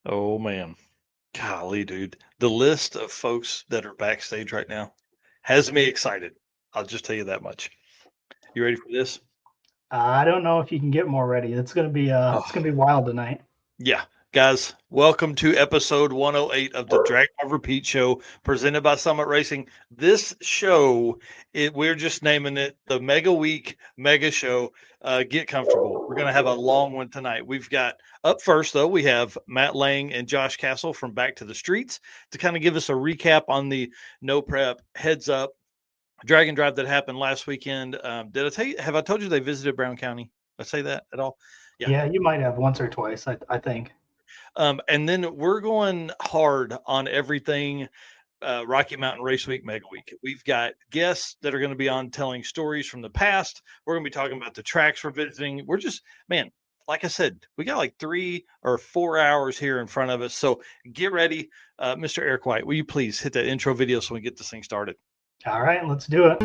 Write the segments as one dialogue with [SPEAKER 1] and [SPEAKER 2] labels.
[SPEAKER 1] Oh man, golly, dude. The list of folks that are backstage right now has me excited. I'll just tell you that much. You ready for this?
[SPEAKER 2] I don't know if you can get more ready. It's
[SPEAKER 1] Oh,
[SPEAKER 2] gonna be wild tonight.
[SPEAKER 1] yeah. Guys, welcome to episode 108 of the Drag Drive Repeat Show presented by Summit Racing. This show, we're just naming it the Mega Week Mega Show. Get comfortable. We're going to have a long one tonight. We've got up first, though, we have Matt Lang and Josh Castle from Back to the Streets to kind of give us a recap on the No Prep Heads Up Dragon Drive that happened last weekend. Did I tell you? Have I told you they visited Brown County? Did I say that at all? Yeah.
[SPEAKER 2] Yeah, you might have once or twice, I think.
[SPEAKER 1] And then we're going hard on everything Rocky Mountain Race Week Mega Week. We've got guests that are going to be on telling stories from the past. We're going to be talking about the tracks we're visiting. We're just, man, like I said, we got like 3 or 4 hours here in front of us. So get ready. Mr. Eric White, will you please hit that intro video so we get this thing started?
[SPEAKER 2] All right, let's do it.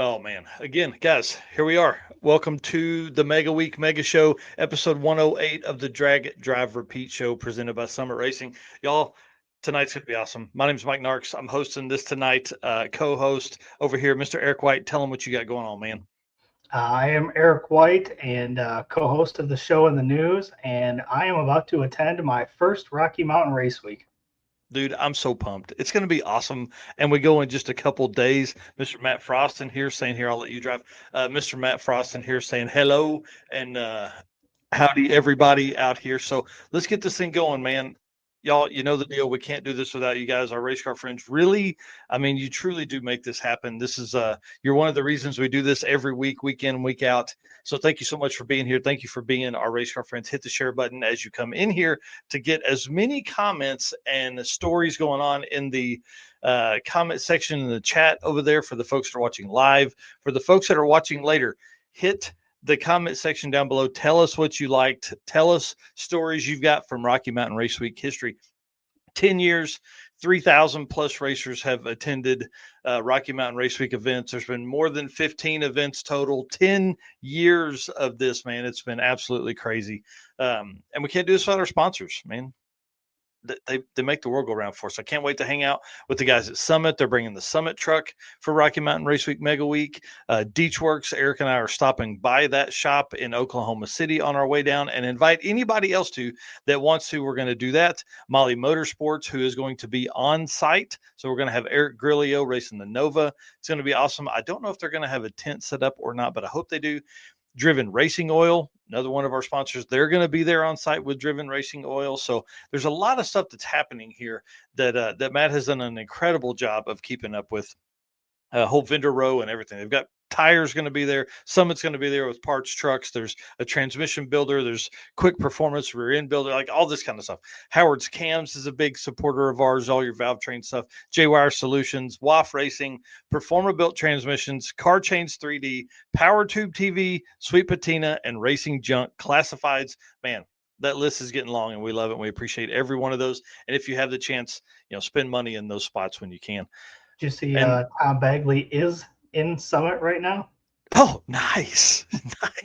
[SPEAKER 1] Oh man. Again, guys, here we are. Welcome to the Mega Week Mega Show, episode 108 of the Drag Drive Repeat Show presented by Summit Racing. Y'all, tonight's gonna be awesome. My name's Mike Narks. I'm hosting this tonight. Co-host over here, Mr. Eric White. Tell him what you got going on, man.
[SPEAKER 2] I am Eric White and co-host of the show in the news, and I am about to attend my first Rocky Mountain Race Week.
[SPEAKER 1] Dude, I'm so pumped. It's going to be awesome. And we go in just a couple days. Mr. Matt Frost in here saying, here, I'll let you drive. Mr. Matt Frost in here saying hello and howdy, everybody out here. So let's get this thing going, man. Y'all, you know the deal. We can't do this without you guys, our race car friends. Really, I mean, you truly do make this happen. This is you're one of the reasons we do this every week, week in, week out. So thank you so much for being here. Thank you for being our race car friends. Hit the share button as you come in here to get as many comments and stories going on in the comment section in the chat over there for the folks that are watching live. For the folks that are watching later, hit the comment section down below. Tell us what you liked. Tell us stories you've got from Rocky Mountain Race Week history. 10 years, 3,000 plus racers have attended Rocky Mountain Race Week events. There's been more than 15 events total. 10 years of this, man. It's been absolutely crazy. And we can't do this without our sponsors, man. They make the world go round for us. I can't wait to hang out with the guys at Summit. They're bringing the Summit truck for Rocky Mountain Race Week Mega Week. Deechworks, Eric and I are stopping by that shop in Oklahoma City on our way down and invite anybody else to that wants to. We're going to do that. Molly Motorsports, who is going to be on site. So we're going to have Eric Grillo racing the Nova. It's going to be awesome. I don't know if they're going to have a tent set up or not, but I hope they do. Driven Racing Oil, another one of our sponsors. They're going to be there on site with Driven Racing Oil. So there's a lot of stuff that's happening here that Matt has done an incredible job of keeping up with. Whole vendor row and everything. They've got tires going to be there. Summit's going to be there with parts trucks. There's a transmission builder. There's quick performance rear end builder, like all this kind of stuff. Howard's Cams is a big supporter of ours. All your valve train stuff. J-Wire Solutions, WAF Racing, Performer Built Transmissions, Car Chains 3D, Power Tube TV, Sweet Patina, and Racing Junk Classifieds. Man, that list is getting long and we love it. And we appreciate every one of those. And if you have the chance, spend money in those spots when you can.
[SPEAKER 2] Did you see
[SPEAKER 1] And
[SPEAKER 2] Tom Bagley is in Summit right now?
[SPEAKER 1] Oh, nice.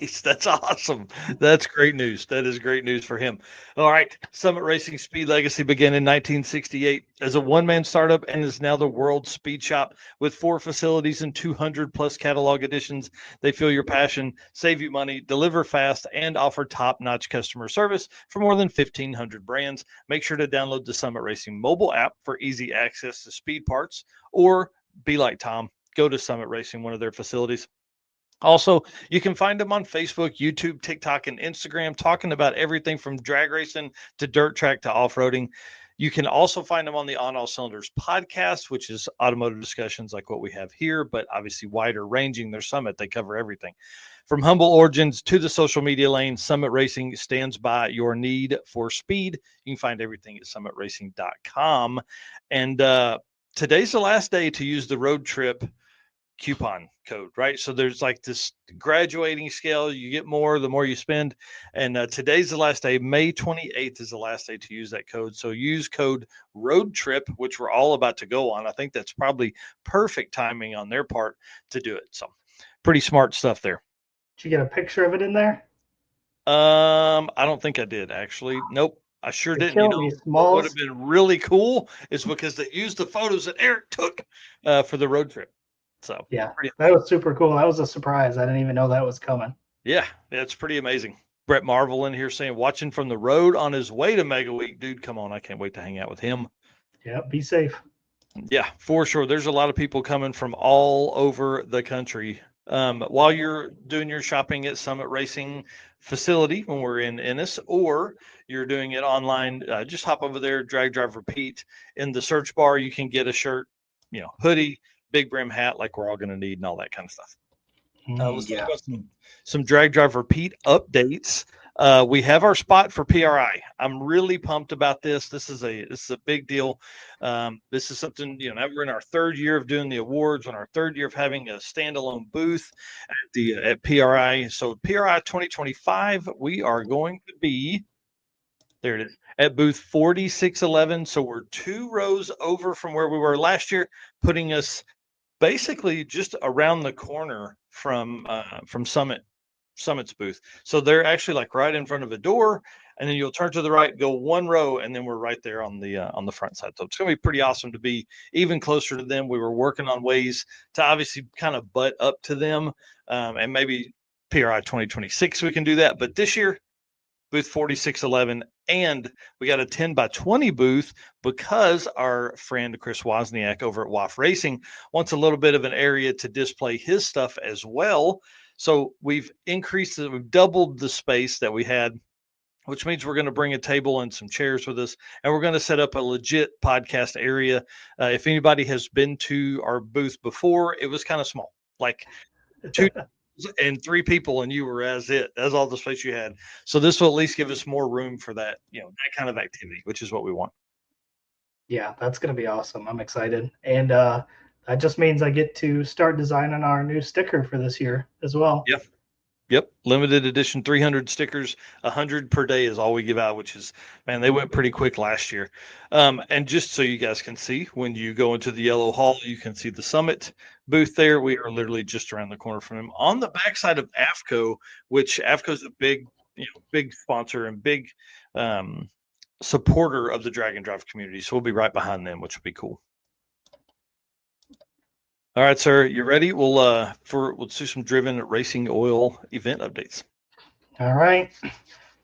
[SPEAKER 1] Nice. That's awesome. That's great news. That is great news for him. All right. Summit Racing Speed Legacy began in 1968 as a one-man startup and is now the world's speed shop with 4 facilities and 200 plus catalog editions. They feel your passion, save you money, deliver fast, and offer top-notch customer service for more than 1,500 brands. Make sure to download the Summit Racing mobile app for easy access to speed parts, or be like Tom, go to Summit Racing, one of their facilities. Also, you can find them on Facebook, YouTube, TikTok, and Instagram, talking about everything from drag racing to dirt track to off roading. You can also find them on the On All Cylinders podcast, which is automotive discussions like what we have here, but obviously wider ranging. Their Summit, they cover everything. From humble origins to the social media lane, Summit Racing stands by your need for speed. You can find everything at summitracing.com. And today's the last day to use the road trip coupon code, right? So there's like this graduating scale. You get more the more you spend. And today's the last day. May 28th is the last day to use that code. So use code road trip, which we're all about to go on. I think that's probably perfect timing on their part to do it. So pretty smart stuff there.
[SPEAKER 2] Did you get a picture of it in there?
[SPEAKER 1] I don't think I did actually. Nope. I sure
[SPEAKER 2] You're
[SPEAKER 1] didn't. You
[SPEAKER 2] killing
[SPEAKER 1] know
[SPEAKER 2] me,
[SPEAKER 1] what would have
[SPEAKER 2] Smalls.
[SPEAKER 1] been really cool is because they used the photos that Eric took for the road trip. So
[SPEAKER 2] Yeah,
[SPEAKER 1] pretty
[SPEAKER 2] that was super cool. That was a surprise. I didn't even know that was coming.
[SPEAKER 1] Yeah, it's pretty amazing. Brett Marvel in here saying, watching from the road on his way to Mega Week. Dude, come on. I can't wait to hang out with him.
[SPEAKER 2] Yeah, be safe.
[SPEAKER 1] Yeah, for sure. There's a lot of people coming from all over the country. While you're doing your shopping at Summit Racing facility when we're in Ennis, or you're doing it online, just hop over there, drag, drive, repeat. In the search bar, you can get a shirt, hoodie, big brim hat, like we're all going to need, and all that kind of stuff. Let's talk
[SPEAKER 2] Yeah.
[SPEAKER 1] about some drag drive repeat updates. We have our spot for PRI. I'm really pumped about this. This is a big deal. This is something, now we're in our third year of doing the awards, on our third year of having a standalone booth at PRI. So PRI 2025, we are going to be there. It is at booth 4611. So we're 2 rows over from where we were last year, putting us basically just around the corner from Summit's booth. So they're actually like right in front of a door, and then you'll turn to the right, go 1 row, and then we're right there on the front side. So it's going to be pretty awesome to be even closer to them. We were working on ways to obviously kind of butt up to them, and maybe PRI 2026 we can do that. But this year, booth 4611, and we got a 10 by 20 booth because our friend Chris Wozniak over at WAF Racing wants a little bit of an area to display his stuff as well. So we've doubled the space that we had, which means we're going to bring a table and some chairs with us, and we're going to set up a legit podcast area. If anybody has been to our booth before, it was kind of small, like 2 and 3 people, and you were as all the space you had. So this will at least give us more room for that, that kind of activity, which is what we want.
[SPEAKER 2] Yeah, that's going to be awesome. I'm excited. And that just means I get to start designing our new sticker for this year as well.
[SPEAKER 1] Yep. Limited edition 300 stickers, 100 per day is all we give out, which is, man, they went pretty quick last year. And just so you guys can see, when you go into the yellow hall, you can see the Summit booth there. We are literally just around the corner from them on the backside of AFCO, which AFCO is a big sponsor and big supporter of the drag and drive community. So we'll be right behind them, which will be cool. All right, sir, you ready? We'll do some driven racing oil event updates.
[SPEAKER 2] All right.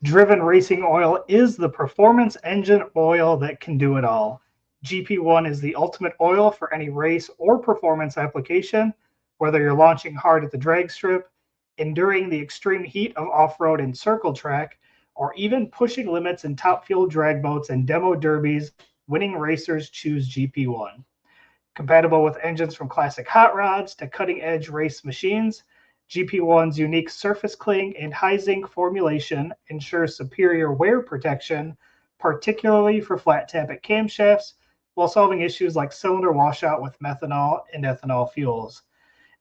[SPEAKER 2] Driven racing oil is the performance engine oil that can do it all. GP1 is the ultimate oil for any race or performance application, whether you're launching hard at the drag strip, enduring the extreme heat of off-road and circle track, or even pushing limits in top fuel drag boats and demo derbies. Winning racers choose GP1. Compatible with engines from classic hot rods to cutting-edge race machines, GP1's unique surface cling and high zinc formulation ensures superior wear protection, particularly for flat tappet camshafts, while solving issues like cylinder washout with methanol and ethanol fuels.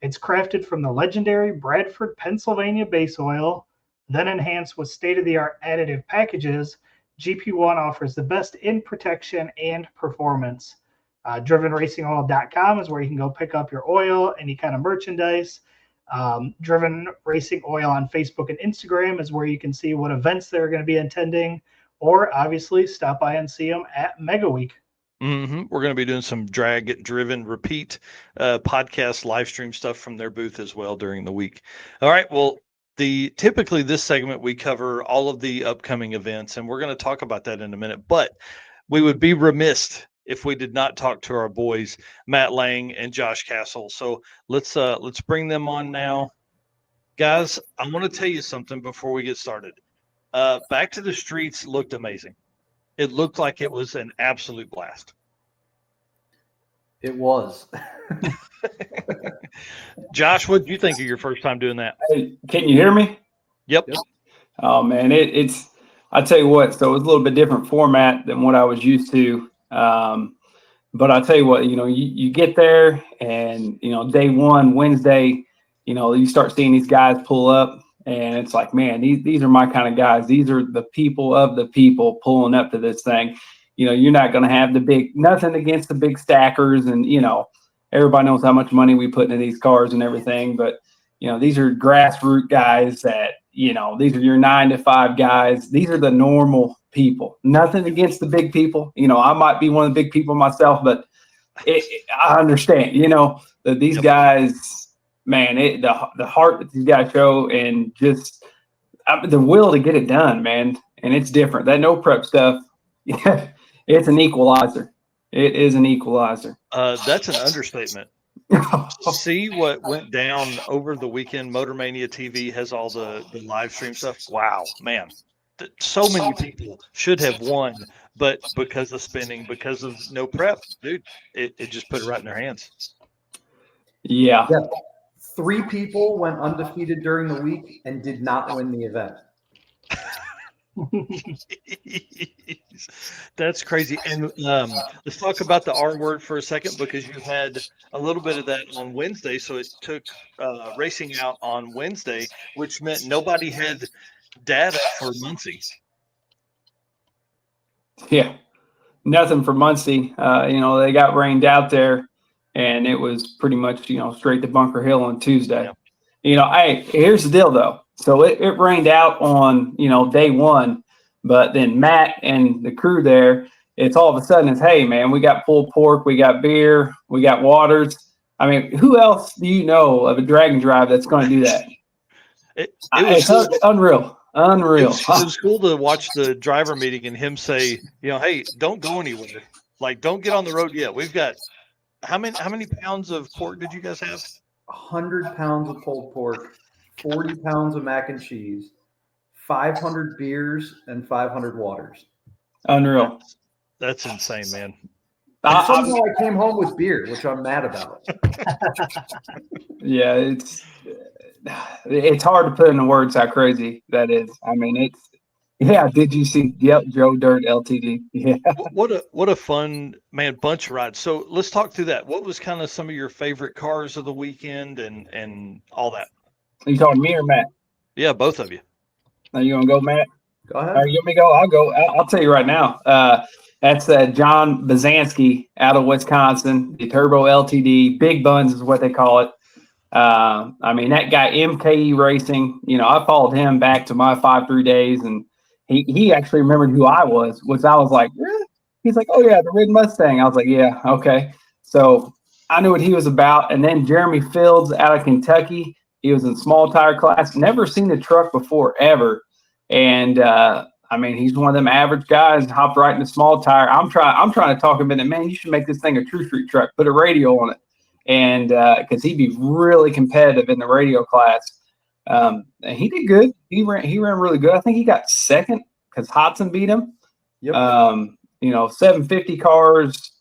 [SPEAKER 2] It's crafted from the legendary Bradford, Pennsylvania base oil, then enhanced with state-of-the-art additive packages. GP1 offers the best in protection and performance. DrivenRacingOil.com is where you can go pick up your oil, any kind of merchandise. Driven Racing Oil on Facebook and Instagram is where you can see what events they're going to be attending, or obviously stop by and see them at Mega Week.
[SPEAKER 1] We're going to be doing some drag driven repeat podcast live stream stuff from their booth as well during the week. All right. Well, typically this segment we cover all of the upcoming events, and we're going to talk about that in a minute. But we would be remiss if we did not talk to our boys Matt Lang and Josh Castle. So let's bring them on now, guys. I want to tell you something before we get started. Back to the Streets looked amazing. It looked like it was an absolute blast.
[SPEAKER 3] It was.
[SPEAKER 1] Josh, what did you think of your first time doing that?
[SPEAKER 4] Hey, can you hear me?
[SPEAKER 1] Yep.
[SPEAKER 4] Oh man, it's. I tell you what. So it's a little bit different format than what I was used to. But I tell you what, you get there, and day one, Wednesday, you start seeing these guys pull up. And it's like, man, these are my kind of guys. These are the people of the people pulling up to this thing. You're not going to have nothing against the big stackers. And, everybody knows how much money we put into these cars and everything. But, these are grassroots guys that, these are your 9-to-5 guys. These are the normal people. Nothing against the big people. I might be one of the big people myself, but I understand, that these guys – man, the heart that these guys show, and just the will to get it done, man. And it's different. That no prep stuff, it's an equalizer. It is an equalizer.
[SPEAKER 1] That's an understatement. See what went down over the weekend. Motor Mania TV has all the live stream stuff. Wow, man. So many people should have won, but because of spending, because of no prep, dude, it just put it right in their hands.
[SPEAKER 4] Yeah.
[SPEAKER 3] 3 people went undefeated during the week and did not win the event.
[SPEAKER 1] That's crazy. And let's talk about the R word for a second, because you had a little bit of that on Wednesday. So it took racing out on Wednesday, which meant nobody had data for Muncie.
[SPEAKER 4] Yeah, nothing for Muncie. They got rained out there. And it was pretty much, straight to Bunker Hill on Tuesday. Yeah. Hey, here's the deal, though. So it rained out on, day one. But then Matt and the crew there, it's all of a sudden, hey, man, we got pulled pork, we got beer, we got waters. I mean, who else do you know of a drag and drive that's going to do that? It's unreal. Unreal.
[SPEAKER 1] It was cool to watch the driver meeting and him say, hey, don't go anywhere. Like, don't get on the road yet. We've got – How many pounds of pork did you guys have?
[SPEAKER 3] 100 pounds of pulled pork, 40 pounds of mac and cheese, 500 beers, and 500 waters.
[SPEAKER 4] Unreal.
[SPEAKER 1] That's insane, man.
[SPEAKER 3] Somehow I came home with beer, which I'm mad about.
[SPEAKER 4] Yeah, it's hard to put into words how crazy that is. I mean, it's. Yeah, did you see? Yep, Joe Dirt LTD. Yeah.
[SPEAKER 1] What a fun, man, bunch ride. So let's talk through that. What was kind of some of your favorite cars of the weekend and all that?
[SPEAKER 4] Are you talking me or Matt?
[SPEAKER 1] Yeah, both of you.
[SPEAKER 4] Are you gonna go, Matt?
[SPEAKER 3] Go ahead.
[SPEAKER 4] You want me to go? I'll go. I'll tell you right now. That's John Bazansky out of Wisconsin, the Turbo LTD. Big Buns is what they call it. I mean, that guy, MKE Racing, I followed him back to my 5-3 days, and he actually remembered who I was, which I was like, really? He's like, oh, yeah, the Red Mustang. I was like, yeah, okay. So I knew what he was about. And then Jeremy Fields out of Kentucky, he was in small tire class. Never seen the truck before, ever. And, I mean, he's one of them average guys, hopped right in the small tire. I'm trying to talk him into, man, you should make this thing a true street truck, put a radio on it. And because he'd be really competitive in the radio class. And he did good. He ran really good. I think he got second because Hodson beat him.
[SPEAKER 3] Yep.
[SPEAKER 4] 750 cars,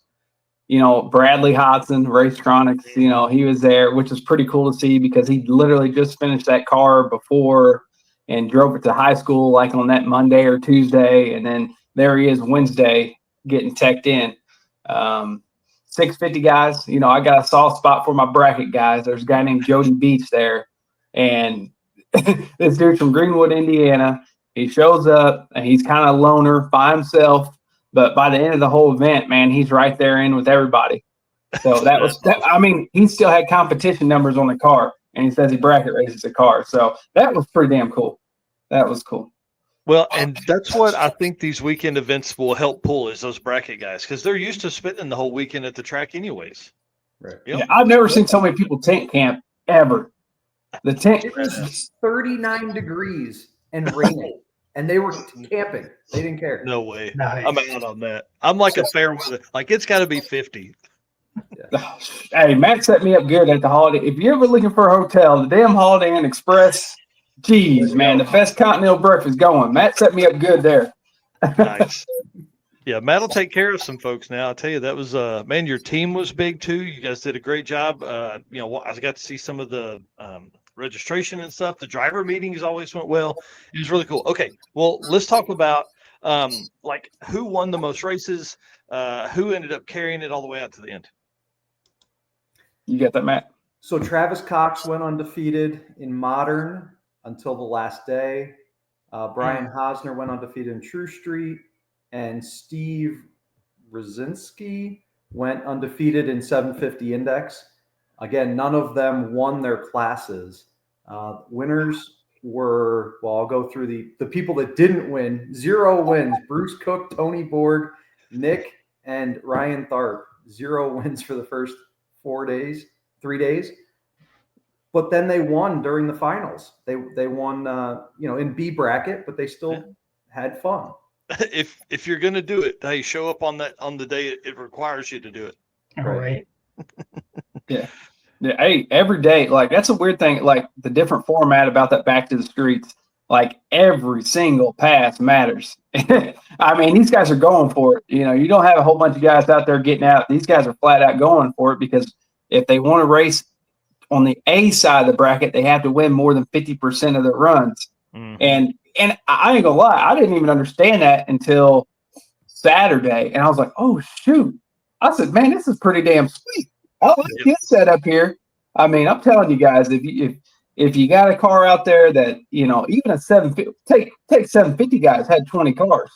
[SPEAKER 4] Bradley Hodson, Racetronics, he was there, which is pretty cool to see because he literally just finished that car before and drove it to high school like on that Monday or Tuesday. And then there he is Wednesday getting teched in. 650 guys, I got a soft spot for my bracket guys. There's a guy named Jody Beach there. And this dude from Greenwood, Indiana, he shows up and he's kind of a loner by himself. But by the end of the whole event, man, he's right there in with everybody. So that was that. I mean, he still had competition numbers on the car. and he says he bracket races a car. So that was pretty damn cool. That was cool.
[SPEAKER 1] Well, and that's what I think these weekend events will help pull is those bracket guys because they're used to spending the whole weekend at the track anyways.
[SPEAKER 3] Right.
[SPEAKER 1] Yep.
[SPEAKER 4] Yeah, I've never seen so many people tent camp ever. The tent.
[SPEAKER 3] It was 39 degrees and raining, and they were camping. They didn't care.
[SPEAKER 1] No way.
[SPEAKER 2] Nice.
[SPEAKER 1] I'm out on that. I'm like a fair weather. Like it's got to be 50.
[SPEAKER 4] Hey, Matt set me up good at the Holiday. If you're ever looking for a hotel, the damn Holiday Inn Express, geez, man, the best continental breakfast going. Matt set me up good there.
[SPEAKER 1] Nice. Yeah, Matt will take care of some folks now. I'll tell you, that was man, your team was big too. You guys did a great job. I got to see some of the registration and stuff. The driver meetings always went well. It was really cool. Okay, well, let's talk about like who won the most races, who ended up carrying it all the way out to the end.
[SPEAKER 4] You got that, Matt?
[SPEAKER 3] So Travis Cox went undefeated in modern until the last day. Brian Hosner went undefeated in True Street, and Steve Rosinski went undefeated in 750 index. Again, none of them won their classes. Winners were, well, I'll go through the people that didn't win. 0 wins. Bruce Cook, Tony Borg, Nick, and Ryan Tharp. 0 wins for the first 3 days. But then they won during the finals. They won, in B bracket, but they still had fun.
[SPEAKER 1] If you're going to do it, hey, show up on the day it requires you to do it.
[SPEAKER 2] All right.
[SPEAKER 4] Yeah. Hey, every day, like that's a weird thing. Like the different format about that back to the streets, like every single pass matters. I mean, these guys are going for it. You don't have a whole bunch of guys out there getting out. These guys are flat out going for it because if they want to race on the A side of the bracket, they have to win more than 50% of their runs. Mm-hmm. And I ain't gonna lie, I didn't even understand that until Saturday. And I was like, oh shoot. I said, man, this is pretty damn sweet. I like this setup here. I mean, I'm telling you guys, if you got a car out there that, even a 750, take 750 guys had 20 cars,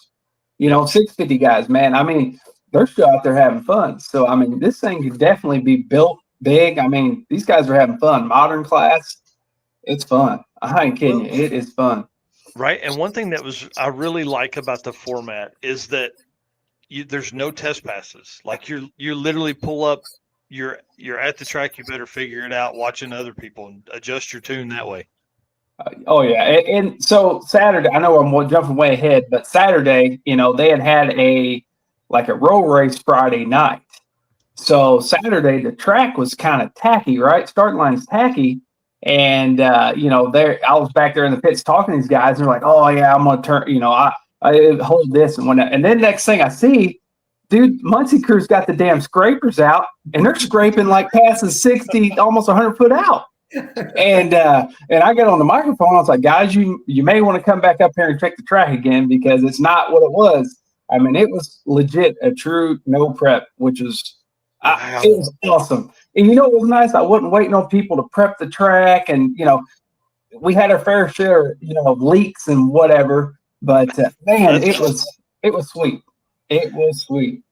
[SPEAKER 4] 650 guys, man. I mean, they're still out there having fun. So, I mean, this thing could definitely be built big. I mean, these guys are having fun. Modern class, it's fun. I ain't kidding you. It is fun.
[SPEAKER 1] Right. And one thing I really like about the format is that there's no test passes. Like you literally pull up, you're at the track, you better figure it out watching other people and adjust your tune that way.
[SPEAKER 4] Oh yeah. And so Saturday, I know I'm jumping way ahead, but Saturday, they had a road race Friday night. So Saturday, the track was kind of tacky, right? Starting line's tacky. And, I was back there in the pits talking to these guys, and they're like, oh, yeah, I'm going to turn, I hold this and whatnot. And then next thing I see, dude, Muncie Crew's got the damn scrapers out, and they're scraping like passes 60, almost 100 foot out. And I got on the microphone. I was like, guys, you may want to come back up here and check the track again because it's not what it was. I mean, it was legit a true no prep, which is it was awesome. And what was nice? I wasn't waiting on people to prep the track, and we had our fair share, of leaks and whatever. But man, it was sweet. It was sweet.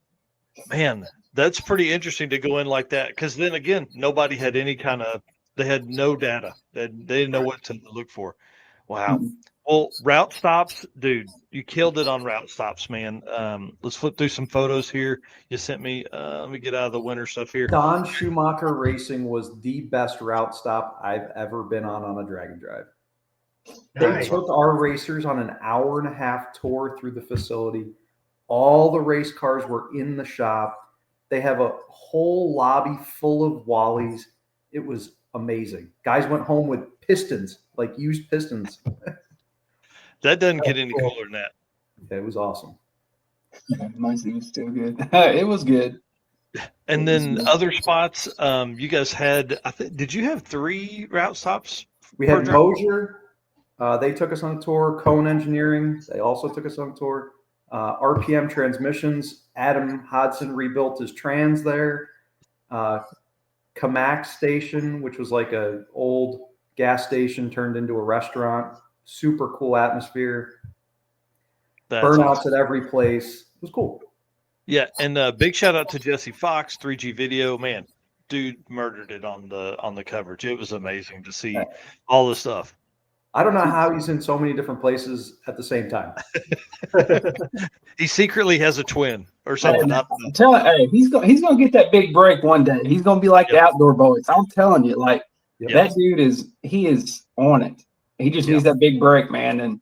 [SPEAKER 1] Man, that's pretty interesting to go in like that because then again, nobody had any they had no data. They didn't know what to look for. Wow. Mm-hmm. Well, route stops, dude, you killed it on route stops, man. Let's flip through some photos here. You sent me. Let me get out of the winter stuff here.
[SPEAKER 3] Don Schumacher Racing was the best route stop I've ever been on a drag and drive. Nice. They took our racers on an 1.5-hour tour through the facility. All the race cars were in the shop. They have a whole lobby full of Wallies. It was amazing. Guys went home with pistons, like used pistons.
[SPEAKER 1] That doesn't get any cooler than that.
[SPEAKER 3] Yeah, it was awesome.
[SPEAKER 4] My seat was still good. It was good.
[SPEAKER 1] And then other spots, you guys had, did you have 3 route stops?
[SPEAKER 3] We had Mosier. They took us on a tour. Cone Engineering, they also took us on a tour. RPM Transmissions, Adam Hodson rebuilt his trans there. Kamak Station, which was like a old gas station turned into a restaurant. Super cool atmosphere. Burnouts at every place. It was cool.
[SPEAKER 1] Yeah, and big shout out to Jesse Fox, 3G Video. Man, dude murdered it on the coverage. It was amazing to see all the stuff.
[SPEAKER 3] I don't know how he's in so many different places at the same time.
[SPEAKER 1] He secretly has a twin or something.
[SPEAKER 4] I'm telling, hey, he's gonna get that big break one day. He's gonna be like the outdoor boys. I'm telling you, like that dude is on it. He just needs that big break, man, and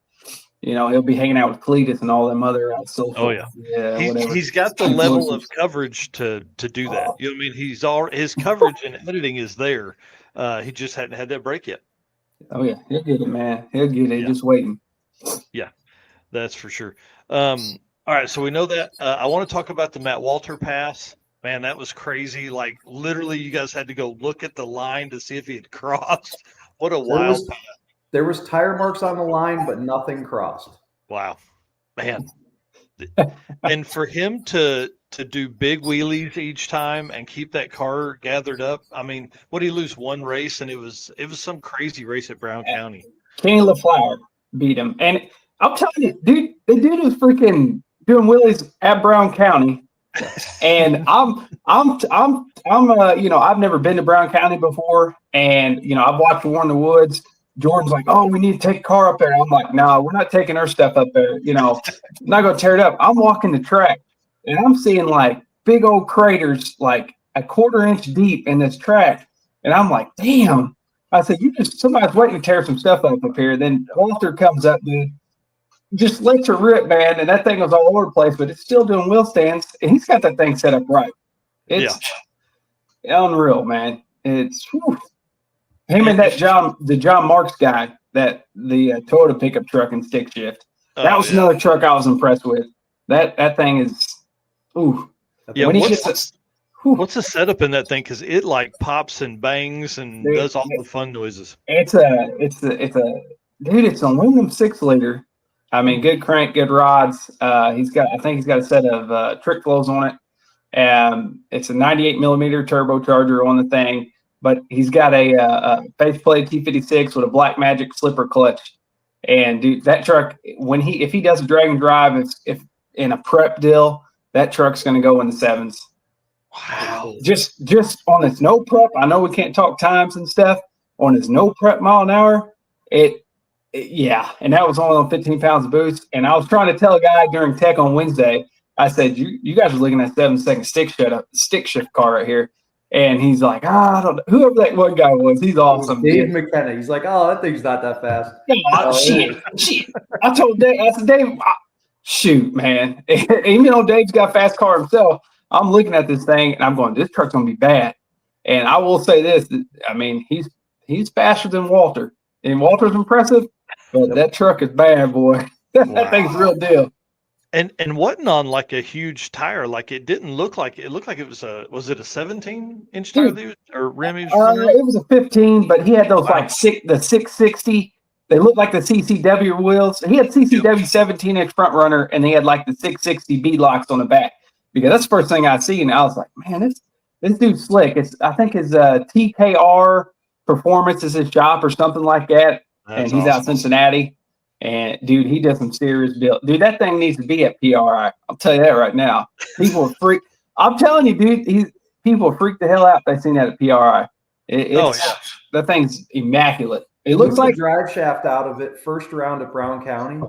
[SPEAKER 4] he'll be hanging out with Cletus and all them other social.
[SPEAKER 1] Oh yeah, he's got the level of coverage to do that. You know what I mean? His coverage and editing is there. He just hadn't had that break yet.
[SPEAKER 4] Oh yeah, he'll get it, man. He'll get it. Just waiting.
[SPEAKER 1] Yeah, that's for sure. All right, so we know that. I want to talk about the Matt Walter pass. Man, that was crazy. Like literally, you guys had to go look at the line to see if he had crossed. What a wild pass.
[SPEAKER 3] There was tire marks on the line, but nothing crossed.
[SPEAKER 1] Wow, man. And for him to do big wheelies each time and keep that car gathered up. I mean, what did he lose one race? And it was some crazy race at Brown County.
[SPEAKER 4] Kenny LaFleur beat him. And I'm telling you, dude, the dude was freaking doing wheelies at Brown County. And I've never been to Brown County before. And, I've watched War in the Woods. Jordan's like, oh, we need to take a car up there. I'm like, no, we're not taking our stuff up there. I'm not going to tear it up. I'm walking the track and I'm seeing like big old craters, like a 1/4 inch deep in this track. And I'm like, damn. I said, somebody's waiting to tear some stuff up here. Then Walter comes up, dude, just lets her rip, man. And that thing was all over the place, but it's still doing wheel stands. And he's got that thing set up right. It's unreal, man. It's him and that John Marks guy, that the Toyota pickup truck and stick shift. That was another truck I was impressed with. That thing is, ooh.
[SPEAKER 1] Yeah, what's the setup in that thing? Because it like pops and bangs and does all the fun noises.
[SPEAKER 4] It's an aluminum 6-liter. I mean, good crank, good rods. I think he's got a set of trick flows on it. It's a 98 millimeter turbocharger on the thing. But he's got a faceplate T56 with a Black Magic slipper clutch, and dude, that truck if he does a drag and drive, if in a prep deal, that truck's going to go in the 7s.
[SPEAKER 1] Wow!
[SPEAKER 4] Just on his no prep, I know we can't talk times and stuff. On his no prep mile an hour, and that was only on 15 pounds of boost. And I was trying to tell a guy during tech on Wednesday, I said, you guys are looking at 7-second stick shift car right here. And he's like, I don't know. Whoever that one guy was, he's awesome.
[SPEAKER 3] Dave McKenna. He's like, oh, that thing's not that fast.
[SPEAKER 4] Shit. I told Dave, Dave, shoot, man. Even though Dave's got a fast car himself, I'm looking at this thing and I'm going, this truck's going to be bad. And I will say this, I mean, he's faster than Walter. And Walter's impressive, but that truck is bad, boy. That thing's real deal.
[SPEAKER 1] And wasn't on like a huge tire. Like it didn't look like it looked like it was a 17-inch tire or rim? It
[SPEAKER 4] was a 15, but he had those the 660. They looked like the CCW wheels. He had CCW 17-inch front runner, and they had like the 660 B locks on the back. Because that's the first thing I see, and I was like, man, this dude's slick. I think his TKR Performance is his shop or something like that, and he's out of Cincinnati. And dude, he does some serious build. Dude, that thing needs to be at PRI. I'll tell you that right now. People are freak. I'm telling you, dude, people freak the hell out if they seen that at PRI. That thing's immaculate. It looks like
[SPEAKER 3] drive shaft out of it. First round at Brown County,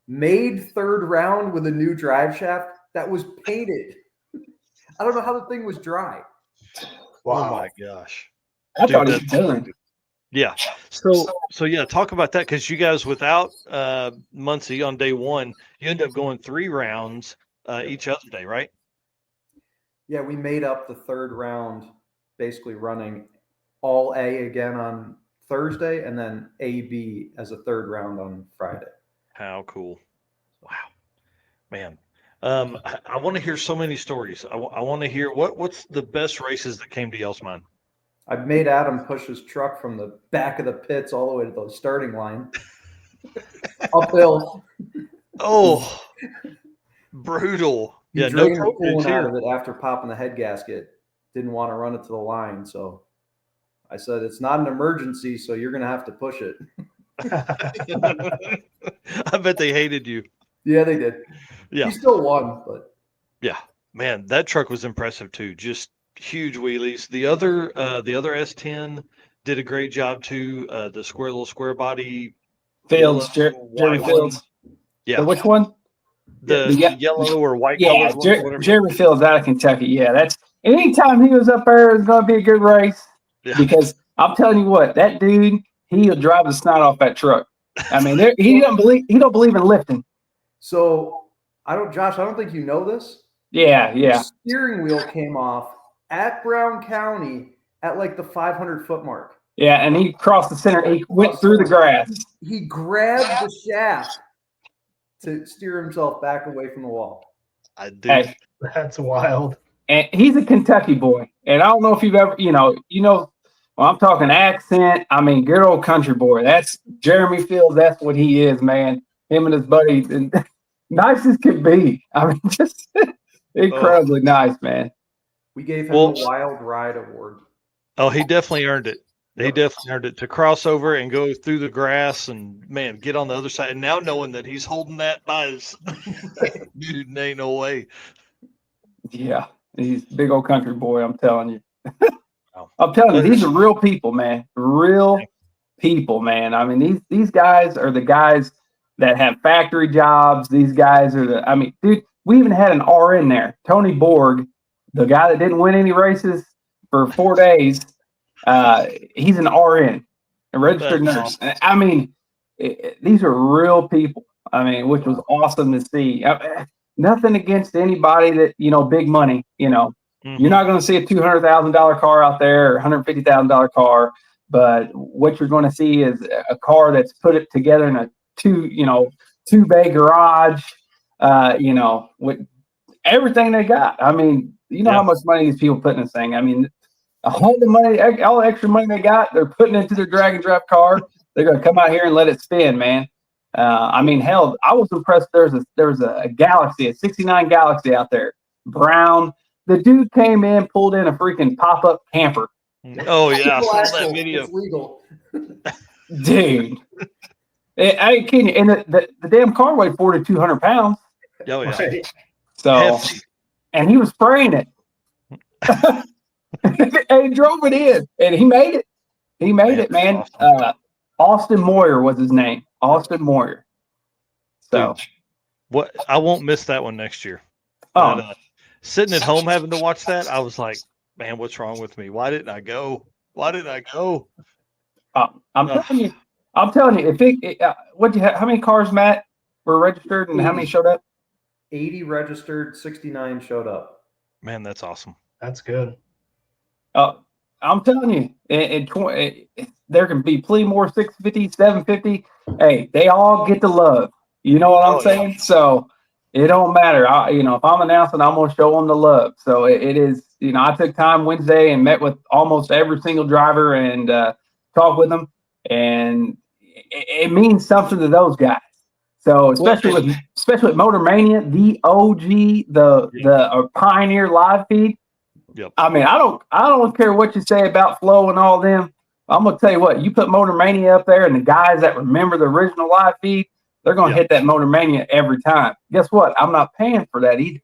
[SPEAKER 3] made 3rd round with a new drive shaft that was painted. I don't know how the thing was dry.
[SPEAKER 1] Wow. Oh my gosh.
[SPEAKER 4] I thought it was done.
[SPEAKER 1] Yeah. So yeah, talk about that, because you guys without Muncie on day one, you end up going 3 rounds each other day, right?
[SPEAKER 3] Yeah, we made up the 3rd round, basically running all A again on Thursday and then AB as a 3rd round on Friday.
[SPEAKER 1] How cool. Wow. Man. I want to hear so many stories. I want to hear what's the best races that came to y'all's mind.
[SPEAKER 3] I've made Adam push his truck from the back of the pits all the way to the starting line. Uphill.
[SPEAKER 1] Oh, brutal.
[SPEAKER 3] He drained the coolant out of it after popping the head gasket. Didn't want to run it to the line. So I said, it's not an emergency, so you're going to have to push it.
[SPEAKER 1] I bet they hated you.
[SPEAKER 3] Yeah, they did.
[SPEAKER 1] Yeah.
[SPEAKER 3] He still won, but.
[SPEAKER 1] Yeah. Man, that truck was impressive too. Just huge wheelies. The other S10 did a great job too. The little square body,
[SPEAKER 4] Fields,
[SPEAKER 1] yellow,
[SPEAKER 4] Jeremy
[SPEAKER 1] white
[SPEAKER 4] Fields.
[SPEAKER 1] one. Yeah,
[SPEAKER 4] So which one?
[SPEAKER 1] the
[SPEAKER 4] Yeah.
[SPEAKER 1] yellow or white
[SPEAKER 4] Yeah,
[SPEAKER 1] colored one, whatever.
[SPEAKER 4] Jeremy Fields out of Kentucky. Yeah, that's anytime he was up there, it's going to be a good race.
[SPEAKER 1] Yeah.
[SPEAKER 4] Because I'm telling you what, that dude, he'll drive the snot off that truck. I mean, he don't believe in lifting.
[SPEAKER 3] So Josh, I don't think you know this.
[SPEAKER 4] Yeah.
[SPEAKER 3] The steering wheel came off at Brown County at like the 500-foot mark.
[SPEAKER 4] Yeah, and he crossed the center. He went through the grass.
[SPEAKER 3] He grabbed the shaft to steer himself back away from the wall.
[SPEAKER 1] I do.
[SPEAKER 4] Hey,
[SPEAKER 2] That's wild.
[SPEAKER 4] and he's a Kentucky boy. And I don't know if you've ever, well, I'm talking accent. I mean, good old country boy. That's Jeremy Fields. That's what he is, man. Him and his buddies, and nice as could be. I mean, just incredibly nice, man.
[SPEAKER 3] We gave him the Wild Ride Award.
[SPEAKER 1] Oh, he definitely earned it. He definitely earned it to cross over and go through the grass and, man, get on the other side. And now knowing that he's holding that by his dude, ain't no way.
[SPEAKER 4] Yeah, he's a big old country boy, I'm telling you. I'm telling you, these are real people, man. Real people, man. I mean, these guys are the guys that have factory jobs. These guys are dude, we even had an RN there, Tony Borg, the guy that didn't win any races for 4 days. He's an RN, a registered nurse. I mean, these are real people. I mean, which was awesome to see. Nothing against anybody that, big money, You're not going to see a $200,000 car out there or $150,000 car, but what you're going to see is a car that's put it together in a two-bay garage, with everything they got. I mean, how much money these people put in this thing. I mean, all the extra money they got, they're putting into their drag and drop car. They're going to come out here and let it spin, man. I mean, hell, I was impressed. There was a Galaxy, a 69 Galaxy out there, brown. The dude came in, pulled in a freaking pop-up camper.
[SPEAKER 1] Oh, yeah. I saw that video.
[SPEAKER 3] It's legal.
[SPEAKER 4] Dude. I ain't kidding you. And the damn car weighed 4,200 pounds.
[SPEAKER 1] Oh, yeah.
[SPEAKER 2] Right.
[SPEAKER 4] So,
[SPEAKER 1] Hefty.
[SPEAKER 4] and he was spraying it. And he drove it in. And he made it. He made it, man.
[SPEAKER 1] Awesome.
[SPEAKER 4] Austin Moyer was his name. Austin Moyer. So.
[SPEAKER 1] Dude, what? I won't miss that one next year.
[SPEAKER 4] Oh.
[SPEAKER 1] But, sitting at home having to watch that, I was like, man, what's wrong with me? Why didn't I go?
[SPEAKER 4] I'm telling you, how many cars, Matt, were registered and how many showed up?
[SPEAKER 3] 80 registered, 69 showed up.
[SPEAKER 1] Man, that's awesome.
[SPEAKER 2] That's good.
[SPEAKER 4] I'm telling you, there can be plenty more 650, 750. Hey, they all get the love. You know what I'm saying? Yeah. So it don't matter. If I'm announcing, I'm going to show them the love. So it is, I took time Wednesday and met with almost every single driver and talked with them. And it means something to those guys. So especially with Motor Mania, the OG, the Pioneer live feed.
[SPEAKER 1] Yep.
[SPEAKER 4] I mean, I don't care what you say about Flo and all them. I'm gonna tell you what, you put Motor Mania up there, and the guys that remember the original live feed, they're gonna hit that Motor Mania every time. Guess what? I'm not paying for that either.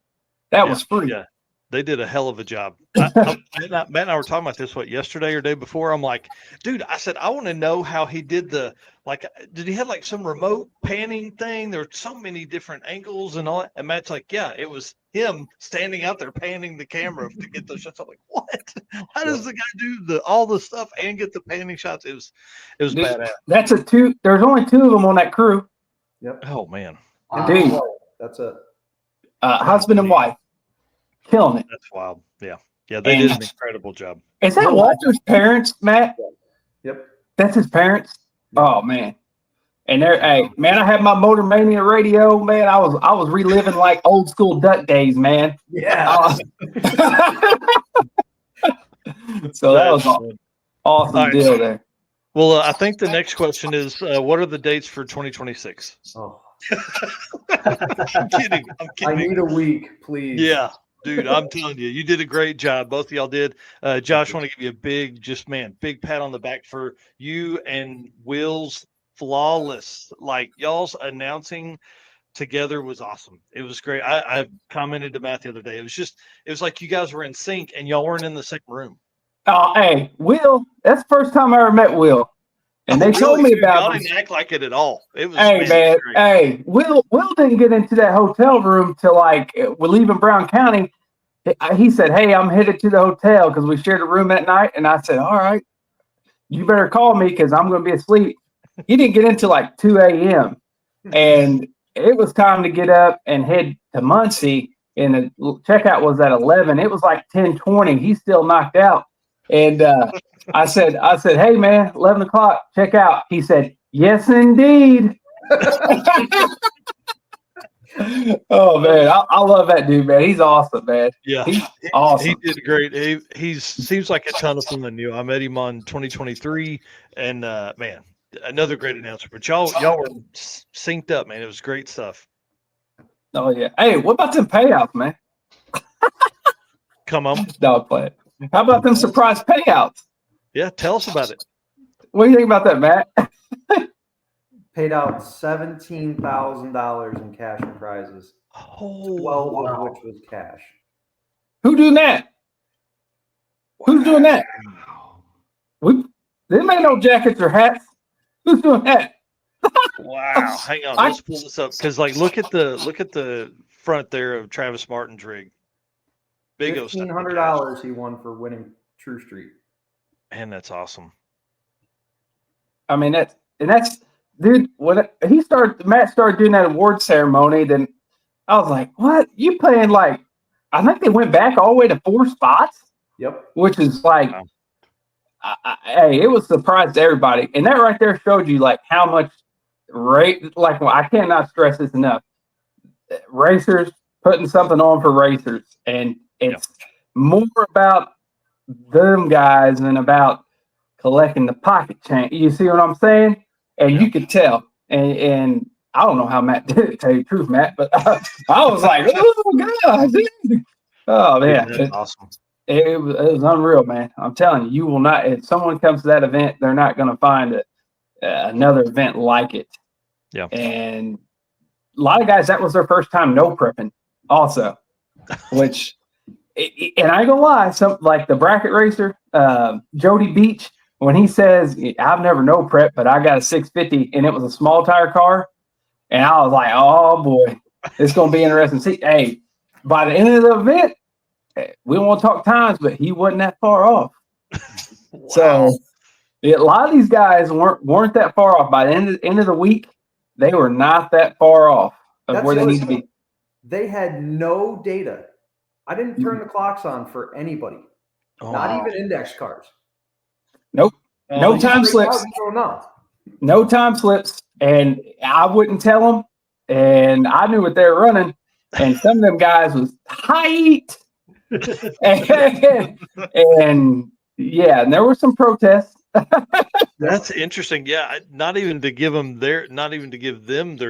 [SPEAKER 4] That was free.
[SPEAKER 1] Yeah, they did a hell of a job. Matt and I were talking about this yesterday or day before. I'm like, dude, I said I want to know how he did did he have like some remote panning thing? There were so many different angles and all that. And Matt's like, yeah, it was him standing out there panning the camera to get those shots. I'm like, what? How does the guy do all the stuff and get the panning shots? It was badass.
[SPEAKER 4] That's there's only two of them on that crew.
[SPEAKER 3] Yep.
[SPEAKER 1] Oh man.
[SPEAKER 4] Dude.
[SPEAKER 3] That's it.
[SPEAKER 4] Husband and wife. Killing it.
[SPEAKER 1] That's wild. Yeah. Yeah, they did an incredible job.
[SPEAKER 4] Is that Walter's parents, Matt?
[SPEAKER 3] Yep.
[SPEAKER 4] That's his parents? Oh man. And hey, man, I had my Motor Mania radio, man. I was reliving like old school duck days, man.
[SPEAKER 3] Yeah.
[SPEAKER 4] So that was an awesome deal there.
[SPEAKER 1] Well, I think the next question is, what are the dates for 2026?
[SPEAKER 3] Oh.
[SPEAKER 1] I'm kidding.
[SPEAKER 3] I need a week, please.
[SPEAKER 1] Yeah. Dude, I'm telling you, you did a great job. Both of y'all did. Josh, I want to give you a big pat on the back for you and Will's flawless. Like y'all's announcing together was awesome. It was great. I commented to Matt the other day. It was like you guys were in sync and y'all weren't in the same room.
[SPEAKER 4] Oh, hey, Will, that's the first time I ever met Will. And they told me
[SPEAKER 1] Dude,
[SPEAKER 4] about
[SPEAKER 1] y'all
[SPEAKER 4] this.
[SPEAKER 1] didn't act like it at all. It was
[SPEAKER 4] Hey, man.
[SPEAKER 1] great.
[SPEAKER 4] Hey, Will didn't get into that hotel room till like we're leaving Brown County. He said, "Hey, I'm headed to the hotel because we shared a room that night." And I said, "All right, you better call me because I'm going to be asleep." He didn't get into like 2 a.m. And it was time to get up and head to Muncie. And the checkout was at 11. It was like 10:20. He's still knocked out. And I said, "Hey, man, 11 o'clock, check out." He said, "Yes, indeed." Oh, man. I love that dude, man. He's awesome, man.
[SPEAKER 1] Yeah.
[SPEAKER 4] He's awesome.
[SPEAKER 1] He did great. He seems like a ton of fun. I met him on 2023 and man, another great announcer. But y'all were synced up, man. It was great stuff.
[SPEAKER 4] Oh, yeah. Hey, what about them payouts, man?
[SPEAKER 1] Come on.
[SPEAKER 4] Dog play. How about them surprise payouts?
[SPEAKER 1] Yeah, tell us about it.
[SPEAKER 4] What do you think about that, Matt?
[SPEAKER 3] Paid out $17,000 in cash and prizes.
[SPEAKER 1] Oh,
[SPEAKER 3] 12
[SPEAKER 2] wow.
[SPEAKER 3] of which was cash.
[SPEAKER 4] Who doing that? Who's doing that? They made no jackets or hats. Who's doing that?
[SPEAKER 1] Wow. Hang on. Let's pull this up. Because look at the front there of Travis Martin's rig. Big O stuff.
[SPEAKER 3] $1,500 he won for winning True Street.
[SPEAKER 1] Man, that's awesome.
[SPEAKER 4] I mean, that's dude. When Matt started doing that award ceremony, then I was like, "What? You playing like?" I think they went back all the way to 4 spots.
[SPEAKER 3] Yep.
[SPEAKER 4] Which is like,
[SPEAKER 1] wow.
[SPEAKER 4] Hey, it was a surprise to everybody, and that right there showed you like how much Like, well, I cannot stress this enough. Racers putting something on for racers, and it's more about them guys than about collecting the pocket change. You see what I'm saying? And you could tell. And I don't know how Matt did it, to tell you the truth, Matt, but I was like, oh, God. Oh, man.
[SPEAKER 1] That's awesome.
[SPEAKER 4] It was unreal, man. I'm telling you, you will not, if someone comes to that event, they're not going to find another event like it.
[SPEAKER 1] Yeah.
[SPEAKER 4] And a lot of guys, that was their first time no prepping also, which, and I ain't gonna lie, some like the bracket racer, Jody Beach, when he says, I've never no prep, but I got a 650 and it was a small tire car. And I was like, oh boy, it's going to be interesting. See, hey, by the end of the event, we don't want to talk times, but he wasn't that far off.
[SPEAKER 1] Wow.
[SPEAKER 4] So a lot of these guys weren't that far off. By the end of the week, they were not that far off of where they need to be.
[SPEAKER 3] They had no data. I didn't turn the clocks on for anybody, not even index cars.
[SPEAKER 4] Nope. No time slips. No time slips. And I wouldn't tell them. And I knew what they were running. And some of them guys was tight. and yeah, and there were some protests.
[SPEAKER 1] That's interesting. Yeah, not even to give them their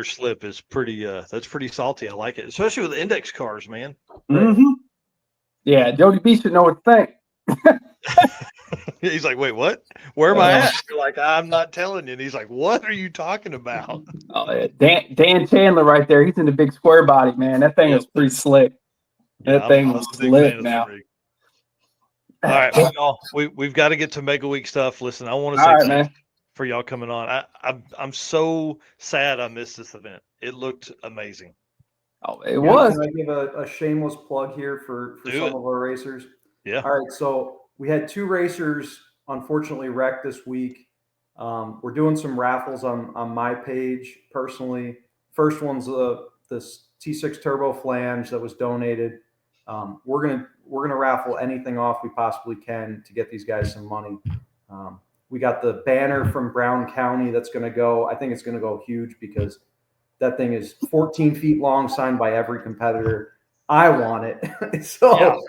[SPEAKER 1] slip is pretty. That's pretty salty. I like it, especially with the index cars, man.
[SPEAKER 4] Mm-hmm. Yeah, Jody B should know what to think.
[SPEAKER 1] He's like, wait, what? Where am I at? You're like, I'm not telling you. And he's like, what are you talking about?
[SPEAKER 4] Dan Chandler right there. He's in the big square body, man. That thing is pretty slick. That thing was slick now.
[SPEAKER 1] All right, y'all. We've got to get to Mega Week stuff. Listen, I want to say thanks for y'all coming on. I'm so sad I missed this event. It looked amazing.
[SPEAKER 4] Oh, it was.
[SPEAKER 3] Can I give a shameless plug here for some of our racers?
[SPEAKER 1] Yeah.
[SPEAKER 3] All right. So we had 2 racers unfortunately wrecked this week. We're doing some raffles on my page personally. First one's this T6 Turbo flange that was donated. We're gonna raffle anything off we possibly can to get these guys some money. We got the banner from Brown County that's going to go. I think it's going to go huge because that thing is 14 feet long, signed by every competitor. I want it. So,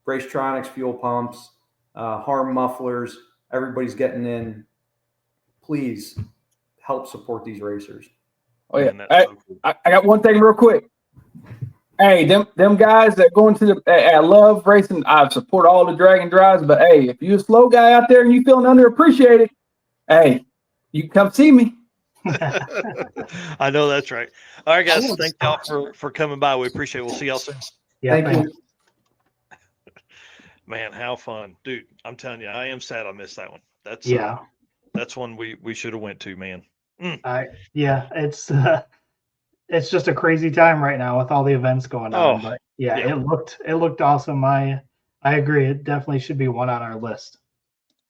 [SPEAKER 3] Racetronics, fuel pumps, Harm mufflers. Everybody's getting in. Please help support these racers.
[SPEAKER 4] Oh yeah, I got one thing real quick. Hey, them guys that go into the, I love racing. I support all the Dragon drives, but hey, if you're a slow guy out there and you feeling underappreciated, hey, you come see me.
[SPEAKER 1] I know that's right. All right, guys.
[SPEAKER 2] Almost.
[SPEAKER 1] Thank y'all for coming by. We appreciate it. We'll see y'all soon.
[SPEAKER 2] Yeah,
[SPEAKER 3] Thank
[SPEAKER 2] thanks.
[SPEAKER 3] you.
[SPEAKER 1] Man, how fun. Dude, I'm telling you, I am sad I missed that one. That's
[SPEAKER 2] Yeah,
[SPEAKER 1] that's one we should have went to, man.
[SPEAKER 2] yeah, it's just a crazy time right now with all the events going on.
[SPEAKER 1] Oh,
[SPEAKER 2] But yeah,
[SPEAKER 1] yeah.
[SPEAKER 2] it looked awesome. I agree. It definitely should be one on our list.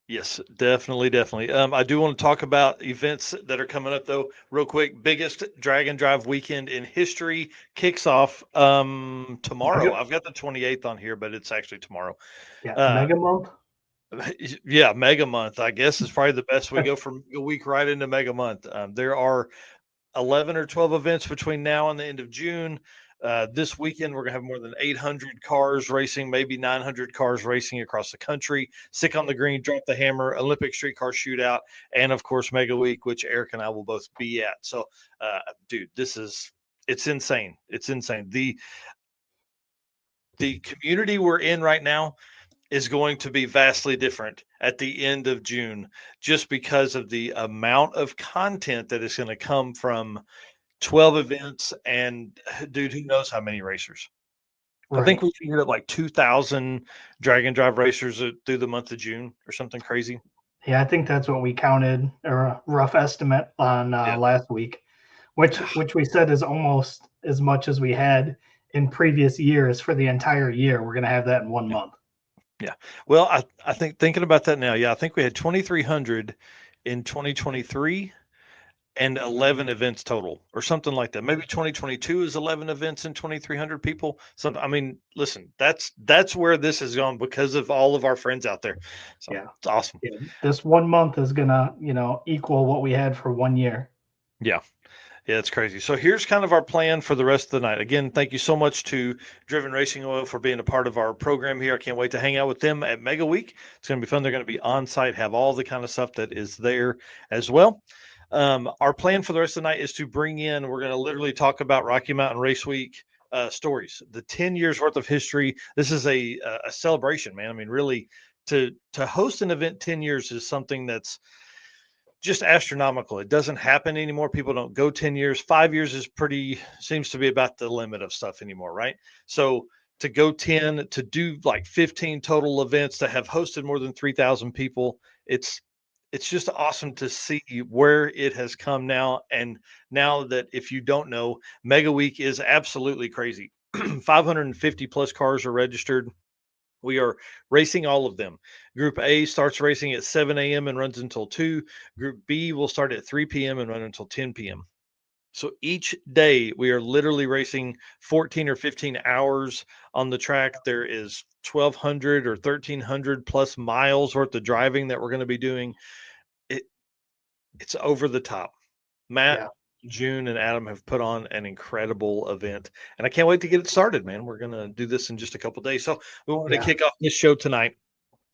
[SPEAKER 1] Yes, definitely, definitely. I do want to talk about events that are coming up though, real quick. Biggest drag and drive weekend in history kicks off tomorrow.
[SPEAKER 2] Mega,
[SPEAKER 1] I've got the 28th on here, but it's actually tomorrow.
[SPEAKER 2] yeah,
[SPEAKER 1] Uh,
[SPEAKER 2] Mega Month.
[SPEAKER 1] yeah, Mega Month, I guess, is probably the best. We go from a week right into Mega Month. There are 11 or 12 events between now and the end of June. This weekend, we're going to have more than 800 cars racing, maybe 900 cars racing across the country. Sick on the Green, Drop the Hammer, Olympic Streetcar Shootout, and of course, Mega Week, which Eric and I will both be at. So, dude, it's insane. It's insane. The community we're in right now is going to be vastly different at the end of June just because of the amount of content that is going to come from 12 events and dude, who knows how many racers. I think
[SPEAKER 2] Right.
[SPEAKER 1] we figured up like 2,000 drag and drive racers through the month of June or something crazy.
[SPEAKER 2] Yeah, I think that's what we counted, or a rough estimate on
[SPEAKER 1] Yeah.
[SPEAKER 2] last week, which we said is almost as much as we had in previous years for the entire year. We're gonna have that in 1 month.
[SPEAKER 1] Yeah. Well, I think thinking about that now, yeah, I think we had 2,300 in 2023 and 11 events total or something like that. Maybe 2022 is 11 events and 2,300 people. So, I mean, listen, that's where this has gone because of all of our friends out there. So
[SPEAKER 2] Yeah.
[SPEAKER 1] it's awesome.
[SPEAKER 2] Yeah. This 1 month is gonna, equal what we had for 1 year.
[SPEAKER 1] Yeah. Yeah, it's crazy. So here's kind of our plan for the rest of the night. Again, thank you so much to Driven Racing Oil for being a part of our program here. I can't wait to hang out with them at Mega Week. It's going to be fun. They're going to be on site, have all the kind of stuff that is there as well. Our plan for the rest of the night is to bring in, we're going to literally talk about Rocky Mountain Race Week stories, the 10 years worth of history. This is a celebration, man. I mean, really, to host an event 10 years is something that's just astronomical. It doesn't happen anymore. People don't go 10 years. 5 years is seems to be about the limit of stuff anymore, right? So to go 10, to do like 15 total events, to have hosted more than 3,000 people, it's just awesome to see where it has come now. And now that, if you don't know, Mega Week is absolutely crazy. 550 plus cars are registered. We are racing all of them. Group A starts racing at 7 a.m. and runs until 2. Group B will start at 3 p.m. and run until 10 p.m. So each day we are literally racing 14 or 15 hours on the track. There is 1,200 or 1,300 plus miles worth of driving that we're going to be doing. It's over the top. Matt,
[SPEAKER 2] Yeah.
[SPEAKER 1] June, and Adam have put on an incredible event, and I can't wait to get it started, man. We're going to do this in just a couple days. So we wanted to kick off this show tonight,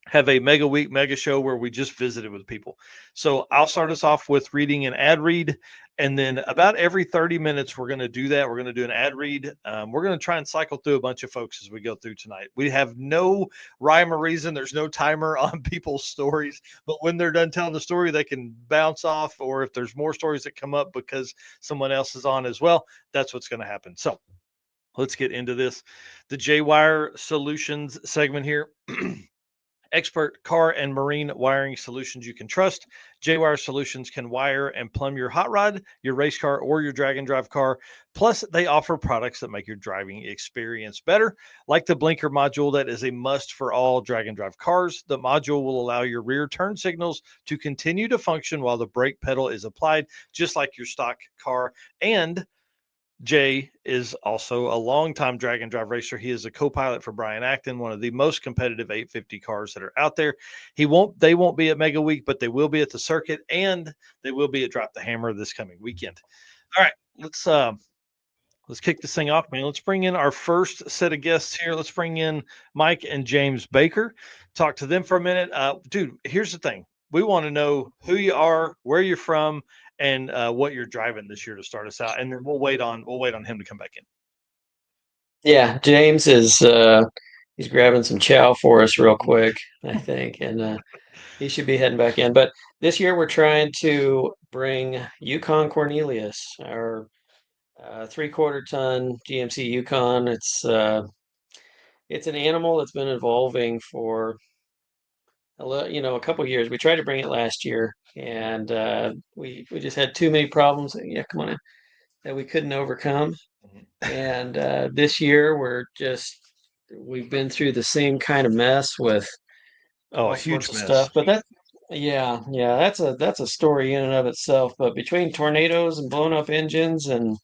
[SPEAKER 1] have a Mega Week mega show where we just visited with people. So I'll start us off with reading an ad read, and then about every 30 minutes we're going to do that. We're going to do an ad read. We're going to try and cycle through a bunch of folks as we go through tonight. We have no rhyme or reason. There's no timer on people's stories, but when they're done telling the story, they can bounce off, or if there's more stories that come up because someone else is on as well, that's what's going to happen. So let's get into this. The J-Wire Solutions segment here. Expert car and marine wiring solutions you can trust. J-Wire Solutions can wire and plumb your hot rod, your race car, or your drag and drive car. Plus, they offer products that make your driving experience better, like the blinker module that is a must for all drag and drive cars. The module will allow your rear turn signals to continue to function while the brake pedal is applied, just like your stock car. And Jay is also a longtime drag and drive racer. He is a co-pilot for Brian Acton, one of the most competitive 850 cars that are out there. They won't be at Mega Week, but they will be at the circuit, and they will be at Drop the Hammer this coming weekend. All right, let's kick this thing off, man. Let's bring in our first set of guests here. Let's bring in Mike and James Baker. Talk to them for a minute. Dude, here's the thing. We want to know who you are, where you're from, and what you're driving this year to start us out. And then we'll wait on him to come back in.
[SPEAKER 5] Yeah, James is he's grabbing some chow for us real quick, I think. And He should be heading back in. But this year we're trying to bring Yukon Cornelius, our 3/4 ton GMC Yukon. It's an animal that's been evolving for a couple years. We tried to bring it last year, and we just had too many problems. Yeah, come on in, that we couldn't overcome. And this year we've been through the same kind of mess with
[SPEAKER 1] Oh, a
[SPEAKER 5] all
[SPEAKER 1] huge
[SPEAKER 5] sorts of
[SPEAKER 1] mess.
[SPEAKER 5] stuff. But yeah, that's a story in and of itself. But between tornadoes and blown up engines and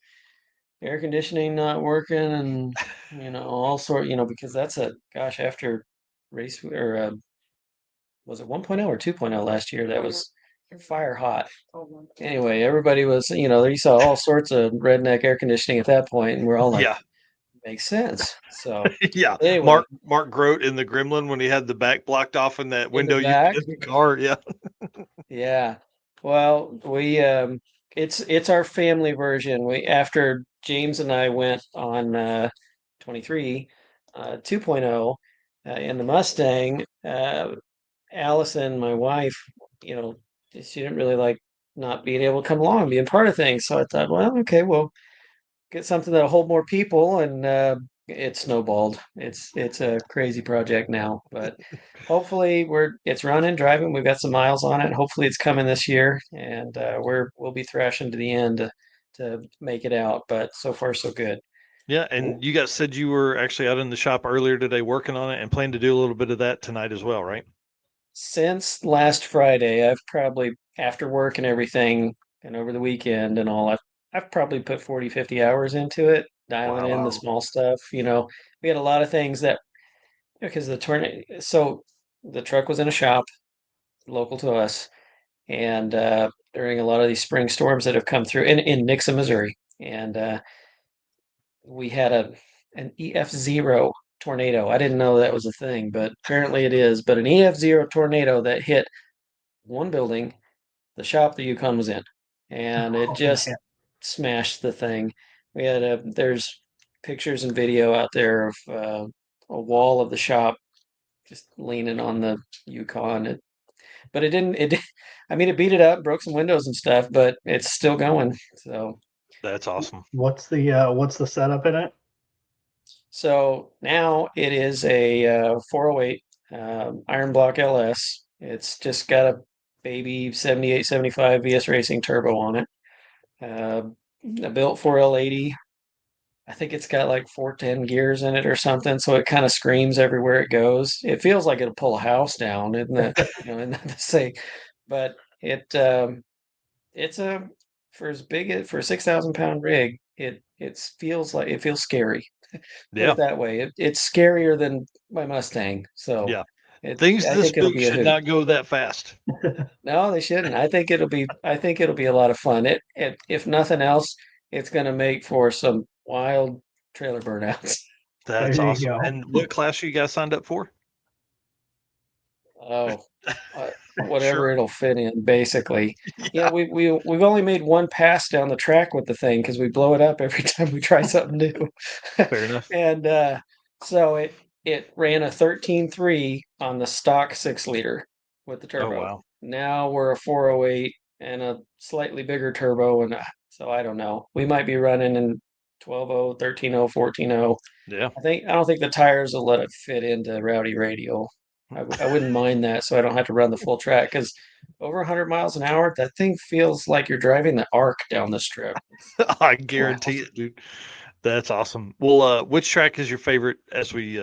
[SPEAKER 5] air conditioning not working and all sort, because after race or was it 1.0 or 2.0 last year? That was fire hot. Anyway, everybody was, you saw all sorts of redneck air conditioning at that point, and we're all like,
[SPEAKER 1] Yeah,
[SPEAKER 5] makes sense. So
[SPEAKER 1] yeah.
[SPEAKER 5] anyway,
[SPEAKER 1] Mark Grote in the Gremlin when he had the back blocked off in that
[SPEAKER 5] in the
[SPEAKER 1] window unit
[SPEAKER 5] back,
[SPEAKER 1] in the car. Yeah.
[SPEAKER 5] yeah. Well, it's our family version. We After James and I went on 23 2.0 in the Mustang, Allison, my wife, you know, she didn't really like not being able to come along and being part of things. So I thought, well, okay, we'll get something that'll hold more people, and it snowballed. It's a crazy project now, but hopefully it's running, driving. We've got some miles on it. Hopefully it's coming this year, and we'll be thrashing to the end to make it out. But so far so good.
[SPEAKER 1] Yeah, and you guys said you were actually out in the shop earlier today working on it and plan to do a little bit of that tonight as well, right?
[SPEAKER 5] Since last Friday, I've probably, after work and everything, and over the weekend and all, I've probably put 40, 50 hours into it, dialing in the
[SPEAKER 1] Wow.
[SPEAKER 5] small stuff. We had a lot of things that, because so the truck was in a shop local to us, and during a lot of these spring storms that have come through in Nixa, Missouri, and we had an EF0 tornado. I didn't know that was a thing, but apparently it is. But an EF0 tornado that hit one building, the shop the Yukon was in, and it
[SPEAKER 2] Oh
[SPEAKER 5] just
[SPEAKER 2] man,
[SPEAKER 5] smashed the thing. There's pictures and video out there of a wall of the shop just leaning on the Yukon. But it didn't. I mean, it beat it up, broke some windows and stuff, but it's still going.
[SPEAKER 1] That's awesome.
[SPEAKER 2] what's the setup in it?
[SPEAKER 5] So now it is a 408 Iron Block LS. It's just got a baby 78, 75 VS Racing turbo on it. Uh, I built 4L80. I think it's got like 410 gears in it or something, so it kind of screams everywhere it goes. It feels like it'll pull a house down, isn't that? Isn't that to say? But it's a for a 6,000 pound rig. It feels scary. Put
[SPEAKER 1] Yeah,
[SPEAKER 5] it that way. It's scarier than my Mustang. So
[SPEAKER 1] yeah. Things
[SPEAKER 5] I
[SPEAKER 1] this
[SPEAKER 5] think it'll
[SPEAKER 1] big
[SPEAKER 5] be a
[SPEAKER 1] should
[SPEAKER 5] hoot.
[SPEAKER 1] not go that fast.
[SPEAKER 5] No, they shouldn't. I think it'll be a lot of fun. If nothing else, it's going to make for some wild trailer burnouts.
[SPEAKER 1] That's
[SPEAKER 2] There you
[SPEAKER 1] awesome.
[SPEAKER 2] go.
[SPEAKER 1] And what class are you guys signed up for?
[SPEAKER 5] Oh,
[SPEAKER 1] Sure.
[SPEAKER 5] whatever it'll fit in, basically.
[SPEAKER 1] Yeah,
[SPEAKER 5] We've only made one pass down the track with the thing because we blow it up every time we try something new.
[SPEAKER 1] fair enough.
[SPEAKER 5] And so it ran a 13.3 on the stock 6 liter with the
[SPEAKER 1] Oh
[SPEAKER 5] turbo.
[SPEAKER 1] wow.
[SPEAKER 5] Now we're a 408 and a slightly bigger turbo, and so I don't know. We might be running in 12.0, 13.0, 14.0.
[SPEAKER 1] Yeah.
[SPEAKER 5] I don't think the tires will let it fit into Rowdy Radial. I wouldn't mind that, so I don't have to run the full track, because over 100 miles an hour, that thing feels like you're driving the Ark down the strip.
[SPEAKER 1] I
[SPEAKER 5] Wow.
[SPEAKER 1] guarantee it, dude. That's awesome. Well, which track is your favorite as we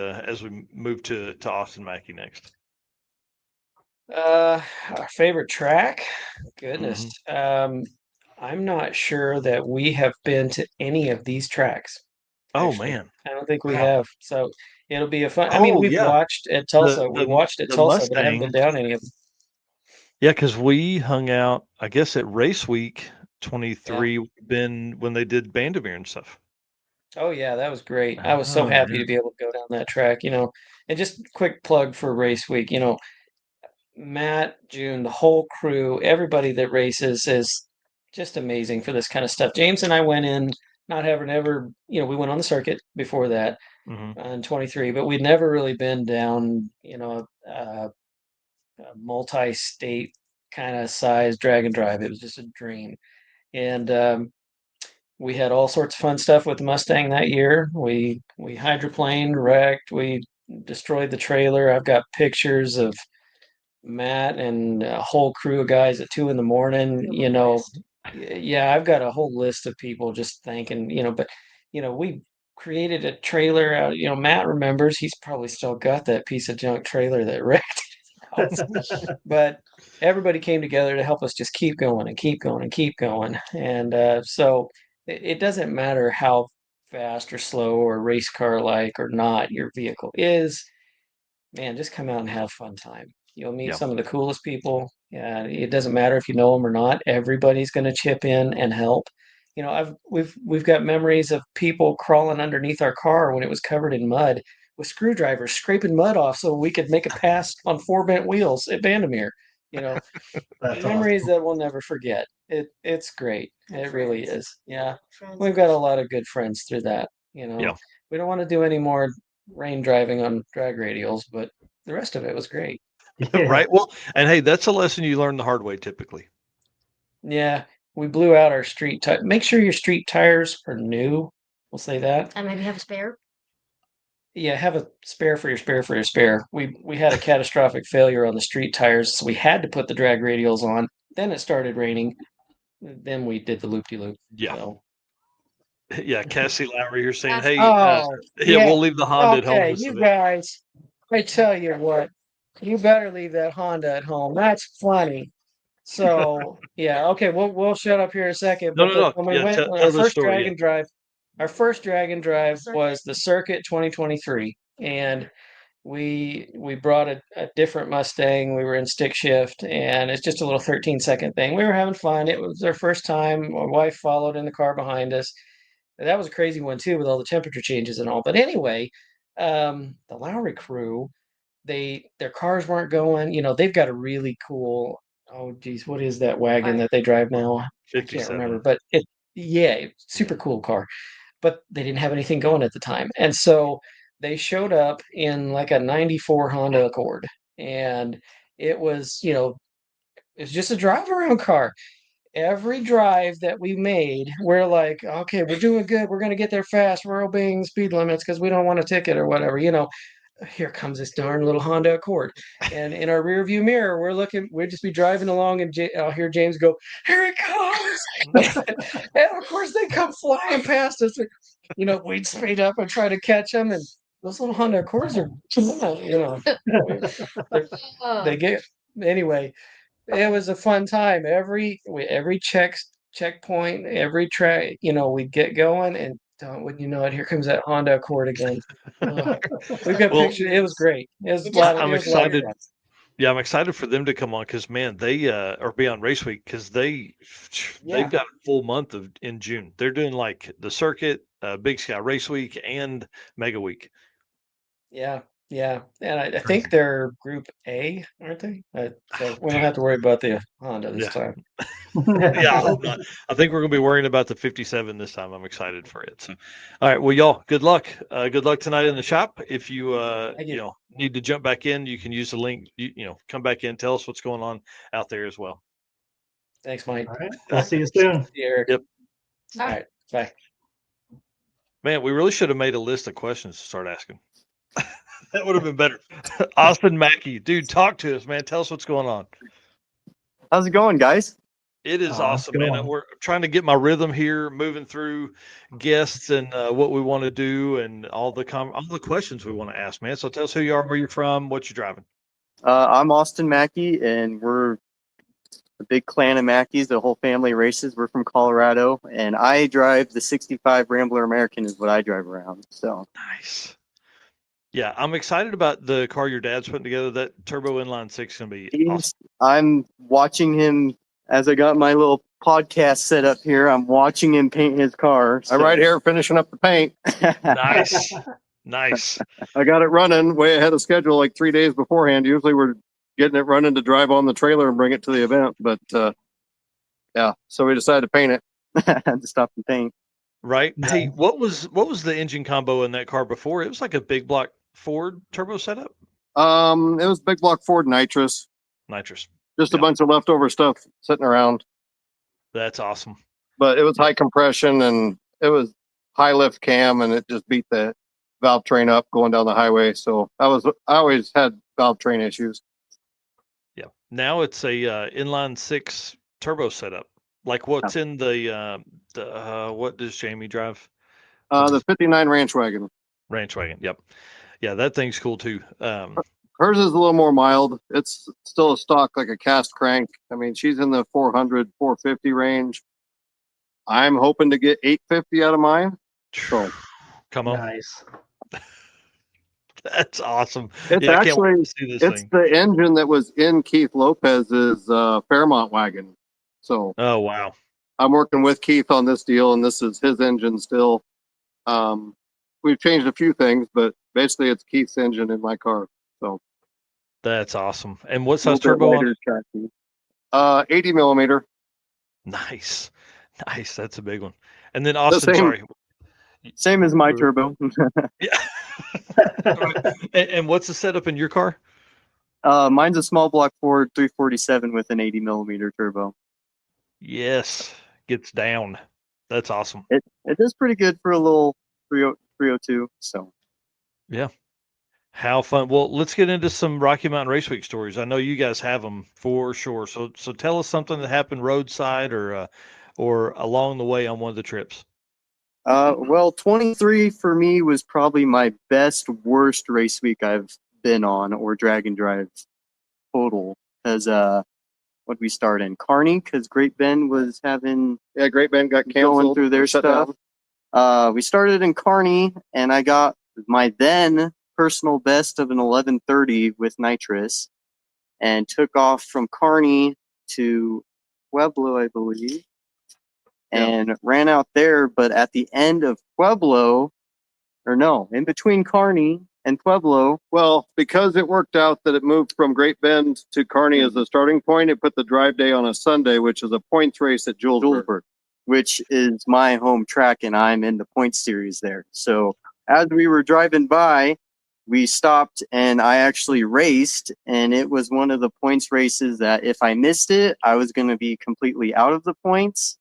[SPEAKER 1] move to Austin Mackey next?
[SPEAKER 5] Our favorite track? Goodness.
[SPEAKER 1] Hmm.
[SPEAKER 5] I'm not sure that we have been to any of these tracks,
[SPEAKER 1] Oh
[SPEAKER 5] actually.
[SPEAKER 1] man.
[SPEAKER 5] I don't think we
[SPEAKER 1] Wow.
[SPEAKER 5] have. So it'll be a fun. I mean,
[SPEAKER 1] Oh
[SPEAKER 5] we've
[SPEAKER 1] yeah.
[SPEAKER 5] watched at
[SPEAKER 1] The
[SPEAKER 5] Tulsa. We
[SPEAKER 1] the
[SPEAKER 5] watched at
[SPEAKER 1] the
[SPEAKER 5] Tulsa, but I haven't been
[SPEAKER 1] Mustang.
[SPEAKER 5] down any of them.
[SPEAKER 1] Yeah, because we hung out, I guess, at Race Week
[SPEAKER 5] Yeah.
[SPEAKER 1] 23, been when they did Bandamere and stuff.
[SPEAKER 5] Oh yeah, that was great. I was so
[SPEAKER 1] Oh
[SPEAKER 5] happy
[SPEAKER 1] yeah.
[SPEAKER 5] to be able to go down that track, And just quick plug for race week, Matt, June, the whole crew, everybody that races is just amazing for this kind of stuff. James and I went in not having ever, we went on the circuit before that
[SPEAKER 1] Hmm.
[SPEAKER 5] in 23, but we'd never really been down, multi-state kind of size drag and drive. It was just a dream. And we had all sorts of fun stuff with the Mustang that year. We hydroplaned, wrecked, we destroyed the trailer. I've got pictures of Matt and a whole crew of guys at 2 a.m. Yeah, I've got a whole list of people just thanking, but we created a trailer out, Matt remembers, he's probably still got that piece of junk trailer that wrecked. But everybody came together to help us just keep going and keep going and keep going. And so it doesn't matter how fast or slow or race car like or not your vehicle is, man, just come out and have fun time. You'll meet some of the coolest people. Yeah, it doesn't matter if you know them or not. Everybody's going to chip in and help. We've got memories of people crawling underneath our car when it was covered in mud with screwdrivers, scraping mud off so we could make a pass on 4 bent wheels at Vandermeer.
[SPEAKER 2] That's
[SPEAKER 5] Memories
[SPEAKER 2] awesome.
[SPEAKER 5] that we'll never forget. It's great. It really is. Yeah, we've got a lot of good friends through that.
[SPEAKER 1] Yeah.
[SPEAKER 5] We don't want to do any more rain driving on drag radials, but the rest of it was great.
[SPEAKER 2] Yeah.
[SPEAKER 1] Right. Well, and hey, that's a lesson you learn the hard way typically.
[SPEAKER 5] Yeah, we blew out our street tire. Make sure your street tires are new. We'll say that.
[SPEAKER 6] And maybe have a spare.
[SPEAKER 5] Yeah, have a spare for your spare for your spare. We had a catastrophic failure on the street tires, so we had to put the drag radials on. Then it started raining. Then we did the loop de loop.
[SPEAKER 1] Yeah.
[SPEAKER 5] So.
[SPEAKER 1] Yeah. Cassie Lowry here saying,
[SPEAKER 6] That's-
[SPEAKER 1] hey,
[SPEAKER 5] Oh,
[SPEAKER 1] yeah, we'll leave the Honda at home.
[SPEAKER 5] Okay,
[SPEAKER 1] this
[SPEAKER 5] you
[SPEAKER 1] event.
[SPEAKER 5] guys, I tell you what, you better leave that Honda at home. That's funny. So yeah, okay, we'll shut up here in a second.
[SPEAKER 1] No,
[SPEAKER 5] But
[SPEAKER 1] no, no.
[SPEAKER 5] when we
[SPEAKER 1] Yeah,
[SPEAKER 5] went
[SPEAKER 1] tell
[SPEAKER 5] on our
[SPEAKER 1] the
[SPEAKER 5] first
[SPEAKER 1] story,
[SPEAKER 5] drag
[SPEAKER 1] yeah.
[SPEAKER 5] and drive, our first drag and drive was the Circuit 2023, and we brought a different Mustang. We were in stick shift, and it's just a little 13-second thing. We were having fun. It was our first time. My wife followed in the car behind us. That was a crazy one too, with all the temperature changes and all. But anyway, the Lowry crew, their cars weren't going. They've got a really cool. Oh geez, what is that wagon that they drive now? I can't
[SPEAKER 1] 57.
[SPEAKER 5] remember, but super cool car. But they didn't have anything going at the time, and so they showed up in like a '94 Honda Accord, and it was it's just a drive around car. Every drive that we made, we're like, okay, we're doing good. We're going to get there fast. We're obeying speed limits because we don't want a ticket or whatever. Here comes this darn little Honda Accord. And in our rear view mirror, we'd just be driving along and I'll hear James go, here it comes. And of course, they come flying past us. We'd speed up and try to catch them. And those little Honda Accords are, they get, anyway. It was a fun time. Every checkpoint, every track, we'd get going, and wouldn't you know it, here comes that Honda Accord again. We've got
[SPEAKER 1] Well,
[SPEAKER 5] pictures. It was great. It was
[SPEAKER 1] I'm excited. Yeah, I'm excited for them to come on because man, they or be on race week because they've got a full month in June. They're doing like the circuit, Big Sky Race Week, and Mega Week.
[SPEAKER 5] Yeah, and I think they're Group A, aren't they? So we don't have to worry about the Honda this time.
[SPEAKER 1] Yeah, I hope not. I think we're going to be worrying about the 57 this time. I'm excited for it. So, all right, well, y'all, good luck. Good luck tonight in the shop. If you need to jump back in, you can use the link. Come back in, tell us what's going on out there as well.
[SPEAKER 5] Thanks, Mike.
[SPEAKER 2] All right, we'll see you soon.
[SPEAKER 5] See you, Eric.
[SPEAKER 1] Yep.
[SPEAKER 5] All right, bye.
[SPEAKER 1] Man, we really should have made a list of questions to start asking. That would have been better. Austin Mackey, dude, talk to us, man. Tell us what's going on.
[SPEAKER 7] How's it going, guys?
[SPEAKER 1] It is
[SPEAKER 2] Oh,
[SPEAKER 1] awesome,
[SPEAKER 2] it's
[SPEAKER 1] man.
[SPEAKER 2] going.
[SPEAKER 1] We're trying to get my rhythm here, moving through guests and what we want to do, and all the questions we want to ask, man. So tell us who you are, where you're from, what you're driving.
[SPEAKER 7] I'm Austin Mackey, and we're a big clan of Mackeys. The whole family races. We're from Colorado, and I drive the '65 Rambler American is what I drive around. So
[SPEAKER 1] Nice. Yeah, I'm excited about the car your dad's putting together. That turbo inline six is going to be awesome.
[SPEAKER 7] I'm watching him as I got my little podcast set up here. I'm watching him paint his car.
[SPEAKER 8] I'm right here finishing up the paint.
[SPEAKER 1] Nice.
[SPEAKER 8] I got it running way ahead of schedule, like 3 days beforehand. Usually we're getting it running to drive on the trailer and bring it to the event. But yeah, so we decided to paint it.
[SPEAKER 7] To stop and paint.
[SPEAKER 1] Right. Hey, what was the engine combo in that car before? It was like a big block Ford turbo setup.
[SPEAKER 8] It was big block Ford nitrous.
[SPEAKER 1] Nitrous.
[SPEAKER 8] Just a
[SPEAKER 1] Yeah.
[SPEAKER 8] bunch of leftover stuff sitting around.
[SPEAKER 1] That's awesome.
[SPEAKER 8] But it was high compression and it was high lift cam, and it just beat the valve train up going down the highway. So I always had valve train issues.
[SPEAKER 1] Yeah. Now it's a inline 6 turbo setup. Like what's in the what does Jamie drive?
[SPEAKER 8] The 59 Ranch Wagon.
[SPEAKER 1] Ranch wagon. Yep. Yeah, that thing's cool too.
[SPEAKER 8] Hers is a little more mild. It's still a stock, like a cast crank. I mean, she's in the 400, 450 range. I'm hoping to get 850 out of mine. So
[SPEAKER 1] Come on.
[SPEAKER 2] Nice.
[SPEAKER 1] That's awesome.
[SPEAKER 8] it's
[SPEAKER 1] Yeah, I can't wait
[SPEAKER 8] actually,
[SPEAKER 1] to see this
[SPEAKER 8] it's
[SPEAKER 1] thing.
[SPEAKER 8] the engine that was in Keith Lopez's Fairmont wagon. So
[SPEAKER 1] Oh wow.
[SPEAKER 8] I'm working with Keith on this deal, and this is his engine still. We've changed a few things, but basically it's Keith's engine in my car. So
[SPEAKER 1] That's awesome. And what
[SPEAKER 8] a little
[SPEAKER 1] size
[SPEAKER 8] bit
[SPEAKER 1] turbo on
[SPEAKER 8] lighter
[SPEAKER 1] it?
[SPEAKER 8] chassis. 80 millimeter.
[SPEAKER 1] Nice. Nice. That's a big one. And then
[SPEAKER 8] The
[SPEAKER 1] Austin,
[SPEAKER 8] same,
[SPEAKER 1] sorry.
[SPEAKER 7] Same as my turbo.
[SPEAKER 1] Yeah. And what's the setup in your car?
[SPEAKER 7] Mine's a small block Ford 347 with an 80 millimeter turbo.
[SPEAKER 1] Yes. Gets down. That's awesome.
[SPEAKER 7] It does pretty good for a little 302. So
[SPEAKER 1] Yeah. How fun. Well, let's get into some Rocky Mountain Race Week stories. I know you guys have them for sure. So tell us something that happened roadside or along the way on one of the trips.
[SPEAKER 7] well, 23 for me was probably my best, worst race week I've been on, or drag and drive total. Because what we start in Kearney, because Great Bend was having
[SPEAKER 8] Great Bend got canceled.
[SPEAKER 7] going through their
[SPEAKER 8] shut
[SPEAKER 7] stuff.
[SPEAKER 8] down.
[SPEAKER 7] We started in Kearney, and I got my then personal best of an 11:30 with nitrous, and took off from Kearney to Pueblo, I believe, and ran out there. But at the end of Pueblo, or no, in between Kearney and Pueblo,
[SPEAKER 8] Well, because it worked out that it moved from Great Bend to Kearney as the starting point, it put the drive day on a Sunday, which is a points race at Julesburg.
[SPEAKER 7] which is my home track, and I'm in the points series there. So as we were driving by, we stopped and I actually raced, and it was one of the points races that if I missed it, I was going to be completely out of the points.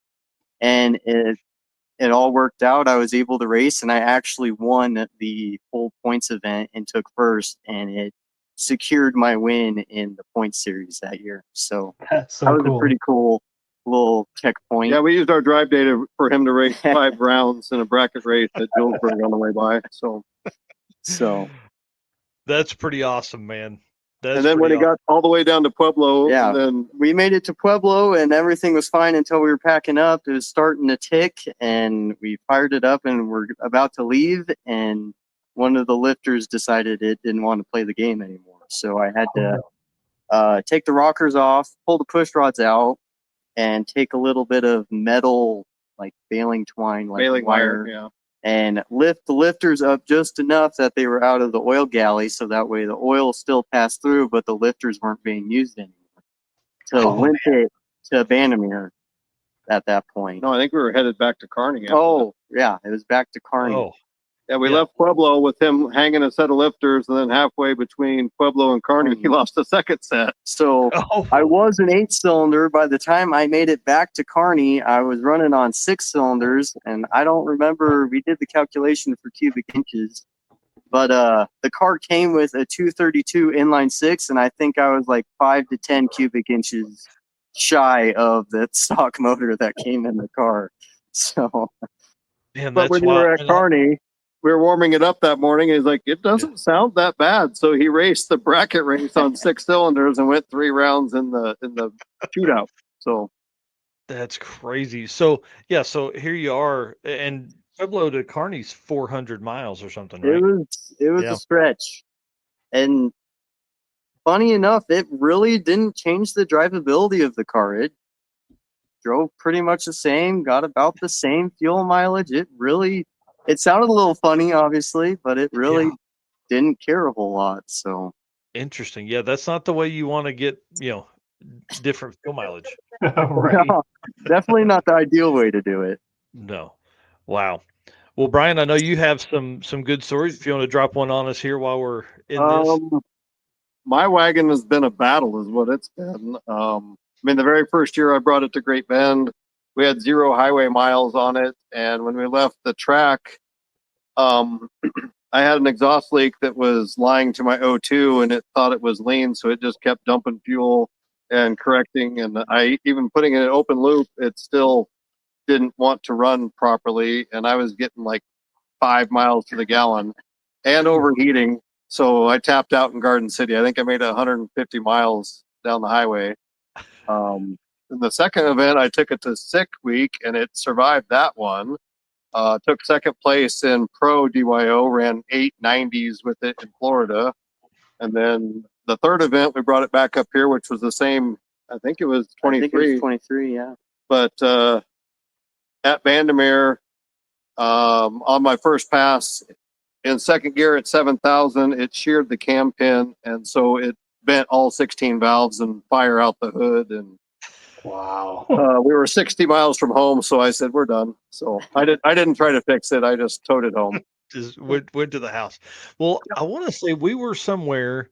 [SPEAKER 7] And it all worked out. I was able to race, and I actually won the full points event and took first, and it secured my win in the points series that year. So
[SPEAKER 2] That's so
[SPEAKER 7] that was
[SPEAKER 2] cool.
[SPEAKER 7] a pretty cool little checkpoint.
[SPEAKER 8] Yeah, we used our drive day for him to race 5 rounds in a bracket race at Julesburg on the way by.
[SPEAKER 7] So
[SPEAKER 1] That's pretty awesome, man. That's
[SPEAKER 8] and then when
[SPEAKER 1] pretty
[SPEAKER 8] it got all the way down to Pueblo,
[SPEAKER 7] Yeah.
[SPEAKER 8] and then
[SPEAKER 7] we made it to Pueblo, and everything was fine until we were packing up. It was starting to tick, and we fired it up, and we're about to leave, and one of the lifters decided it didn't want to play the game anymore. So I had to take the rockers off, pull the push rods out, and take a little bit of metal, like baling twine, like
[SPEAKER 8] baling
[SPEAKER 7] wire,
[SPEAKER 8] wire. Yeah.
[SPEAKER 7] and lift the lifters up just enough that they were out of the oil galley, so that way the oil still passed through, but the lifters weren't being used anymore. So limp it to Vandermeer at that point.
[SPEAKER 8] No, I think we were headed back to Kearney. after that.
[SPEAKER 7] Oh, yeah, it was back to Kearney.
[SPEAKER 1] Oh,
[SPEAKER 8] Yeah, we
[SPEAKER 1] Yeah.
[SPEAKER 8] left Pueblo with him hanging a set of lifters, and then halfway between Pueblo and Kearney, he lost the second set.
[SPEAKER 7] So
[SPEAKER 1] oh,
[SPEAKER 7] I was an 8-cylinder. By the time I made it back to Kearney, I was running on 6 cylinders, and I don't remember, we did the calculation for cubic inches, but the car came with a 232 inline 6, and I think I was like 5 to 10 cubic inches shy of the stock motor that came in the car. So
[SPEAKER 1] man,
[SPEAKER 8] But
[SPEAKER 1] that's
[SPEAKER 8] when we
[SPEAKER 1] wild.
[SPEAKER 8] were at
[SPEAKER 1] And
[SPEAKER 8] Kearney, we were warming it up that morning, and he's like, it doesn't sound that bad. So he raced the bracket race on 6 cylinders and went 3 rounds in the shootout. So
[SPEAKER 1] That's crazy. So yeah, so here you are, and Pueblo to Kearney's 400 miles or something, right?
[SPEAKER 7] it was
[SPEAKER 1] Yeah.
[SPEAKER 7] a stretch. And funny enough, it really didn't change the drivability of the car. It drove pretty much the same, got about the same fuel mileage. It sounded a little funny, obviously, but it really didn't care a whole lot. So
[SPEAKER 1] Interesting. Yeah, that's not the way you want to get, different fuel mileage.
[SPEAKER 2] Right.
[SPEAKER 7] no, definitely not the ideal way to do it.
[SPEAKER 1] No. Wow. Well, Brian, I know you have some good stories. If you want to drop one on us here while we're in this.
[SPEAKER 8] my wagon has been a battle, is what it's been. I mean, the very first year I brought it to Great Bend, we had 0 highway miles on it, and when we left the track, I had an exhaust leak that was lying to my O2, and it thought it was lean, so it just kept dumping fuel and correcting. And I even putting it in open loop, it still didn't want to run properly, and I was getting like 5 miles to the gallon and overheating. So I tapped out in Garden City. I think I made 150 miles down the highway. In the second event, I took it to Sick Week, and it survived that one. Took second place in Pro DYO, ran 890s with it in Florida. And then the third event, we brought it back up here, which was the same. I think it was 23.
[SPEAKER 7] I think it was 23, yeah.
[SPEAKER 8] But at Vandermeer, on my first pass, in second gear at 7,000, it sheared the cam pin, and so it bent all 16 valves and fire out the hood. And
[SPEAKER 2] Wow.
[SPEAKER 8] we were 60 miles from home, so I said we're done. So I didn't try to fix it. I just towed it home.
[SPEAKER 1] Just went to the house. Well, I want to say we were somewhere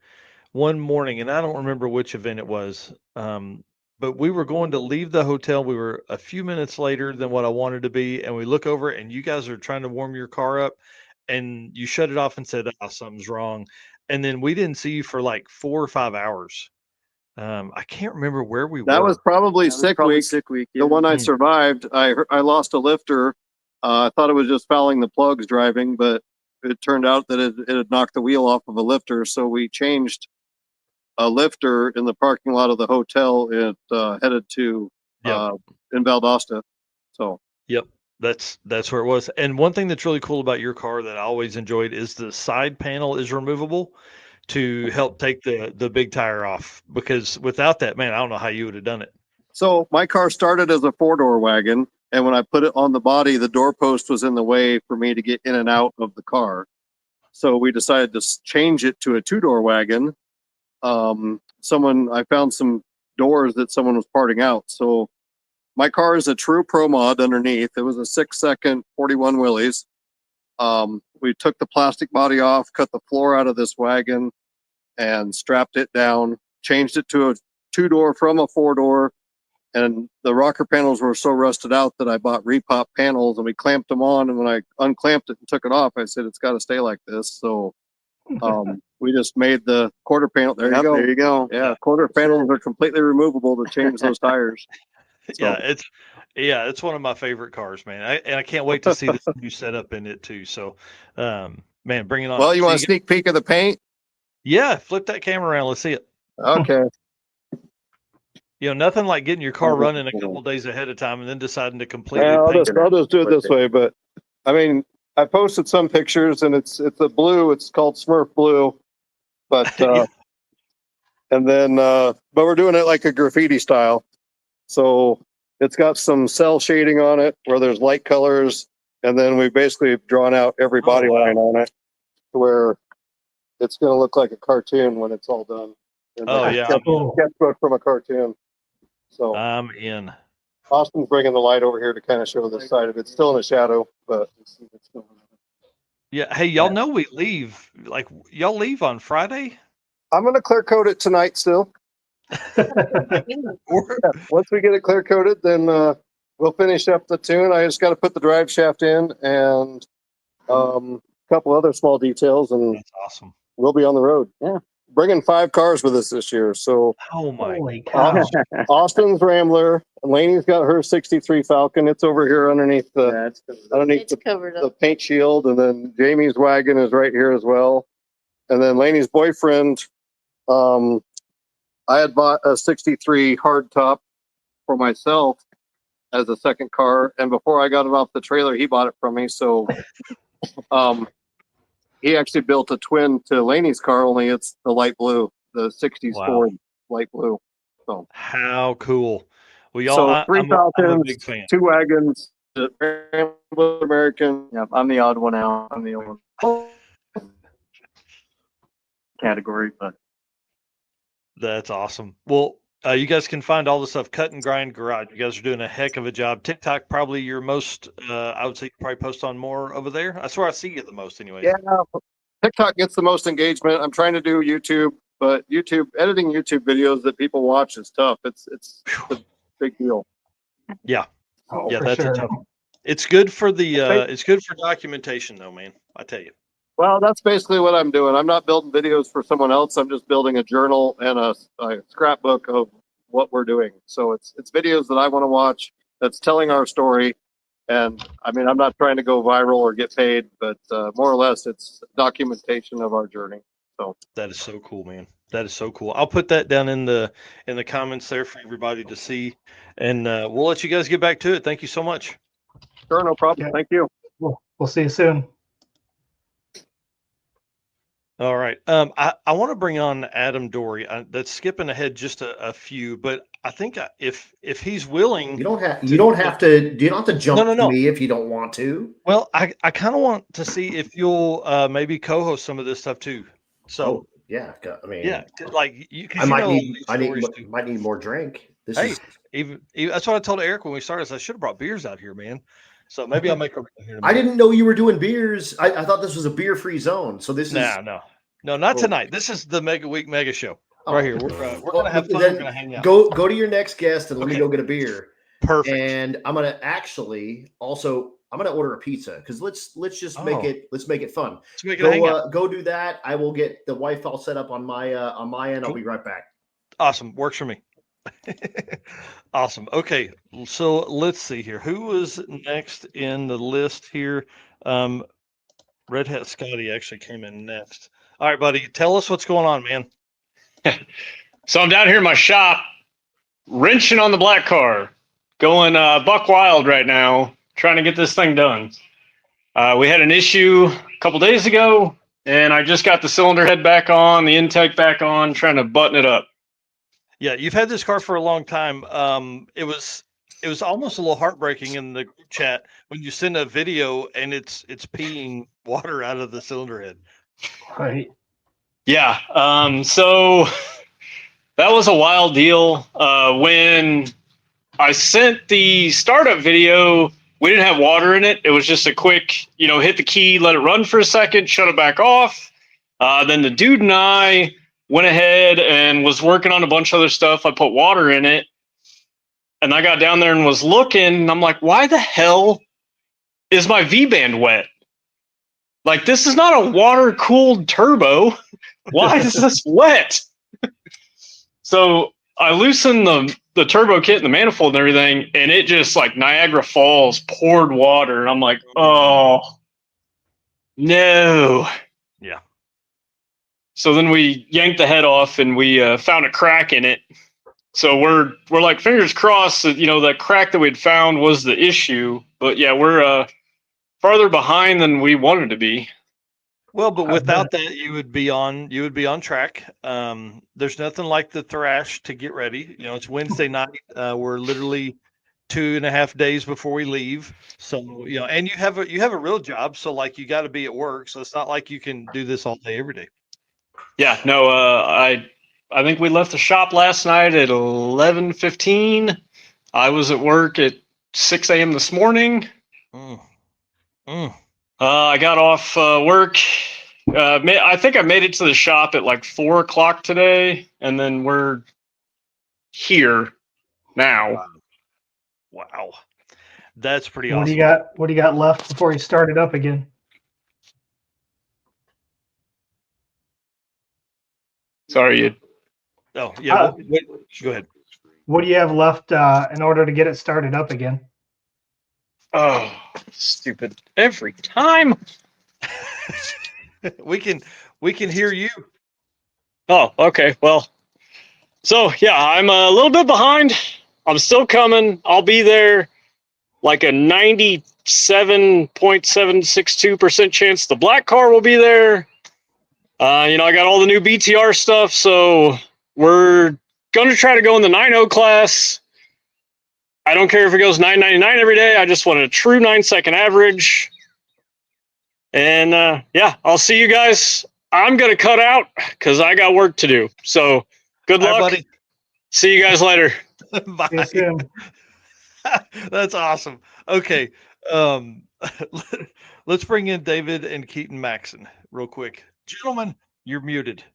[SPEAKER 1] one morning, and I don't remember which event it was. But we were going to leave the hotel. We were a few minutes later than what I wanted to be, and we look over, and you guys are trying to warm your car up, and you shut it off and said, "Oh, something's wrong." And then we didn't see you for like 4 or 5 hours. I can't remember where we
[SPEAKER 8] That
[SPEAKER 1] were.
[SPEAKER 8] was probably
[SPEAKER 7] That was
[SPEAKER 8] Sick
[SPEAKER 7] probably
[SPEAKER 8] Week.
[SPEAKER 7] Sick Week.
[SPEAKER 8] The one I
[SPEAKER 1] Hmm.
[SPEAKER 8] survived. I lost a lifter. I thought it was just fouling the plugs driving, but it turned out that it had knocked the wheel off of a lifter. So we changed a lifter in the parking lot of the hotel. It headed to
[SPEAKER 1] Yep.
[SPEAKER 8] in Valdosta. So
[SPEAKER 1] Yep. That's where it was. And one thing that's really cool about your car that I always enjoyed is the side panel is removable to help take the big tire off, because without that, man, I don't know how you would have done it.
[SPEAKER 8] So my car started as a 4-door wagon, and when I put it on the body, the doorpost was in the way for me to get in and out of the car. So we decided to change it to a 2-door wagon. I found some doors that someone was parting out. So my car is a true Pro Mod underneath. It was a 6-second 41 Willys. We took the plastic body off, cut the floor out of this wagon, and strapped it down, changed it to a 2-door from a 4-door. And the rocker panels were so rusted out that I bought repop panels, and we clamped them on. And when I unclamped it and took it off, I said, it's got to stay like this. So we just made the quarter panel. There you go.
[SPEAKER 7] There you go.
[SPEAKER 8] Yeah, quarter panels are completely removable to change those tires. So,
[SPEAKER 1] It's one of my favorite cars, man. I can't wait to see this new setup in it too. So, man, bring it on.
[SPEAKER 8] well, you
[SPEAKER 1] So
[SPEAKER 8] want a sneak peek of the paint?
[SPEAKER 1] yeah, flip that camera around. Let's see it.
[SPEAKER 8] Okay.
[SPEAKER 1] Nothing like getting your car running a couple days ahead of time and then deciding to completely
[SPEAKER 8] Yeah,
[SPEAKER 1] paint it.
[SPEAKER 8] I'll just do it this way. But I mean, I posted some pictures, and it's a blue. It's called Smurf Blue. But and then but we're doing it like a graffiti style. So it's got some cell shading on it where there's light colors, and then we basically have drawn out every body line on it to where it's going to look like a cartoon when it's all done. And
[SPEAKER 1] Oh,
[SPEAKER 8] like
[SPEAKER 1] yeah,
[SPEAKER 8] a sketchbook from a cartoon. So
[SPEAKER 1] I'm in.
[SPEAKER 8] Austin's bringing the light over here to kind of show this side of it. It's still in the shadow, but
[SPEAKER 1] Yeah. Hey, y'all know we leave. Like, y'all leave on Friday?
[SPEAKER 8] I'm going to clear coat it tonight still. Once we get it clear coated, then we'll finish up the tune. I just got to put the drive shaft in and a couple other small details, and
[SPEAKER 1] That's awesome.
[SPEAKER 8] we'll be on the road. Yeah. Bringing 5 cars with us this year. So
[SPEAKER 1] Oh, my
[SPEAKER 2] Holy cow.
[SPEAKER 8] Austin's Rambler, Laney's got her 63 Falcon. It's over here underneath the
[SPEAKER 6] It's covered
[SPEAKER 8] the
[SPEAKER 6] up.
[SPEAKER 8] paint shield, and then Jamie's wagon is right here as well. And then Laney's boyfriend, I had bought a 63 hardtop for myself as a second car, and before I got it off the trailer, he bought it from me. So he actually built a twin to Laney's car, only it's the light blue, the 60s
[SPEAKER 1] Wow.
[SPEAKER 8] Ford light blue. So
[SPEAKER 1] How cool. Well, y'all,
[SPEAKER 8] So 3
[SPEAKER 1] I'm a
[SPEAKER 8] Falcons,
[SPEAKER 1] big fan.
[SPEAKER 8] 2 wagons, Rambler American.
[SPEAKER 7] Yep, I'm the odd one out. I'm the only category, but
[SPEAKER 1] That's awesome. Well, you guys can find all the stuff, Cut and Grind Garage. You guys are doing a heck of a job. TikTok, probably your most, I would say you probably post on more over there. That's where I see you the most anyways.
[SPEAKER 8] Yeah, TikTok gets the most engagement. I'm trying to do YouTube, but editing YouTube videos that people watch is tough. It's a big deal.
[SPEAKER 1] Yeah.
[SPEAKER 2] Oh,
[SPEAKER 1] Yeah,
[SPEAKER 2] for
[SPEAKER 1] that's
[SPEAKER 2] sure.
[SPEAKER 1] a tough one. It's good for it's good for documentation though, man. I tell you.
[SPEAKER 8] Well, that's basically what I'm doing. I'm not building videos for someone else. I'm just building a journal and a scrapbook of what we're doing. So it's videos that I want to watch that's telling our story. And I mean, I'm not trying to go viral or get paid, but more or less it's documentation of our journey. So
[SPEAKER 1] That is so cool, man. That is so cool. I'll put that down in the comments there for everybody to see, and we'll let you guys get back to it. Thank you so much.
[SPEAKER 8] sure, no problem.
[SPEAKER 2] Yeah.
[SPEAKER 8] Thank you.
[SPEAKER 2] We'll see you soon.
[SPEAKER 1] All right. I want to bring on Adam Dory. That's skipping ahead just a few, but I think if he's willing,
[SPEAKER 6] You don't have you don't have to jump
[SPEAKER 1] No.
[SPEAKER 6] to me if you don't want to.
[SPEAKER 1] well, I kind of want to see if you'll maybe co-host some of this stuff too. So
[SPEAKER 6] Oh yeah, I mean,
[SPEAKER 1] yeah, like you,
[SPEAKER 6] I might need
[SPEAKER 1] these
[SPEAKER 6] I need
[SPEAKER 1] stories too.
[SPEAKER 6] might need more drink. This
[SPEAKER 1] Hey,
[SPEAKER 6] is
[SPEAKER 1] even that's what I told Eric when we started. I should have brought beers out here, man. So maybe I'll make a here.
[SPEAKER 6] I didn't know you were doing beers. I thought this was a beer free zone. So this is
[SPEAKER 1] No, not tonight. This is the Mega Week Mega Show right here. We're gonna have fun.
[SPEAKER 6] Then
[SPEAKER 1] We're gonna hang out.
[SPEAKER 6] go to your next guest and let me
[SPEAKER 1] Okay.
[SPEAKER 6] go get a beer.
[SPEAKER 1] Perfect.
[SPEAKER 6] And I'm gonna order a pizza because let's just
[SPEAKER 1] Oh.
[SPEAKER 6] make it fun.
[SPEAKER 1] Let's make it a hangout.
[SPEAKER 6] Go do that. I will get the wife all set up on my end. I'll
[SPEAKER 1] Cool.
[SPEAKER 6] be right back.
[SPEAKER 1] Awesome. Works for me. Awesome. Okay. So let's see here. Who was next in the list here? Red Hat Scotty actually came in next. All right, buddy. Tell us what's going on, man.
[SPEAKER 9] So I'm down here in my shop, wrenching on the black car, going buck wild right now, trying to get this thing done. We had an issue a couple days ago, and I just got the cylinder head back on, the intake back on, trying to button it up.
[SPEAKER 1] Yeah, you've had this car for a long time. It was almost a little heartbreaking in the group chat when you send a video and it's peeing water out of the cylinder head.
[SPEAKER 2] Right.
[SPEAKER 9] Yeah. So that was a wild deal. When I sent the startup video, we didn't have water in it. It was just a quick, hit the key, let it run for a second, shut it back off. Then the dude and I went ahead and was working on a bunch of other stuff. I put water in it. And I got down there and was looking, and I'm like, why the hell is my V-band wet? Like, this is not a water-cooled turbo. Why is this wet? So I loosened the turbo kit and the manifold and everything, and it just, like Niagara Falls, poured water. And I'm like, oh, no.
[SPEAKER 1] Yeah.
[SPEAKER 9] So then we yanked the head off, and we found a crack in it. So we're like fingers crossed that that crack that we'd found was the issue. But yeah, we're farther behind than we wanted to be.
[SPEAKER 1] Well, but without that, you would be on track. There's nothing like the thrash to get ready. It's Wednesday night. We're literally 2.5 days before we leave. So and you have a real job. So like you got to be at work. So it's not like you can do this all day every day.
[SPEAKER 9] Yeah, no. I think we left the shop last night at 11:15. I was at work at 6 a.m. this morning. I got off work. I think I made it to the shop at like 4 o'clock today, and then we're here now.
[SPEAKER 1] Wow. That's pretty
[SPEAKER 2] What
[SPEAKER 1] awesome.
[SPEAKER 2] do you got left before you start it up again?
[SPEAKER 9] Sorry.
[SPEAKER 1] Oh, yeah. Go ahead.
[SPEAKER 2] What do you have left in order to get it started up again?
[SPEAKER 9] Oh, stupid. Every time.
[SPEAKER 1] we can hear you.
[SPEAKER 9] Oh, okay. Well, so yeah, I'm a little bit behind. I'm still coming. I'll be there like a 97.762% chance the black car will be there. I got all the new BTR stuff, so we're going to try to go in the 9.0 class. I don't care if it goes 9.99 every day. I just want a true 9-second average. And yeah, I'll see you guys. I'm going to cut out because I got work to do. So good luck.
[SPEAKER 1] Bye, buddy.
[SPEAKER 9] See you guys later.
[SPEAKER 1] Bye.
[SPEAKER 2] See you soon.
[SPEAKER 1] That's awesome. Okay. Let's bring in David and Keaton Maxon real quick. Gentlemen, you're muted.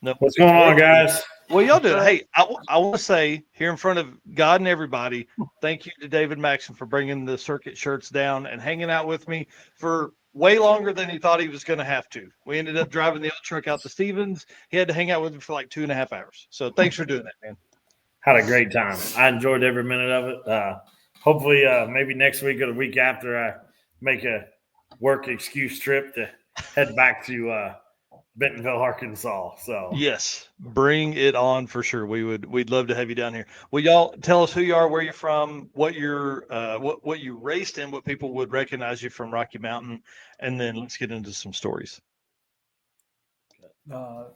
[SPEAKER 1] No,
[SPEAKER 10] What's going on, guys?
[SPEAKER 1] Well, y'all do it. Hey, I want to say here in front of God and everybody, thank you to David Maxon for bringing the circuit shirts down and hanging out with me for way longer than he thought he was going to have to. We ended up driving the old truck out to Stevens. He had to hang out with me for like 2.5 hours. So thanks for doing that, man.
[SPEAKER 10] Had a great time. I enjoyed every minute of it. Hopefully, maybe next week or the week after, I make a work excuse trip to head back to Bentonville, Arkansas. So
[SPEAKER 1] yes, bring it on for sure. We'd love to have you down here. Well, y'all tell us who you are, where you're from, what you're what you raced in, what people would recognize you from Rocky Mountain, and then let's get into some stories.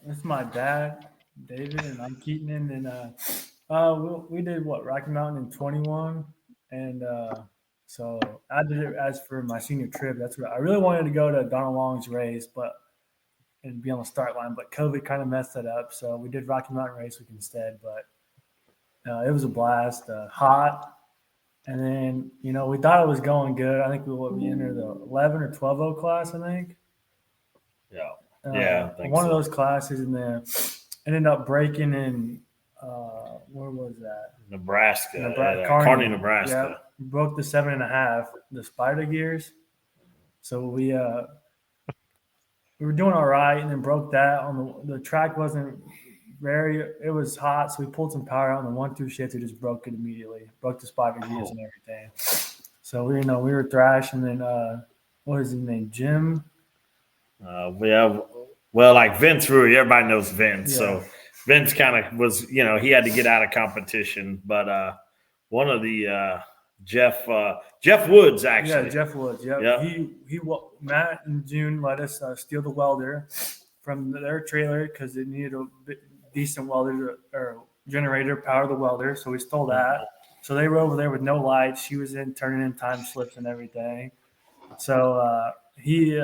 [SPEAKER 11] It's my dad, David, and I'm Keaton, and we did Rocky Mountain in 21, and so I did it as for my senior trip. That's what I really wanted to go to Donald Long's race, and be on the start line, but COVID kind of messed that up. So we did Rocky Mountain Race Week instead, but it was a blast, hot. And then, we thought it was going good. I think we entered the 11 or 12 class, I think.
[SPEAKER 10] Yeah. I think
[SPEAKER 11] one of those classes, and then ended up breaking in, where was that?
[SPEAKER 10] Nebraska.
[SPEAKER 11] Kearney,
[SPEAKER 10] Nebraska.
[SPEAKER 11] Yeah, we broke the 7.5, the spider gears. So we were doing all right, and then broke that on the track. It was hot, so we pulled some power out on the 1-2 shift. We just broke it immediately, broke the spider gears and everything. So we were thrashing. And then what is his name, Jim?
[SPEAKER 10] Like Vince Rui, everybody knows Vince.
[SPEAKER 11] Yeah.
[SPEAKER 10] So Vince kind of was, he had to get out of competition. But one of the Jeff Woods, actually.
[SPEAKER 11] Yeah, Jeff Woods. Yeah. Matt and June let us steal the welder from their trailer because they needed a decent welder or generator to power the welder. So we stole that. So they were over there with no lights. She was turning in time slips and everything. So he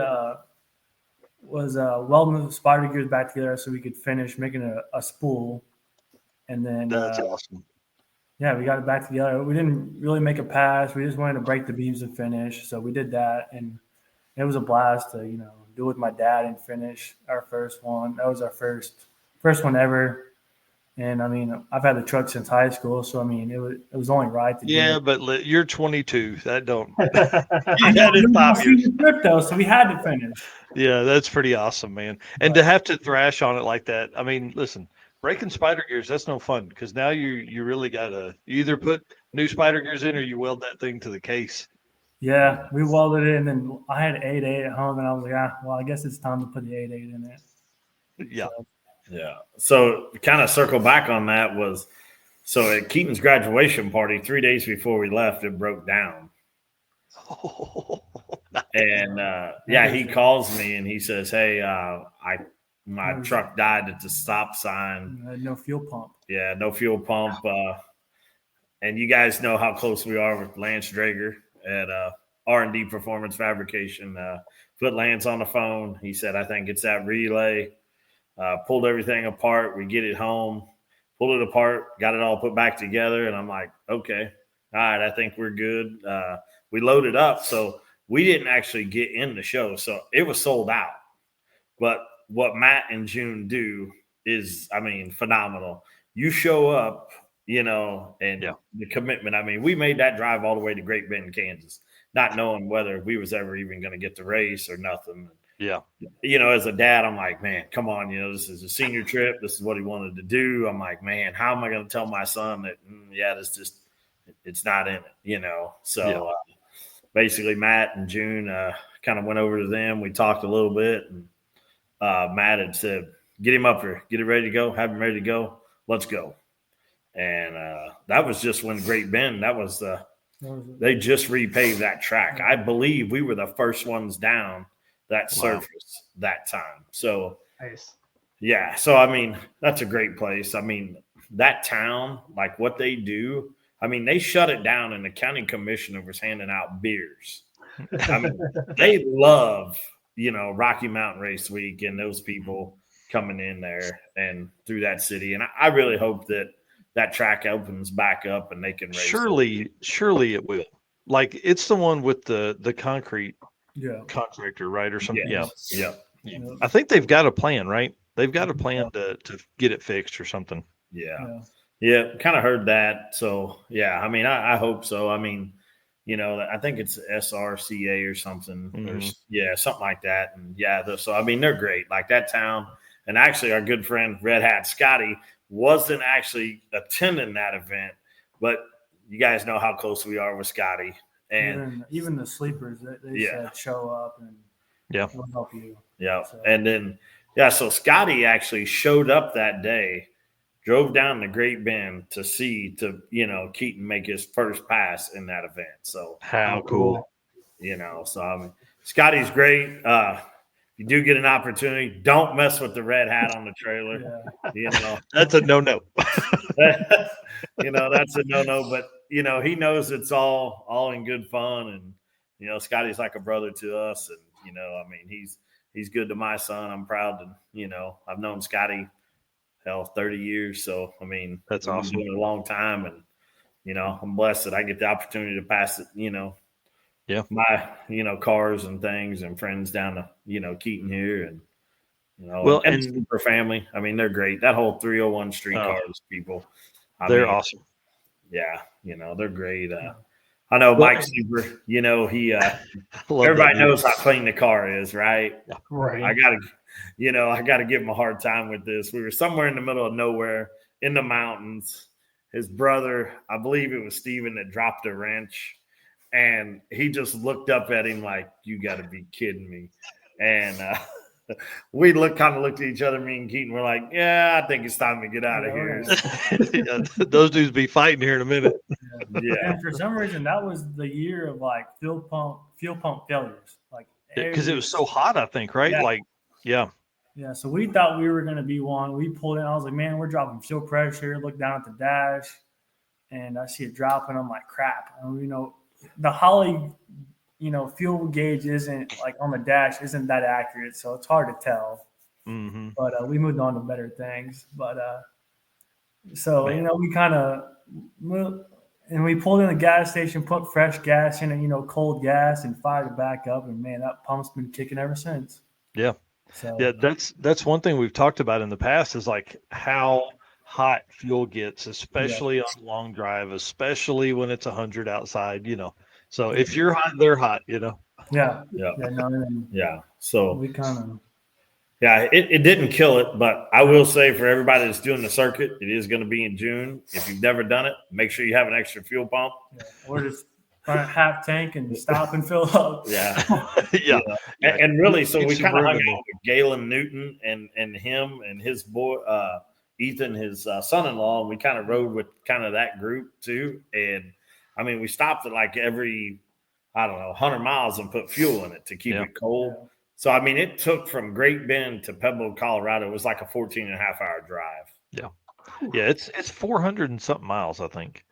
[SPEAKER 11] was welding the spider gears back together so we could finish making a spool. And then
[SPEAKER 1] That's awesome.
[SPEAKER 11] Yeah, we got it back together. We didn't really make a pass. We just wanted to break the beams and finish. So we did that, and it was a blast to do it with my dad and finish our first one. That was our first one ever. And I mean, I've had the truck since high school, so I mean, it was only right to do it.
[SPEAKER 1] But you're 22. That don't. You had it 5 years.
[SPEAKER 11] Trip though, so we had to finish.
[SPEAKER 1] Yeah, that's pretty awesome, man. And to have to thrash on it like that. I mean, listen. Breaking spider gears, that's no fun because now you really got to either put new spider gears in or you weld that thing to the case.
[SPEAKER 11] Yeah, we welded it, and then I had 8.8 at home, and I was like, well, I guess it's time to put the 8.8 in it.
[SPEAKER 1] Yeah.
[SPEAKER 10] Yeah. So kind of circle back on that was, so at Keaton's graduation party, 3 days before we left, it broke down.
[SPEAKER 1] Oh,
[SPEAKER 10] and he calls me and he says, hey, my truck died at the stop sign.
[SPEAKER 11] No fuel pump.
[SPEAKER 10] Yeah, no fuel pump. And you guys know how close we are with Lance Drager at R&D Performance Fabrication. Put Lance on the phone. He said, I think it's that relay. Pulled everything apart. We get it home, pulled it apart, got it all put back together. And I'm like, okay, all right, I think we're good. We loaded up. So we didn't actually get in the show. So it was sold out. But what Matt and June do is, I mean, phenomenal. You show up, and the commitment. I mean, we made that drive all the way to Great Bend, Kansas, not knowing whether we was ever even going to get the race or nothing.
[SPEAKER 1] Yeah.
[SPEAKER 10] As a dad, I'm like, man, come on, this is a senior trip. This is what he wanted to do. I'm like, man, how am I going to tell my son that, it's not in it, So basically Matt and June kind of went over to them. We talked a little bit, and Matt had said, get him up here, get it ready to go, have him ready to go. Let's go. And that was just when Great Bend, they just repaved that track. I believe we were the first ones down that surface that time. So,
[SPEAKER 2] nice.
[SPEAKER 10] Yeah. So, I mean, that's a great place. I mean, that town, like what they do, I mean, they shut it down and the county commissioner was handing out beers. I mean, they love, Rocky Mountain Race Week and those people coming in there and through that city. And I really hope that track opens back up and they can race.
[SPEAKER 1] Surely it will. Like it's the one with the concrete contractor, right? Or something.
[SPEAKER 10] Yeah.
[SPEAKER 1] I think they've got a plan, right? They've got a plan to get it fixed or something.
[SPEAKER 10] Yeah. Kind of heard that. So yeah, I mean, I hope so. I mean, I think it's SRCA or something. Or something like that. And so I mean, they're great. Like that town, and actually, our good friend Red Hat Scotty wasn't actually attending that event, but you guys know how close we are with Scotty. And
[SPEAKER 11] even the sleepers, they said show up and we'll help you.
[SPEAKER 10] Yeah. So. And then, so Scotty actually showed up that day, drove down the Great Bend to see Keaton make his first pass in that event. So
[SPEAKER 1] how cool.
[SPEAKER 10] So I mean, Scotty's great. If you do get an opportunity, don't mess with the red hat on the trailer.
[SPEAKER 1] That's a no-no.
[SPEAKER 10] That's a no-no, but he knows it's all in good fun. And, Scotty's like a brother to us. And, I mean, he's good to my son. I'm proud to, I've known Scotty 30 years. So, I mean,
[SPEAKER 1] that's awesome.
[SPEAKER 10] Been a long time. And, I'm blessed that I get the opportunity to pass it, my, cars and things and friends down to, Keaton here. And, and Super family. I mean, they're great. That whole 301 streetcars people.
[SPEAKER 1] They're awesome.
[SPEAKER 10] Yeah, they're great. I know Mike Super, he everybody knows how clean the car is, right?
[SPEAKER 2] Right.
[SPEAKER 10] I gotta give him a hard time with this. We were somewhere in the middle of nowhere in the mountains. His brother, I believe it was Steven, that dropped a wrench, and he just looked up at him like, you gotta be kidding me. And we looked at each other, me and Keaton. We're like, yeah, I think it's time to get out of here.
[SPEAKER 1] Those dudes be fighting here in a minute.
[SPEAKER 11] Yeah. And for some reason, that was the year of like fuel pump failures. Like
[SPEAKER 1] because it was so hot, I think, right?
[SPEAKER 11] Yeah. Yeah. So we thought we were going to be one. We pulled in. I was like, man, we're dropping fuel pressure. Look down at the dash, and I see it dropping. I'm like, crap. And, the Holley fuel gauge isn't like on the dash isn't that accurate, so it's hard to tell.
[SPEAKER 1] Mm-hmm.
[SPEAKER 11] But we moved on to better things. But we kind of moved, and we pulled in the gas station, put fresh gas in it, cold gas, and fired it back up. And man, that pump's been kicking ever since.
[SPEAKER 1] Yeah.
[SPEAKER 11] So
[SPEAKER 1] that's one thing we've talked about in the past is like how hot fuel gets, especially on long drive, especially when it's 100 outside. So if you're hot, they're hot,
[SPEAKER 11] Yeah.
[SPEAKER 10] So
[SPEAKER 11] we kind of.
[SPEAKER 10] Yeah, it didn't kill it, but I will say for everybody that's doing the circuit, it is going to be in June. If you've never done it, make sure you have an extra fuel pump.
[SPEAKER 11] Yeah. Or just run a half tank and stop and fill up.
[SPEAKER 10] Yeah. And really, so we kind of hung out with Galen Newton and him and his boy, Ethan, his son-in-law, and we kind of rode with kind of that group too. And I mean, we stopped at like every, 100 miles and put fuel in it to keep it cold. Yeah. So, I mean, it took from Great Bend to Pueblo, Colorado. It was like a 14-and-a-half-hour drive.
[SPEAKER 1] Yeah. Yeah, it's 400 and something miles, I think.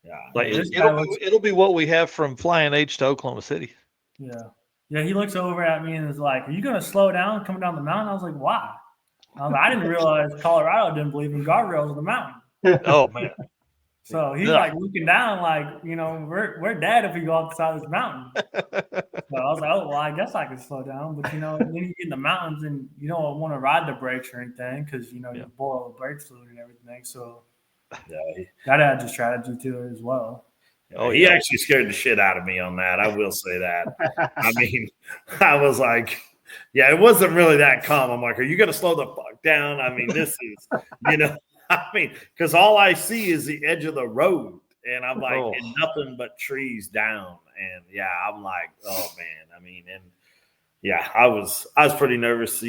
[SPEAKER 10] Yeah.
[SPEAKER 1] Like it'll be what we have from Flying H to Oklahoma City.
[SPEAKER 11] Yeah. Yeah, he looks over at me and is like, are you going to slow down coming down the mountain? I was like, why? I didn't realize Colorado didn't believe in guardrails on the mountain.
[SPEAKER 1] Oh, man.
[SPEAKER 11] So he's like looking down like, we're dead if we go up the side of this mountain. So I was like, oh, well, I guess I can slow down. But, then you get in the mountains and you don't want to ride the brakes or anything because, you boil the brake fluid and everything. So that adds a strategy to it as well.
[SPEAKER 10] Oh, he actually scared the shit out of me on that. I will say that. I mean, I was like, it wasn't really that calm. I'm like, are you going to slow the fuck down? I mean, this is, because all I see is the edge of the road. And I'm like, and nothing but trees down. And I'm like, oh man. I mean, and I was pretty nervous,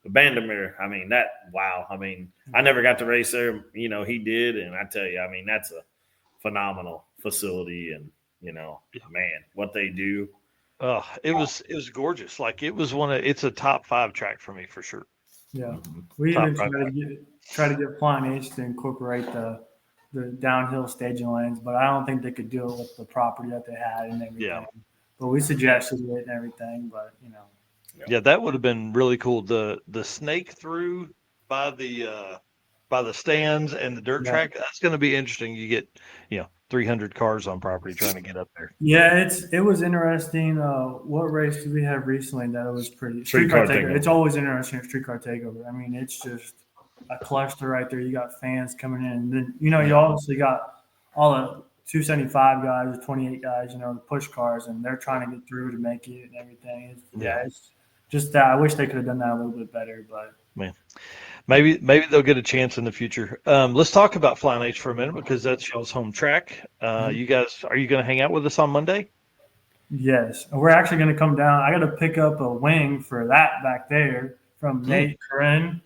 [SPEAKER 10] Vandermeer. I mean, I mean, I never got to race there. He did. And I tell you, I mean, that's a phenomenal facility. And, man, what they do.
[SPEAKER 1] It was gorgeous. Like it's a top 5 track for me for sure.
[SPEAKER 11] Yeah. We even try to get Flying H to incorporate the downhill staging lanes, but I don't think they could do it with the property that they had and everything. Yeah. But we suggested it and everything, but
[SPEAKER 1] Yeah, that would have been really cool. The snake through by the by the stands and the dirt
[SPEAKER 11] Yeah.
[SPEAKER 1] track. That's going to be interesting. You get 300 cars on property trying to get up there.
[SPEAKER 11] Yeah, it was interesting. What race did we have recently that it was pretty
[SPEAKER 10] Streetcar
[SPEAKER 11] takeover?
[SPEAKER 10] Takeover.
[SPEAKER 11] It's always interesting, streetcar takeover. I mean, it's just a cluster right there. You got fans coming in, and then you obviously got all the 275 guys, the 28 guys, the push cars, and they're trying to get through to make it and everything. It's just that I wish they could have done that a little bit better, but
[SPEAKER 1] man. Maybe they'll get a chance in the future. Let's talk about Flying H for a minute because that's y'all's home track. You guys, are you going to hang out with us on Monday?
[SPEAKER 11] yes, we're actually going to come down. I got to pick up a wing for that back there from Nate Corinne.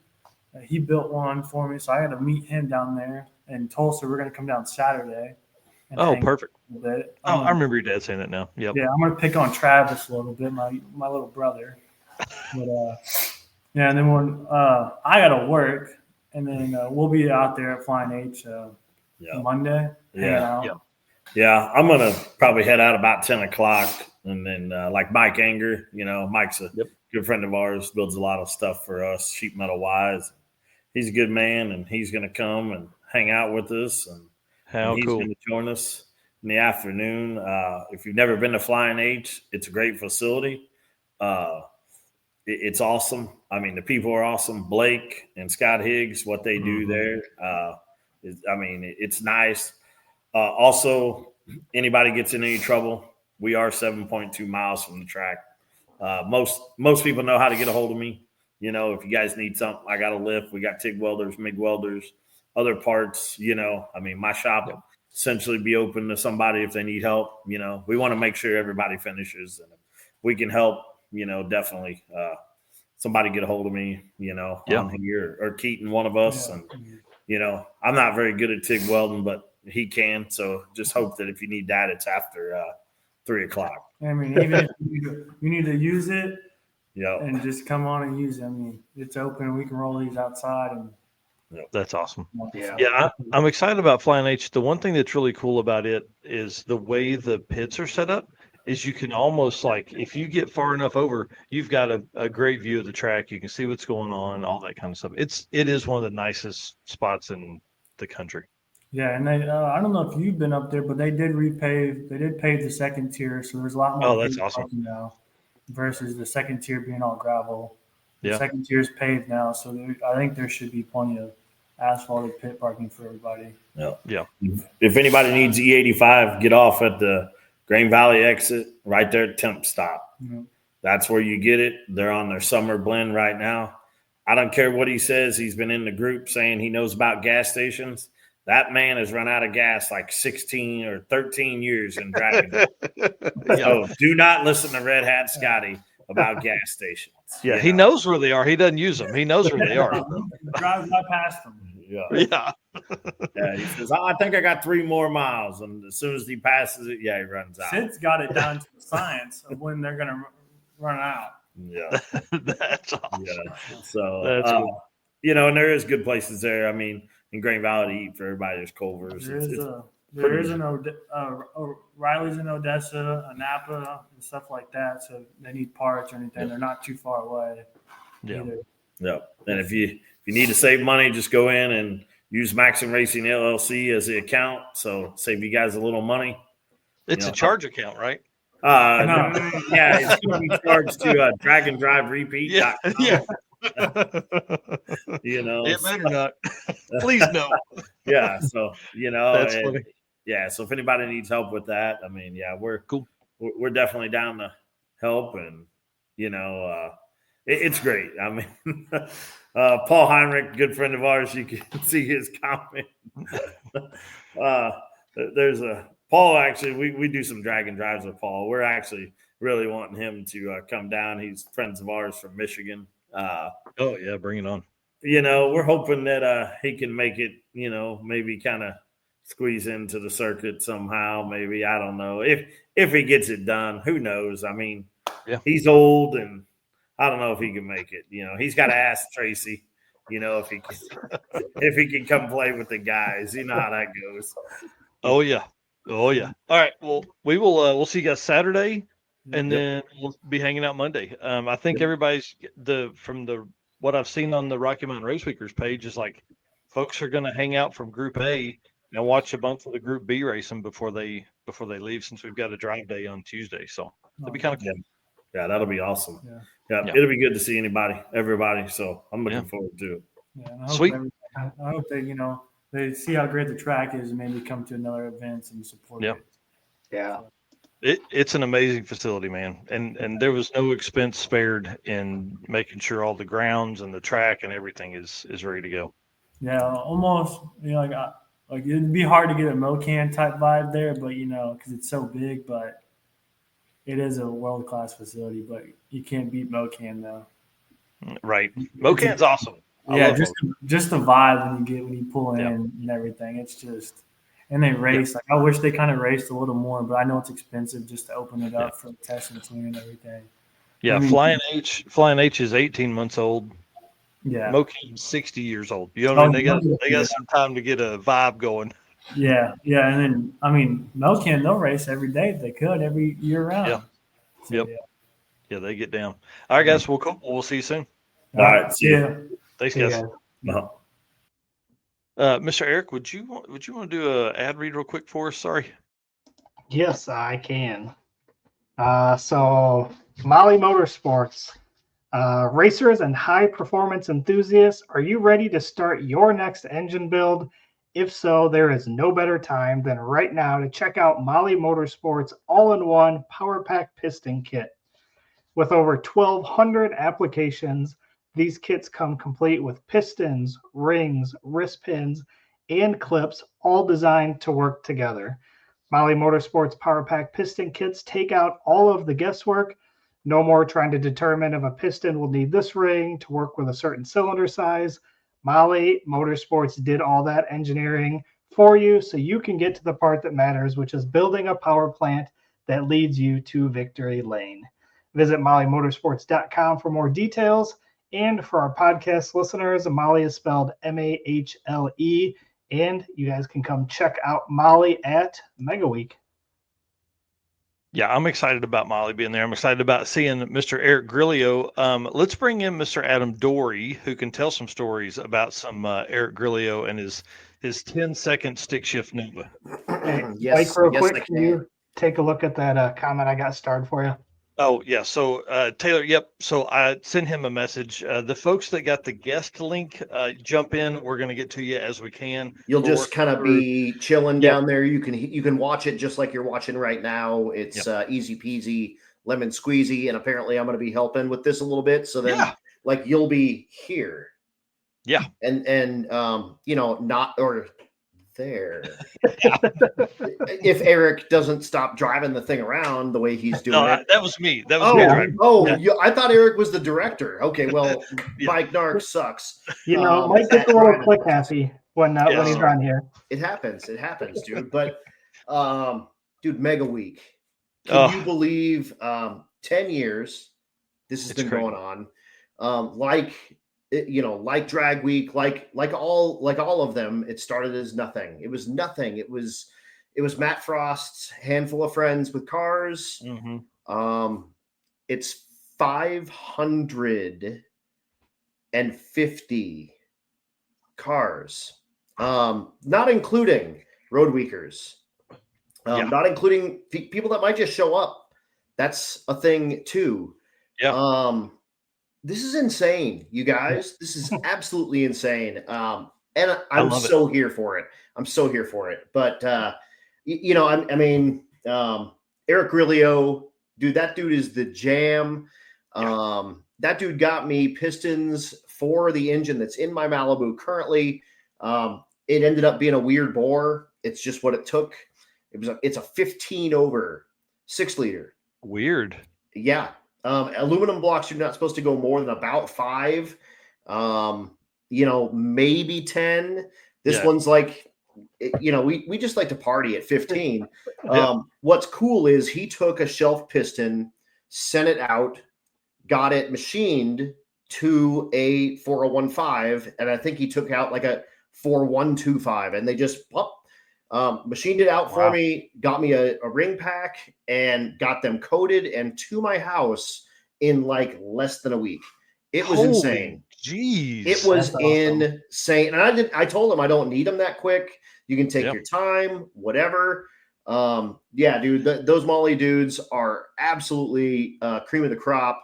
[SPEAKER 11] He built one for me, so I got to meet him down there in Tulsa. We're going to come down Saturday.
[SPEAKER 1] Oh, perfect.
[SPEAKER 11] A bit.
[SPEAKER 1] I remember your dad saying that now. Yep.
[SPEAKER 11] Yeah, I'm going to pick on Travis a little bit, my little brother. But yeah, and then when I got to work, and then we'll be out there at Flying H Monday.
[SPEAKER 10] Yeah, I'm gonna probably head out about 10 o'clock, and then like Mike Anger, Mike's a good friend of ours, builds a lot of stuff for us, sheet metal wise. He's a good man, and he's gonna come and hang out with us, and he's
[SPEAKER 1] cool.
[SPEAKER 10] gonna join us in the afternoon. If you've never been to Flying H, it's a great facility. It's awesome. I mean, the people are awesome. Blake and Scott Higgs, what they do there, it's nice. Also, anybody gets in any trouble, we are 7.2 miles from the track. Most people know how to get a hold of me. If you guys need something, I got a lift. We got TIG welders, MIG welders, other parts. My shop essentially be open to somebody if they need help. We want to make sure everybody finishes, and if we can help, definitely somebody get a hold of me, on here or Keaton, one of us. And, I'm not very good at TIG welding, but he can. So just hope that if you need that, it's after 3 o'clock.
[SPEAKER 11] I mean, even if you need to use it,
[SPEAKER 10] Yeah,
[SPEAKER 11] and just come on and use it. I mean, it's open. We can roll these outside, and
[SPEAKER 1] that's awesome.
[SPEAKER 2] Yeah.
[SPEAKER 1] I'm excited about Flying H. The one thing that's really cool about it is the way the pits are set up. Is you can almost if you get far enough over, you've got a great view of the track. You can see what's going on, all that kind of stuff. It is one of the nicest spots in the country.
[SPEAKER 11] Yeah, and they I don't know if you've been up there, but they did repave. They did pave the second tier, so there's a lot more.
[SPEAKER 1] Oh, that's awesome.
[SPEAKER 11] Now versus the second tier being all gravel. The
[SPEAKER 1] Yeah.
[SPEAKER 11] second tier is paved now, so I think there should be plenty of asphalted pit parking for everybody.
[SPEAKER 1] Yeah.
[SPEAKER 10] If anybody needs E85, get off at the Grain Valley exit right there at Temp Stop. That's where you get it. They're on their summer blend right now. I don't care what he says. He's been in the group saying he knows about gas stations. That man has run out of gas like 16 or 13 years in driving. So do not listen to Red Hat Scotty about gas stations.
[SPEAKER 1] Yeah, he knows where they are. He doesn't use them. He knows where they are.
[SPEAKER 11] Drives right past them.
[SPEAKER 10] Yeah. He says, I think I got 3 more miles. And as soon as he passes it, he runs out.
[SPEAKER 11] Sid's got it down to the science of when they're going to run out.
[SPEAKER 10] Yeah.
[SPEAKER 1] That's awesome.
[SPEAKER 10] Yeah. So,
[SPEAKER 1] that's cool.
[SPEAKER 10] And there is good places there. I mean, in Grain Valley to eat for everybody. There's Culver's.
[SPEAKER 11] There is Riley's in Odessa, a Napa, and stuff like that. So they need parts or anything. They're not too far away. Either.
[SPEAKER 10] Yeah. And if you need to save money, just go in and use Maxim Racing LLC as the account. So save you guys a little money.
[SPEAKER 1] It's a charge account, right?
[SPEAKER 10] Yeah, it's going to be charged to Drag and Drive Repeat.
[SPEAKER 1] Yeah.
[SPEAKER 10] It
[SPEAKER 1] better not. Please no.
[SPEAKER 10] Yeah. So
[SPEAKER 1] that's funny.
[SPEAKER 10] Yeah. So if anybody needs help with that, I mean, we're cool. We're definitely down to help, and it's great. I mean, Paul Heinrich, good friend of ours. You can see his comment. There's a Paul. Actually, we do some drag and drives with Paul. We're actually really wanting him to come down. He's friends of ours from Michigan.
[SPEAKER 1] Oh yeah, bring it on.
[SPEAKER 10] We're hoping that he can make it, maybe kind of squeeze into the circuit somehow. Maybe, I don't know. If he gets it done, who knows? I mean, he's old, and I don't know if he can make it. He's got to ask Tracy, if he can come play with the guys. You know how that goes.
[SPEAKER 1] Oh yeah. All right. Well, we will we'll see you guys Saturday. And then we'll be hanging out Monday. I think everybody's from what I've seen on the Rocky Mountain Race Weekers page is like folks are going to hang out from Group A and watch a bunch of the Group B racing before they leave, since we've got a drive day on Tuesday. So it'll be kind of cool.
[SPEAKER 10] Yeah, that'll be awesome.
[SPEAKER 11] Yeah.
[SPEAKER 10] It'll be good to see everybody. So I'm looking forward to it.
[SPEAKER 11] Yeah, and
[SPEAKER 1] Sweet.
[SPEAKER 11] I hope that they see how great the track is and maybe come to another events and support it.
[SPEAKER 2] Yeah.
[SPEAKER 1] It's an amazing facility, man, and there was no expense spared in making sure all the grounds and the track and everything is ready to go.
[SPEAKER 11] Yeah, almost. Like it'd be hard to get a Mocan type vibe there, but because it's so big, but it is a world class facility. But you can't beat Mocan though.
[SPEAKER 1] Right, Mocan's awesome.
[SPEAKER 11] Yeah, just the vibe when you pull in and everything. It's just. And they race. Like I wish they kind of raced a little more, but I know it's expensive just to open it up for test and tune and everything.
[SPEAKER 1] Yeah, Flying H is 18 months old.
[SPEAKER 11] Yeah,
[SPEAKER 1] Mocan's 60 years old. You know what I mean? They got some time to get a vibe going.
[SPEAKER 11] Yeah, and then Mocan, they'll race every day if they could, every year round.
[SPEAKER 1] Yeah.
[SPEAKER 11] So,
[SPEAKER 1] Yeah, they get down. All right, guys. Well, cool. We'll see you soon.
[SPEAKER 10] All right. See
[SPEAKER 11] you.
[SPEAKER 1] Thanks, guys. Mr. Eric, would you want to do an ad read real quick for us? Sorry.
[SPEAKER 2] Yes, I can. So Molly Motorsports, racers and high performance enthusiasts, are you ready to start your next engine build? If so, there is no better time than right now to check out Molly Motorsports all-in-one Power Pack Piston Kit. With over 1,200 applications, these kits come complete with pistons, rings, wrist pins, and clips, all designed to work together. Molly Motorsports Power Pack Piston Kits take out all of the guesswork. No more trying to determine if a piston will need this ring to work with a certain cylinder size. Molly Motorsports did all that engineering for you so you can get to the part that matters, which is building a power plant that leads you to victory lane. Visit mollymotorsports.com for more details. And for our podcast listeners, Molly is spelled M-A-H-L-E. And you guys can come check out Molly at Mega Week.
[SPEAKER 1] Yeah, I'm excited about Molly being there. I'm excited about seeing Mr. Eric Grillo. Let's bring in Mr. Adam Dory, who can tell some stories about some Eric Grillo and his 10-second stick shift Nova.
[SPEAKER 2] Hey, Mike, real quick, can you take a look at that comment I got starred for you?
[SPEAKER 1] Oh, yeah. So, Taylor, yep. So I sent him a message. The folks that got the guest link, jump in. We're going to get to you as we can.
[SPEAKER 6] You'll just kind of be chilling down there. You can watch it just like you're watching right now. It's easy peasy, lemon squeezy. And apparently I'm going to be helping with this a little bit. So then like you'll be here.
[SPEAKER 1] Yeah.
[SPEAKER 6] And not or there. If Eric doesn't stop driving the thing around the way he's doing it.
[SPEAKER 1] That was me. That was me driving.
[SPEAKER 6] I thought Eric was the director. Okay, well, Mike Nark sucks.
[SPEAKER 2] Mike gets a little click happy when he's around here.
[SPEAKER 6] It happens, dude. But, dude, Mega Week. Can you believe 10 years this has been going on? Like Drag Week, like all of them, it started as nothing. It was nothing. It was Matt Frost's handful of friends with cars.
[SPEAKER 1] Mm-hmm.
[SPEAKER 6] It's 550 cars, not including road weekers, not including people that might just show up. That's a thing too.
[SPEAKER 1] Yeah.
[SPEAKER 6] This is insane, you guys. This is absolutely insane. And I'm so here for it. But, Eric Grillo, dude, that dude is the jam. That dude got me pistons for the engine that's in my Malibu currently. It ended up being a weird bore. It's just what it took. It's a 15 over 6 liter.
[SPEAKER 1] Weird.
[SPEAKER 6] Yeah. Aluminum blocks, you're not supposed to go more than about 5, maybe 10. This one's like, we just like to party at 15. What's cool is he took a shelf piston, sent it out, got it machined to a 4015, and I think he took out like a 4125, and they just machined it out for me, got me a ring pack, and got them coated and to my house in like less than a week. It was insane.
[SPEAKER 1] Jeez.
[SPEAKER 6] It was
[SPEAKER 2] That's awesome.
[SPEAKER 6] insane. And I told him I don't need them that quick. You can take
[SPEAKER 1] Yeah.
[SPEAKER 6] your time, whatever. Yeah, dude, those Molly dudes are absolutely cream of the crop.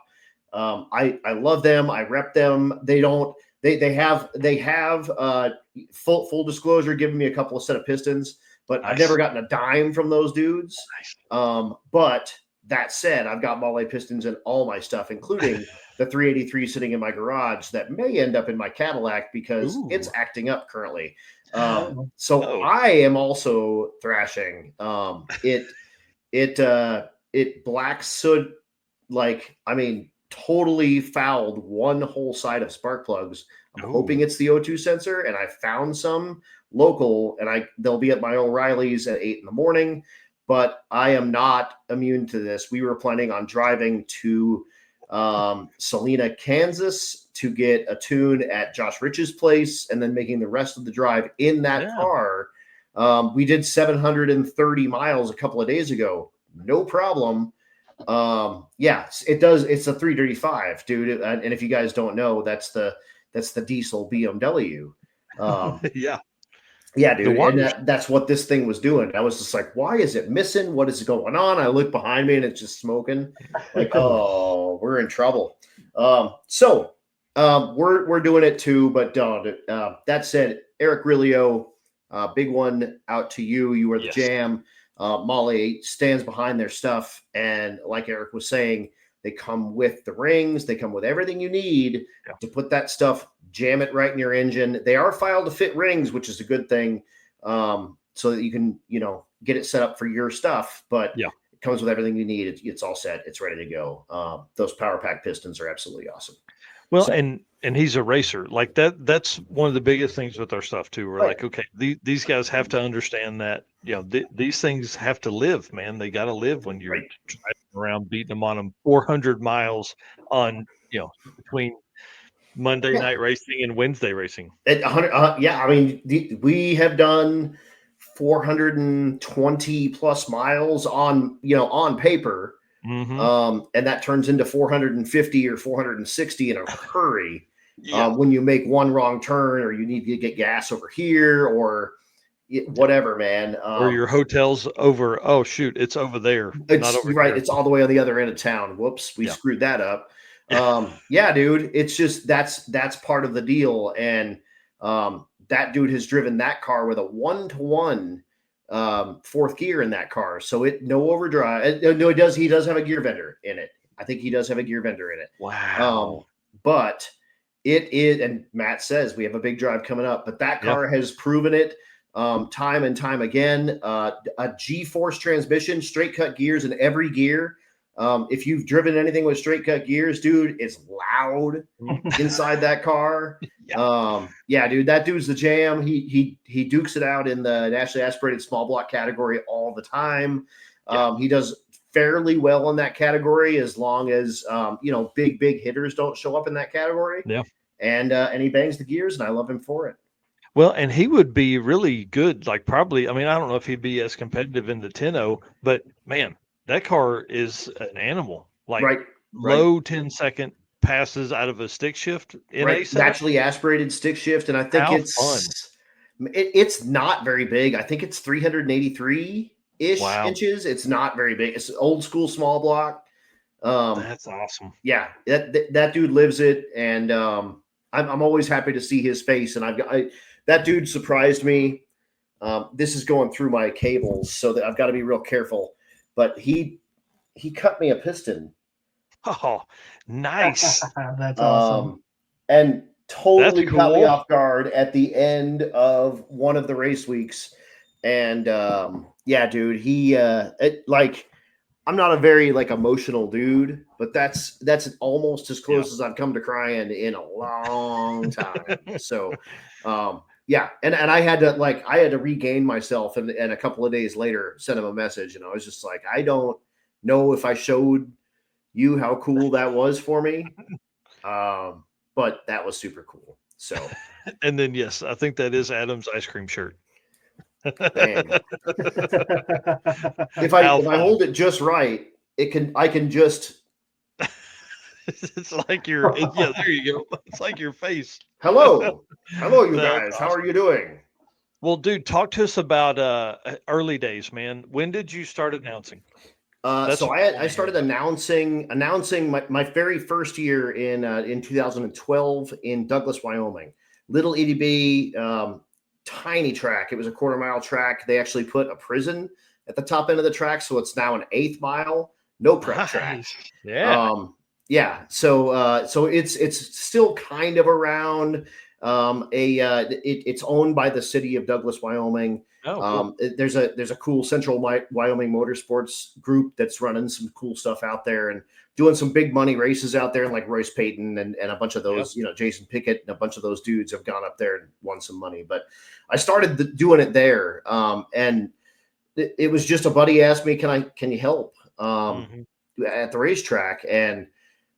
[SPEAKER 6] I love them. I rep them. They have full disclosure, giving me a couple of set of pistons, but I've
[SPEAKER 1] Nice.
[SPEAKER 6] never gotten a dime from those dudes. But that said, I've got Molly pistons in all my stuff, including the 383 sitting in my garage that may end up in my Cadillac because
[SPEAKER 1] Ooh.
[SPEAKER 6] it's acting up currently.
[SPEAKER 2] Oh.
[SPEAKER 6] So I am also thrashing. It black soot, like, I mean, totally fouled one whole side of spark plugs. I'm hoping it's the O2 sensor, and I found some local, and they'll be at my O'Reilly's at 8 in the morning. But I am not immune to this. We were planning on driving to Salina, Kansas to get a tune at Josh Rich's place and then making the rest of the drive in that car. We did 730 miles a couple of days ago. No problem. Yeah, it does. It's a 335, dude. And if you guys don't know, that's the diesel BMW.
[SPEAKER 1] Yeah.
[SPEAKER 6] Yeah, dude. And that's what this thing was doing. I was just like, why is it missing? What is going on? I look behind me and it's just smoking. Like, oh, we're in trouble. So we're doing it too. But that said, Eric Rilio, big one out to you. You are the jam. Molly stands behind their stuff. And like Eric was saying, they come with the rings. They come with everything you need to put that stuff, jam it right in your engine. They are filed to fit rings, which is a good thing, so that you can, get it set up for your stuff. But it comes with everything you need. It's all set. It's ready to go. Those power pack pistons are absolutely awesome.
[SPEAKER 1] Well, and he's a racer like that. That's one of the biggest things with our stuff too. We're like, okay, these guys have to understand that, these things have to live, man. They got to live when you're driving around, beating them on them 400 miles on, between Monday night racing and Wednesday racing.
[SPEAKER 6] At 100, yeah. I mean, we have done 420 plus miles on paper.
[SPEAKER 1] Mm-hmm.
[SPEAKER 6] And that turns into 450 or 460 in a hurry. When you make one wrong turn, or you need to get gas over here, or whatever, man.
[SPEAKER 1] Or your hotel's over. Oh shoot, it's over there.
[SPEAKER 6] It's
[SPEAKER 1] not over
[SPEAKER 6] right.
[SPEAKER 1] here.
[SPEAKER 6] It's all the way on the other end of town. Whoops, we screwed that up. Yeah, dude. It's just that's part of the deal. And that dude has driven that car with a 1-to-1 fourth gear in that car, so no overdrive. No, he does have a gear vendor in it. I think he does have a gear vendor in it.
[SPEAKER 1] Wow.
[SPEAKER 6] But it is, and Matt says we have a big drive coming up, but that car has proven it time and time again. A G-force transmission, straight cut gears in every gear. If you've driven anything with straight cut gears, dude, it's loud inside that car. Yeah, dude, that dude's the jam. He dukes it out in the nationally aspirated small block category all the time. He does fairly well in that category, as long as big hitters don't show up in that category.
[SPEAKER 1] Yeah,
[SPEAKER 6] and he bangs the gears, and I love him for it.
[SPEAKER 1] Well, and he would be really good. Like, probably, I mean, I don't know if he'd be as competitive in the 10-0, but man, that car is an animal. Like, low 10-second passes out of a stick shift in a
[SPEAKER 6] naturally aspirated stick shift, and I think it's not very big. I think it's 383-ish inches. It's not very big. It's old school small block.
[SPEAKER 1] That's awesome.
[SPEAKER 6] Yeah, that dude lives it, and I'm always happy to see his face. And that dude surprised me. This is going through my cables, so that I've got to be real careful. But he cut me a piston.
[SPEAKER 1] Oh, nice.
[SPEAKER 2] That's awesome.
[SPEAKER 6] And totally caught me off guard at the end of one of the race weeks. And yeah, dude, I'm not a very emotional dude, but that's almost as close as I've come to crying in a long time. So yeah, and I had to regain myself, and a couple of days later sent him a message, and I was just like, I don't know if I showed you how cool that was for me, but that was super cool. So,
[SPEAKER 1] and then yes, I think that is Adam's ice cream shirt.
[SPEAKER 6] If I hold it just right, I can just
[SPEAKER 1] It's like your yeah. There you go. It's like your face.
[SPEAKER 6] Hello, you
[SPEAKER 1] That's
[SPEAKER 6] guys. How
[SPEAKER 1] awesome.
[SPEAKER 6] are you doing?
[SPEAKER 1] Well, dude, talk to us about early days, man. When did you start announcing? That's
[SPEAKER 6] So
[SPEAKER 1] what I
[SPEAKER 6] I
[SPEAKER 1] wanna hear
[SPEAKER 6] started
[SPEAKER 1] about.
[SPEAKER 6] announcing my very first year in 2012 in Douglas, Wyoming. Little EDB, tiny track. It was a 1/4 mile track. They actually put a prison at the top end of the track, so it's now an 1/8 mile no prep track.
[SPEAKER 1] Nice. Yeah.
[SPEAKER 6] Yeah. So it's still kind of around. It's owned by the city of Douglas, Wyoming.
[SPEAKER 1] Oh, cool.
[SPEAKER 6] There's a cool Central Wyoming Motorsports group that's running some cool stuff out there and doing some big money races out there, and like Royce Payton and a bunch of those, Jason Pickett and a bunch of those dudes have gone up there and won some money. But I started doing it there, and it was just a buddy asked me, can you help at the racetrack? And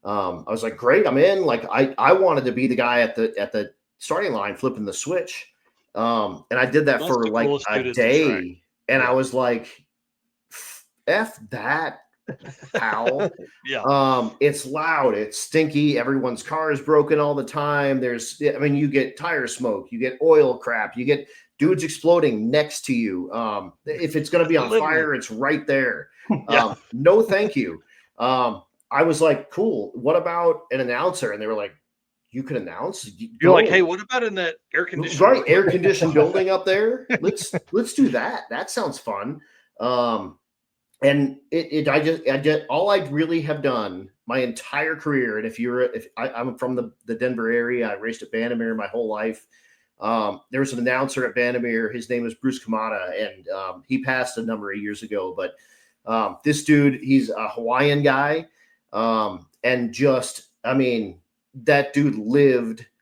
[SPEAKER 6] I was like, great, I'm in. Like I wanted to be the guy at the starting line flipping the switch. And I did that
[SPEAKER 1] That's
[SPEAKER 6] for
[SPEAKER 1] the
[SPEAKER 6] like
[SPEAKER 1] coolest dude
[SPEAKER 6] a
[SPEAKER 1] at the track.
[SPEAKER 6] day. And I was like, F that, pal.
[SPEAKER 1] Yeah.
[SPEAKER 6] It's loud, it's stinky, everyone's car is broken all the time. You get tire smoke, you get oil crap, you get dudes exploding next to you. If it's going to be on fire, it's right there.
[SPEAKER 1] Yeah.
[SPEAKER 6] No, thank you. I was like, cool. What about an announcer? And they were like, you can announce.
[SPEAKER 1] You're like, hey, what about in that air conditioned
[SPEAKER 6] right
[SPEAKER 1] room?
[SPEAKER 6] air conditioned building up there? Let's do that. That sounds fun. And I just all I really have done my entire career. And I'm from the Denver area, I raced at Bandimere my whole life. There was an announcer at Bandimere. His name was Bruce Kamada, and he passed a number of years ago. But this dude, he's a Hawaiian guy, and that dude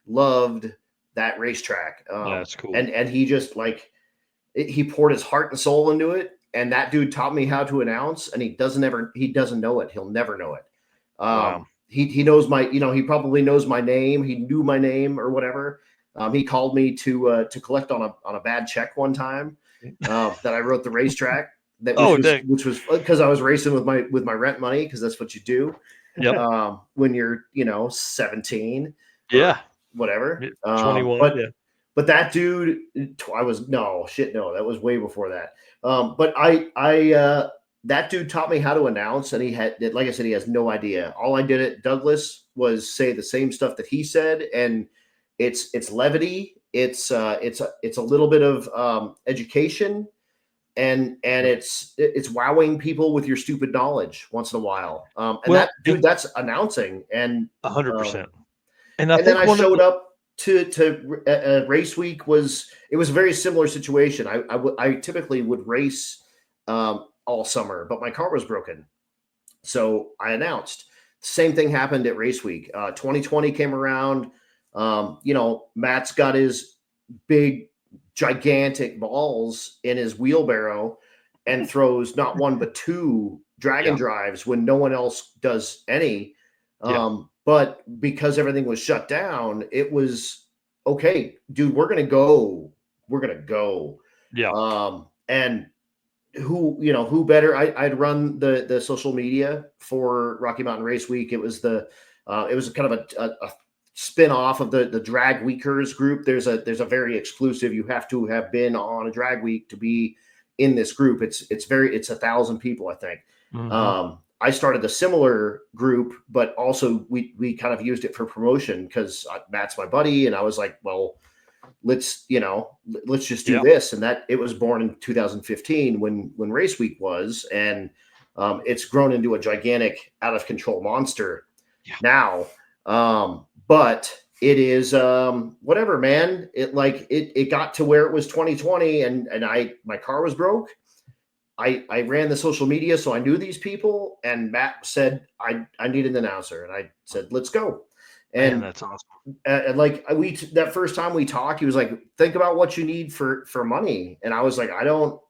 [SPEAKER 6] loved that racetrack.
[SPEAKER 1] That's cool.
[SPEAKER 6] And he just he poured his heart and soul into it. And that dude taught me how to announce, and he doesn't know it. He'll never know it.
[SPEAKER 1] Wow.
[SPEAKER 6] He knows he probably knows my name. He knew my name or whatever. He called me to collect on a bad check one time that I wrote the racetrack. Which was because I was racing with my rent money, because that's what you do.
[SPEAKER 1] Yep.
[SPEAKER 6] When you're 17.
[SPEAKER 1] Yeah.
[SPEAKER 6] Whatever.
[SPEAKER 1] 21.
[SPEAKER 6] But that dude, that was way before that. But that dude taught me how to announce, and like I said, he has no idea. All I did at Douglas was say the same stuff that he said, and it's levity. It's a little bit of education, and it's wowing people with your stupid knowledge once in a while. That's announcing, and
[SPEAKER 1] 100%.
[SPEAKER 6] And then I showed up to race week. It was a very similar situation. I typically would race all summer, but my car was broken, so I announced. Same thing happened at race week. 2020 came around. Matt's got his big gigantic balls in his wheelbarrow and throws not one but two dragon drives when no one else does any. But because everything was shut down, it was okay, dude, we're gonna go. Yeah. And who better? I'd run the social media for Rocky Mountain Race Week. It was it was kind of a spin-off of the Drag Weekers group. There's a very exclusive, you have to have been on a drag week to be in this group. It's 1,000 people, I think.
[SPEAKER 1] Mm-hmm.
[SPEAKER 6] I started a similar group, but also we kind of used it for promotion because Matt's my buddy, and I was like, well, let's just do this. And that it was born in 2015 when Race Week was, and it's grown into a gigantic, out of control monster now. But it is whatever, man. It got to where it was 2020, and my car was broke. I ran the social media, so I knew these people, and Matt said I need an announcer, and I said, let's go. And
[SPEAKER 1] man, that's awesome.
[SPEAKER 6] That first time we talked, he was like, think about what you need for money. And I was like, I don't,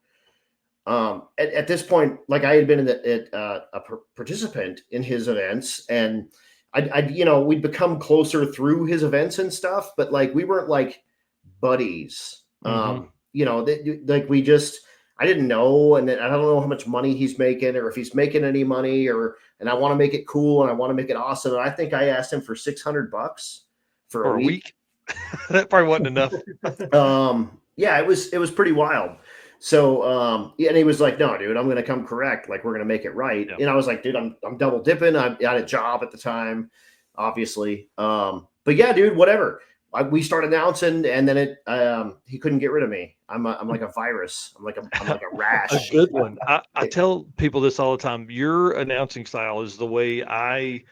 [SPEAKER 6] at this point, like I had been a participant in his events, and we'd become closer through his events and stuff, but like, we weren't like buddies.
[SPEAKER 1] Mm-hmm.
[SPEAKER 6] I didn't know, and I don't know how much money he's making, or if he's making any money, and I want to make it cool and I want to make it awesome. And I think I asked him for $600 for a week.
[SPEAKER 1] That probably wasn't enough.
[SPEAKER 6] Yeah, it was pretty wild. So, and he was like, "No, dude, I'm going to come correct. Like, we're going to make it right."
[SPEAKER 1] Yeah.
[SPEAKER 6] And I was like, "Dude, I'm double dipping. I had a job at the time, obviously. But yeah, dude, whatever." We start announcing, and then he couldn't get rid of me. I'm like a virus. I'm like a rash.
[SPEAKER 1] A good one. I tell people this all the time. Your announcing style is the way I've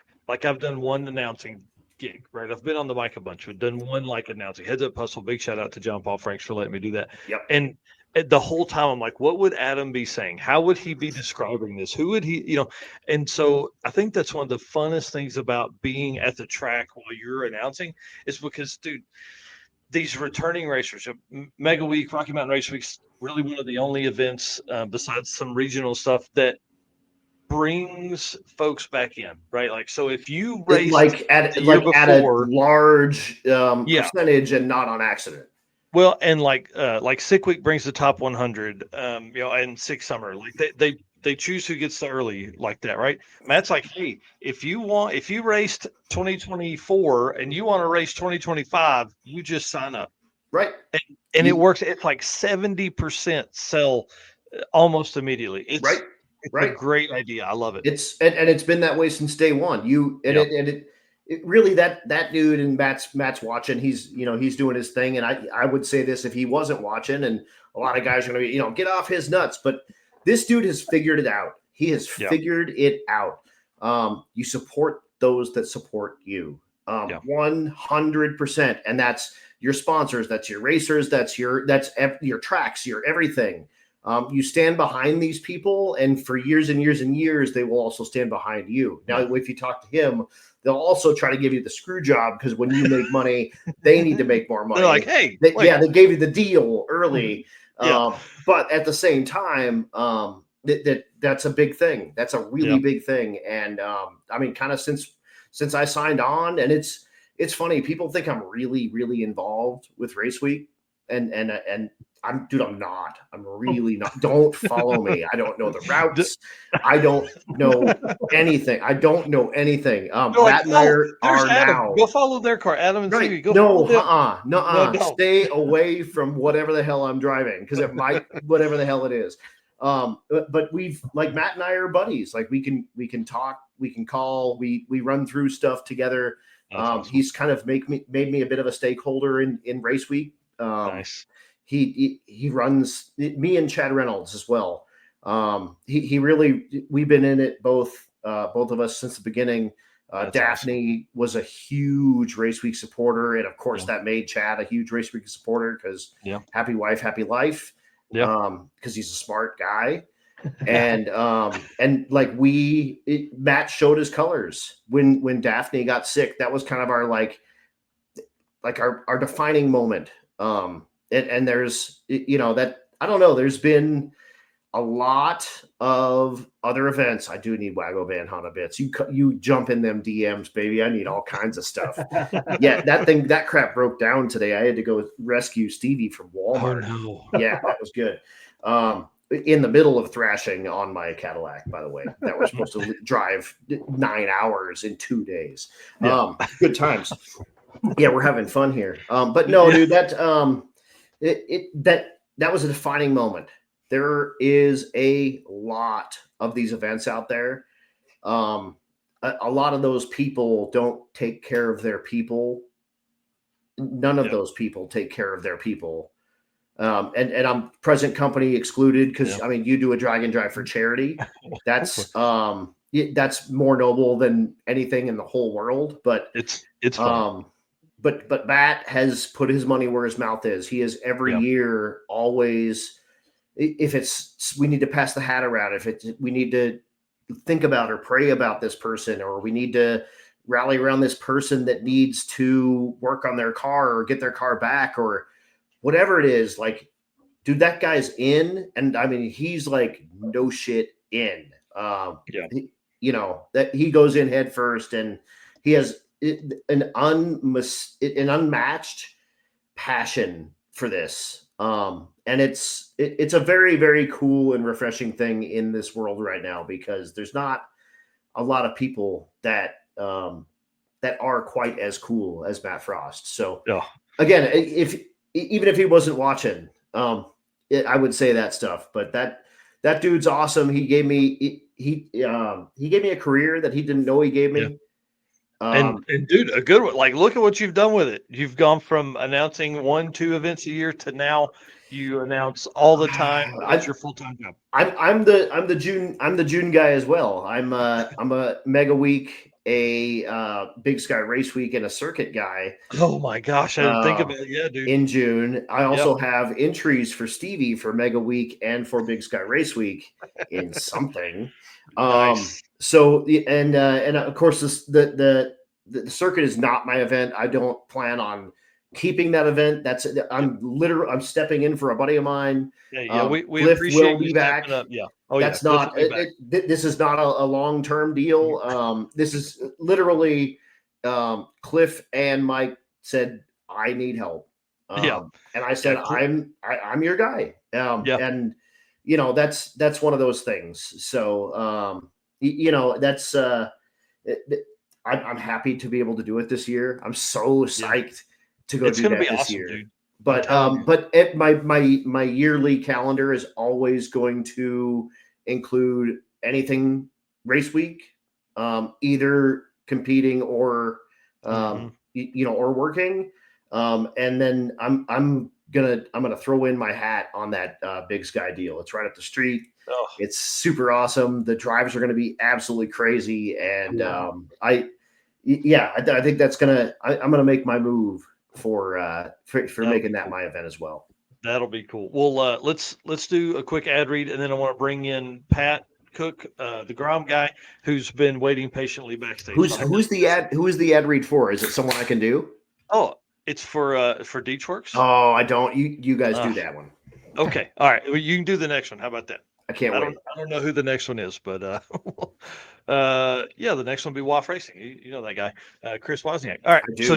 [SPEAKER 1] done one announcing gig, right? I've been on the mic a bunch. We've done one announcing. Heads Up Hustle. Big shout out to John Paul Franks for letting me do that.
[SPEAKER 6] Yep.
[SPEAKER 1] And the whole time I'm like, what would Adam be saying? How would he be describing this? Who would he, And so I think that's one of the funnest things about being at the track while you're announcing is because, dude, these returning racers, Mega Week, Rocky Mountain Race Week's really one of the only events besides some regional stuff that brings folks back in, right? Like, so if you race
[SPEAKER 6] at a large percentage and not on accident.
[SPEAKER 1] Well, and like Sick Week brings the top 100, and Six Summer, like they choose who gets the early like that, right? Matt's like, hey, if you raced 2024 and you want to race 2025, you just sign up,
[SPEAKER 6] right?
[SPEAKER 1] And it works. It's like 70% sell almost immediately. It's
[SPEAKER 6] right.
[SPEAKER 1] It's a great idea. I love it.
[SPEAKER 6] It's been that way since day one. It really that dude, and Matt's watching. He's doing his thing, and I would say this if he wasn't watching, and a lot of guys are going to be get off his nuts, but this dude has figured it out. He has figured it out. You support those that support you, 100%, and that's your sponsors, that's your racers, that's your tracks, your everything. You stand behind these people, and for years and years and years, they will also stand behind you. Now, if you talk to him, they'll also try to give you the screw job because when you make money, they need to make more money.
[SPEAKER 1] They're like, hey,
[SPEAKER 6] they gave you the deal early. But at the same time, that's a big thing. That's a really big thing. And I mean, kind of since I signed on, and it's funny. People think I'm really, really involved with Race Week, and I'm not. I'm really not. Don't follow me. I don't know the routes. I don't know anything. Matt and I are now.
[SPEAKER 1] Go follow their car, Adam and Stevie. Go
[SPEAKER 6] follow them. No. Stay away from whatever the hell I'm driving because it might whatever the hell it is. But we've like Matt and I are buddies. Like we can talk, we can call, we run through stuff together. Awesome. He's kind of made me a bit of a stakeholder in Race Week.
[SPEAKER 1] Nice.
[SPEAKER 6] He runs me and Chad Reynolds as well. He really, we've been in it both of us since the beginning. Daphne awesome. Was a huge Race Week supporter, and of course that made Chad a huge Race Week supporter because happy wife, happy life. Because he's a smart guy. And like Matt showed his colors when Daphne got sick. That was kind of our like our defining moment. And there's, that, I don't know, there's been a lot of other events. I do need Waggle Van Honda bits. You jump in them DMs, baby. I need all kinds of stuff. That crap broke down today. I had to go rescue Stevie from Walmart.
[SPEAKER 1] Oh, no.
[SPEAKER 6] Yeah, that was good. In the middle of thrashing on my Cadillac, by the way, that was supposed to drive 9 hours in 2 days. Good times. Yeah, we're having fun here. But no, dude, that was a defining moment. There is a lot of these events out there. A lot of those people don't take care of their people. None of those people take care of their people. And I'm present company excluded because I mean, you do a drag and drive for charity. That's more noble than anything in the whole world. But
[SPEAKER 1] it's fun.
[SPEAKER 6] But Matt has put his money where his mouth is. He is every year always, if it's, we need to pass the hat around, if it's, we need to think about or pray about this person, or we need to rally around this person that needs to work on their car or get their car back or whatever it is, like, dude, that guy's in. And I mean, he's like no shit in, that he goes in head first, and he has an unmatched passion for this. And it's a very, very cool and refreshing thing in this world right now, because there's not a lot of people that are quite as cool as Matt Frost. So again, even if he wasn't watching, I would say that stuff. But that dude's awesome. He gave me he gave me a career that he didn't know he gave me.
[SPEAKER 1] Yeah. And dude, a good one. Like, look at what you've done with it. You've gone from announcing 1-2 events a year to now you announce all the time. It's your full-time job.
[SPEAKER 6] I'm the June guy as well. I'm a Mega Week, a Big Sky Race Week, and a circuit guy.
[SPEAKER 1] Oh my gosh, I didn't think about it. Yeah, dude.
[SPEAKER 6] In June, I also have entries for Stevie for Mega Week and for Big Sky Race Week in something.
[SPEAKER 1] Nice.
[SPEAKER 6] So and of course the circuit is not my event. I don't plan on keeping that event. I'm stepping in for a buddy of mine.
[SPEAKER 1] Yeah, we
[SPEAKER 6] Cliff
[SPEAKER 1] appreciate
[SPEAKER 6] will be
[SPEAKER 1] you
[SPEAKER 6] back.
[SPEAKER 1] stepping up. Yeah.
[SPEAKER 6] That's not this is not a long-term deal. This is literally Cliff and Mike said, I need help. And I said, I'm your guy. And that's one of those things. So that's I'm happy to be able to do it this year. I'm so psyched to go do that this year. Dude. But my yearly calendar is always going to include anything race week, either competing or or working. And then I'm gonna throw in my hat on that Big Sky deal. It's right up the street. It's super awesome. The drives are going to be absolutely crazy, and I think that's I'm gonna make my move for making that my event as well.
[SPEAKER 1] That'll be cool. Well, let's do a quick ad read, and then I want to bring in Pat Cook, the Grom guy, who's been waiting patiently backstage.
[SPEAKER 6] Who is the ad read for? Is it someone I can do?
[SPEAKER 1] Oh, it's for Deechworks.
[SPEAKER 6] Oh, I don't. You guys do that one.
[SPEAKER 1] Okay. All right. Well, you can do the next one. How about that?
[SPEAKER 6] I can't wait.
[SPEAKER 1] I don't know who the next one is, but the next one will be WAF Racing. You know that guy, Chris Wozniak. All right. So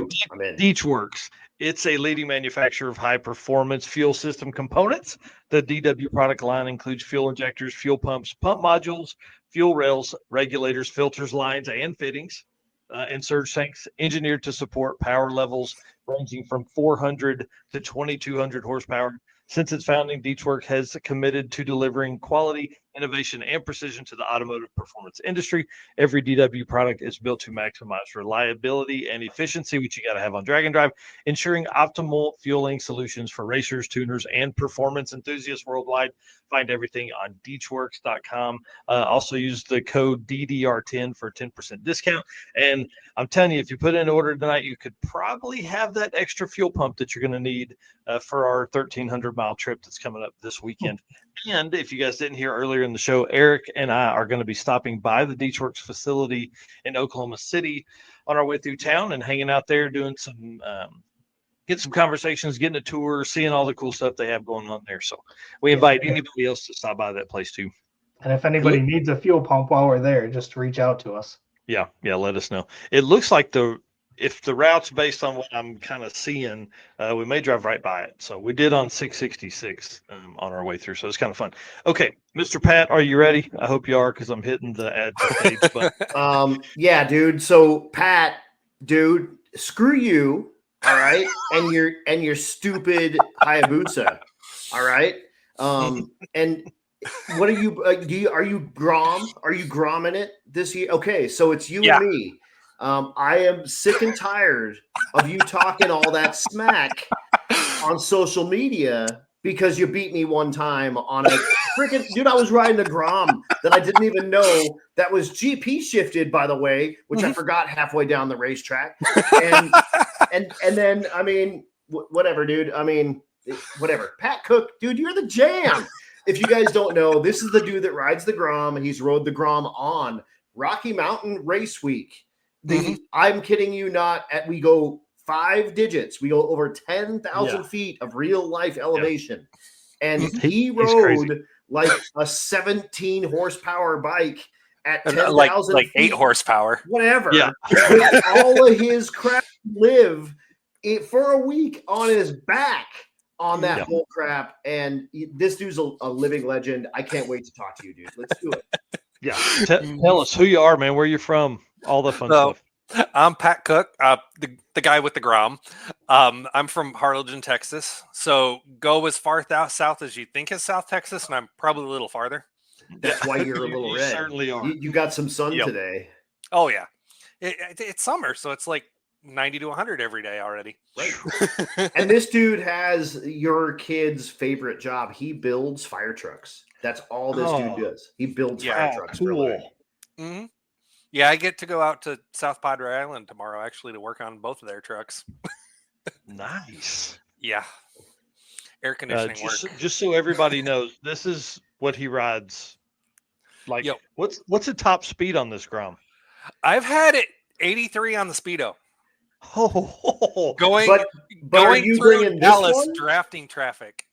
[SPEAKER 1] Deechworks, it's a leading manufacturer of high performance fuel system components. The DW product line includes fuel injectors, fuel pumps, pump modules, fuel rails, regulators, filters, lines, and fittings. And surge tanks engineered to support power levels ranging from 400 to 2,200 horsepower. Since its founding, Deechworks has committed to delivering quality, innovation, and precision to the automotive performance industry. Every DW product is built to maximize reliability and efficiency, which you got to have on Drag and Drive, ensuring optimal fueling solutions for racers, tuners, and performance enthusiasts worldwide. Find everything on Deechworks.com. Also use the code DDR10 for a 10% discount. And I'm telling you, if you put in an order tonight, you could probably have that extra fuel pump that you're going to need for our 1,300-mile trip that's coming up this weekend. And if you guys didn't hear earlier in the show, Eric and I are going to be stopping by the Deechworks facility in Oklahoma City on our way through town and hanging out there, doing some getting some conversations, getting a tour, seeing all the cool stuff they have going on there. So we invite anybody else to stop by that place too.
[SPEAKER 2] And if anybody needs a fuel pump while we're there, just reach out to us.
[SPEAKER 1] Yeah, let us know. It looks like if the route's based on what I'm kind of seeing, we may drive right by it. So we did on 666 on our way through. So it's kind of fun. Okay, Mr. Pat, are you ready? I hope you are, because I'm hitting the ad page. But
[SPEAKER 6] yeah, dude. So Pat, dude, screw you. All right, and your stupid Hayabusa. All right, and what are you? Are you Grom? Are you Gromming it this year? Okay, so it's you and me. I am sick and tired of you talking all that smack on social media because you beat me one time on a freaking dude. I was riding a Grom that I didn't even know that was GP shifted, by the way, which I forgot halfway down the racetrack. And then, I mean, whatever, dude. I mean, whatever. Pat Cook, dude, you're the jam. If you guys don't know, this is the dude that rides the Grom, and he's rode the Grom on Rocky Mountain Race Week. I'm kidding you not. We go 5 digits. We go over 10,000 feet of real life elevation. And he rode like a 17 horsepower bike at 10,000
[SPEAKER 12] like
[SPEAKER 6] feet,
[SPEAKER 12] 8 horsepower.
[SPEAKER 6] Whatever. Yeah. With all of his crap live for a week on his back on that
[SPEAKER 1] Yeah.
[SPEAKER 6] whole crap. And this dude's a living legend. I can't wait to talk to you, dude. Let's do it.
[SPEAKER 1] Yeah. Tell us who you are, man, where you're from, all the fun
[SPEAKER 12] So,
[SPEAKER 1] stuff.
[SPEAKER 12] I'm Pat Cook, the guy with the Grom. I'm from Harlingen, Texas. So go as far south as you think is South Texas, and I'm probably a little farther.
[SPEAKER 6] That's why you're a
[SPEAKER 1] You-
[SPEAKER 6] little
[SPEAKER 1] you
[SPEAKER 6] red.
[SPEAKER 1] certainly are.
[SPEAKER 6] You got some sun
[SPEAKER 12] Yep.
[SPEAKER 6] today.
[SPEAKER 12] Oh yeah, it's summer, so it's like 90 to 100 every day already.
[SPEAKER 6] Right. And this dude has your kid's favorite job. He builds fire trucks. That's all this dude does. He builds fire trucks for a living.
[SPEAKER 12] Mm-hmm. Yeah, I get to go out to South Padre Island tomorrow actually to work on both of their trucks.
[SPEAKER 1] Nice.
[SPEAKER 12] Yeah. Air conditioning work.
[SPEAKER 1] Just so everybody knows, this is what he rides. Like,
[SPEAKER 12] Yep.
[SPEAKER 1] what's the top speed on this Grom?
[SPEAKER 12] I've had it 83 on the Speedo.
[SPEAKER 1] Oh,
[SPEAKER 12] Going
[SPEAKER 6] are you
[SPEAKER 12] through
[SPEAKER 6] bringing this
[SPEAKER 12] Dallas
[SPEAKER 6] one?
[SPEAKER 12] drafting traffic.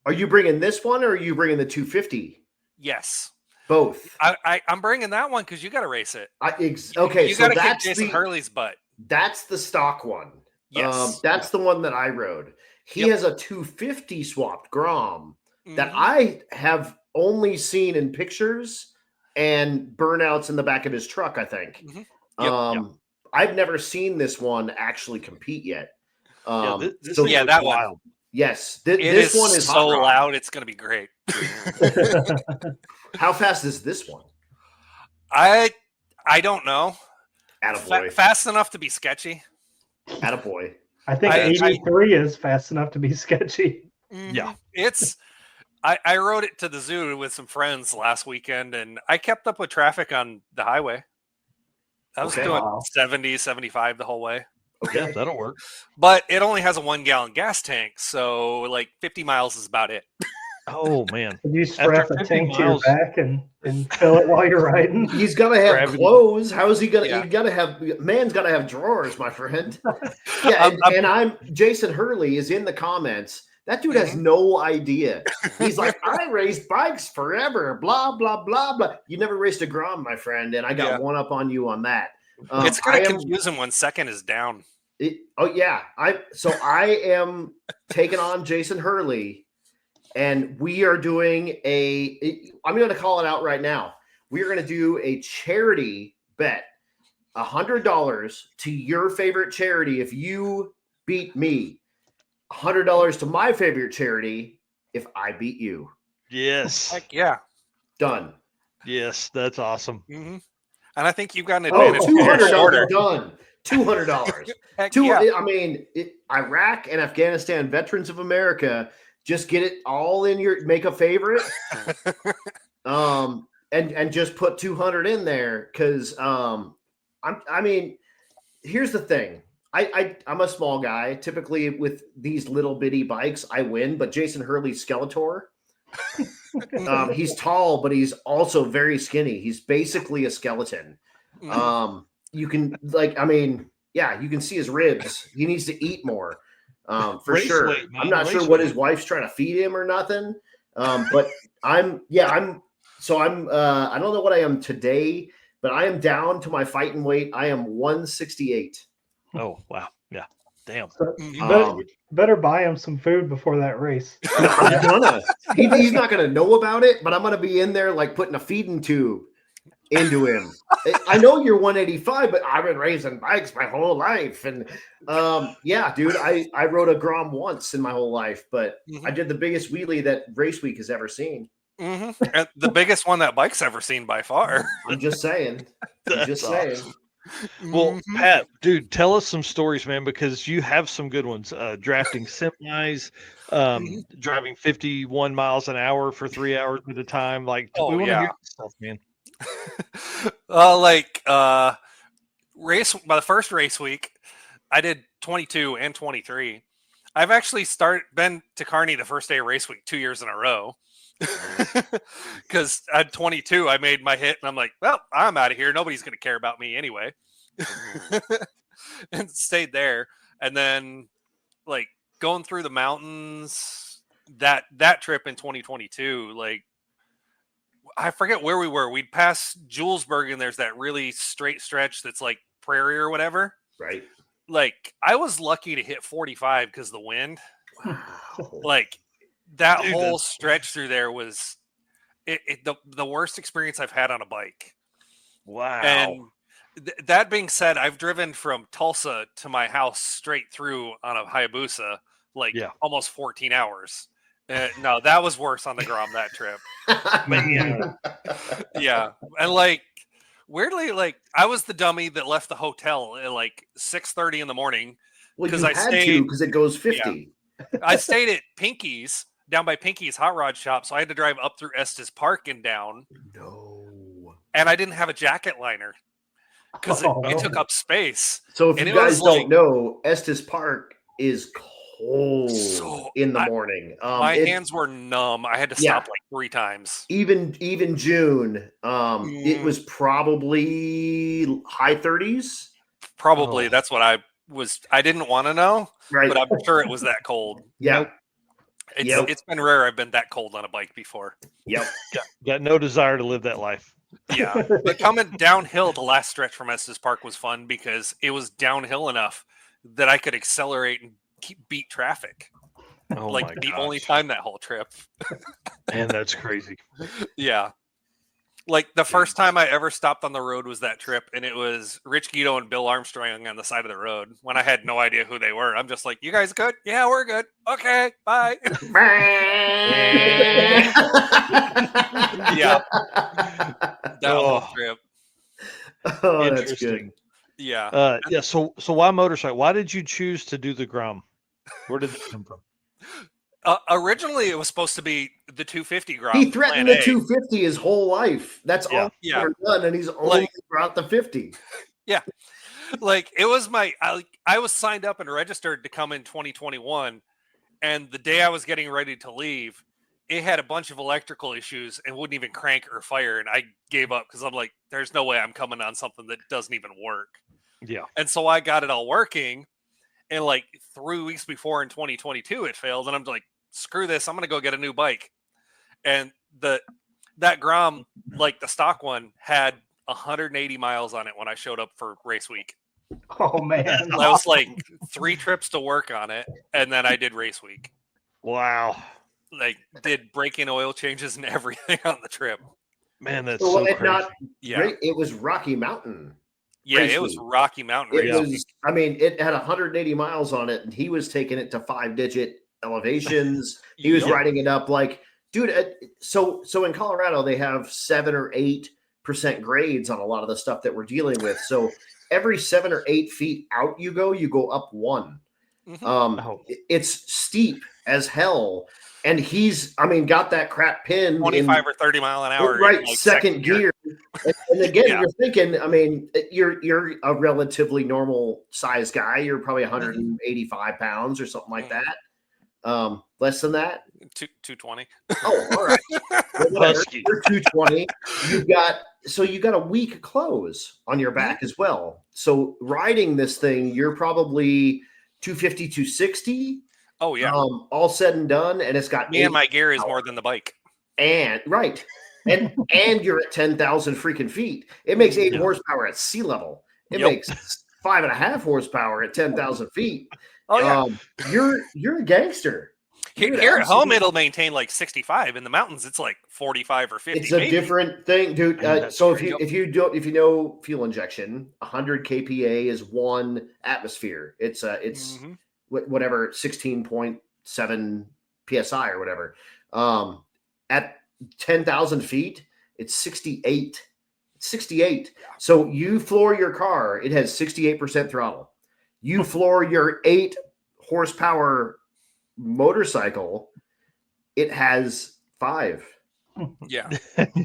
[SPEAKER 6] Are you bringing this one or are you bringing the 250?
[SPEAKER 12] Yes.
[SPEAKER 6] Both.
[SPEAKER 12] I'm bringing that one because you got to race it.
[SPEAKER 6] Okay,
[SPEAKER 12] You
[SPEAKER 6] so
[SPEAKER 12] got to kick
[SPEAKER 6] that's
[SPEAKER 12] Jason
[SPEAKER 6] the
[SPEAKER 12] Hurley's butt.
[SPEAKER 6] that's the stock one.
[SPEAKER 12] Yes.
[SPEAKER 6] That's the one that I rode. He has a 250 swapped Grom that
[SPEAKER 12] Mhm.
[SPEAKER 6] I have only seen in pictures and burnouts in the back of his truck, I think.
[SPEAKER 12] Yep.
[SPEAKER 6] I've never seen this one actually compete yet.
[SPEAKER 1] This
[SPEAKER 6] so
[SPEAKER 1] thing
[SPEAKER 12] yeah,
[SPEAKER 1] looks
[SPEAKER 12] that
[SPEAKER 1] wild.
[SPEAKER 12] one.
[SPEAKER 6] Yes,
[SPEAKER 12] It
[SPEAKER 6] this
[SPEAKER 12] is
[SPEAKER 6] one is
[SPEAKER 12] so
[SPEAKER 6] hot rod.
[SPEAKER 12] loud. It's going to be great.
[SPEAKER 6] How fast is this one?
[SPEAKER 12] I don't know.
[SPEAKER 6] Attaboy.
[SPEAKER 12] Fast enough to be sketchy.
[SPEAKER 6] Attaboy.
[SPEAKER 2] I think 83 is fast enough to be sketchy.
[SPEAKER 1] Yeah.
[SPEAKER 12] It's I rode it to the zoo with some friends last weekend and I kept up with traffic on the highway. I was doing 70, 75 the whole way.
[SPEAKER 6] Okay.
[SPEAKER 1] Yeah, that'll work.
[SPEAKER 12] But it only has a 1 gallon gas tank, so like 50 miles is about it.
[SPEAKER 1] Oh man.
[SPEAKER 2] Can you strap
[SPEAKER 1] After
[SPEAKER 2] a
[SPEAKER 1] 50
[SPEAKER 2] tank to your
[SPEAKER 1] miles-
[SPEAKER 2] back and fill it while you're riding?
[SPEAKER 6] He's got to have
[SPEAKER 1] Gravity.
[SPEAKER 6] clothes. How is he gonna?
[SPEAKER 12] Yeah.
[SPEAKER 6] You got to have. Man's got to have drawers, my friend. Yeah, and I'm Jason Hurley is in the comments. That dude has no idea. He's like, I raced bikes forever. Blah blah blah blah. You never raced a Grom, my friend, and I got one up on you on that.
[SPEAKER 12] It's gonna confuse him when second is down.
[SPEAKER 6] Oh yeah, I am taking on Jason Hurley, and we are doing I'm going to call it out right now. We are going to do a charity bet, $100 to your favorite charity if you beat me, $100 to my favorite charity if I beat you.
[SPEAKER 1] Yes.
[SPEAKER 12] Heck yeah.
[SPEAKER 6] Done.
[SPEAKER 1] Yes, that's awesome.
[SPEAKER 12] Mm-hmm. And I think you've got an
[SPEAKER 6] Oh,
[SPEAKER 12] advantage. because you're shorter.
[SPEAKER 6] $200 done. $200.
[SPEAKER 12] Heck yeah.
[SPEAKER 6] I mean, Iraq and Afghanistan Veterans of America, just get it all in your make a favorite. And just put 200 in there because I mean, here's the thing. I'm a small guy. Typically with these little bitty bikes, I win, but Jason Hurley's Skeletor. He's tall, but he's also very skinny. He's basically a skeleton. You can you can see his ribs. He needs to eat more. For
[SPEAKER 1] Race
[SPEAKER 6] sure.
[SPEAKER 1] weight, man.
[SPEAKER 6] I'm not
[SPEAKER 1] Race
[SPEAKER 6] sure what
[SPEAKER 1] weight.
[SPEAKER 6] his wife's trying to feed him or nothing. But I don't know what I am today, but I am down to my fighting weight. I am 168.
[SPEAKER 1] Oh wow. Yeah. Damn.
[SPEAKER 2] So, better buy him some food before that race.
[SPEAKER 6] I'm gonna. He's not gonna know about it, but I'm gonna be in there like putting a feeding tube into him. I know you're 185, but I've been racing bikes my whole life, and yeah, dude, I rode a Grom once in my whole life, but I did the biggest wheelie that Race Week has ever seen.
[SPEAKER 12] Mm-hmm. And the biggest one that bike's ever seen by far.
[SPEAKER 6] I'm just saying.
[SPEAKER 1] That's awesome. Well, Pat, dude, tell us some stories, man, because you have some good ones. Drafting semis, driving 51 miles an hour for 3 hours at a time. Like, we want to hear this stuff, man.
[SPEAKER 12] By the first race week, I did 22 and 23. I've actually been to Kearney the first day of race week 2 years in a row. Because at 22, I made my hit, and I'm like, well, I'm out of here. Nobody's going to care about me anyway. And stayed there. And then, like, going through the mountains, that trip in 2022, like, I forget where we were. We'd pass Julesburg, and there's that really straight stretch that's like prairie or whatever.
[SPEAKER 6] Right.
[SPEAKER 12] Like, I was lucky to hit 45 because of the wind. Like that
[SPEAKER 1] Dude,
[SPEAKER 12] whole stretch through there was the worst experience I've had on a bike.
[SPEAKER 1] wow.
[SPEAKER 12] And that being said, I've driven from Tulsa to my house straight through on a Hayabusa, like
[SPEAKER 1] Yeah.
[SPEAKER 12] almost 14 hours. No, that was worse on the Grom that trip.
[SPEAKER 1] Man.
[SPEAKER 12] Yeah, and like weirdly, like I was the dummy that left the hotel at like 6:30 in the morning
[SPEAKER 6] Well,
[SPEAKER 12] because
[SPEAKER 6] you
[SPEAKER 12] I
[SPEAKER 6] had
[SPEAKER 12] stayed.
[SPEAKER 6] to because it goes 50.
[SPEAKER 12] I stayed at Pinky's down by Pinky's Hot Rod Shop, so I had to drive up through Estes Park and down.
[SPEAKER 6] No.
[SPEAKER 12] And I didn't have a jacket liner because it took up space.
[SPEAKER 6] So if
[SPEAKER 12] And
[SPEAKER 6] you
[SPEAKER 12] it
[SPEAKER 6] guys
[SPEAKER 12] was like-
[SPEAKER 6] don't know, Estes Park is cold in the morning.
[SPEAKER 12] My hands were numb. I had to stop like 3 times.
[SPEAKER 6] Even June, it was probably high 30s.
[SPEAKER 12] Probably that's what I was. I didn't want to know,
[SPEAKER 6] Right.
[SPEAKER 12] but I'm sure it was that cold.
[SPEAKER 6] Yeah.
[SPEAKER 12] It's been rare I've been that cold on a bike before.
[SPEAKER 6] Yep.
[SPEAKER 1] Got no desire to live that life.
[SPEAKER 12] Yeah. But coming downhill, the last stretch from Estes Park was fun because it was downhill enough that I could accelerate and beat traffic.
[SPEAKER 1] Oh
[SPEAKER 12] like
[SPEAKER 1] my
[SPEAKER 12] the only time that whole trip.
[SPEAKER 1] Man, that's crazy.
[SPEAKER 12] Yeah. Like the first time I ever stopped on the road was that trip, and it was Rich Guido and Bill Armstrong on the side of the road when I had no idea who they were. I'm just like, you guys good? Yeah, we're good. Okay, bye. Yeah. That whole trip.
[SPEAKER 6] Oh, that's
[SPEAKER 1] Interesting.
[SPEAKER 6] good.
[SPEAKER 12] Yeah.
[SPEAKER 1] Yeah. So why motorcycle? Why did you choose to do the Grom? Where did it come from?
[SPEAKER 12] Originally, it was supposed to be the 250 Grom.
[SPEAKER 6] He threatened
[SPEAKER 12] Plan
[SPEAKER 6] the
[SPEAKER 12] A.
[SPEAKER 6] 250 his whole life. That's all he's
[SPEAKER 12] Yeah.
[SPEAKER 6] ever done, and he's only brought the 50.
[SPEAKER 12] Yeah. Like it was I was signed up and registered to come in 2021, and the day I was getting ready to leave, it had a bunch of electrical issues and wouldn't even crank or fire, and I gave up because I'm like, there's no way I'm coming on something that doesn't even work.
[SPEAKER 1] Yeah.
[SPEAKER 12] And so I got it all working, and like 3 weeks before in 2022 it failed, and I'm like, screw this, I'm gonna go get a new bike. And that Grom, like the stock one, had 180 miles on it when I showed up for race week.
[SPEAKER 2] Oh man.
[SPEAKER 12] That was like 3 trips to work on it, and then I did race week.
[SPEAKER 1] Wow.
[SPEAKER 12] Like did break-in oil changes and everything on the trip.
[SPEAKER 1] Man, that's
[SPEAKER 6] Well,
[SPEAKER 1] so
[SPEAKER 6] it
[SPEAKER 1] crazy.
[SPEAKER 6] it was Rocky Mountain.
[SPEAKER 12] Yeah,
[SPEAKER 6] race
[SPEAKER 12] it was
[SPEAKER 6] week.
[SPEAKER 12] Rocky Mountain
[SPEAKER 6] It
[SPEAKER 12] race
[SPEAKER 6] was.
[SPEAKER 12] week.
[SPEAKER 6] I mean, it had 180 miles on it, and he was taking it to 5-digit elevations. He was
[SPEAKER 12] Yep.
[SPEAKER 6] riding it up like, dude. So in Colorado, they have 7 or 8% grades on a lot of the stuff that we're dealing with. So every 7 or 8 feet out you go up 1. It's steep as hell, and he's, I mean, got that crap pinned
[SPEAKER 12] 25 or 30 mile an hour. in,
[SPEAKER 6] right,
[SPEAKER 12] like,
[SPEAKER 6] second gear. And again,
[SPEAKER 12] Yeah.
[SPEAKER 6] you're thinking, I mean, you're a relatively normal size guy. You're probably 185 pounds or something like that. Less than that.
[SPEAKER 12] 220.
[SPEAKER 6] Oh, all right.
[SPEAKER 1] Husky.
[SPEAKER 6] You're 220. You got a weak clothes on your back as well. So riding this thing, you're probably 250, 260.
[SPEAKER 12] Oh yeah.
[SPEAKER 6] All said and done, and it's got
[SPEAKER 12] Me and my gear is more than the bike.
[SPEAKER 6] And right. And you're at 10,000 freaking feet. It makes 8 horsepower at sea level. It makes 5.5 horsepower at 10,000 feet.
[SPEAKER 12] Oh yeah.
[SPEAKER 6] You're a gangster.
[SPEAKER 12] Here at home, it'll maintain like 65. In the mountains, it's like 45 or 50.
[SPEAKER 6] It's a
[SPEAKER 12] maybe.
[SPEAKER 6] different thing, dude. So if you know fuel injection, 100 kPa is 1 atmosphere. It's whatever 16.7 psi or whatever. At 10,000 feet, it's 68. 68. So you floor your car, it has 68% throttle. You floor your 8 horsepower motorcycle, it has 5.
[SPEAKER 12] Yeah.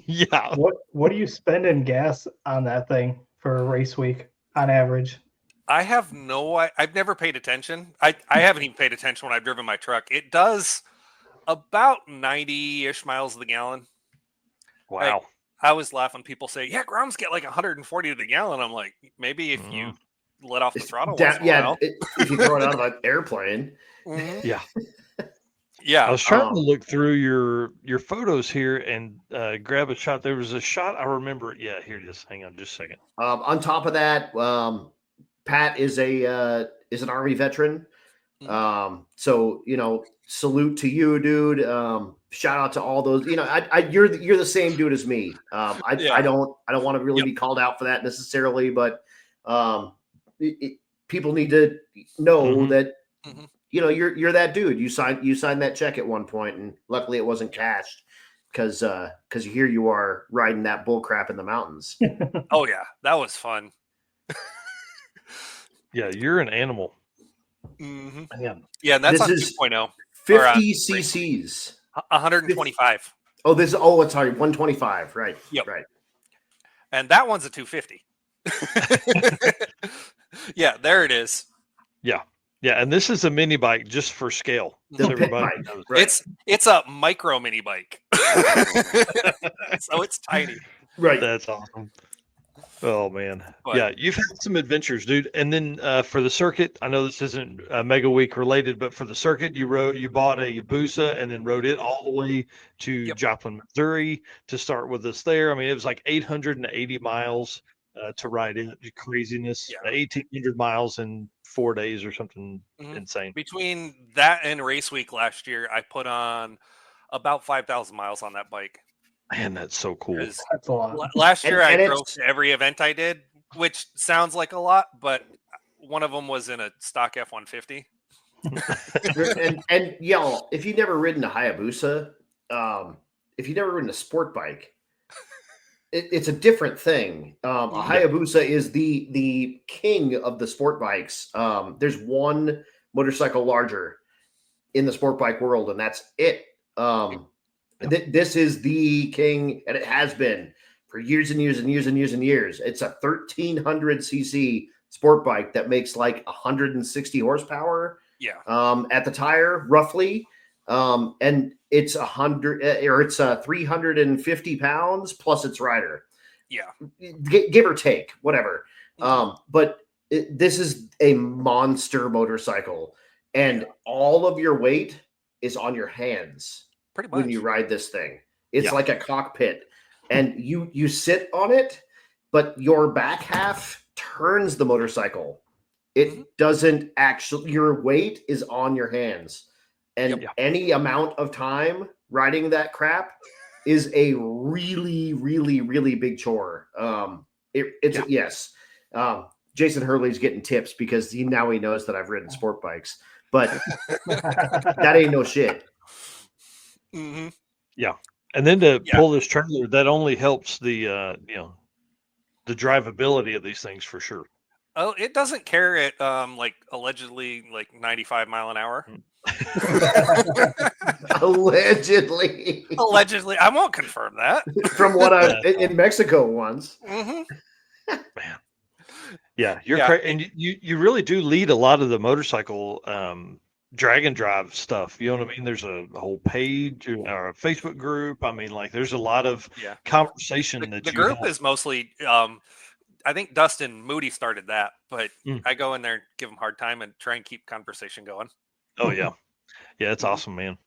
[SPEAKER 1] Yeah.
[SPEAKER 2] What do you spend in gas on that thing for a race week on average?
[SPEAKER 12] I have I've never paid attention. I haven't even paid attention when I've driven my truck. It does about 90-ish miles to the gallon.
[SPEAKER 1] Wow.
[SPEAKER 12] Like, I always laugh when people say, yeah, Groms get like 140 to the gallon. I'm like, maybe if you let off the throttle once in a while.
[SPEAKER 6] If you throw it out of an airplane.
[SPEAKER 1] Yeah.
[SPEAKER 12] Yeah.
[SPEAKER 1] I was trying to look through your photos here and grab a shot. There was a shot I remember. Yeah, here it is. Hang on just a second.
[SPEAKER 6] On top of that, Pat is an Army veteran. So salute to you, dude. Shout out to all those. You're the same dude as me. I don't want to really be called out for that necessarily, but people need to know that you're that dude. You signed that check at one point, and luckily it wasn't cashed because here you are riding that bull crap in the mountains.
[SPEAKER 12] Oh yeah, that was fun.
[SPEAKER 1] Yeah, you're an animal.
[SPEAKER 12] Yeah, and that's
[SPEAKER 6] This
[SPEAKER 12] on
[SPEAKER 6] is
[SPEAKER 12] 2.0.
[SPEAKER 6] 50 cc's.
[SPEAKER 12] 125.
[SPEAKER 6] It's sorry, 125. Right.
[SPEAKER 12] Yep.
[SPEAKER 6] Right.
[SPEAKER 12] And that one's a 250. Yeah, there it is.
[SPEAKER 1] Yeah. Yeah, and this is a mini bike just for scale.
[SPEAKER 6] The pit bike.
[SPEAKER 1] knows.
[SPEAKER 6] Right.
[SPEAKER 12] It's a micro mini bike. So it's tiny.
[SPEAKER 6] Right.
[SPEAKER 1] That's awesome. Oh man.
[SPEAKER 12] But-
[SPEAKER 1] Yeah, you've had some adventures, dude. And then for the circuit, I know this isn't Mega Week related, but for the circuit, you bought a Yabusa and then rode it all the way to Joplin, Missouri to start with us there. I mean, it was like 880 miles to ride it. Craziness. 1,800 miles in 4 days or something insane.
[SPEAKER 12] Between that and race week last year, I put on about 5,000 miles on that bike.
[SPEAKER 1] Man, that's so cool.
[SPEAKER 2] That's a lot.
[SPEAKER 12] Last year,
[SPEAKER 6] And
[SPEAKER 12] I drove to every event I did, which sounds like a lot, but one of them was in a stock F-150.
[SPEAKER 6] and y'all, if you've never ridden a Hayabusa, if you've never ridden a sport bike, it's a different thing. A Hayabusa is the king of the sport bikes. There's one motorcycle larger in the sport bike world, and that's it. This is the king, and it has been for years and years and years and years and years. It's a 1,300 cc sport bike that makes like 160 horsepower. At the tire, roughly, and it's 350 pounds plus its rider. Give or take, whatever. But this is a monster motorcycle, and all of your weight is on your hands.
[SPEAKER 12] Pretty much.
[SPEAKER 6] When you ride this thing, it's like a cockpit, and you sit on it, but your back half turns the motorcycle. It doesn't actually. Your weight is on your hands, and any amount of time riding that crap is a really, really, really big chore. Yes. Jason Hurley's getting tips because he knows that I've ridden sport bikes, but that ain't no shit.
[SPEAKER 1] Yeah, and then to pull this trailer, that only helps the the drivability of these things for sure.
[SPEAKER 12] Oh, it doesn't care at like allegedly like 95 mile an hour.
[SPEAKER 6] Allegedly,
[SPEAKER 12] I won't confirm that.
[SPEAKER 6] From what I've in Mexico once.
[SPEAKER 1] Man. Yeah, you're and you really do lead a lot of the motorcycle drag and drive stuff. You know what I mean? There's a whole page or a Facebook group. I mean, like there's a lot of conversation
[SPEAKER 12] The group is mostly I think Dustin Moody started that, but I go in there and give him a hard time and try and keep conversation going.
[SPEAKER 1] Oh yeah. Yeah, it's awesome, man.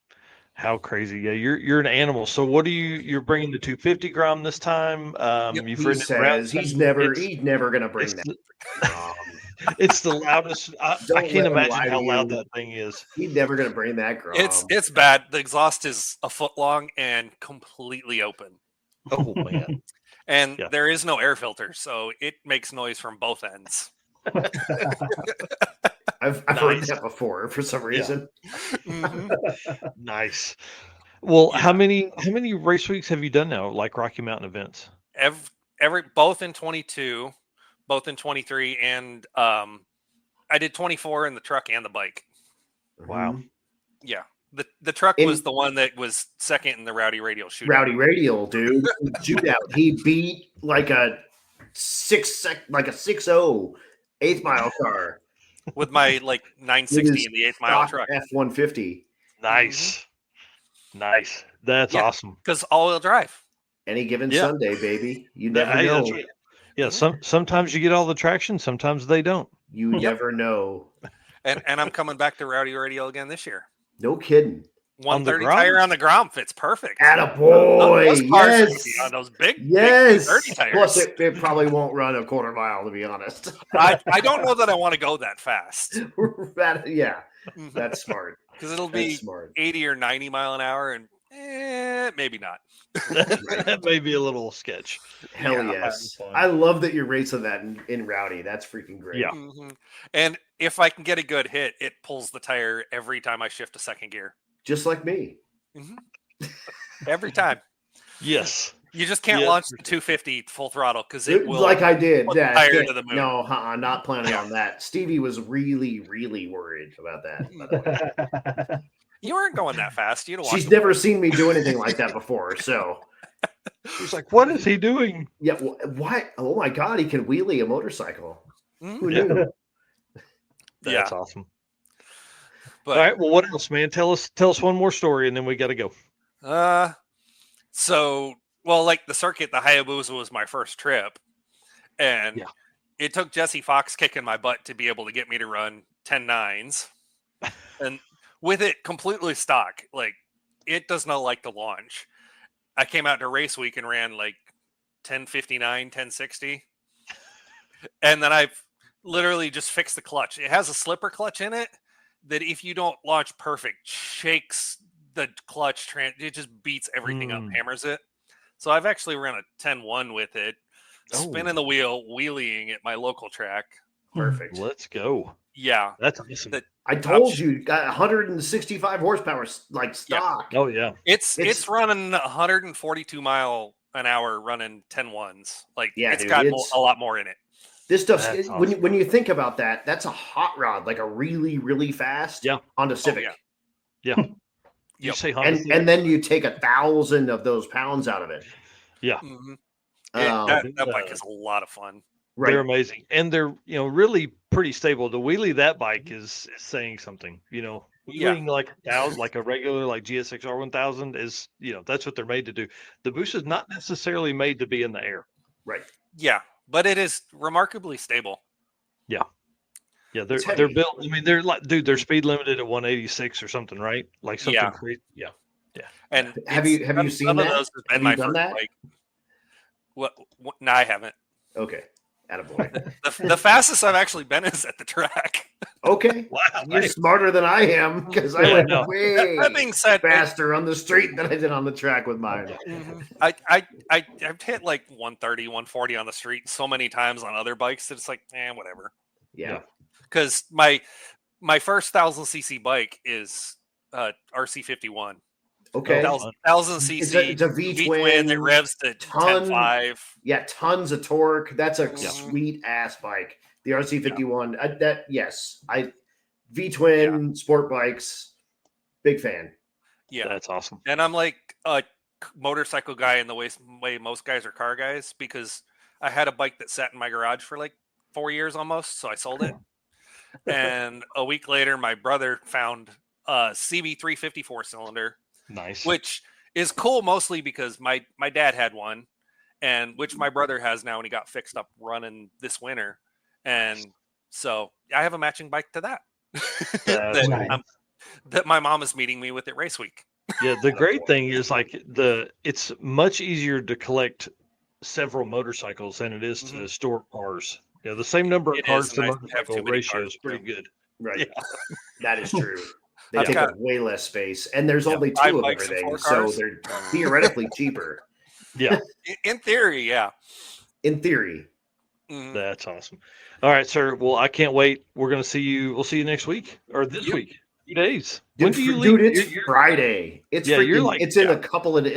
[SPEAKER 1] How crazy. Yeah, you're an animal. So what are you're bringing the 250 gram this time?
[SPEAKER 6] He says he's never going to bring that.
[SPEAKER 1] It's the loudest. I can't imagine how loud that thing is.
[SPEAKER 6] He's never going to bring that Grom.
[SPEAKER 12] It's bad. The exhaust is a foot long and completely open.
[SPEAKER 1] Oh man.
[SPEAKER 12] And there is no air filter, so it makes noise from both ends.
[SPEAKER 6] I've heard that before for some reason.
[SPEAKER 1] Nice. Well, how many race weeks have you done now, like Rocky Mountain events?
[SPEAKER 12] Every both in 22, both in 23, and I did 24 in the truck and the bike.
[SPEAKER 1] Wow.
[SPEAKER 12] Yeah. The truck was the one that was second in the Rowdy Radial shootout.
[SPEAKER 6] Rowdy Radial, dude. Shootout. He beat like a 6.0 eighth mile car.
[SPEAKER 12] With my like 960 in the 8th mile truck.
[SPEAKER 6] F-150.
[SPEAKER 1] Nice. Nice. That's awesome.
[SPEAKER 12] Because all-wheel drive.
[SPEAKER 6] Any given Sunday, baby. You never know.
[SPEAKER 1] That's right. Yeah, sometimes you get all the traction, sometimes they don't.
[SPEAKER 6] You never know.
[SPEAKER 12] And I'm coming back to Rowdy Radial again this year.
[SPEAKER 6] No kidding.
[SPEAKER 12] 130
[SPEAKER 1] ground?
[SPEAKER 12] tire on the ground fits perfect.
[SPEAKER 6] Attaboy.
[SPEAKER 12] Those cars should
[SPEAKER 6] Yes.
[SPEAKER 12] be on those big,
[SPEAKER 6] Yes.
[SPEAKER 12] big 30 tires.
[SPEAKER 6] Plus, it probably won't run a quarter mile, to be honest.
[SPEAKER 12] I don't know that I want to go that fast.
[SPEAKER 6] Yeah, that's smart.
[SPEAKER 12] Because it'll
[SPEAKER 6] That's
[SPEAKER 12] be
[SPEAKER 6] smart.
[SPEAKER 12] 80 or 90 mile an hour, and maybe not.
[SPEAKER 1] That may be a little sketch.
[SPEAKER 6] Hell
[SPEAKER 12] Yeah.
[SPEAKER 6] yes.
[SPEAKER 1] Fun.
[SPEAKER 6] I love that you're racing that in Rowdy. That's freaking great.
[SPEAKER 1] Yeah.
[SPEAKER 12] And if I can get a good hit, it pulls the tire every time I shift to second gear.
[SPEAKER 6] Just like me.
[SPEAKER 12] Every time.
[SPEAKER 1] Yes.
[SPEAKER 12] You just can't
[SPEAKER 1] Yeah.
[SPEAKER 12] launch the 250 full throttle because it will.
[SPEAKER 6] Like I did.
[SPEAKER 12] put the
[SPEAKER 6] Yeah,
[SPEAKER 12] tire
[SPEAKER 6] yeah.
[SPEAKER 12] to the moon.
[SPEAKER 6] No, not planning on that. Stevie was really, really worried about that, by the way.
[SPEAKER 12] You weren't going that fast. You'd have watched
[SPEAKER 6] She's
[SPEAKER 12] the-
[SPEAKER 6] never seen me do anything like that before. So
[SPEAKER 1] She's like, what is he doing?
[SPEAKER 6] yeah, why? Oh my God, he can wheelie a motorcycle. Who
[SPEAKER 1] Yeah.
[SPEAKER 6] knew?
[SPEAKER 1] That's awesome.
[SPEAKER 12] But,
[SPEAKER 1] All right. Well, what else, man? Tell us one more story, and then we got to go.
[SPEAKER 12] Like the circuit, the Hayabusa was my first trip, and it took Jesse Fox kicking my butt to be able to get me to run 10.9s, and with it completely stock, like it does not like to launch. I came out to race week and ran like 10.59, 10.60, and then I've literally just fixed the clutch. It has a slipper clutch in it that if you don't launch perfect, shakes the clutch. It just beats everything up, hammers it. So I've actually run a 10.1 with it, spinning the wheel, wheeling at my local track.
[SPEAKER 6] Perfect.
[SPEAKER 1] Let's go.
[SPEAKER 12] Yeah,
[SPEAKER 1] that's awesome.
[SPEAKER 6] I told you, got 165 horsepower, like stock.
[SPEAKER 1] Oh yeah,
[SPEAKER 12] it's running 142 mile an hour, running 10.1s. Like it's
[SPEAKER 6] dude,
[SPEAKER 12] got a lot more in it.
[SPEAKER 6] This stuff,
[SPEAKER 1] That's
[SPEAKER 6] when you think about that, that's a hot rod, like a really, really fast Honda Civic.
[SPEAKER 1] Yeah. You say Honda
[SPEAKER 6] and,
[SPEAKER 1] Civic?
[SPEAKER 6] and then you take 1,000 of those pounds out of it.
[SPEAKER 1] Yeah.
[SPEAKER 12] That bike is a lot of fun.
[SPEAKER 6] Right.
[SPEAKER 1] They're amazing, and they're really pretty stable. The wheelie that bike is saying something. Wheeling like 1,000, like a regular like GSX-R 1000 is that's what they're made to do. The Boost is not necessarily made to be in the air.
[SPEAKER 6] Right.
[SPEAKER 12] Yeah, but it is remarkably stable.
[SPEAKER 1] Yeah. Yeah, they're built. I mean, they're like, dude, they're speed limited at 186 or something, right? Like something crazy. Yeah.
[SPEAKER 12] And
[SPEAKER 6] have you seen
[SPEAKER 12] none
[SPEAKER 6] that?
[SPEAKER 12] of those has been
[SPEAKER 6] Have
[SPEAKER 12] my
[SPEAKER 6] you done
[SPEAKER 12] first
[SPEAKER 6] that?
[SPEAKER 12] bike. What? No, I haven't.
[SPEAKER 6] Okay. Attaboy.
[SPEAKER 12] The fastest I've actually been is at the track.
[SPEAKER 6] Okay.
[SPEAKER 1] Wow.
[SPEAKER 6] You're smarter than I am because I went way
[SPEAKER 12] That being said,
[SPEAKER 6] faster on the street than I did on the track with mine.
[SPEAKER 12] I've hit like 130, 140 on the street so many times on other bikes that it's like, whatever.
[SPEAKER 6] Yeah.
[SPEAKER 12] Because my first 1,000cc bike is RC51.
[SPEAKER 6] Okay.
[SPEAKER 12] 1,000cc.
[SPEAKER 6] It's a V-twin
[SPEAKER 12] that revs to 10.5.
[SPEAKER 6] Yeah, tons of torque. That's a sweet ass bike. The RC51. Yes. V-twin sport bikes. Big fan.
[SPEAKER 12] Yeah,
[SPEAKER 1] that's awesome.
[SPEAKER 12] And I'm like a motorcycle guy in the way most guys are car guys, because I had a bike that sat in my garage for like 4 years almost, so I sold it. And a week later, my brother found a CB350 4-cylinder.
[SPEAKER 1] Nice.
[SPEAKER 12] Which is cool mostly because my dad had one, and which my brother has now, and he got fixed up running this winter. And so I have a matching bike to that. that my mom is meeting me with at race week.
[SPEAKER 1] Yeah, the great thing is like it's much easier to collect several motorcycles than it is to store cars. Yeah, the same number of cars to motorcycle ratio is pretty good.
[SPEAKER 6] Right.
[SPEAKER 1] Yeah.
[SPEAKER 6] That is true. They take up way less space, and there's only 2 of everything, so they're theoretically cheaper.
[SPEAKER 1] Yeah.
[SPEAKER 12] In theory, yeah.
[SPEAKER 6] In theory.
[SPEAKER 1] That's awesome. All right, sir. Well, I can't wait. We're gonna see you. We'll see you next week or this week. 2 days. When do you leave?
[SPEAKER 6] Dude, it's Friday. It's
[SPEAKER 1] you're like,
[SPEAKER 6] it's in a couple of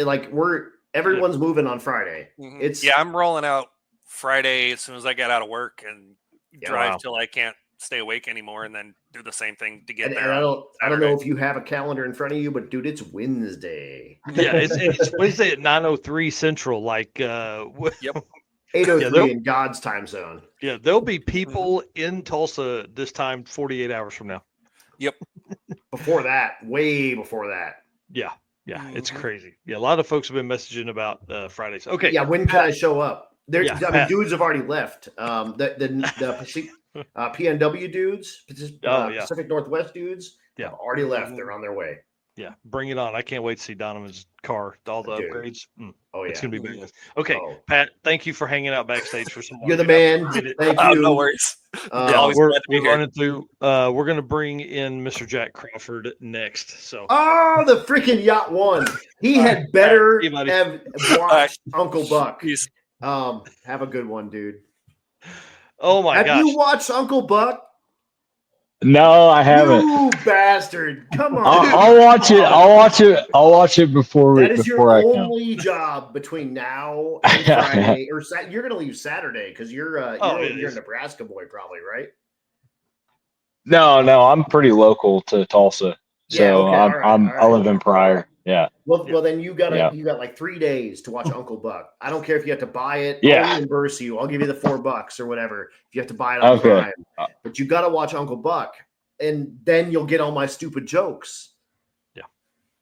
[SPEAKER 6] everyone's moving on Friday. It's
[SPEAKER 12] I'm rolling out Friday as soon as I get out of work and drive till I can't stay awake anymore, and then do the same thing to get there.
[SPEAKER 6] And I don't know if you have a calendar in front of you, but dude, it's Wednesday.
[SPEAKER 1] Yeah, it's Wednesday at 9:03 Central. Like, yep,
[SPEAKER 6] 8:03 in God's time zone.
[SPEAKER 1] Yeah, there'll be people in Tulsa this time 48 hours from now.
[SPEAKER 12] Yep.
[SPEAKER 6] Before that, way before that.
[SPEAKER 1] Yeah, it's crazy. Yeah, a lot of folks have been messaging about Fridays. Okay.
[SPEAKER 6] Yeah, when can I show up?
[SPEAKER 1] Pat.
[SPEAKER 6] Dudes have already left. The PNW dudes, Pacific Northwest dudes, have already left. They're on their way.
[SPEAKER 1] Yeah, bring it on. I can't wait to see Donovan's car, all the
[SPEAKER 6] Dude.
[SPEAKER 1] upgrades.
[SPEAKER 6] Oh,
[SPEAKER 1] It's
[SPEAKER 6] yeah.
[SPEAKER 1] going to be big. Okay,
[SPEAKER 6] Oh.
[SPEAKER 1] Pat, thank you for hanging out backstage for so long.
[SPEAKER 6] You're the
[SPEAKER 1] dude. I
[SPEAKER 6] man.
[SPEAKER 1] appreciate it.
[SPEAKER 6] Thank
[SPEAKER 12] No
[SPEAKER 6] you.
[SPEAKER 12] worries.
[SPEAKER 6] Yeah,
[SPEAKER 1] We're running through. We're going to bring in Mr. Jack Crawford next. So,
[SPEAKER 6] Oh, the freaking Yacht One. He
[SPEAKER 1] All
[SPEAKER 6] had
[SPEAKER 1] right,
[SPEAKER 6] better
[SPEAKER 1] see you, buddy.
[SPEAKER 6] have watched Uncle Buck.
[SPEAKER 12] Peace.
[SPEAKER 6] Have a good one, dude.
[SPEAKER 1] oh my
[SPEAKER 6] Have
[SPEAKER 1] gosh.
[SPEAKER 6] you watched Uncle Buck?
[SPEAKER 4] No, I haven't.
[SPEAKER 6] You bastard! Come on.
[SPEAKER 4] I'll watch it. I'll watch it before
[SPEAKER 6] That is your
[SPEAKER 4] before I come.
[SPEAKER 6] only job between now and Friday, or you're going to leave Saturday because you're a Nebraska boy, probably, right?
[SPEAKER 4] No, I'm pretty local to Tulsa, so
[SPEAKER 6] Yeah, okay, all right.
[SPEAKER 4] I live in Pryor. Yeah.
[SPEAKER 6] Well, then you got like 3 days to watch Uncle Buck. I don't care if you have to buy it.
[SPEAKER 4] Yeah.
[SPEAKER 6] I'll reimburse you. I'll give you the $4 or whatever if you have to buy it on Prime. But you got to watch Uncle Buck, and then you'll get all my stupid jokes.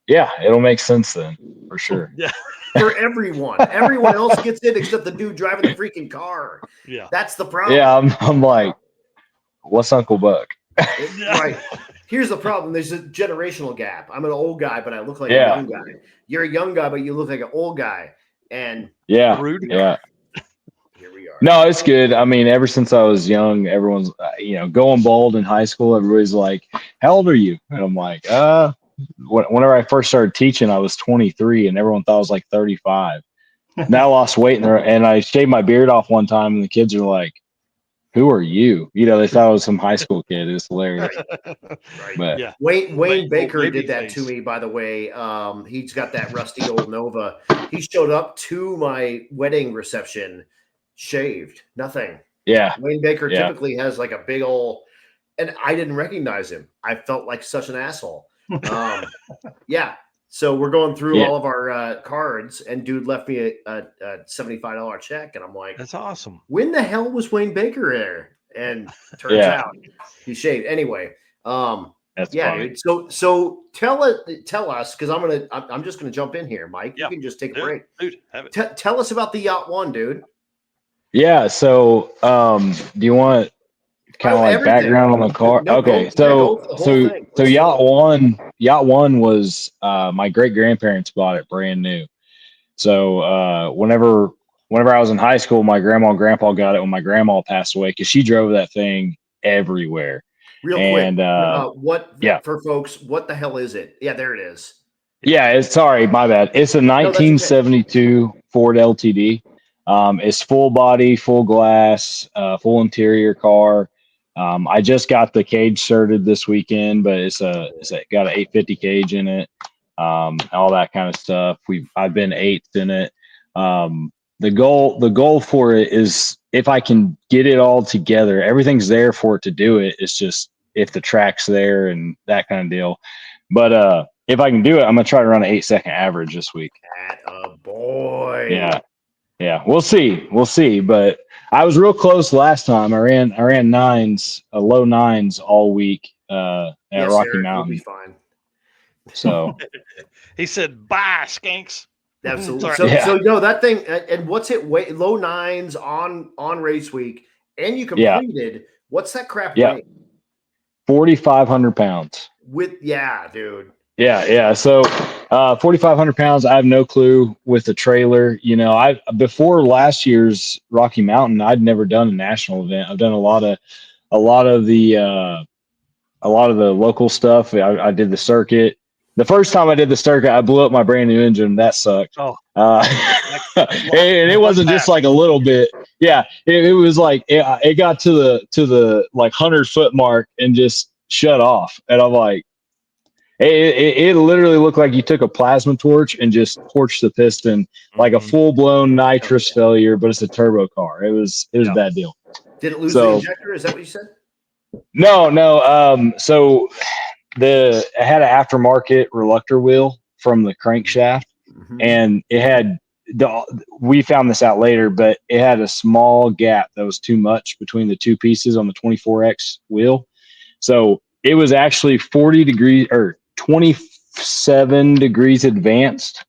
[SPEAKER 4] Yeah, it'll make sense then, for sure.
[SPEAKER 1] Yeah.
[SPEAKER 6] For everyone. Everyone else gets it except the dude driving the freaking car.
[SPEAKER 1] Yeah.
[SPEAKER 6] That's the problem.
[SPEAKER 4] Yeah, I'm like, what's Uncle Buck?
[SPEAKER 6] Right. Here's the problem. There's a generational gap. I'm an old guy, but I look like a young guy. You're a young guy, but you look like an old guy. And
[SPEAKER 1] rude.
[SPEAKER 4] Yeah.
[SPEAKER 6] Here we are.
[SPEAKER 4] No, it's good. I mean, ever since I was young, everyone's going bald in high school. Everybody's like, "How old are you?" And I'm like, whenever I first started teaching, I was 23, and everyone thought I was like 35. Now I lost weight, and I shaved my beard off one time, and the kids are like, "Who are you?" They thought I was some high school kid. It was hilarious.
[SPEAKER 6] Right.
[SPEAKER 4] But
[SPEAKER 1] Yeah.
[SPEAKER 6] Wayne Baker
[SPEAKER 1] baby
[SPEAKER 6] did that
[SPEAKER 1] face.
[SPEAKER 6] to me, by the way. He's got that rusty old Nova. He showed up to my wedding reception shaved. Nothing.
[SPEAKER 4] Yeah.
[SPEAKER 6] Wayne Baker typically has like a big old, and I didn't recognize him. I felt like such an asshole. Yeah. So we're going through all of our cards, and dude left me a $75 check, and I'm like,
[SPEAKER 1] that's awesome.
[SPEAKER 6] When the hell was Wayne Baker there? And turns out he shaved. Anyway,
[SPEAKER 4] that's funny.
[SPEAKER 6] dude. So tell us, because I'm just gonna jump in here, Mike. You can just take a break.
[SPEAKER 1] Dude, have it.
[SPEAKER 6] Tell us about the Yacht One, dude.
[SPEAKER 4] Yeah. So, do you want kind of like
[SPEAKER 6] everything.
[SPEAKER 4] background on the car?
[SPEAKER 6] No,
[SPEAKER 4] Okay.
[SPEAKER 6] go for the whole thing.
[SPEAKER 4] So Yacht One was my great grandparents bought it brand new. So whenever I was in high school, my grandma and grandpa got it when my grandma passed away because she drove that thing everywhere.
[SPEAKER 6] Real quick, for folks, what the hell is it? Yeah, there it is.
[SPEAKER 4] Yeah, sorry, my bad. It's a 1972 Ford LTD. It's full body, full glass, full interior car. I just got the cage certed this weekend, but it's got an 850 cage in it. All that kind of stuff. I've been eighth in it. The goal for it is if I can get it all together, everything's there for it to do it. It's just if the track's there and that kind of deal. But if I can do it, I'm gonna try to run an 8-second average this week.
[SPEAKER 6] Boy.
[SPEAKER 4] Yeah. We'll see. But I was real close last time. I ran nines, low nines all week at Rocky Mountain.
[SPEAKER 6] You'll be fine.
[SPEAKER 4] So
[SPEAKER 1] he said, "Bye, skanks."
[SPEAKER 6] Absolutely. So no, that thing, and what's it weigh? Low nines on race week, and you completed. What's that crap weigh?
[SPEAKER 4] 4,500 pounds.
[SPEAKER 6] Dude.
[SPEAKER 4] Yeah. So 4,500 pounds. I have no clue with the trailer. Before last year's Rocky Mountain, I'd never done a national event. I've done a lot of the local stuff. I did the circuit. The first time I did the circuit, I blew up my brand new engine. That sucked.
[SPEAKER 1] Oh.
[SPEAKER 4] And it wasn't just like a little bit. Yeah, it was like it got to the like 100-foot mark and just shut off. And I'm like, it literally looked like you took a plasma torch and just torched the piston like a full-blown nitrous failure, but it's a turbo car. It was a bad deal.
[SPEAKER 6] Did it lose the injector? Is that what you said?
[SPEAKER 4] No. So it had an aftermarket reluctor wheel from the crankshaft, and it had we found this out later, but it had a small gap that was too much between the two pieces on the 24X wheel. So it was actually 40 degrees or 27 degrees advanced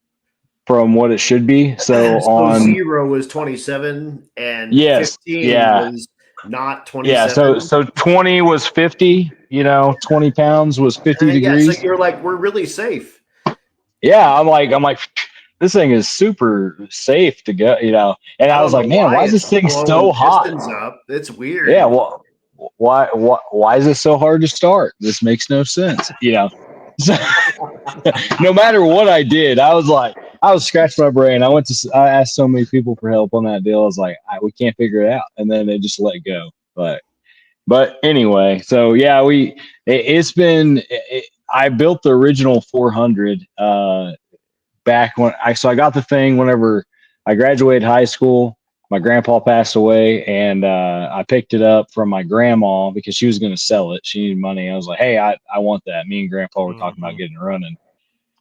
[SPEAKER 4] from what it should be. So on
[SPEAKER 6] 0 was 27 and 15 was not 27.
[SPEAKER 4] Yeah, so 20 was 50, 20 pounds was 50
[SPEAKER 6] Yeah,
[SPEAKER 4] degrees.
[SPEAKER 6] so you're like, we're really safe.
[SPEAKER 4] Yeah, I'm like, this thing is super safe to go, And I was like, man, why is this thing so hot?
[SPEAKER 6] Pistons up. It's weird.
[SPEAKER 4] Yeah, well, why is it so hard to start? This makes no sense, So, no matter what I did, I was scratching my brain. I asked so many people for help on that deal. I was like, we can't figure it out, and then they just let go. But anyway, so yeah, I built the original 400 back when I got the thing whenever I graduated high school. My grandpa passed away, and I picked it up from my grandma because she was going to sell it. She needed money. I was like, hey, I want that. Me and grandpa were talking about getting it running.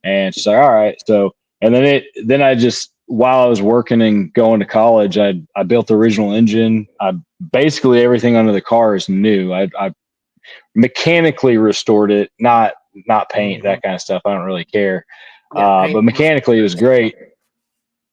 [SPEAKER 4] And she's like, all right. So, and then I just, while I was working and going to college, I built the original engine. Basically everything under the car is new. I mechanically restored it, not paint, that kind of stuff. I don't really care. But mechanically it was great.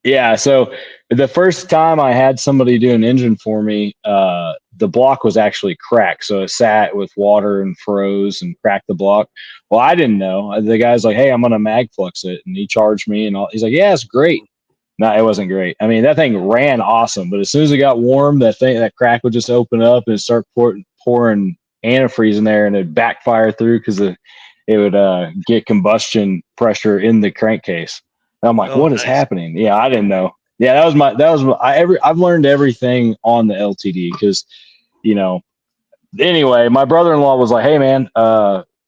[SPEAKER 4] Yeah. So the first time I had somebody do an engine for me, the block was actually cracked. So it sat with water and froze and cracked the block. Well, I didn't know. The guy's like, hey, I'm going to mag flux it. And he charged me he's like, yeah, it's great. No, it wasn't great. I mean, that thing ran awesome, but as soon as it got warm, that crack would just open up and start pouring antifreeze in there, and it'd backfire through because it would get combustion pressure in the crankcase. And I'm like, what is happening? Yeah, I didn't know. Yeah, I've learned everything on the LTD because, anyway, my brother-in-law was like, hey man,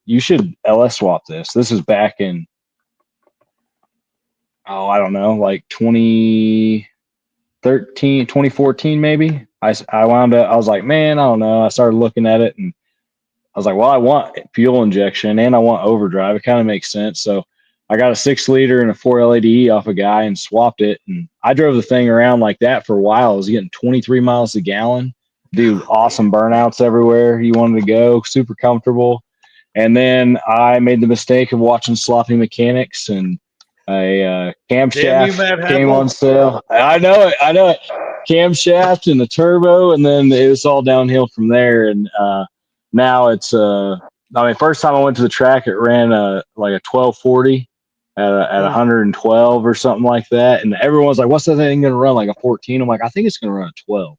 [SPEAKER 4] you should LS swap this. This is back in, I don't know, like 2013, 2014, maybe. I was like, man, I don't know. I started looking at it and I was like, well, I want fuel injection and I want overdrive. It kind of makes sense. So I got a 6-liter and a 4 LADE off a guy and swapped it. And I drove the thing around like that for a while. I was getting 23 miles a gallon. Dude, awesome burnouts everywhere you wanted to go. Super comfortable. And then I made the mistake of watching Sloppy Mechanics, and a camshaft came on sale. I know it. Camshaft and the turbo, and then it was all downhill from there. And now it's first time I went to the track, it ran like a 1240 at 112 or something like that, and everyone's like, what's that thing gonna run, like a 14? I'm like, I think it's gonna run a 12.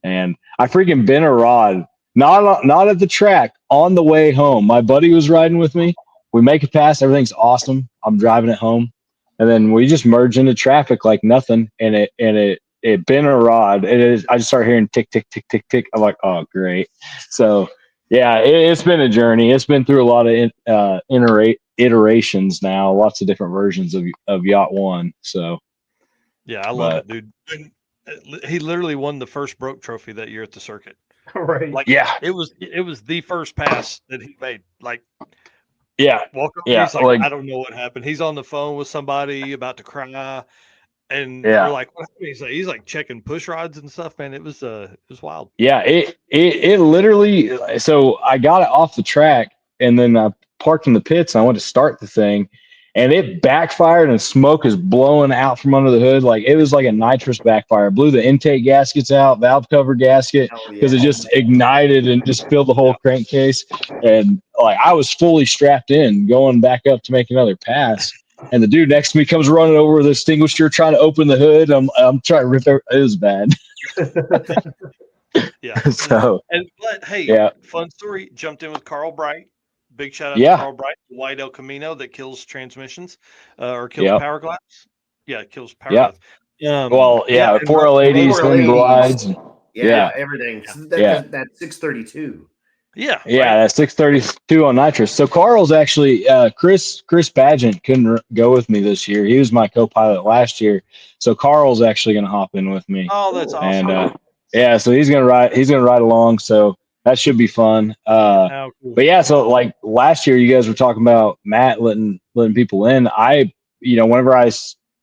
[SPEAKER 4] And I freaking bent a rod, not at the track, on the way home. My buddy was riding with me. We make it past, everything's awesome. I'm driving it home, and then we just merge into traffic like nothing, and it bent a rod. I just start hearing tick tick tick tick tick. I'm like, oh great. So yeah, it's been a journey. It's been through a lot of iterations now, lots of different versions of Yacht 1. So
[SPEAKER 1] yeah, I love it, dude. He literally won the first broke trophy that year at the circuit.
[SPEAKER 2] Right.
[SPEAKER 1] Like,
[SPEAKER 4] yeah,
[SPEAKER 1] it was the first pass that he made. Like,
[SPEAKER 4] yeah,
[SPEAKER 1] walk up,
[SPEAKER 4] yeah.
[SPEAKER 1] he's like, I don't know what happened. He's on the phone with somebody about to cry, and
[SPEAKER 4] Yeah.
[SPEAKER 1] we're like, what happened? He's like checking push rods and stuff, man. It was wild.
[SPEAKER 4] Yeah, it literally. So I got it off the track, and then I parked in the pits, and I went to start the thing, and it backfired, and smoke is blowing out from under the hood. Like it was like a nitrous backfire. Blew the intake gaskets out, valve cover gasket, because it just ignited and just filled the whole crankcase. And like I was fully strapped in, going back up to make another pass. And the dude next to me comes running over with the extinguisher, trying to open the hood. I'm trying to rip it. It was bad.
[SPEAKER 1] Yeah. But hey,
[SPEAKER 4] yeah.
[SPEAKER 1] Fun story. Jumped in with Carl Bright. Big shout out
[SPEAKER 4] Yeah.
[SPEAKER 1] to Carl Bright, the white El Camino that kills transmissions, or kills power glass. Yeah, it kills power glass.
[SPEAKER 4] Well, yeah, 4 LADs, then glides.
[SPEAKER 6] Yeah, everything. That 632.
[SPEAKER 1] Yeah,
[SPEAKER 4] that's 632 on nitrous. So Carl's actually Chris Badgent couldn't go with me this year. He was my co-pilot last year, so Carl's actually going to hop in with me.
[SPEAKER 1] Oh, that's awesome.
[SPEAKER 4] And yeah, so he's going to ride along. So that should be fun.
[SPEAKER 1] Cool.
[SPEAKER 4] But yeah, so like last year, you guys were talking about Matt letting people in. Whenever I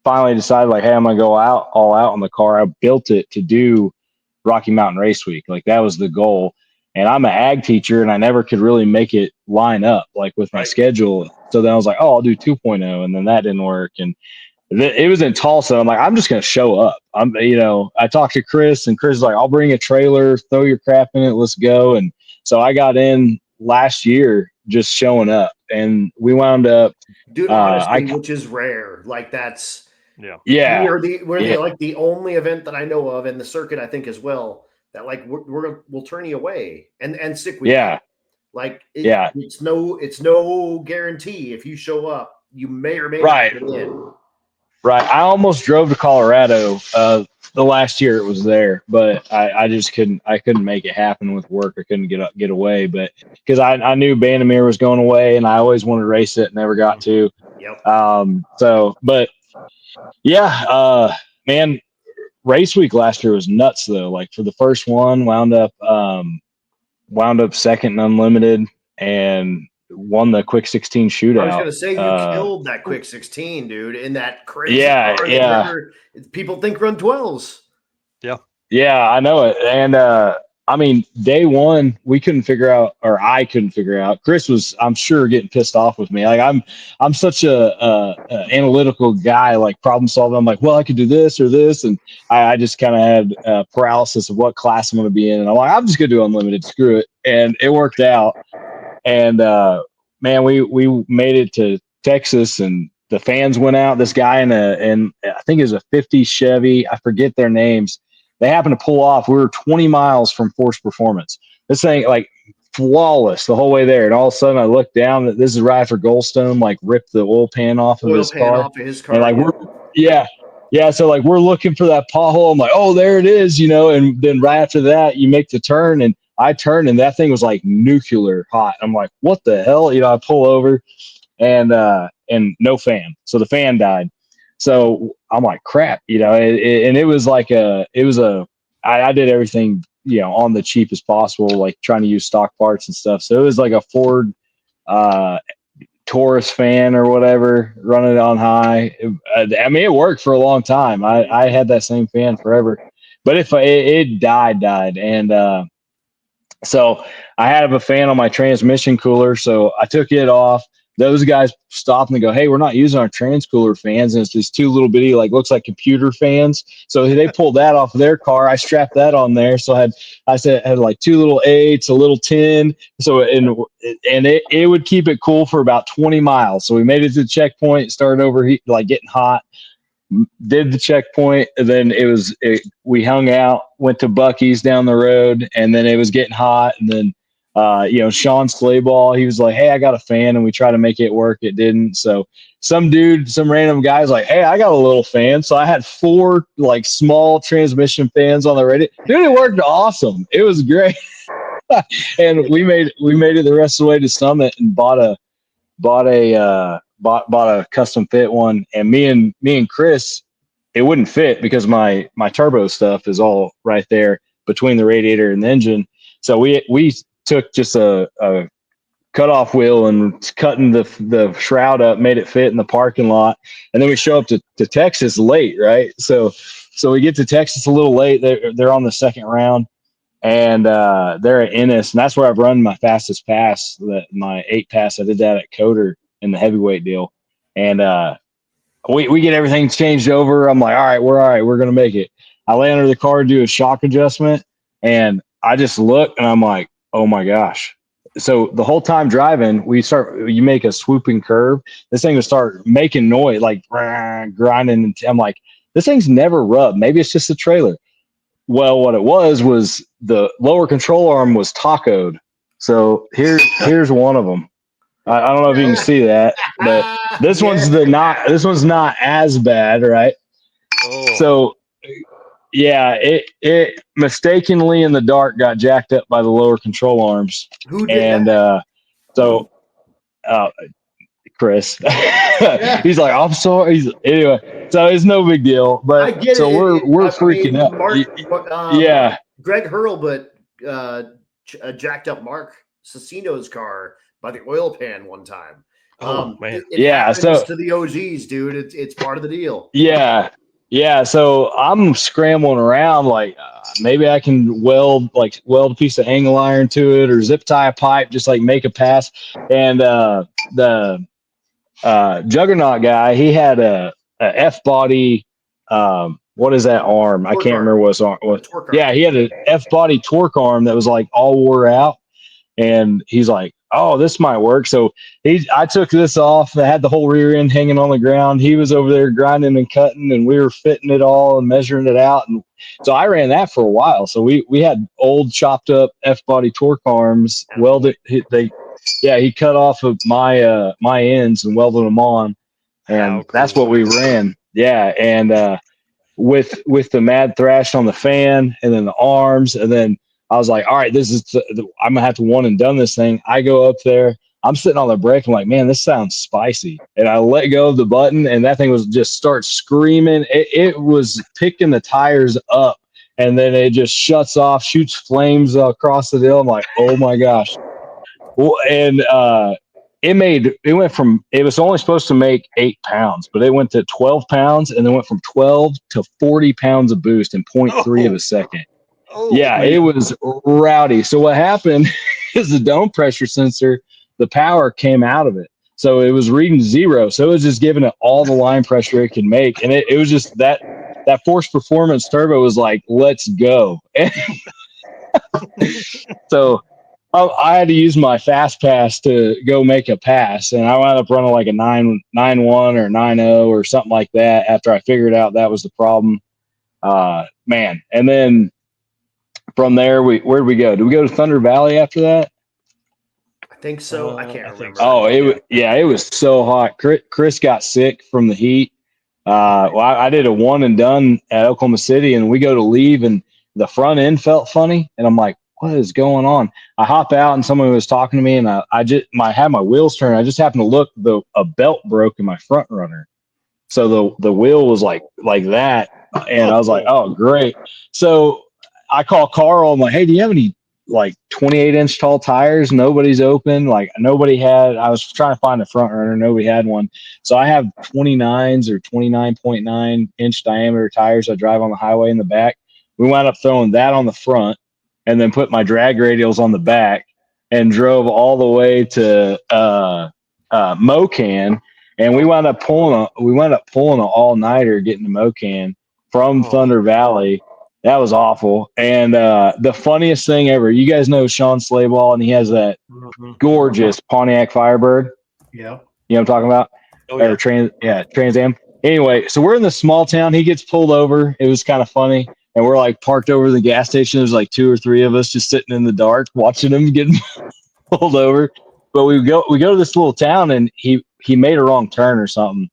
[SPEAKER 4] finally decided like, hey, I'm going to go all out on the car, I built it to do Rocky Mountain Race Week. Like that was the goal. And I'm an ag teacher, and I never could really make it line up like with my schedule. So then I was like, oh, I'll do 2.0, and then that didn't work. And
[SPEAKER 13] It was in Tulsa. I'm like, I'm just gonna show up. I talked to Chris, and Chris is like, I'll bring a trailer, throw your crap in it, let's go. And so I got in last year just showing up, and we wound up.
[SPEAKER 6] Dude, honestly, which is rare. Like that's
[SPEAKER 13] yeah.
[SPEAKER 6] we're like the only event that I know of in the circuit, I think as well, that like we'll turn you away and stick with you. Like it's no guarantee. If you show up, you may or may not get in.
[SPEAKER 13] Right. I almost drove to Colorado the last year it was there, but I just couldn't make it happen with work. I couldn't get away, but because I knew Bandamere was going away and I always wanted to race it, never got to.
[SPEAKER 6] Yep.
[SPEAKER 13] But yeah, man, race week last year was nuts though. Like for the first one, wound up second in unlimited and won the quick 16 shootout.
[SPEAKER 6] I was gonna say you killed that quick 16, dude, in that crazy car that people think run 12s.
[SPEAKER 13] Yeah, I know it. And I mean, day one we couldn't figure out, or I couldn't figure out. Chris was, I'm sure, getting pissed off with me. Like I'm such a analytical guy, like problem solving. I'm like, well, I could do this or this, and I just kind of had paralysis of what class I'm going to be in. And I'm like, I'm just going to do unlimited. Screw it, and it worked out. And man, we made it to Texas, and the fans went out. This guy and I think it was a 50 Chevy. I forget their names. They happened to pull off. We were 20 miles from Force Performance. This thing, like, flawless the whole way there. And all of a sudden I looked down. This is right after Goldstone, like, ripped the oil pan off of his car. And, like, so, like, we're looking for that pothole. I'm like, oh, there it is, And then right after that, you make the turn. And I turned, and that thing was, like, nuclear hot. I'm like, what the hell? I pull over, and no fan. So the fan died. So I'm like, crap, and it was like I did everything, on the cheapest possible, like trying to use stock parts and stuff. So it was like a Ford Taurus fan or whatever, running it on high. I mean, it worked for a long time. I had that same fan forever, but if it died. And so I had a fan on my transmission cooler. So I took it off. Those guys stopped and go, hey, we're not using our trans cooler fans. And it's these two little bitty, like, looks like computer fans. So they pulled that off of their car. I strapped that on there. So I had like two little 8s, a little 10. So, and it would keep it cool for about 20 miles. So we made it to the checkpoint, started overheat, like getting hot, did the checkpoint. And then we hung out, went to Buc-ee's down the road, and then it was getting hot. And then, Sean Slayball, he was like, hey, I got a fan, and we tried to make it work. It didn't. So some random guy's like, hey, I got a little fan. So I had 4 like small transmission fans on the radio. Dude, it worked awesome. It was great. And we made it the rest of the way to Summit and bought a custom fit one. And me and Chris, it wouldn't fit because my turbo stuff is all right there between the radiator and the engine. So we took just a cutoff wheel and cutting the shroud up, made it fit in the parking lot. And then we show up to Texas late, right? So we get to Texas a little late. They're on the second round, and they're at Ennis, and that's where I've run my fastest pass, my 8 pass. I did that at Coder in the heavyweight deal. And we get everything changed over. I'm like, all right, we're going to make it. I lay under the car, do a shock adjustment, and I just look, and I'm like, oh my gosh. So the whole time driving, you make a swooping curve. This thing will start making noise, like grinding. I'm like, this thing's never rubbed. Maybe it's just the trailer. Well, what it was the lower control arm was tacoed. So here's one of them. I don't know if you can see that, but this one's not as bad, right?
[SPEAKER 1] Oh.
[SPEAKER 13] So yeah, it mistakenly in the dark got jacked up by the lower control arms.
[SPEAKER 6] Who did
[SPEAKER 13] that? Chris. He's like, I'm sorry. Anyway, so it's no big deal. But
[SPEAKER 6] I get
[SPEAKER 13] so we're freaking out.
[SPEAKER 6] Greg Hurlbut jacked up Mark Cicino's car by the oil pan one time.
[SPEAKER 1] Man.
[SPEAKER 6] It happens to the OGs, dude. It's part of the deal.
[SPEAKER 13] Yeah, so I'm scrambling around like maybe I can weld a piece of angle iron to it or zip tie a pipe, just like make a pass. And the Juggernaut guy, he had a F body. What is that arm? I
[SPEAKER 6] Torque
[SPEAKER 13] can't
[SPEAKER 6] arm.
[SPEAKER 13] remember what arm.
[SPEAKER 6] The torque arm.
[SPEAKER 13] Yeah, he had an F body torque arm that was like all wore out, and he's like, "Oh, this might work." So I took this off. I had the whole rear end hanging on the ground. He was over there grinding and cutting, and we were fitting it all and measuring it out. And so I ran that for a while. So we had old chopped up F body torque arms welded. He cut off of my my ends and welded them on, and that's what we ran. Yeah, and with the mad thrash on the fan and then the arms, and then I was like, all right, this is I'm gonna have to one and done this thing. I go up there, I'm sitting on the brake, I'm like, man, this sounds spicy, and I let go of the button, and that thing was just start screaming. It was picking the tires up, and then it just shuts off, shoots flames across the deal. I'm like, oh my gosh. Well, and it was only supposed to make 8 pounds, but it went to 12 pounds, and then went from 12 to 40 pounds of boost in 0.3 of a second. Yeah, it was rowdy. So what happened is the dome pressure sensor, the power came out of it. So it was reading 0. So it was just giving it all the line pressure it could make. And it was just that Force Performance turbo was like, let's go. So I had to use my fast pass to go make a pass, and I wound up running like a 9.1 or 9.0 or something like that after I figured out that was the problem. Man, and then from there, where'd we go? Did we go to Thunder Valley after that?
[SPEAKER 6] I think so. I can't remember.
[SPEAKER 13] Oh, it was so hot. Chris got sick from the heat. Well, I did a one and done at Oklahoma City, and we go to leave, and the front end felt funny, and I'm like, what is going on? I hop out, and someone was talking to me, and I had my wheels turned. I just happened to look, a belt broke in my front runner, so the wheel was like that, and I was like, oh great. So I call Carl. I'm like, hey, do you have any like 28-inch tall tires? Nobody's open. Like nobody had. I was trying to find a front runner. Nobody had one. So I have 29s or 29.9 inch diameter tires I drive on the highway in the back. We wound up throwing that on the front, and then put my drag radials on the back, and drove all the way to Mocan. And we wound up pulling an all-nighter getting to Mocan from Thunder Valley. That was awful. And the funniest thing ever, you guys know Sean Slayball, and he has that gorgeous Pontiac Firebird.
[SPEAKER 2] Yeah.
[SPEAKER 13] You know what I'm talking about? Or Trans Am. Anyway, so we're in the small town. He gets pulled over. It was kind of funny. And we're like parked over the gas station. There's like 2 or 3 of us just sitting in the dark watching him getting pulled over. But we go to this little town, and he made a wrong turn or something.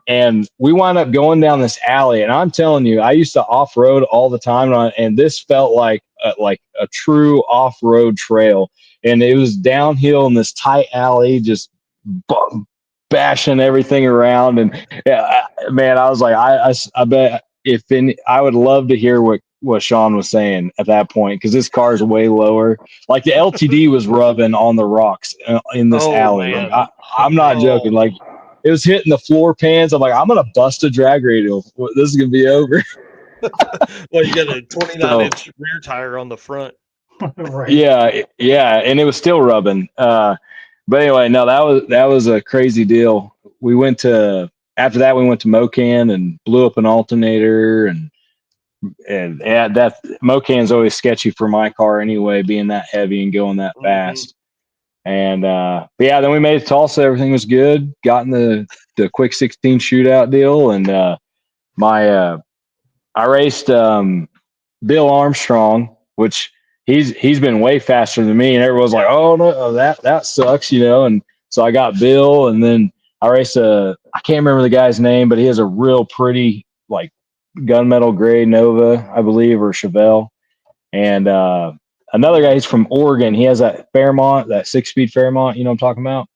[SPEAKER 13] And we wound up going down this alley. And I'm telling you, I used to off-road all the time, and this felt like a true off-road trail. And it was downhill in this tight alley, just bashing everything around. And yeah, man, I was like, I bet I would love to hear what Sean was saying at that point, because this car is way lower. Like the LTD was rubbing on the rocks in this alley. Like, I'm not joking. Like it was hitting the floor pans. I'm like, I'm gonna bust a drag radial. This is gonna be over.
[SPEAKER 1] Well, you got a 29-inch rear tire on the front.
[SPEAKER 2] Right.
[SPEAKER 13] Yeah, and it was still rubbing. But anyway, no, that was a crazy deal. After that we went to Mocan and blew up an alternator, and that Mocan's always sketchy for my car anyway, being that heavy and going that fast. And but yeah, then we made it to Tulsa. Everything was good. Got in the quick 16 shootout deal, and I raced Bill Armstrong, which he's been way faster than me, and everyone's like, oh no, that sucks, And so I got Bill, and then I raced I can't remember the guy's name, but he has a real pretty like gunmetal gray Nova, I believe, or Chevelle. And another guy, he's from Oregon. He has that Fairmont, that 6-speed Fairmont. You know what I'm talking about?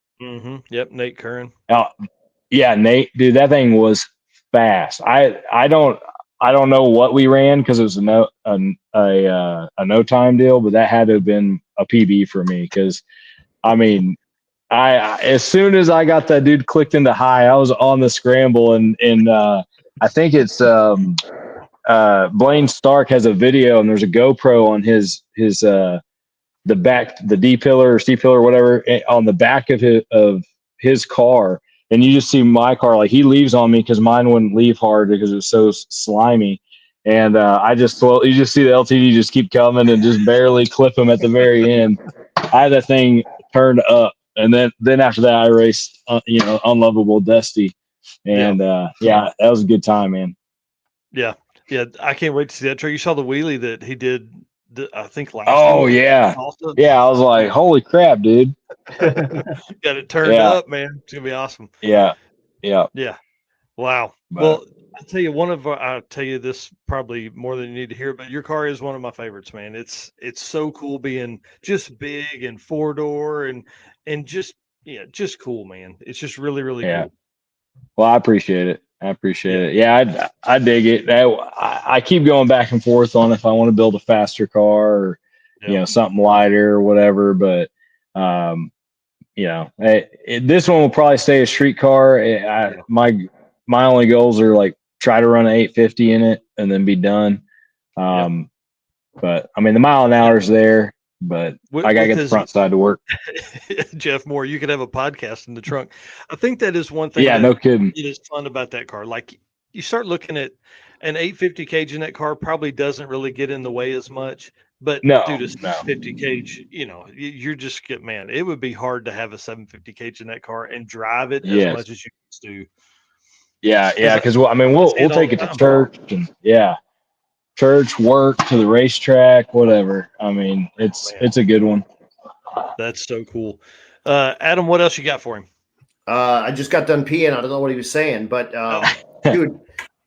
[SPEAKER 1] Yep, Nate Curran.
[SPEAKER 13] Yeah, Nate, dude, that thing was fast. I don't know what we ran because it was a no time deal, but that had to have been a PB for me, because I mean, I as soon as I got that dude clicked into high, I was on the scramble, and I think it's Blaine Stark has a video, and there's a GoPro on his the back, the D pillar or C pillar or whatever, on the back of his car, and you just see my car, like he leaves on me because mine wouldn't leave hard because it was so slimy. And you just see the LTD just keep coming and just barely clip him at the very end. I had that thing turned up, and then after that, I raced, unlovable Dusty, and that was a good time, man.
[SPEAKER 1] Yeah, I can't wait to see that truck. You saw the wheelie that he did, I think last
[SPEAKER 13] Oh
[SPEAKER 1] week.
[SPEAKER 13] yeah, I was like, holy crap, dude!
[SPEAKER 1] Got it turned up, man. It's gonna be awesome.
[SPEAKER 13] Yeah.
[SPEAKER 1] Wow.
[SPEAKER 13] But-
[SPEAKER 1] Well, I'll tell you this probably more than you need to hear, but your car is one of my favorites, man. It's so cool being just big and 4-door and just cool, man. It's just really, really cool.
[SPEAKER 13] Well, I appreciate it. Yeah, I dig it. I keep going back and forth on if I want to build a faster car or something lighter or whatever. But this one will probably stay a street car. My only goals are like try to run an 850 in it and then be done. But I mean the mile an hour is there, but I gotta get the front side to work.
[SPEAKER 1] Jeff Moore, you could have a podcast in the trunk. I think that is one thing.
[SPEAKER 13] Yeah, no kidding.
[SPEAKER 1] It is fun about that car. Like you start looking at an 850 cage in that car, probably doesn't really get in the way as much. But dude, a 750 cage, you're just man. It would be hard to have a 750 cage in that car and drive it as much as you do.
[SPEAKER 13] Yeah, because we'll take it to church and church, work, to the racetrack, whatever. I mean, it's a good one.
[SPEAKER 1] That's so cool. Adam, what else you got for him?
[SPEAKER 6] I just got done peeing. I don't know what he was saying, but dude,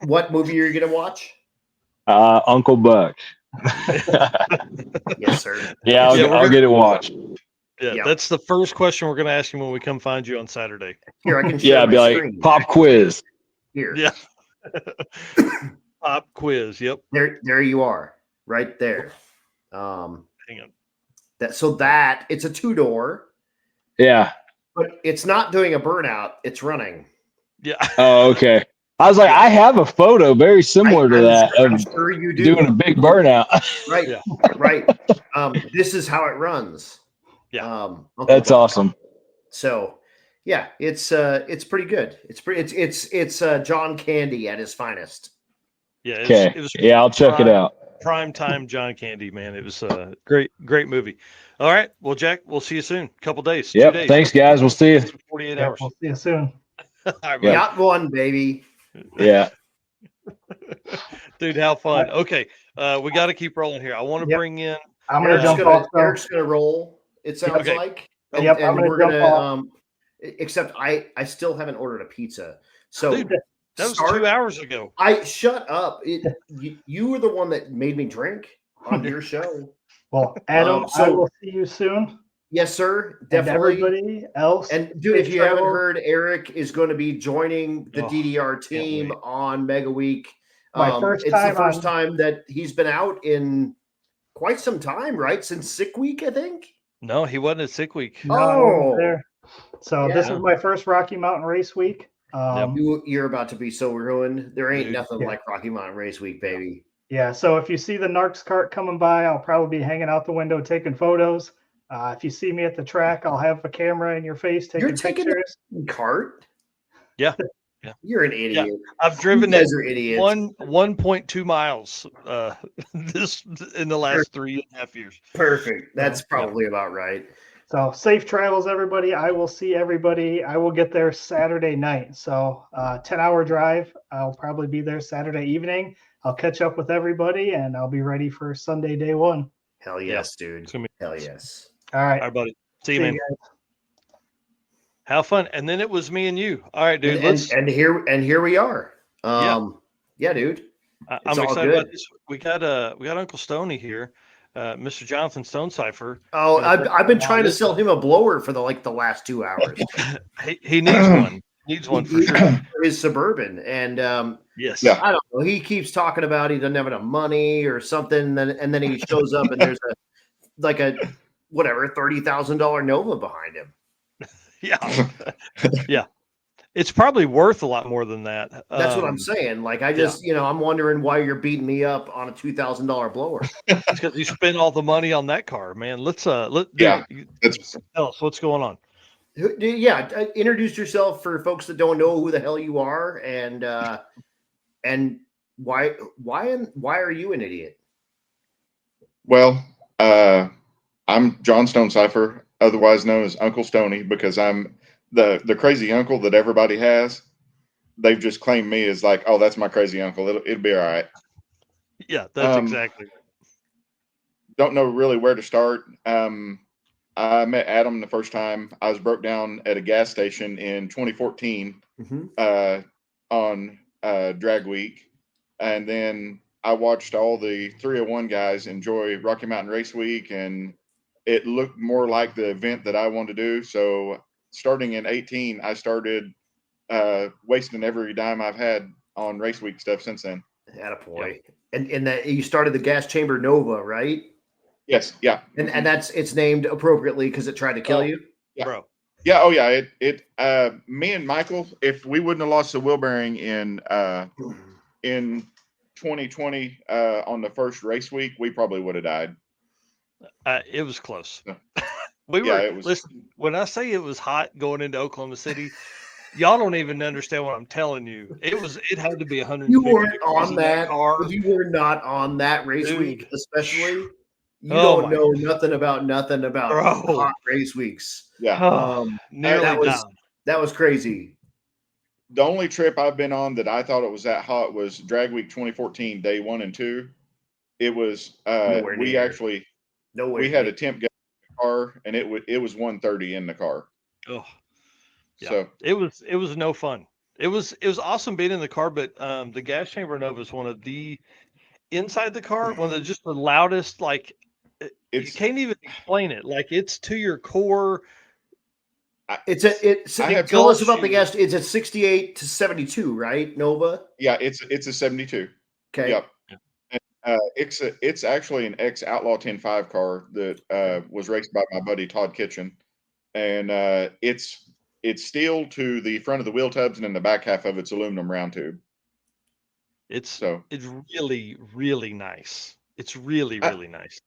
[SPEAKER 6] what movie are you gonna watch?
[SPEAKER 13] Uncle Buck.
[SPEAKER 6] Yes, sir.
[SPEAKER 13] Yeah, I'll get it watched.
[SPEAKER 1] Yeah, that's the first question we're gonna ask you when we come find you on Saturday.
[SPEAKER 6] Here, I can share my
[SPEAKER 13] like
[SPEAKER 6] screen.
[SPEAKER 13] pop quiz.
[SPEAKER 6] Here.
[SPEAKER 1] Yeah. Pop quiz. Yep.
[SPEAKER 6] There you are, right there.
[SPEAKER 1] Hang on.
[SPEAKER 6] It's a 2-door.
[SPEAKER 13] Yeah.
[SPEAKER 6] But it's not doing a burnout. It's running.
[SPEAKER 1] Yeah.
[SPEAKER 13] Oh, okay. I was like, I have a photo very similar to that of
[SPEAKER 6] sure you do.
[SPEAKER 13] doing a big burnout.
[SPEAKER 6] Right.
[SPEAKER 1] Yeah.
[SPEAKER 6] Right. This is how it runs.
[SPEAKER 1] Yeah.
[SPEAKER 13] That's awesome.
[SPEAKER 6] So, yeah, it's pretty good. It's John Candy at his finest.
[SPEAKER 1] Yeah.
[SPEAKER 13] Okay. Yeah, I'll check it out.
[SPEAKER 1] Prime time John Candy, man. It was a great movie. All right. Well, Jack, we'll see you soon. Couple days.
[SPEAKER 13] Yep.
[SPEAKER 1] 2 days.
[SPEAKER 13] Thanks, guys. We'll see you.
[SPEAKER 1] 48 hours.
[SPEAKER 2] We'll see you soon.
[SPEAKER 1] All right,
[SPEAKER 6] Got one, baby.
[SPEAKER 13] Yeah.
[SPEAKER 1] Dude, how fun. Okay. We got to keep rolling here. I want to bring in.
[SPEAKER 2] I'm going to jump off.
[SPEAKER 6] Eric's going to roll, it sounds like. And,
[SPEAKER 2] yep,
[SPEAKER 6] and
[SPEAKER 2] we're going to
[SPEAKER 6] except I still haven't ordered a pizza. So
[SPEAKER 1] dude, that was 2 hours ago.
[SPEAKER 6] Shut up. You were the one that made me drink on your show.
[SPEAKER 2] Well, Adam, I will see you soon.
[SPEAKER 6] Yes, sir.
[SPEAKER 2] And
[SPEAKER 6] Definitely.
[SPEAKER 2] everybody else.
[SPEAKER 6] And dude, if you haven't heard, Eric is going to be joining the DDR team on Mega Week. It's the first time that he's been out in quite some time, right? Since sick week, I think.
[SPEAKER 1] No, he wasn't at sick week.
[SPEAKER 2] There. So this is my first Rocky Mountain Race Week.
[SPEAKER 6] You're about to be so ruined. There ain't nothing like Rocky Mountain Race Week, baby.
[SPEAKER 2] Yeah. So if you see the Narcs cart coming by, I'll probably be hanging out the window taking photos. If you see me at the track, I'll have a camera in your face taking pictures.
[SPEAKER 6] Cart?
[SPEAKER 1] Yeah.
[SPEAKER 6] You're an idiot.
[SPEAKER 1] Yeah. I've driven
[SPEAKER 6] you guys are idiots.
[SPEAKER 1] 1.2 miles this in the last 3.5 years.
[SPEAKER 6] Perfect. That's probably about right.
[SPEAKER 2] So safe travels, everybody. I will see everybody. I will get there Saturday night. So 10-hour drive. I'll probably be there Saturday evening. I'll catch up with everybody, and I'll be ready for Sunday day one.
[SPEAKER 6] Hell yes, dude. Hell yes.
[SPEAKER 2] All right.
[SPEAKER 1] All right, buddy. See you, man. How fun. And then it was me and you. All right, dude.
[SPEAKER 6] And here we are. Yeah, dude.
[SPEAKER 1] I'm excited about this. We got Uncle Stoney here. Mr. Jonathan Stonecipher.
[SPEAKER 6] Oh, I've been trying to sell him a blower for the last 2 hours.
[SPEAKER 1] he needs one. Needs one for sure.
[SPEAKER 6] For his Suburban, and
[SPEAKER 1] yes,
[SPEAKER 6] I don't know. He keeps talking about he doesn't have enough money or something, and then he shows up and there's a $30,000 Nova behind him.
[SPEAKER 1] Yeah, yeah. It's probably worth a lot more than that.
[SPEAKER 6] That's what I'm saying. I'm wondering why you're beating me up on a $2,000 blower.
[SPEAKER 1] It's because you spent all the money on that car, man. Let's tell us what's going on.
[SPEAKER 6] Introduce yourself for folks that don't know who the hell you are, and why are you an idiot?
[SPEAKER 14] Well, I'm John Stone Cipher, otherwise known as Uncle Stoney, because I'm the crazy uncle that everybody has. They've just claimed me as like, oh, that's my crazy uncle. It'll be all right.
[SPEAKER 1] Yeah, that's exactly.
[SPEAKER 14] Don't know really where to start. I met Adam the first time. I was broke down at a gas station in 2014 on Drag Week, and then I watched all the 301 guys enjoy Rocky Mountain Race Week, and it looked more like the event that I wanted to do. So starting in 18, I started wasting every dime I've had on race week stuff since then.
[SPEAKER 6] Attaboy. And that you started the Gas Chamber Nova, right?
[SPEAKER 14] Yes. Yeah.
[SPEAKER 6] And it's named appropriately because it tried to kill you.
[SPEAKER 14] Yeah.
[SPEAKER 1] Bro.
[SPEAKER 14] Yeah. Oh yeah. Me and Michael, if we wouldn't have lost the wheel bearing in 2020 on the first race week, we probably would have died.
[SPEAKER 1] It was close.
[SPEAKER 14] Yeah.
[SPEAKER 1] Listen, when I say it was hot going into Oklahoma City, y'all don't even understand what I'm telling you. It had to be 150
[SPEAKER 6] You weren't
[SPEAKER 1] degrees
[SPEAKER 6] on
[SPEAKER 1] in
[SPEAKER 6] that
[SPEAKER 1] car.
[SPEAKER 6] You were not on that race
[SPEAKER 1] Dude.
[SPEAKER 6] week, especially. You
[SPEAKER 1] Oh
[SPEAKER 6] don't know nothing about
[SPEAKER 1] Bro.
[SPEAKER 6] hot race weeks.
[SPEAKER 14] Yeah.
[SPEAKER 1] Nearly died.
[SPEAKER 6] That was crazy.
[SPEAKER 14] The only trip I've been on that I thought it was that hot was Drag Week 2014, day 1 and 2. It was we had a temp gas in the car, and it was 130 in the car.
[SPEAKER 1] Oh, yeah.
[SPEAKER 14] So
[SPEAKER 1] it was no fun. It was awesome being in the car, but the Gas Chamber Nova is one of the inside the car, one of the just the loudest. Like you can't even explain it. Like it's to your core.
[SPEAKER 6] Tell us about the gas. It's a 68 to 72, right, Nova?
[SPEAKER 14] Yeah, it's a 72.
[SPEAKER 6] Okay.
[SPEAKER 14] Yep. And, it's actually an ex Outlaw 10.5 car that was raced by my buddy Todd Kitchen, and it's steel to the front of the wheel tubs, and in the back half of it's aluminum round tube.
[SPEAKER 1] It's really, really nice. It's really, really nice.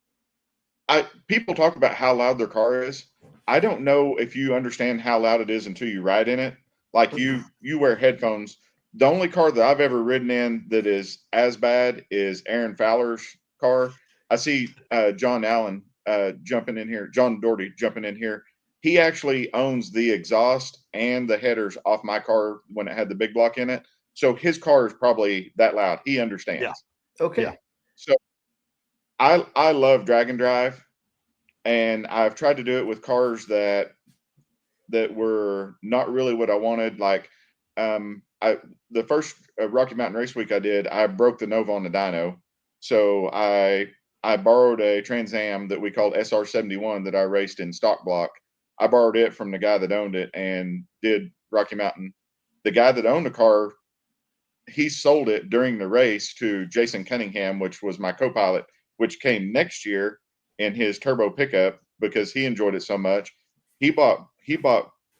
[SPEAKER 14] People talk about how loud their car is. I don't know if you understand how loud it is until you ride in it. Like you wear headphones. The only car that I've ever ridden in that is as bad is Aaron Fowler's car. I see John Allen jumping in here, John Doherty jumping in here. He actually owns the exhaust and the headers off my car when it had the big block in it. So his car is probably that loud. He understands.
[SPEAKER 6] Yeah. Okay.
[SPEAKER 14] Yeah. So I love drag and drive, and I've tried to do it with cars that were not really what I wanted. Like the first Rocky Mountain Race Week I did, I broke the Nova on the dyno. So I borrowed a Trans Am that we called SR71 that I raced in stock block. I borrowed it from the guy that owned it and did Rocky Mountain. The guy that owned the car, he sold it during the race to Jason Cunningham, which was my co-pilot, which came next year in his turbo pickup because he enjoyed it so much. He bought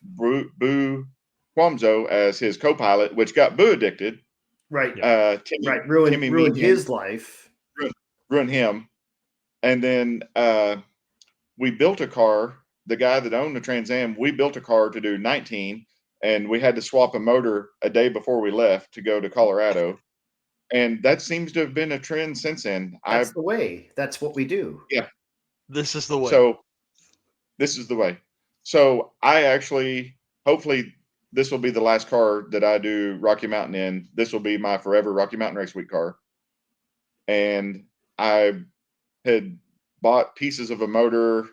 [SPEAKER 14] Boo Quamzo as his co-pilot, which got Boo addicted.
[SPEAKER 6] Right.
[SPEAKER 14] Timmy
[SPEAKER 6] Ruined his life.
[SPEAKER 14] Ruined him. And then we built a car. The guy that owned the Trans Am, we built a car to do 19, and we had to swap a motor a day before we left to go to Colorado. And that seems to have been a trend since then.
[SPEAKER 6] That's the way. That's what we do.
[SPEAKER 14] Yeah.
[SPEAKER 1] This is the way.
[SPEAKER 14] So this is the way. So I actually, hopefully this will be the last car that I do Rocky Mountain in. This will be my forever Rocky Mountain Race Week car. And I had bought pieces of a motor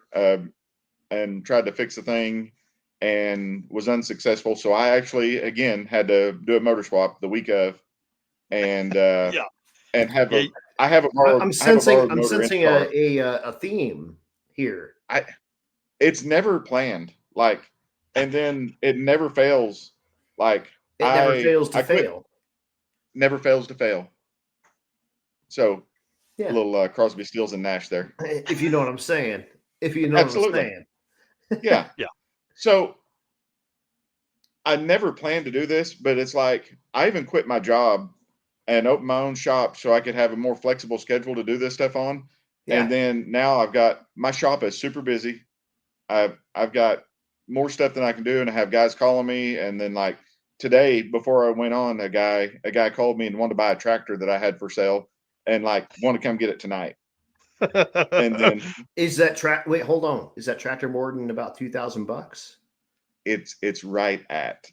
[SPEAKER 14] and tried to fix the thing and was unsuccessful. So I actually, again, had to do a motor swap the week of, and and have I have a borrowed. I'm sensing
[SPEAKER 6] a theme here.
[SPEAKER 14] It's never planned, like, and then it never fails. Like
[SPEAKER 6] it never fails to fail.
[SPEAKER 14] Never fails to fail. So
[SPEAKER 6] yeah.
[SPEAKER 14] A little Crosby, Stills, and Nash there.
[SPEAKER 6] If you know what I'm saying. If you know
[SPEAKER 14] Absolutely.
[SPEAKER 6] what I'm saying.
[SPEAKER 14] Yeah.
[SPEAKER 1] Yeah.
[SPEAKER 14] So I never planned to do this, but it's like I even quit my job and opened my own shop so I could have a more flexible schedule to do this stuff on. Yeah. And then now I've got my shop is super busy. I've got more stuff than I can do, and I have guys calling me. And then like today, before I went on, a guy called me and wanted to buy a tractor that I had for sale, and like want to come get it tonight. And then
[SPEAKER 6] Is that track? Wait, hold on. Is that tractor more than about $2,000?
[SPEAKER 14] it's right at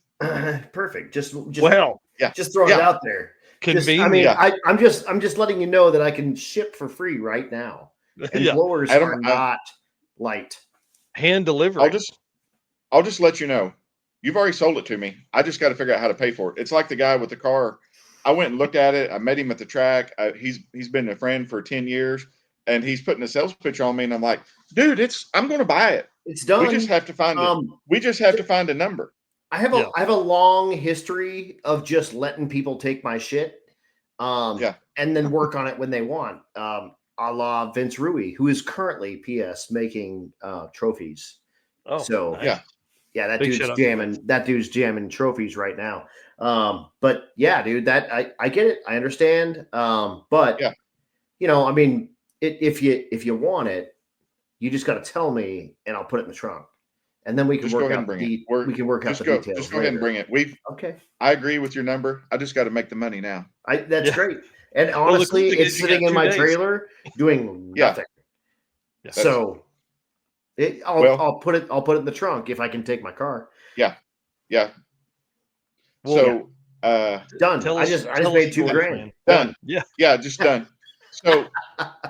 [SPEAKER 6] Perfect. Just
[SPEAKER 1] Well,
[SPEAKER 14] yeah,
[SPEAKER 6] just throwing it out there.
[SPEAKER 1] convenient.
[SPEAKER 6] I'm just letting you know that I can ship for free right now, and
[SPEAKER 1] Yeah.
[SPEAKER 6] blowers
[SPEAKER 14] Adam,
[SPEAKER 6] are not light.
[SPEAKER 1] Hand delivery.
[SPEAKER 14] I'll just let you know. You've already sold it to me. I just got to figure out how to pay for it. It's like the guy with the car. I went and looked at it. I met him at the track. He's been a friend for 10 years, and he's putting a sales pitch on me, and I'm like, dude, I'm going to buy it.
[SPEAKER 6] It's done.
[SPEAKER 14] We just have to find it. We just have to find a number.
[SPEAKER 6] I have a long history of just letting people take my shit, and then work on it when they want. A la Vince Rui, who is currently PS making trophies.
[SPEAKER 1] Oh,
[SPEAKER 6] so
[SPEAKER 1] nice.
[SPEAKER 6] yeah, that
[SPEAKER 1] Big
[SPEAKER 6] dude's
[SPEAKER 1] shit on
[SPEAKER 6] jamming. That dude's jamming trophies right now. But yeah, dude, that I get it. I understand. But you know, I mean, if you want it, you just got to tell me, and I'll put it in the trunk, and then we can work out we can work out the details.
[SPEAKER 14] Just go ahead and bring it. I agree with your number. I just got to make the money now.
[SPEAKER 6] That's great. And honestly, it's sitting in my trailer doing nothing.
[SPEAKER 14] Yeah.
[SPEAKER 6] So I'll put it in the trunk if I can take my car.
[SPEAKER 14] Yeah.
[SPEAKER 6] Well,
[SPEAKER 14] so
[SPEAKER 6] done. I just made $2,000.
[SPEAKER 14] Done.
[SPEAKER 1] Yeah,
[SPEAKER 14] just done. So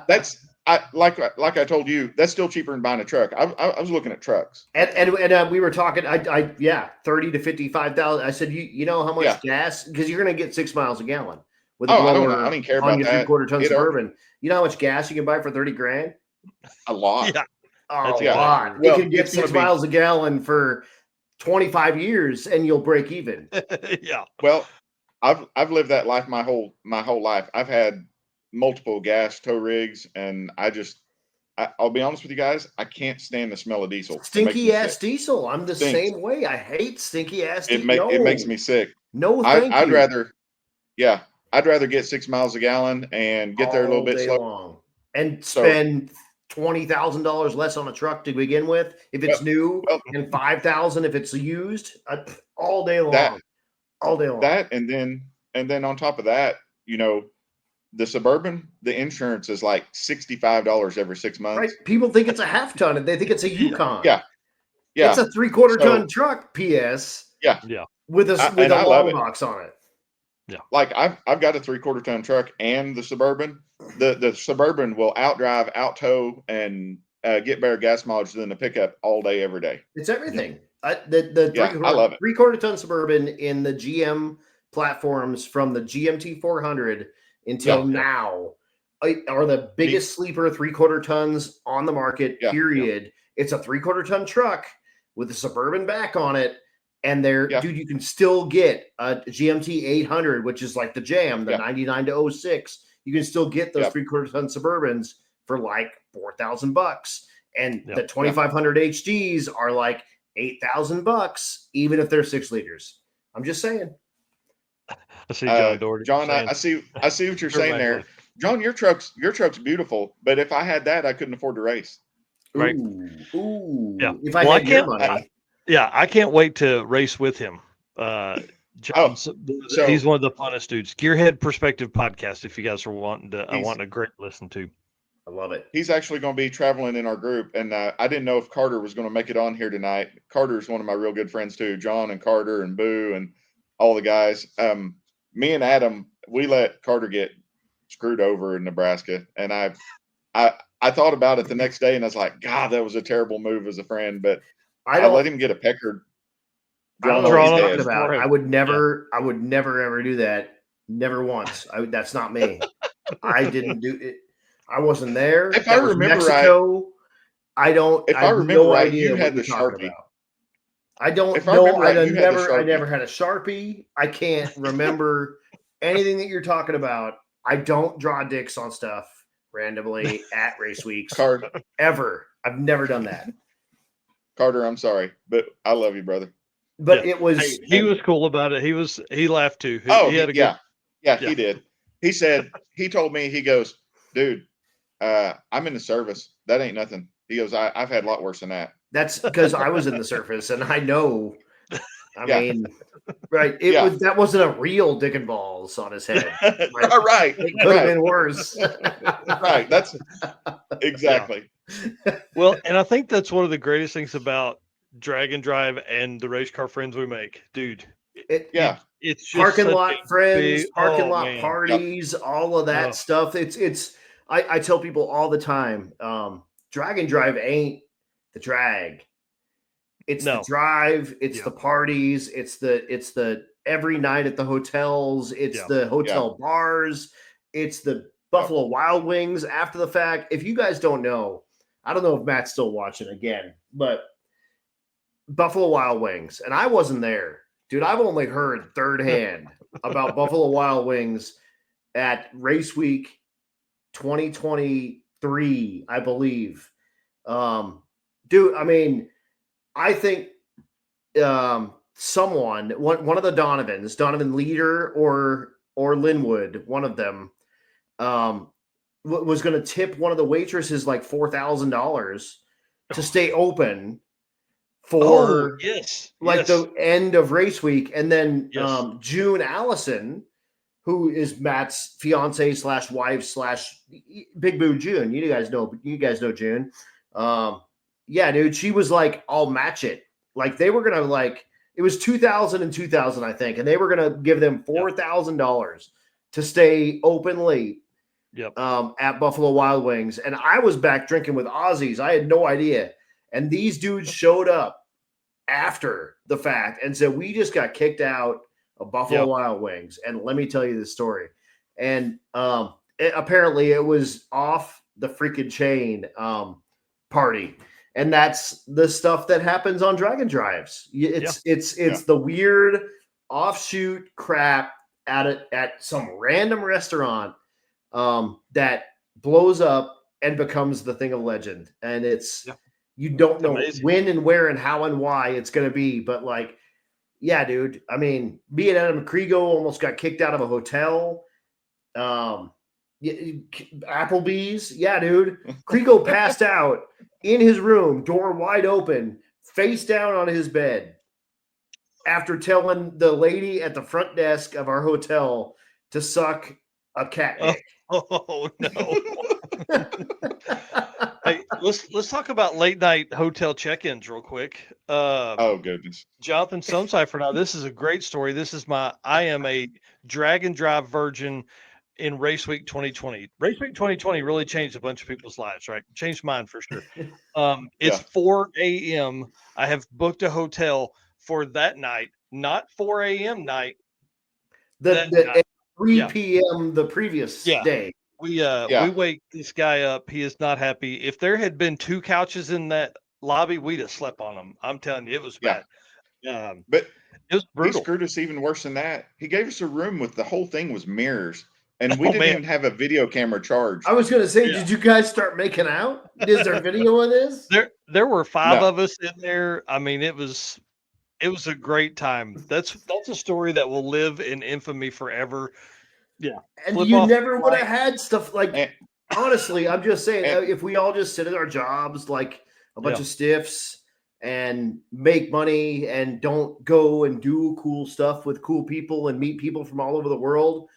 [SPEAKER 14] that's like I told you, that's still cheaper than buying a truck. I was looking at trucks,
[SPEAKER 6] and we were talking. I 30 to 55,000. I said, you know how much gas, because you're going to get 6 miles a gallon with a blower
[SPEAKER 14] I don't care
[SPEAKER 6] on
[SPEAKER 14] about
[SPEAKER 6] your
[SPEAKER 14] that.
[SPEAKER 6] 3/4 ton Suburban. You know how much gas you can buy for $30,000?
[SPEAKER 14] A lot.
[SPEAKER 1] Yeah.
[SPEAKER 6] A lot.
[SPEAKER 14] Well,
[SPEAKER 6] you can get 6 miles a gallon for 25 years, and you'll break even.
[SPEAKER 1] Yeah.
[SPEAKER 14] Well, I've lived that life my whole life. I've had multiple gas tow rigs, and I'll be honest with you guys, I can't stand the smell of diesel.
[SPEAKER 6] Stinky ass diesel. I'm the same way. I hate stinky ass diesel.
[SPEAKER 14] It makes me sick.
[SPEAKER 6] No, thank you.
[SPEAKER 14] I'd rather get 6 miles a gallon and get there a little bit slow
[SPEAKER 6] and spend $20,000 less on a truck to begin with if it's new, and $5,000 if it's used. All day long. All day long.
[SPEAKER 14] That and then on top of that, you know, the Suburban, the insurance is like $65 every 6 months.
[SPEAKER 6] Right. People think it's a half ton, and they think it's a Yukon.
[SPEAKER 14] Yeah.
[SPEAKER 6] It's a 3/4 ton truck. PS.
[SPEAKER 14] Yeah.
[SPEAKER 6] With a long box on it.
[SPEAKER 1] Yeah.
[SPEAKER 14] Like I've got a 3/4 ton truck and the Suburban. The Suburban will outdrive, out tow, and get better gas mileage than the pickup all day, every day.
[SPEAKER 6] It's everything.
[SPEAKER 14] I love it.
[SPEAKER 6] 3/4 ton Suburban in the GM platforms from the GMT 400 until now are the biggest sleeper 3/4 tons on the market. Period. It's a 3/4 ton truck with a Suburban back on it. And dude, you can still get a GMT 800, which is like the Jam, the 99 to 06. You can still get those 3/4 ton Suburbans for like $4,000, and the 2500 HDs are like $8,000, even if they're 6 liters. I'm just saying.
[SPEAKER 1] I see John Doherty.
[SPEAKER 14] John, I see what you're saying there. John, your truck's beautiful, but if I had that, I couldn't afford to race.
[SPEAKER 1] Right.
[SPEAKER 6] Ooh.
[SPEAKER 1] Yeah.
[SPEAKER 6] If I had your money.
[SPEAKER 1] I can't wait to race with him. John's, he's one of the funnest dudes. Gearhead Perspective podcast. If you guys are wanting a great listen to.
[SPEAKER 6] I love it.
[SPEAKER 14] He's actually going to be traveling in our group, and I didn't know if Carter was going to make it on here tonight. Carter's one of my real good friends too. John and Carter and Boo and all the guys. Me and Adam, we let Carter get screwed over in Nebraska, and I thought about it the next day, and I was like, God, that was a terrible move as a friend, but I let him get a pecker.
[SPEAKER 6] I don't know what you're talking about. I would never ever do that. Never once. That's not me. I didn't do it. I wasn't there.
[SPEAKER 14] If I remember
[SPEAKER 6] Mexico.
[SPEAKER 14] Right,
[SPEAKER 6] I have no idea
[SPEAKER 14] you
[SPEAKER 6] what
[SPEAKER 14] had
[SPEAKER 6] you're
[SPEAKER 14] the
[SPEAKER 6] talking
[SPEAKER 14] Sharpie.
[SPEAKER 6] about. I don't
[SPEAKER 14] If I
[SPEAKER 6] know.
[SPEAKER 14] remember right,
[SPEAKER 6] I
[SPEAKER 14] you had the
[SPEAKER 6] never
[SPEAKER 14] Sharpie.
[SPEAKER 6] had a Sharpie. I can't remember anything that you're talking about. I don't draw dicks on stuff randomly at race weeks.
[SPEAKER 14] Carter,
[SPEAKER 6] ever. I've never done that.
[SPEAKER 14] Carter, I'm sorry, but I love you, brother.
[SPEAKER 6] But it was
[SPEAKER 1] he was cool about it. He laughed too. He had a
[SPEAKER 14] yeah,
[SPEAKER 1] good,
[SPEAKER 14] he did. He told me, he goes, dude, I'm in the service. That ain't nothing. He goes, I've had a lot worse than that.
[SPEAKER 6] That's because I was in the surface, and I know. I
[SPEAKER 14] Yeah.
[SPEAKER 6] mean, right? That wasn't a real dick and balls on his head.
[SPEAKER 14] Right.
[SPEAKER 6] It could have been worse.
[SPEAKER 14] Right. That's exactly.
[SPEAKER 1] Well, and I think that's one of the greatest things about Drag and Drive and the race car friends we make, dude. It's just
[SPEAKER 6] parking
[SPEAKER 1] such
[SPEAKER 6] lot
[SPEAKER 1] a
[SPEAKER 6] friends,
[SPEAKER 1] big-
[SPEAKER 6] parking
[SPEAKER 1] oh,
[SPEAKER 6] lot
[SPEAKER 1] man.
[SPEAKER 6] parties, all of that
[SPEAKER 1] Oh.
[SPEAKER 6] stuff. I tell people all the time, drag and drive ain't the drag. It's the drive, it's the parties, it's the every night at the hotels, it's the hotel bars, it's the Buffalo Wild Wings after the fact. If you guys don't know, I don't know if Matt's still watching again, but Buffalo Wild Wings, and I wasn't there. Dude, I've only heard third hand about Buffalo Wild Wings at Race Week 2023, I believe. Dude, I mean, I think someone, one of the Donovans, Donovan Leader or Linwood, one of them, was going to tip one of the waitresses like $4,000 to stay open for the end of race week. And then June Allison, who is Matt's fiance / wife / Big Boo June. You guys know June. Yeah, dude, she was like, I'll match it. Like they were going to like, it was 2000 and 2000, I think. And they were going to give them $4,000 to stay open late at Buffalo Wild Wings. And I was back drinking with Aussies. I had no idea. And these dudes showed up after the fact and said, we just got kicked out of Buffalo Wild Wings. And let me tell you the story. And apparently it was off the freaking chain party. And that's the stuff that happens on Dragon Drives. It's the weird offshoot crap at some random restaurant that blows up and becomes the thing of legend. And you don't know when and where and how and why it's going to be. But like, yeah, dude, I mean, me and Adam Kriego almost got kicked out of a hotel. Applebee's. Yeah, dude. Kriego passed out in his room, door wide open, face down on his bed after telling the lady at the front desk of our hotel to suck a cat dick.
[SPEAKER 1] Oh no. Hey, let's talk about late night hotel check-ins real quick.
[SPEAKER 14] Oh goodness.
[SPEAKER 1] Jonathan Sunscypher. Now this is a great story. I am a drag and drive virgin in Race Week 2020. Race Week 2020 really changed a bunch of people's lives, right? Changed mine for sure. It's 4 a.m. I have booked a hotel for that night, not 4 a.m. night.
[SPEAKER 6] The 3 p.m. the previous day.
[SPEAKER 1] We wake this guy up. He is not happy. If there had been 2 couches in that lobby, we'd have slept on them. I'm telling you, it was bad.
[SPEAKER 14] But
[SPEAKER 1] it was brutal.
[SPEAKER 14] He screwed us even worse than that. He gave us a room with the whole thing was mirrors, and we didn't even have a video camera charged.
[SPEAKER 6] I was going to say, did you guys start making out? Is there video of this?
[SPEAKER 1] There were 5 of us in there. I mean, it was a great time. That's a story that will live in infamy forever. Yeah.
[SPEAKER 6] And you never would have had stuff like, honestly, I'm just saying, if we all just sit at our jobs like a bunch of stiffs and make money and don't go and do cool stuff with cool people and meet people from all over the world,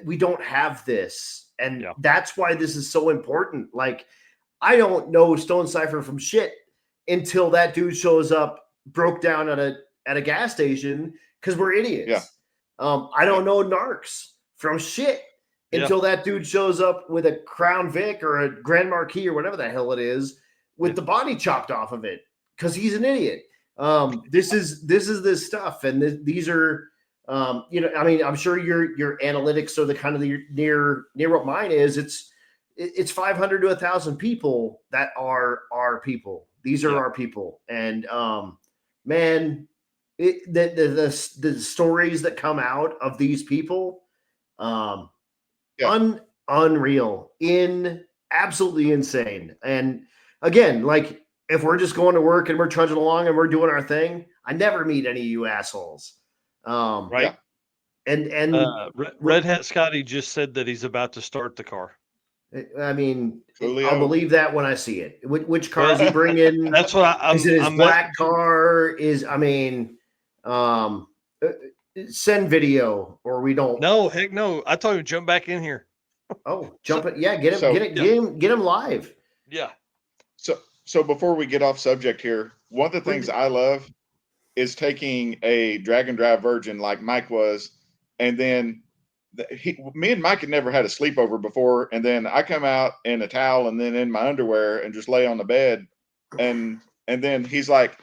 [SPEAKER 6] we don't have this. And that's why this is so important. Like, I don't know Stone Cipher from shit until that dude shows up, broke down at a gas station because we're idiots. I don't know Narcs from shit until that dude shows up with a Crown Vic or a Grand Marquis or whatever the hell it is with the body chopped off of it because he's an idiot. This is this stuff, and these are I mean, I'm sure your analytics are the kind of near what mine is. It's 500 to 1,000 people that are our people. These are our people, and man, the stories that come out of these people. Unreal, absolutely insane. And again, like if we're just going to work and we're trudging along and we're doing our thing, I never meet any of you assholes. And
[SPEAKER 1] Red Hat Scotty just said that he's about to start the car.
[SPEAKER 6] I mean,
[SPEAKER 14] Julio.
[SPEAKER 6] I'll believe that when I see it. Which car is he bringing?
[SPEAKER 1] That's what
[SPEAKER 6] is it his black car? Send video or we don't.
[SPEAKER 1] No, heck no. I told him jump back in here.
[SPEAKER 6] Oh, jump it. Yeah, get him live.
[SPEAKER 1] Yeah.
[SPEAKER 14] So before we get off subject here, one of the things I love is taking a drag and drive Virgin like Mike was, and then me and Mike had never had a sleepover before, and then I come out in a towel and then in my underwear and just lay on the bed, and then he's like,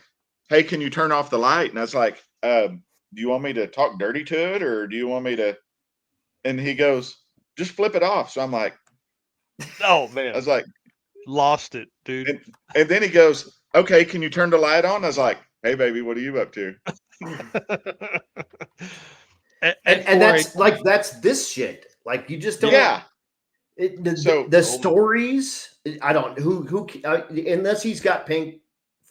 [SPEAKER 14] "Hey, can you turn off the light?" And I was like, "Do you want me to talk dirty to it, or do you want me to?" And he goes, "Just flip it off." So I'm like,
[SPEAKER 1] "Oh man!"
[SPEAKER 14] I was like,
[SPEAKER 1] "Lost it, dude."
[SPEAKER 14] And then he goes, "Okay, can you turn the light on?" I was like, "Hey, baby, what are you up to?"
[SPEAKER 6] and that's this shit. Like you just don't.
[SPEAKER 14] Yeah.
[SPEAKER 6] The stories. I don't who unless he's got pink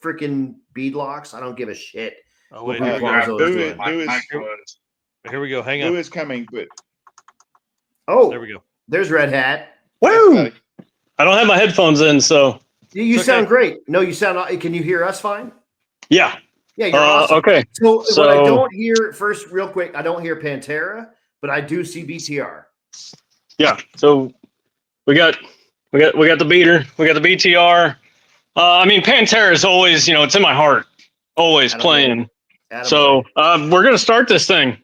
[SPEAKER 6] freaking beadlocks. I don't give a shit.
[SPEAKER 1] Oh wait,
[SPEAKER 6] here
[SPEAKER 1] we go. Hang on.
[SPEAKER 14] Who is coming? But
[SPEAKER 6] there
[SPEAKER 1] we go.
[SPEAKER 6] There's Red Hat.
[SPEAKER 9] Woo! I don't have my headphones in, so
[SPEAKER 6] you sound great. No, you sound. Can you hear us fine?
[SPEAKER 9] Yeah.
[SPEAKER 6] Yeah, you're awesome.
[SPEAKER 9] Okay.
[SPEAKER 6] So what I don't hear first, real quick, I don't hear Pantera, but I do see BTR.
[SPEAKER 9] Yeah. So we got the beater, we got the BTR. I mean, Pantera is always, it's in my heart, always playing. So we're gonna start this thing.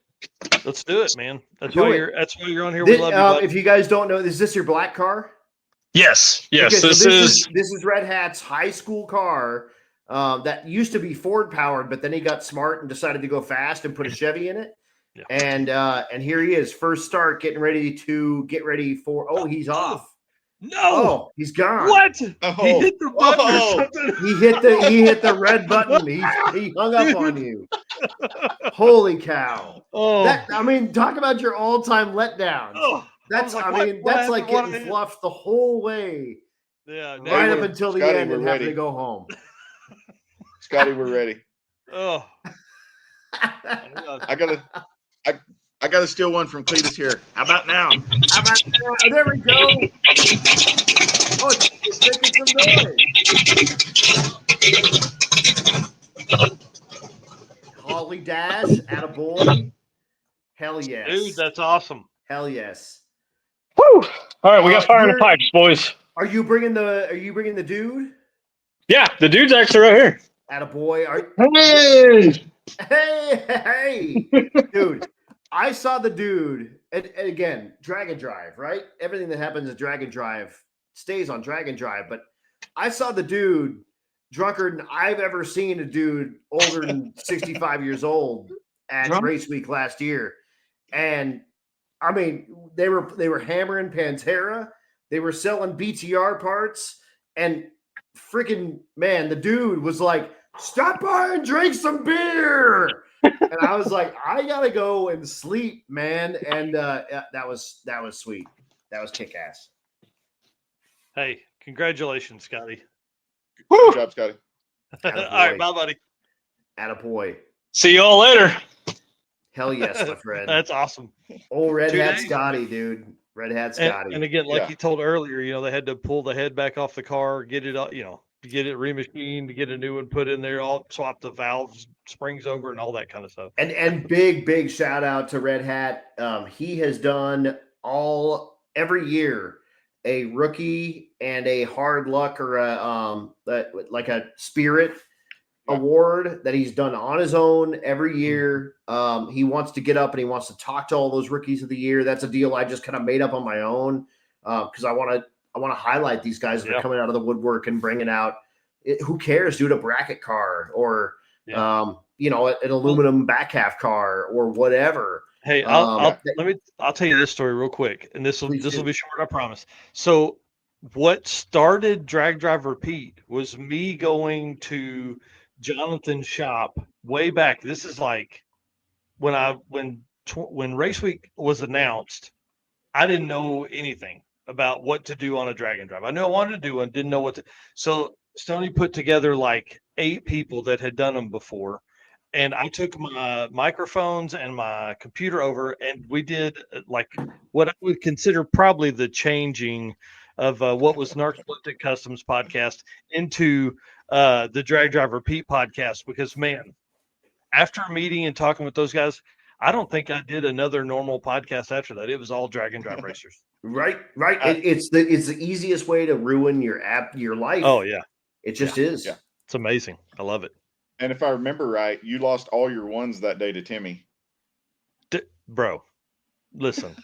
[SPEAKER 1] Let's do it, man. That's why you're on here. We love you, bud.
[SPEAKER 6] If you guys don't know, is this your black car?
[SPEAKER 9] Yes.
[SPEAKER 6] Okay, this is Red Hat's high school car. That used to be Ford powered, but then he got smart and decided to go fast and put a Chevy in it.
[SPEAKER 1] Yeah.
[SPEAKER 6] And here he is, first start, getting ready for. Oh, he's off.
[SPEAKER 1] No,
[SPEAKER 6] oh, he's gone.
[SPEAKER 1] What?
[SPEAKER 14] Oh.
[SPEAKER 1] He hit the button or something.
[SPEAKER 6] He hit the red button. He hung up on you. Holy cow!
[SPEAKER 1] Oh,
[SPEAKER 6] talk about your all-time letdown.
[SPEAKER 1] Oh,
[SPEAKER 6] that's
[SPEAKER 1] what
[SPEAKER 6] like getting fluffed the whole way.
[SPEAKER 1] Yeah,
[SPEAKER 6] right up until the end and having to go home.
[SPEAKER 14] Scotty, we're ready.
[SPEAKER 1] Oh,
[SPEAKER 14] I gotta steal one from Cletus here. How about now?
[SPEAKER 6] There we go. Oh, it's making some noise. Holly Dash, attaboy. Hell yes.
[SPEAKER 1] Dude, that's awesome.
[SPEAKER 6] Hell yes.
[SPEAKER 9] Woo! All right, we got fire in the pipes, boys.
[SPEAKER 6] Are you bringing the dude?
[SPEAKER 9] Yeah, the dude's actually right here.
[SPEAKER 6] Attaboy. Hey, dude. I saw the dude, and again, drag and drive, right? Everything that happens at drag and drive stays on drag and drive. But I saw the dude drunker than I've ever seen a dude older than 65 years old at Race Week last year. And I mean, they were hammering Pantera, they were selling BTR parts, and freaking man, the dude was like, "Stop by and drink some beer." And I was like, I gotta go and sleep, man. And that was sweet. That was kick ass.
[SPEAKER 1] Hey, congratulations, Scotty.
[SPEAKER 14] Good job, Scotty.
[SPEAKER 1] All right, bye, buddy.
[SPEAKER 6] Attaboy.
[SPEAKER 9] See y'all later.
[SPEAKER 6] Hell yes, my friend.
[SPEAKER 1] That's awesome.
[SPEAKER 6] Old Red Hat Scotty, dude. Red Hat Scotty.
[SPEAKER 1] And again, like you told earlier, they had to pull the head back off the car, get it, get it remachined, to get a new one put in there, all swap the valves, springs over, and all that kind of stuff.
[SPEAKER 6] And big shout out to Red Hat. He has done every year a rookie and a hard luck or like a spirit award that he's done on his own every year. He wants to get up and he wants to talk to all those rookies of the year. That's a deal I just kind of made up on my own because I want to highlight these guys that are coming out of the woodwork and bringing out. Who cares, dude? A bracket car or an aluminum back half car or whatever.
[SPEAKER 1] Hey, I'll tell you this story real quick, and this will be short, I promise. So, what started Drag Drive Repeat was me going to Jonathan's shop way back. This is like when Race Week was announced. I didn't know anything about what to do on a drag and drive. I knew I wanted to do one, didn't know what to. So Stoney put together like 8 people that had done them before. And I took my microphones and my computer over, and we did like what I would consider probably the changing of what was Narcoleptic Customs podcast into the Drag Driver Pete podcast, because man, after meeting and talking with those guys, I don't think I did another normal podcast after that. It was all drag and drive racers.
[SPEAKER 6] Right. It's the easiest way to ruin your life.
[SPEAKER 1] Oh yeah,
[SPEAKER 6] it just is.
[SPEAKER 14] Yeah.
[SPEAKER 1] It's amazing. I love it.
[SPEAKER 14] And if I remember right, you lost all your ones that day to Timmy.
[SPEAKER 1] Bro, listen,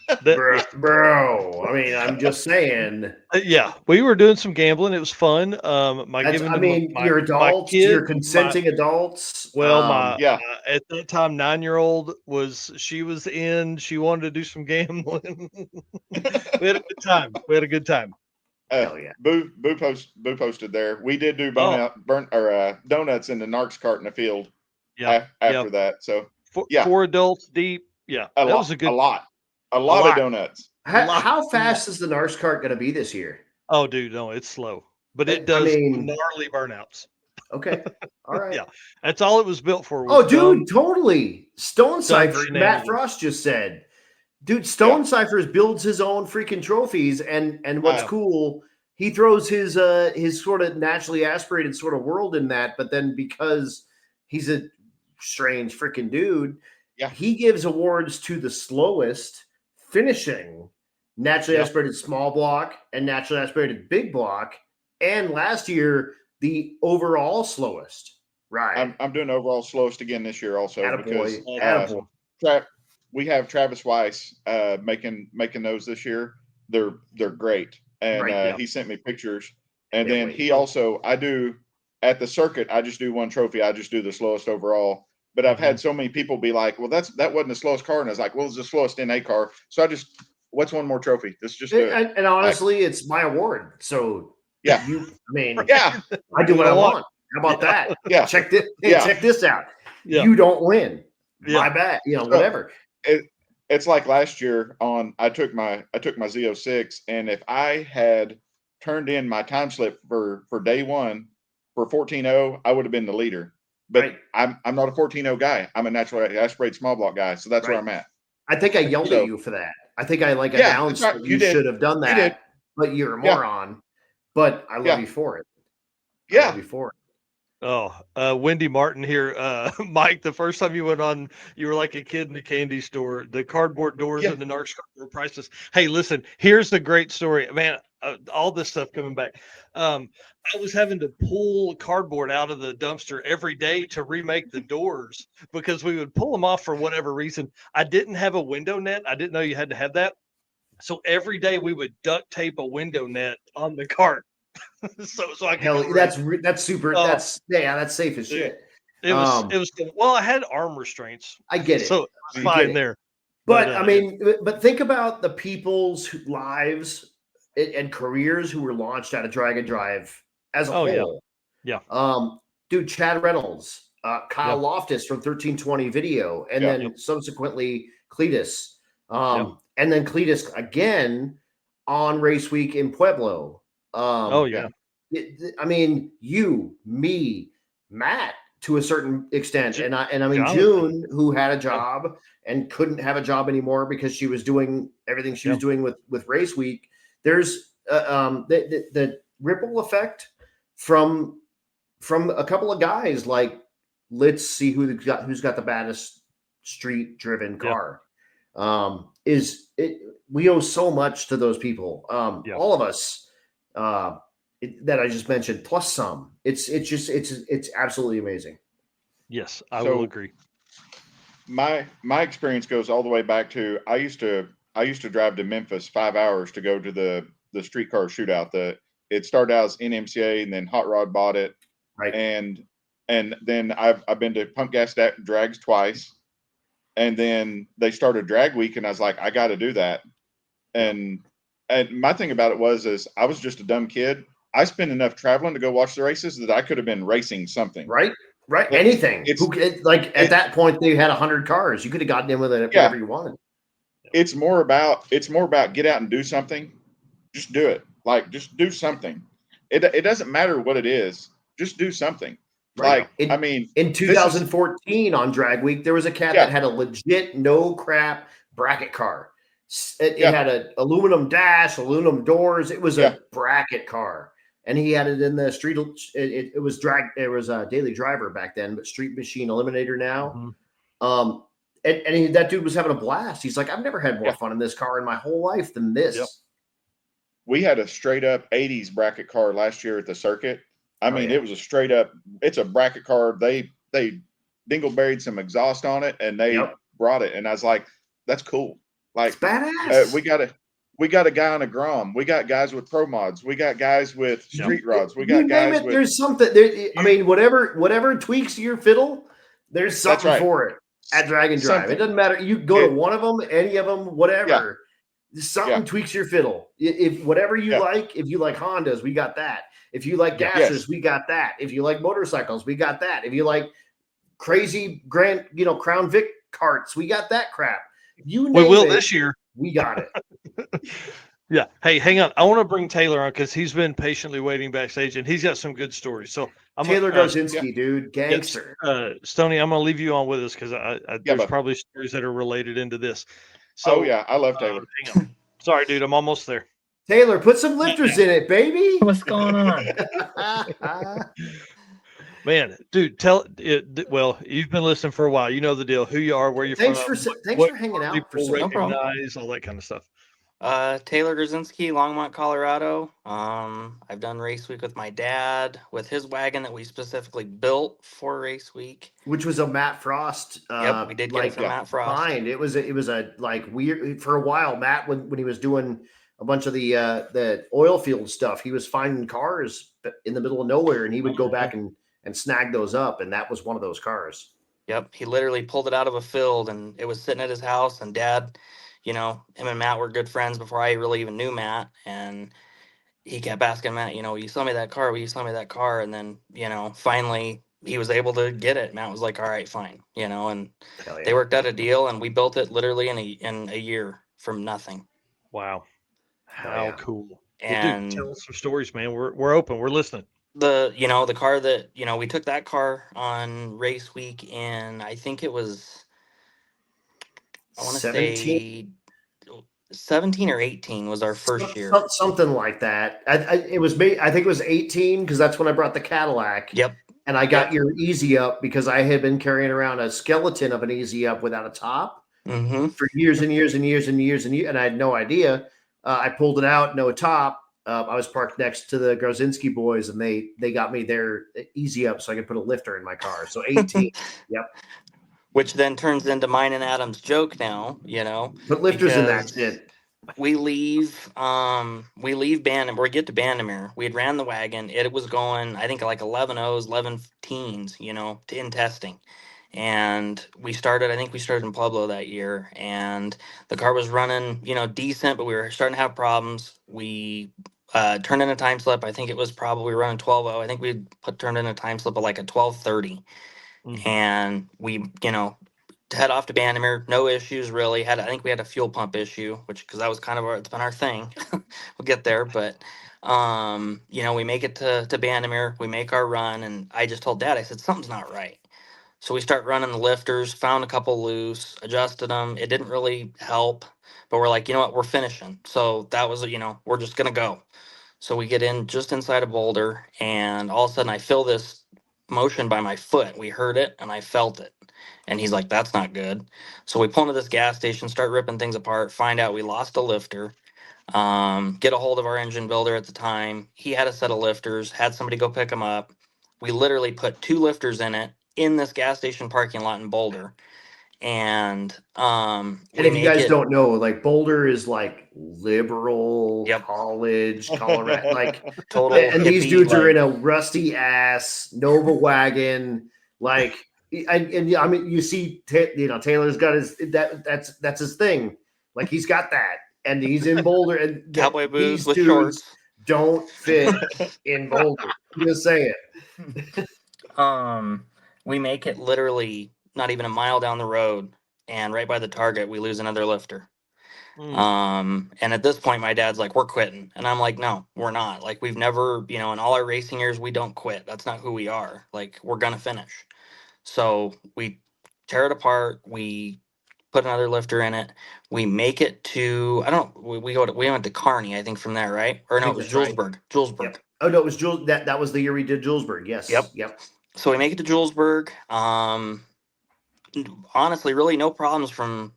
[SPEAKER 6] bro. I mean, I'm just saying.
[SPEAKER 1] Yeah, we were doing some gambling. It was fun.
[SPEAKER 6] You're adults. You're consenting adults.
[SPEAKER 1] Well, at that time, 9-year-old she was in. She wanted to do some gambling. We had a good time.
[SPEAKER 6] Hell yeah.
[SPEAKER 14] Boo posted there. We did do donuts in the Narcs cart in the field.
[SPEAKER 1] Yeah.
[SPEAKER 14] After that, so
[SPEAKER 1] 4 adults deep. Yeah,
[SPEAKER 14] that was a lot of donuts.
[SPEAKER 6] How fast is the Narcs cart going to be this year?
[SPEAKER 1] Oh, dude, no, it's slow, but it does gnarly burnouts.
[SPEAKER 6] Okay, all right.
[SPEAKER 1] Yeah, that's all it was built for.
[SPEAKER 6] Totally. Stone Cypher. Matt Frost just said, dude, Stone Cyphers builds his own freaking trophies, and what's cool, he throws his sort of naturally aspirated sort of world in that, but then because he's a strange freaking dude. Yeah, he gives awards to the slowest finishing naturally aspirated small block and naturally aspirated big block, and last year the overall slowest. Right,
[SPEAKER 14] I'm doing overall slowest again this year also.
[SPEAKER 6] Attaboy.
[SPEAKER 14] Because we have Travis Weiss making those this year. They're great, and he sent me pictures. And then he also I do at the circuit. I just do one trophy. I just do the slowest overall. But I've had so many people be like, well, that wasn't the slowest car. And I was like, well, it's the slowest NA car. So what's one more trophy? Let's just do it.
[SPEAKER 6] And honestly, it's my award. So
[SPEAKER 14] I
[SPEAKER 6] do what I want. How about that?
[SPEAKER 14] Yeah.
[SPEAKER 6] Check this out.
[SPEAKER 1] Yeah.
[SPEAKER 6] You don't win. My bad. Whatever.
[SPEAKER 14] It's like last year I took my Z06, and if I had turned in my time slip for day one for 14.0, I would have been the leader. But I'm not a 14.0 guy. I'm a naturally aspirated small block guy. So that's where I'm at.
[SPEAKER 6] I think I yelled at you for that. I think I announced that you should have done that, but you're a moron. But I love you for it.
[SPEAKER 14] Yeah.
[SPEAKER 6] I love you for it.
[SPEAKER 1] Oh, Wendy Martin here. Mike, the first time you went on, you were like a kid in the candy store. The cardboard doors and the Narcs cardboard prices. Hey, listen, here's the great story. Man, all this stuff coming back. I was having to pull cardboard out of the dumpster every day to remake the doors because we would pull them off for whatever reason. I didn't have a window net. I didn't know you had to have that. So every day we would duct tape a window net on the cart. so I could
[SPEAKER 6] that's super. That's safe as shit.
[SPEAKER 1] It was well, I had arm restraints.
[SPEAKER 6] I get it.
[SPEAKER 1] So it's fine there.
[SPEAKER 6] But I mean, but think about the people's lives and careers who were launched out of Drag and Drive as a whole.
[SPEAKER 1] Yeah.
[SPEAKER 6] Dude, Chad Reynolds, Kyle Loftus from 1320 Video, and then subsequently Cletus. And then Cletus again on Race Week in Pueblo. I mean, you, me, Matt, to a certain extent, and I mean June, who had a job and couldn't have a job anymore because she was doing everything she was doing with Race Week. There's the ripple effect from a couple of guys like, let's see who's got the baddest street driven car. We owe so much to those people. All of us. That I just mentioned, plus some. It's absolutely amazing.
[SPEAKER 1] Yes, I will agree.
[SPEAKER 14] My experience goes all the way back to I used to drive to Memphis 5 hours to go to the streetcar shootout. It started out as NMCA, and then Hot Rod bought it,
[SPEAKER 6] right?
[SPEAKER 14] And then I've been to Pump Gas Drags twice, and then they started Drag Week, and I was like, I got to do that. And my thing about it was I was just a dumb kid. I spent enough traveling to go watch the races that I could have been racing something.
[SPEAKER 6] Right. Anything. At that point, they had 100 cars. You could have gotten in with it whatever you wanted.
[SPEAKER 14] It's more about get out and do something. Just do it. Like, just do something. It doesn't matter what it is. Just do something.
[SPEAKER 6] Right.
[SPEAKER 14] Like,
[SPEAKER 6] in 2014 on Drag Week, there was a cat that had a legit no crap bracket car. It had an aluminum dash, aluminum doors. It was a bracket car, and he had it in the street. It was It was a Daily Driver back then, but Street Machine Eliminator now. And that dude was having a blast. He's like, I've never had more fun in this car in my whole life than this.
[SPEAKER 14] We had a straight up 80s bracket car last year at the circuit. I mean, it was a straight up, it's a bracket car. They dingleberried some exhaust on it and they brought it. And I was like, that's cool. Like,
[SPEAKER 6] it's badass.
[SPEAKER 14] We got a guy on a Grom. We got guys with pro mods. We got guys with street rods. We got guys with.
[SPEAKER 6] There's something there. I mean, whatever tweaks your fiddle, there's something for it at Drag and Drive. It doesn't matter. You go to one of them, any of them, whatever. Something tweaks your fiddle. If whatever you like, if you like Hondas, we got that. If you like gassers, we got that. If you like motorcycles, we got that. If you like crazy Crown Vic carts, we got that crap. We
[SPEAKER 1] will this year.
[SPEAKER 6] We got it.
[SPEAKER 1] Yeah. Hey, hang on. I want to bring Taylor on because he's been patiently waiting backstage and he's got some good stories. So
[SPEAKER 6] Taylor Gozinski, dude, gangster.
[SPEAKER 1] Stoney, I'm going to leave you on with us because there's probably stories that are related into this. So,
[SPEAKER 14] I love Taylor.
[SPEAKER 1] Hang on. Sorry, dude. I'm almost there.
[SPEAKER 6] Taylor, put some lifters in it, baby.
[SPEAKER 15] What's going on?
[SPEAKER 1] Man, dude, well, you've been listening for a while. You know the deal. Who you are, where you're
[SPEAKER 6] thanks
[SPEAKER 1] from.
[SPEAKER 6] Thanks for hanging out.
[SPEAKER 1] Recognize all that kind of stuff.
[SPEAKER 15] Taylor Grzinski, Longmont, Colorado. I've done race week with my dad with his wagon that we specifically built for race week,
[SPEAKER 6] which was a Matt Frost.
[SPEAKER 15] Yep, we did get it from Matt Frost.
[SPEAKER 6] It was a like weird for a while. Matt, when he was doing a bunch of the oil field stuff, he was finding cars in the middle of nowhere, and he would go back and snag those up, and that was one of those cars.
[SPEAKER 15] Yep, he literally pulled it out of a field, and it was sitting at his house. And Dad, him and Matt were good friends before I really even knew Matt, and he kept asking Matt, will you sell me that car? Will you sell me that car? And then, finally he was able to get it. Matt was like, all right, fine, and they worked out a deal, and we built it literally in a year from nothing.
[SPEAKER 1] Wow. How cool.
[SPEAKER 15] And
[SPEAKER 1] dude, tell us some stories, man. We're open. We're listening.
[SPEAKER 15] The car that, we took that car on race week in, I think it was, I want to say 17 or 18 was our first year.
[SPEAKER 6] Something like that. It was me. I think it was 18 because that's when I brought the Cadillac.
[SPEAKER 15] Yep.
[SPEAKER 6] And I got your Easy Up because I had been carrying around a skeleton of an Easy Up without a top for years and years and years and years and years. And I had no idea. I pulled it out, no top. I was parked next to the Grzinski boys, and they got me their Easy Up so I could put a lifter in my car. So 18. Yep.
[SPEAKER 15] Which then turns into mine and Adam's joke now,
[SPEAKER 6] Put lifters in that shit.
[SPEAKER 15] We leave Bandimere. We get to Bandimere. We had ran the wagon. It was going, I think, like 11 O's, 11 teens, in testing. And we started in Pueblo that year, and the car was running, decent, but we were starting to have problems. We turned in a time slip. I think it was probably running 12.0. I think we turned in a time slip of like a 12:30. And we, head off to Bandimere, no issues really. I think we had a fuel pump issue, because that was kind of it's been our thing. We'll get there, but we make it to Bandimere, we make our run, and I just told Dad, I said, something's not right. So we start running the lifters, found a couple loose, adjusted them. It didn't really help, but we're like, you know what, we're finishing. So that was, we're just gonna go. So we get in just inside a boulder, and all of a sudden I feel this motion by my foot. We heard it and I felt it. And he's like, that's not good. So we pull into this gas station, start ripping things apart, find out we lost a lifter, get a hold of our engine builder at the time. He had a set of lifters, had somebody go pick them up. We literally put 2 lifters in it in this gas station parking lot in Boulder. And
[SPEAKER 6] if you guys don't know, like Boulder is like liberal college, Colorado, like
[SPEAKER 15] total.
[SPEAKER 6] And these dudes are in a rusty ass Nova wagon, like, and I mean, you see, Taylor's got that's his thing, like he's got that, and he's in Boulder, and
[SPEAKER 15] cowboy boots with
[SPEAKER 6] shorts
[SPEAKER 15] shorts
[SPEAKER 6] don't fit in Boulder. Just say
[SPEAKER 15] it. We make it literally not even a mile down the road, and right by the target we lose another lifter. And at this point my dad's like, we're quitting, and I'm like, no, we're not. Like, we've never, in all our racing years, we don't quit. That's not who we are. Like, we're gonna finish. So we tear it apart, we put another lifter in it. We make it to we went to Kearney, I think, from there, right? Or
[SPEAKER 6] I
[SPEAKER 15] no,
[SPEAKER 6] think
[SPEAKER 15] it was
[SPEAKER 6] that's right.
[SPEAKER 15] Julesburg. Julesburg.
[SPEAKER 6] Yep. Oh no, it was Jules. That was the year we did Julesburg. Yes.
[SPEAKER 15] Yep. So we make it to Julesburg. Honestly, really no problems from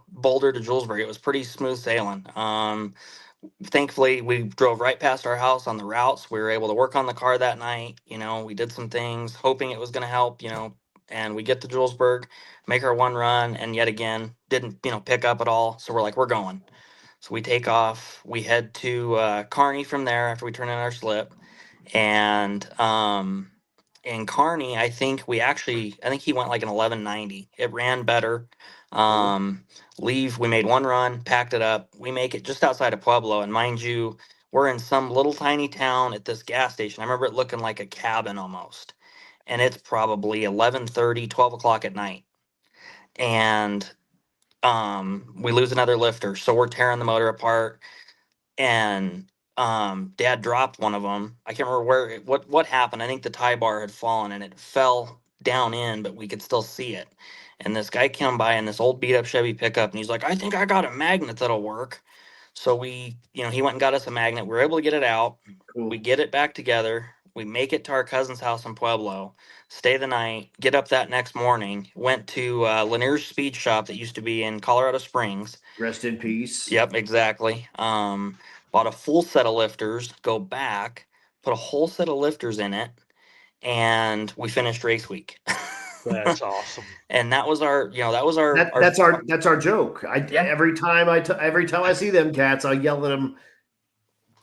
[SPEAKER 15] Boulder to Julesburg. It was pretty smooth sailing. Thankfully, we drove right past our house on the routes. We were able to work on the car that night. We did some things, hoping it was going to help. And we get to Julesburg, make our one run, and yet again didn't pick up at all. So we're like, we're going. So we take off. We head to Kearney from there after we turn in our slip, and in Kearney, I think he went like an 1190. It ran better. We made one run, packed it up. We make it just outside of Pueblo, and mind you, we're in some little tiny town at this gas station. I remember it looking like a cabin almost, and it's probably 11:30, 12 o'clock at night, and we lose another lifter, so we're tearing the motor apart, and Dad dropped one of them. I can't remember what happened. I think the tie bar had fallen and it fell down in, but we could still see it. And this guy came by in this old beat up Chevy pickup, and he's like, I think I got a magnet that'll work. So he went and got us a magnet. We were able to get it out.
[SPEAKER 6] Cool.
[SPEAKER 15] We get it back together. We make it to our cousin's house in Pueblo, stay the night, get up that next morning, went to Lanier's Speed Shop that used to be in Colorado Springs.
[SPEAKER 6] Rest in peace.
[SPEAKER 15] Yep, exactly. Bought a full set of lifters, go back, put a whole set of lifters in it, and we finished race week.
[SPEAKER 1] That's awesome.
[SPEAKER 15] And that was
[SPEAKER 6] that's our joke. Every time I see them cats, I yell at them,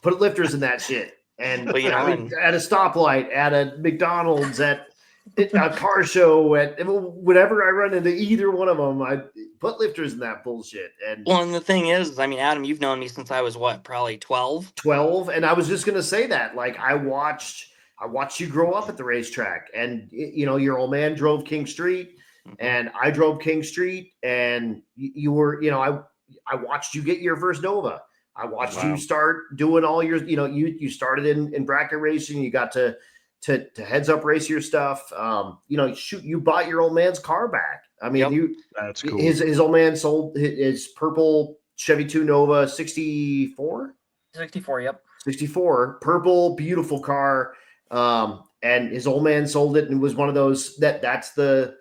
[SPEAKER 6] put lifters in that shit. And
[SPEAKER 15] But,
[SPEAKER 6] at a stoplight, at a McDonald's, at a car show, at whenever I run into either one of them, I put lifters in that bullshit. And
[SPEAKER 15] the thing is, Adam, you've known me since I was probably 12.
[SPEAKER 6] 12, and I was just gonna say that. Like I watched you grow up at the racetrack, and your old man drove King Street, and I drove King Street, and you were, I watched you get your first Nova. I watched you start doing all your, you started in bracket racing. You got to heads up race your stuff. You bought your old man's car back. I mean,
[SPEAKER 1] that's cool.
[SPEAKER 6] His old man sold his purple Chevy 2 Nova 64.
[SPEAKER 15] 64, yep.
[SPEAKER 6] 64, purple, beautiful car. And his old man sold it, and it was one of those that's the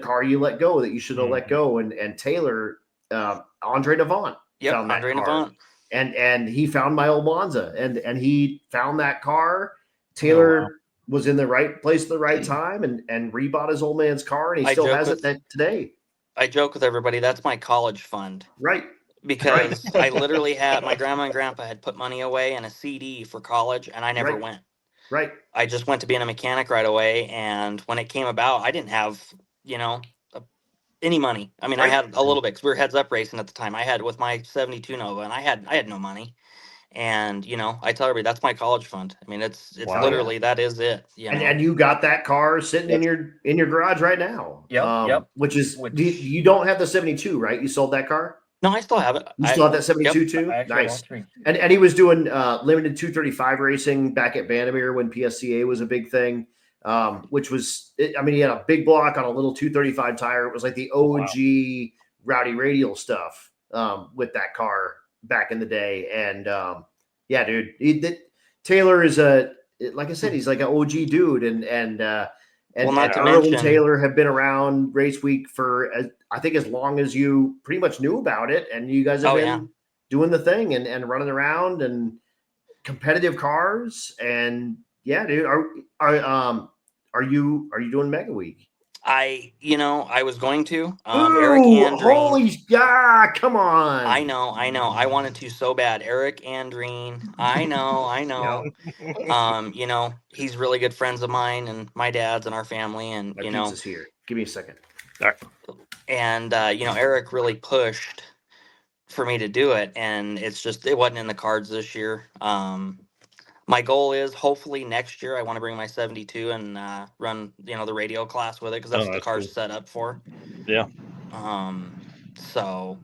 [SPEAKER 6] car you let go that you should have let go. And Taylor, Andre Navant.
[SPEAKER 15] Yep,
[SPEAKER 6] found that
[SPEAKER 15] Andre
[SPEAKER 6] car.
[SPEAKER 15] Navant.
[SPEAKER 6] And he found my old Monza, and he found that car. Taylor was in the right place at the right time, and rebought his old man's car, and he still has it today.
[SPEAKER 15] I joke with everybody, that's my college fund.
[SPEAKER 6] Right.
[SPEAKER 15] Because I literally had my grandma and grandpa had put money away in a CD for college, and I never went.
[SPEAKER 6] Right.
[SPEAKER 15] I just went to being a mechanic right away, and when it came about, I didn't have, any money. I mean, I had a little bit because we were heads up racing at the time. I had with my 72 Nova, and I had no money. And I tell everybody that's my college fund. I mean, it's literally that is it.
[SPEAKER 6] And you got that car sitting in your garage right now.
[SPEAKER 15] Yep.
[SPEAKER 6] Which you don't have the 72, right? You sold that car?
[SPEAKER 15] No, I still have it.
[SPEAKER 6] You still have that 72 too? Nice. And he was doing limited 235 racing back at Vandermeer when PSCA was a big thing. Which was, he had a big block on a little 235 tire. It was like the OG Rowdy Radial stuff with that car back in the day. And dude, Taylor is like I said, he's like an OG dude. And Earl and Taylor have been around Race Week for I think as long as you pretty much knew about it. And you guys have been doing the thing and running around and competitive cars. And yeah, dude, are you doing Mega Week?
[SPEAKER 15] I was going to.
[SPEAKER 6] Eric Andreen. Holy God, come on.
[SPEAKER 15] I know. I wanted to so bad. Eric Andreen. I know. He's really good friends of mine and my dad's and our family. And,
[SPEAKER 6] my pizza's here. Give me a second.
[SPEAKER 1] All right.
[SPEAKER 15] And, Eric really pushed for me to do it. And it wasn't in the cards this year. My goal is hopefully next year I want to bring my 72 and run, the radio class with it because that's what the car's set up for.
[SPEAKER 1] Yeah.
[SPEAKER 15] So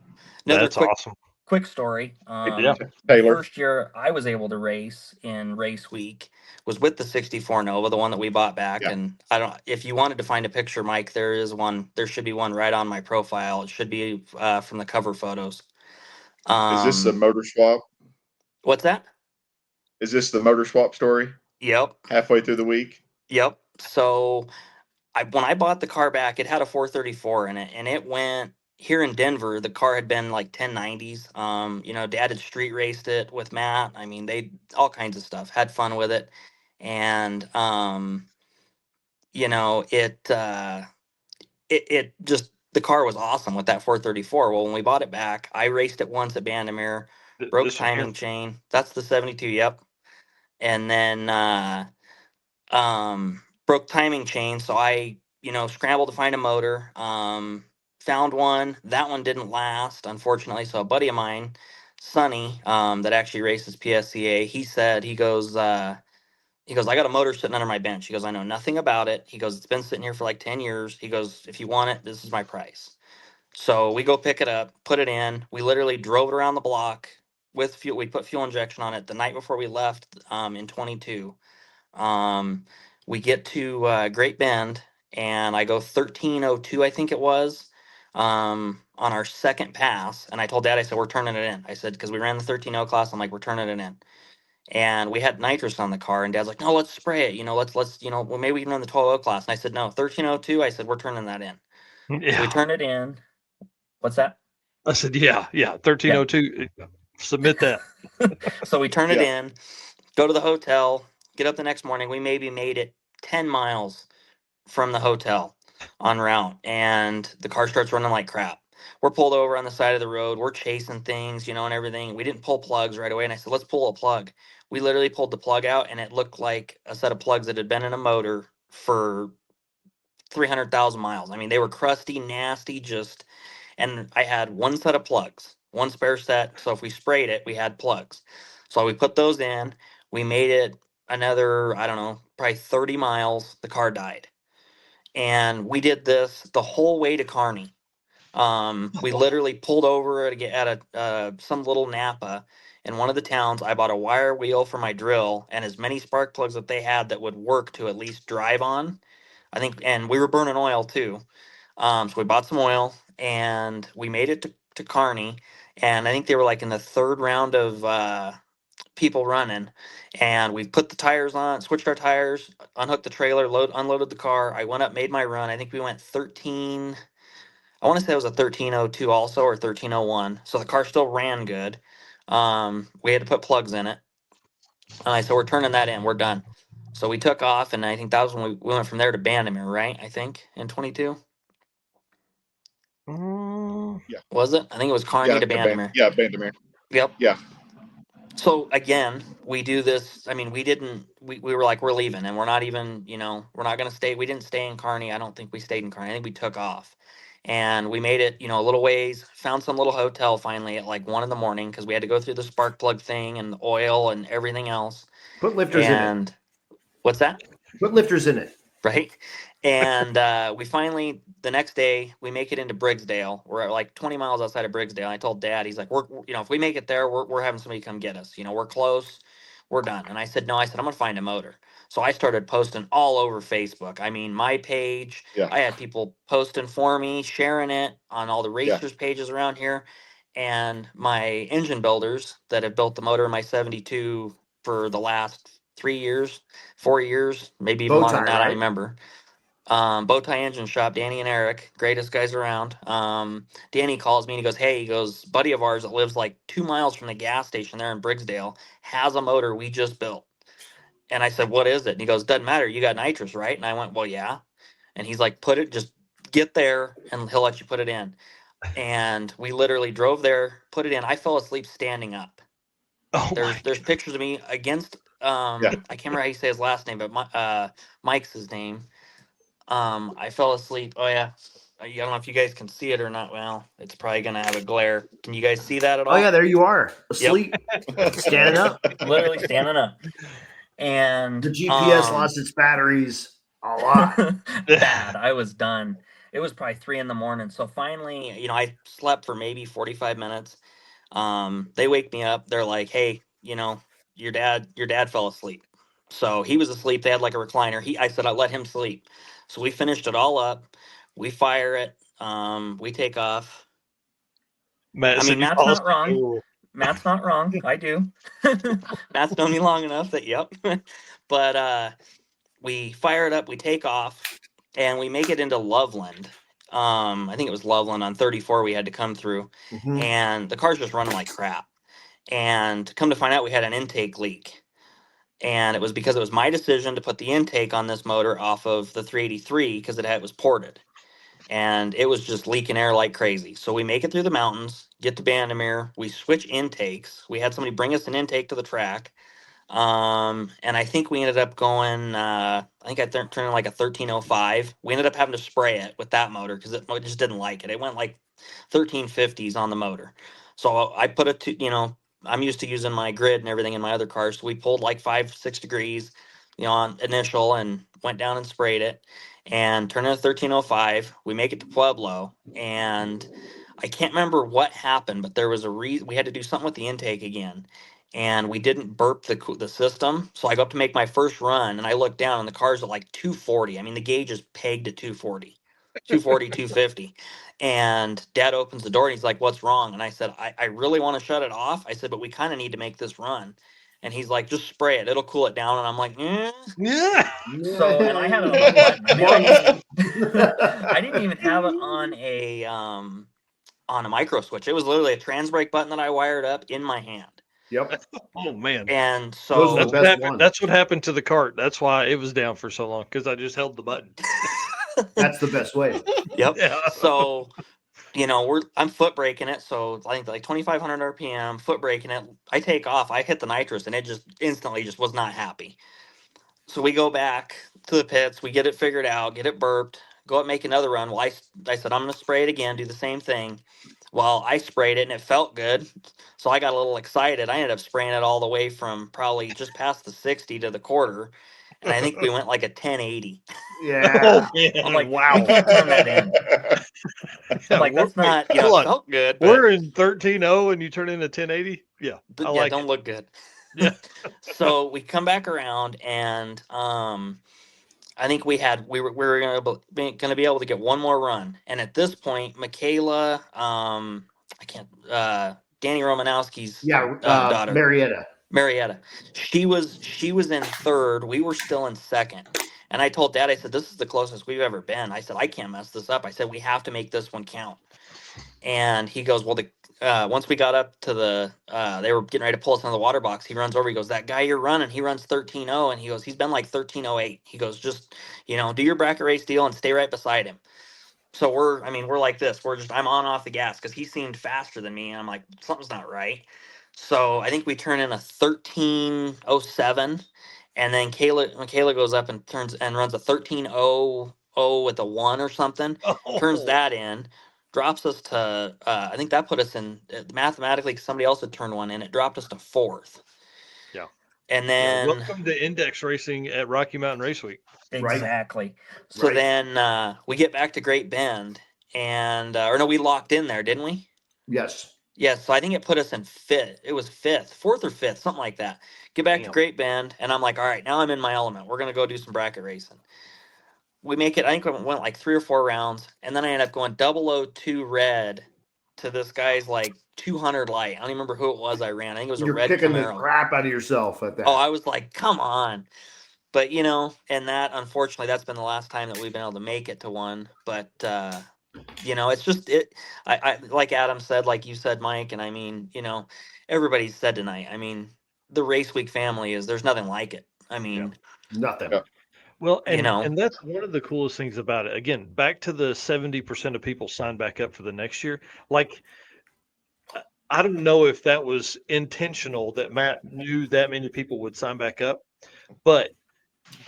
[SPEAKER 1] that's awesome.
[SPEAKER 15] quick story.
[SPEAKER 1] Yeah.
[SPEAKER 15] The
[SPEAKER 14] Taylor.
[SPEAKER 15] first year I was able to race in race week was with the 64 Nova, the one that we bought back.
[SPEAKER 14] Yeah.
[SPEAKER 15] And I don't, if you wanted to find a picture, Mike, there is one. There should be one right on my profile. It should be from the cover photos.
[SPEAKER 14] Is this the motor swap?
[SPEAKER 15] What's that?
[SPEAKER 14] Is this the motor swap story?
[SPEAKER 15] Yep.
[SPEAKER 14] Halfway through the week?
[SPEAKER 15] Yep. So when I bought the car back, it had a 434 in it, and it went here in Denver. The car had been like 1090s. You know, Dad had street raced it with Matt. I mean, they all kinds of stuff. Had fun with it, and you know, it just the car was awesome with that 434. Well, when we bought it back, I raced it once at Bandamere, broke
[SPEAKER 1] This one here.
[SPEAKER 15] timing chain. That's the 72. Yep. And then broke timing chain, so I, you know, scrambled to find a motor. Found one. That one didn't last, unfortunately. So a buddy of mine, Sonny, that actually races PSCA, he said, he goes, I got a motor sitting under my bench. He goes, I know nothing about it. He goes, it's been sitting here for like 10 years. He goes, if you want it, this is my price. So we go pick it up, put it in. We literally drove it around the block with fuel. We put fuel injection on it the night before we left in 22. We get to Great Bend, and I go 13:02, I think it was, on our second pass. And I told Dad, I said, we're turning it in. I said, because we ran the 13:0 class, I'm like, we're turning it in. And we had nitrous on the car, and Dad's like, no, let's spray it. You know, let's, you know, well, maybe we can run the 12:0 class. And I said, no, 13:02. I said, we're turning that in.
[SPEAKER 1] Yeah.
[SPEAKER 15] So we turn it in. What's that?
[SPEAKER 1] I said, yeah. 1302. Submit that.
[SPEAKER 15] So we turn it in, go to the hotel, get up the next morning. We maybe made it 10 miles from the hotel en route, and the car starts running like crap. We're pulled over on the side of the road. We're chasing things, you know, and everything. We didn't pull plugs right away. And I said, let's pull a plug. We literally pulled the plug out, and it looked like a set of plugs that had been in a motor for 300,000 miles. I mean, they were crusty, nasty, and I had one set of plugs, one spare set. So if we sprayed it, we had plugs. So we put those in. We made it another, I don't know, probably 30 miles. The car died. And we did this the whole way to Kearney. We literally pulled over at some little Napa in one of the towns. I bought a wire wheel for my drill and as many spark plugs that they had that would work to at least drive on. I think, and we were burning oil too. So we bought some oil and we made it to Kearney. And I think they were like in the third round of people running. And we put the tires on, switched our tires, unhooked the trailer, unloaded the car. I went up, made my run. I think we went 13. I want to say it was a 13:02 also or 13:01. So the car still ran good. We had to put plugs in it. And I said, we're turning that in. We're done. So we took off, and I think that was when we went from there to Bandamere, right? I think in 22.
[SPEAKER 14] Yeah.
[SPEAKER 15] Was it? I think it was Kearney to Bandamere.
[SPEAKER 14] Bandamere.
[SPEAKER 15] Yep.
[SPEAKER 14] Yeah.
[SPEAKER 15] So again, we do this. I mean, we were like, we're leaving, and we're not even, you know, we're not going to stay. We didn't stay in Kearney. I don't think we stayed in Kearney. I think we took off. And we made it, you know, a little ways, found some little hotel finally at like 1 a.m. because we had to go through the spark plug thing and the oil and everything else.
[SPEAKER 6] Put lifters in it.
[SPEAKER 15] What's that?
[SPEAKER 6] Put lifters in it.
[SPEAKER 15] Right. And we finally, the next day, we make it into Briggsdale. We're at like 20 miles outside of Briggsdale. I told Dad, he's like, you know, if we make it there, we're having somebody come get us. You know, we're close. We're done. And I said, no, I'm going to find a motor. So I started posting all over Facebook. I mean, my page, I had people posting for me, sharing it on all the racers' pages around here. And my engine builders that have built the motor in my 72 for the last 3 years, 4 years, maybe even longer than that, I don't remember. Bowtie Engine Shop, Danny and Eric, greatest guys around. Danny calls me and he goes, buddy of ours that lives like 2 miles from the gas station there in Briggsdale has a motor we just built. And I said, what is it? And he goes, doesn't matter. You got nitrous, right? And I went, well, yeah. And he's like, just get there and he'll let you put it in. And we literally drove there, put it in. I fell asleep standing up. There's pictures of me against, I can't remember how you say his last name, but Mike's his name. I fell asleep. Oh yeah. I don't know if you guys can see it or not. Well, it's probably gonna have a glare. Can you guys see that at all?
[SPEAKER 6] Oh yeah, there you are, asleep, standing up,
[SPEAKER 15] literally standing up. And
[SPEAKER 6] the GPS lost its batteries a lot.
[SPEAKER 15] Bad. I was done. It was probably 3 a.m. So finally, you know, I slept for maybe 45 minutes. They wake me up. They're like, "Hey, your dad fell asleep." So he was asleep. They had like a recliner. I said, "I'll let him sleep." So we finished it all up. We fire it. We take off.
[SPEAKER 1] Matt
[SPEAKER 15] I
[SPEAKER 1] said
[SPEAKER 15] mean,
[SPEAKER 1] you
[SPEAKER 15] Matt's
[SPEAKER 1] paused
[SPEAKER 15] not
[SPEAKER 1] it.
[SPEAKER 15] wrong.
[SPEAKER 1] Oh.
[SPEAKER 15] Matt's not wrong. I do. Matt's known me long enough that, yep. But we fire it up, we take off, and we make it into Loveland. I think it was Loveland on 34 we had to come through.
[SPEAKER 6] Mhm.
[SPEAKER 15] And the car's just running like crap. And come to find out, we had an intake leak. And it was because it was my decision to put the intake on this motor off of the 383 because it was ported. And it was just leaking air like crazy. So we make it through the mountains, get to Bandamere, we switch intakes. We had somebody bring us an intake to the track. And I think we ended up going, I think I turned in like a 1305. We ended up having to spray it with that motor because it just didn't like it. It went like 1350s on the motor. So I put it to, I'm used to using my grid and everything in my other cars. So we pulled like 5-6 degrees, on initial and went down and sprayed it and turned in a 1305. We make it to Pueblo and I can't remember what happened, but there was a reason we had to do something with the intake again and we didn't burp the system. So I go up to make my first run and I look down and the car's at like 240. I mean, the gauge is pegged at 240, 250. And dad opens the door and he's like, "What's wrong?" And I said, I really want to shut it off. I said, "But we kind of need to make this run." And he's like, "Just spray it. It'll cool it down." And I'm like,
[SPEAKER 1] Yeah.
[SPEAKER 15] So, and I had it on a button. I mean, I didn't even have it on a micro switch. It was literally a trans brake button that I wired up in my hand.
[SPEAKER 6] Yep.
[SPEAKER 1] Oh man.
[SPEAKER 15] And so
[SPEAKER 1] that's what happened to the cart. That's why it was down for so long because I just held the button.
[SPEAKER 6] That's the best way.
[SPEAKER 15] Yep.
[SPEAKER 1] Yeah.
[SPEAKER 15] So, I'm foot braking it. So I think like 2,500 RPM, foot braking it. I take off. I hit the nitrous, and it just instantly just was not happy. So we go back to the pits. We get it figured out, get it burped, go up, make another run. Well, I said I'm going to spray it again, do the same thing. Well, I sprayed it and it felt good. So I got a little excited. I ended up spraying it all the way from probably just past the 60 to the quarter. And I think we went like a 1080.
[SPEAKER 6] Yeah.
[SPEAKER 15] I'm like,
[SPEAKER 1] wow.
[SPEAKER 15] we can't turn that in. I'm like, that's not, it felt good. But
[SPEAKER 1] we're in 13.0 and you turn in a 1080. Yeah.
[SPEAKER 15] don't look good.
[SPEAKER 1] Yeah.
[SPEAKER 15] So we come back around and I think we were going to be able to get one more run. And at this point, Michaela, Danny Romanowski's daughter, Marietta. She was in third. We were still in second. And I told Dad, I said, "This is the closest we've ever been." I said, "I can't mess this up." I said, "We have to make this one count." And he goes, "Well, once we got up to they were getting ready to pull us into the water box. He runs over. He goes, 'That guy you're running, he runs 13.0.' And he goes, 'He's been like 13.08.' He goes, 'Just, do your bracket race deal and stay right beside him.'" So we're like this. I'm on off the gas because he seemed faster than me. And I'm like, something's not right. So I think we turn in a 13.07. And then Michaela goes up and runs a 13.00 with a 1 or something. Turns that in. Drops us to I think that put us in mathematically somebody else had turned one in. It dropped us to 4th.
[SPEAKER 1] Yeah.
[SPEAKER 15] And then
[SPEAKER 1] welcome to index racing at Rocky Mountain Race Week.
[SPEAKER 15] Exactly. So then we get back to Great Bend and or no, we locked in there, didn't we?
[SPEAKER 6] Yes.
[SPEAKER 15] Yes. So I think it put us in 5th. It was 5th, 4th or 5th, something like that. Get back to Great Bend and I'm like, all right, now I'm in my element. We're gonna go do some bracket racing. We make it, I think we went like 3 or 4 rounds, and then I ended up going 002 red to this guy's like 200 light. I don't even remember who it was I ran. I think it was
[SPEAKER 6] You're
[SPEAKER 15] a red
[SPEAKER 6] kicking
[SPEAKER 15] Camaro.
[SPEAKER 6] the crap out of yourself at that.
[SPEAKER 15] Oh, I was like, come on. But and that unfortunately that's been the last time that we've been able to make it to one. But it's just I like Adam said, like you said, Mike, and I mean, everybody said tonight. I mean, the Race Week family there's nothing like it. I mean,
[SPEAKER 6] nothing.
[SPEAKER 1] Well, and that's one of the coolest things about it. Again, back to the 70% of people sign back up for the next year. Like, I don't know if that was intentional that Matt knew that many people would sign back up, but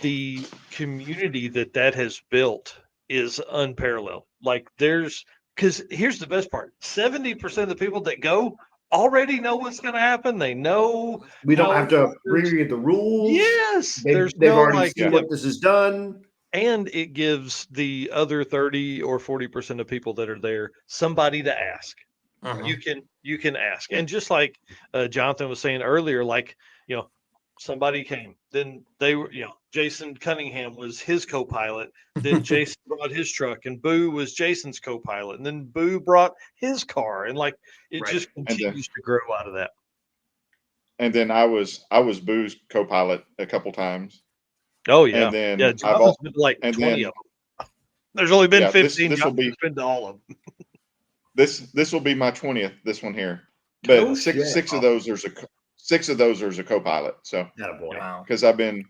[SPEAKER 1] the community that has built is unparalleled. Like, because here's the best part: 70% of the people that go already know what's going to happen. They know
[SPEAKER 6] we don't have to reread the rules.
[SPEAKER 1] Yes,
[SPEAKER 6] they've already seen what this has done,
[SPEAKER 1] and it gives the other 30 or 40% of people that are there somebody to ask. you can ask. And just like Jonathan was saying earlier, like, somebody came, then they were, Jason Cunningham was his co-pilot. Then Jason brought his truck, and Boo was Jason's co-pilot, and then Boo brought his car, and like it just continues to grow out of that.
[SPEAKER 14] And then I was Boo's co-pilot a couple times.
[SPEAKER 1] Oh yeah,
[SPEAKER 14] and then
[SPEAKER 1] yeah. Jonathan's been like 20 of them. There's only been 15.
[SPEAKER 14] This will be
[SPEAKER 1] been to all of them.
[SPEAKER 14] this will be my 20th. This one here, but six of those there's a co-pilot. So because I've been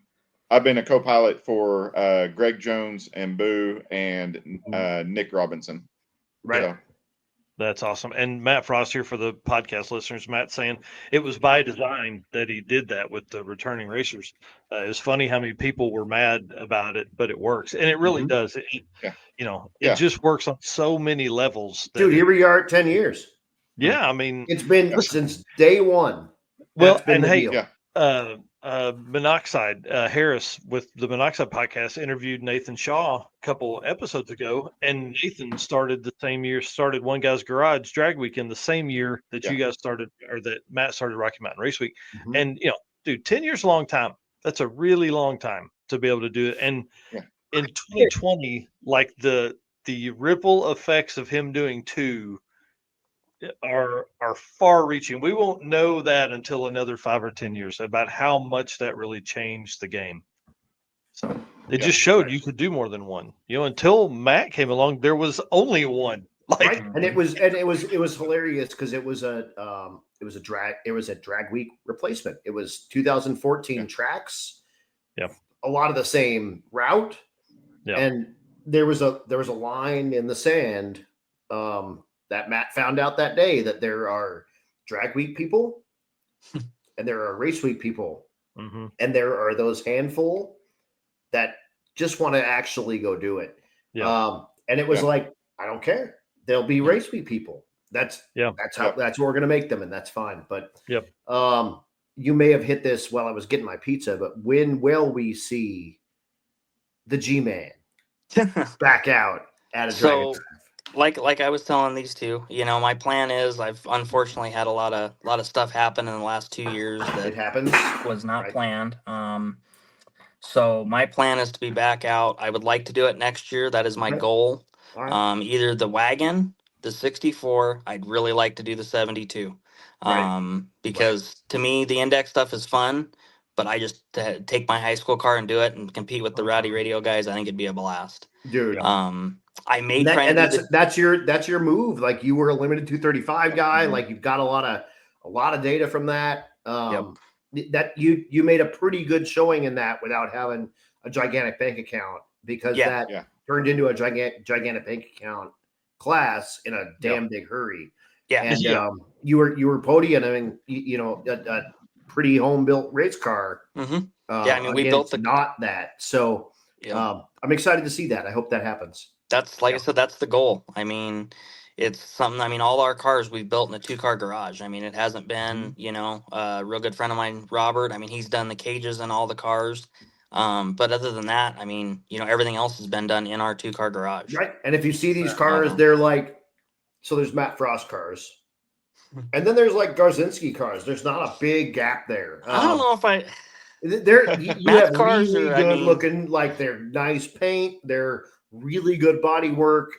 [SPEAKER 14] a co-pilot for Greg Jones and Boo and Nick Robinson.
[SPEAKER 1] Right. So, that's awesome. And Matt Frost here for the podcast listeners. Matt saying it was by design that he did that with the returning racers. It's funny how many people were mad about it, but it works, and it really does. It just works on so many levels.
[SPEAKER 6] Dude, here we are at 10 years.
[SPEAKER 1] Yeah, I mean,
[SPEAKER 6] it's been since day one.
[SPEAKER 1] Well, and hey, Monoxide Harris with the Monoxide podcast interviewed Nathan Shaw a couple episodes ago, and Nathan started the same year, started One Guy's Garage Drag Weekend the same year that you guys started, or that Matt started Rocky Mountain Race Week. And dude, 10 years, a long time. That's a really long time to be able to do it. And in 2020, like the ripple effects of him doing 2 are far reaching. We won't know that until another 5 or 10 years about how much that really changed the game. So it just showed you could do more than one. Until Matt came along, there was only one. Like,
[SPEAKER 6] and it was hilarious because it was a drag week replacement. It was 2014 tracks.
[SPEAKER 1] Yep.
[SPEAKER 6] A lot of the same route.
[SPEAKER 1] Yeah.
[SPEAKER 6] And there was a line in the sand that Matt found out that day that there are drag week people and there are race week people. And there are those handful that just want to actually go do it.
[SPEAKER 1] Yeah.
[SPEAKER 6] And it was like, I don't care. There'll be race week people. That's what we're going to make them. And that's fine. But you may have hit this while I was getting my pizza, but when will we see the G-Man back out at a Dragon Drive?
[SPEAKER 15] Like I was telling these two, my plan is I've unfortunately had a lot of stuff happen in the last 2 years that
[SPEAKER 6] it happens
[SPEAKER 15] was not planned. So my plan is to be back out. I would like to do it next year. That is my goal. Either the wagon, the 64. I'd really like to do the 72. Because to me the index stuff is fun, but I just take my high school car and do it and compete with the Rowdy Radio guys. I think it'd be a blast,
[SPEAKER 6] dude.
[SPEAKER 15] I may
[SPEAKER 6] try, and that's your move. Like, you were a limited 235 guy. Like, you've got a lot of data from that. That you made a pretty good showing in that without having a gigantic bank account, because that turned into a gigantic bank account class in a damn big hurry. And you were podium. I mean, a pretty home built race car.
[SPEAKER 15] We built
[SPEAKER 6] not that. So I'm excited to see that. I hope that happens.
[SPEAKER 15] That's I said, that's the goal. I mean, it's something. I mean, all our cars we've built in a 2-car garage. I mean, it hasn't been, a real good friend of mine, Robert. I mean, he's done the cages and all the cars. But other than that, I mean, everything else has been done in our 2-car garage.
[SPEAKER 6] Right. And if you see these cars, they're like, so there's Matt Frost cars. And then there's like Garzinski cars. There's not a big gap there.
[SPEAKER 15] I don't know if
[SPEAKER 6] you have cars really good looking, like, they're nice paint. They're really good body work.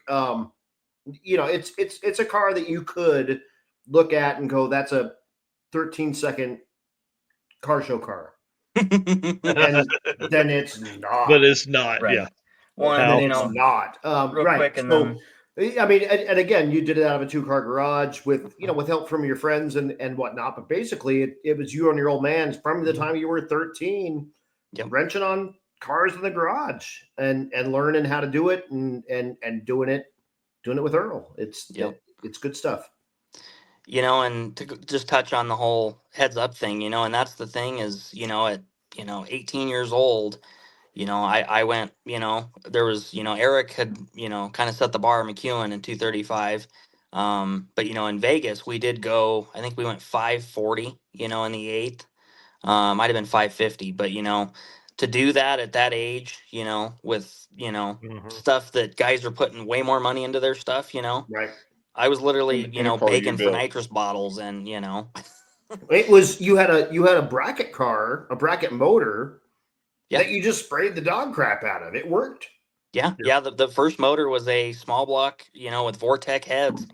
[SPEAKER 6] It's a car that you could look at and go, that's a 13-second car show car. And then it's not.
[SPEAKER 1] But it's not.
[SPEAKER 15] Right.
[SPEAKER 1] Yeah.
[SPEAKER 6] It's not.
[SPEAKER 15] Real quick, and
[SPEAKER 6] so, I mean, and again, you did it out of a 2-car garage with, with help from your friends and whatnot. But basically, it was you and your old man from the time you were 13, wrenching on cars in the garage and learning how to do it and doing it with Earl. It's good stuff.
[SPEAKER 15] And to just touch on the whole heads up thing, and that's the thing is, at 18 years old, I went, there was, Eric had, kind of set the bar at McEwen in 235. But, in Vegas, we did go, I think we went 540, in the 8th. Might have been 550, but, to do that at that age, with, stuff that guys are putting way more money into their stuff,
[SPEAKER 6] right.
[SPEAKER 15] I was literally,
[SPEAKER 14] Any part of your
[SPEAKER 15] begging for
[SPEAKER 14] build.
[SPEAKER 15] nitrous bottles, and
[SPEAKER 6] It was you had a bracket car, a bracket motor
[SPEAKER 15] yeah,
[SPEAKER 6] that you just sprayed the dog crap out of. It worked.
[SPEAKER 15] yeah. The first motor was a small block, with Vortec heads.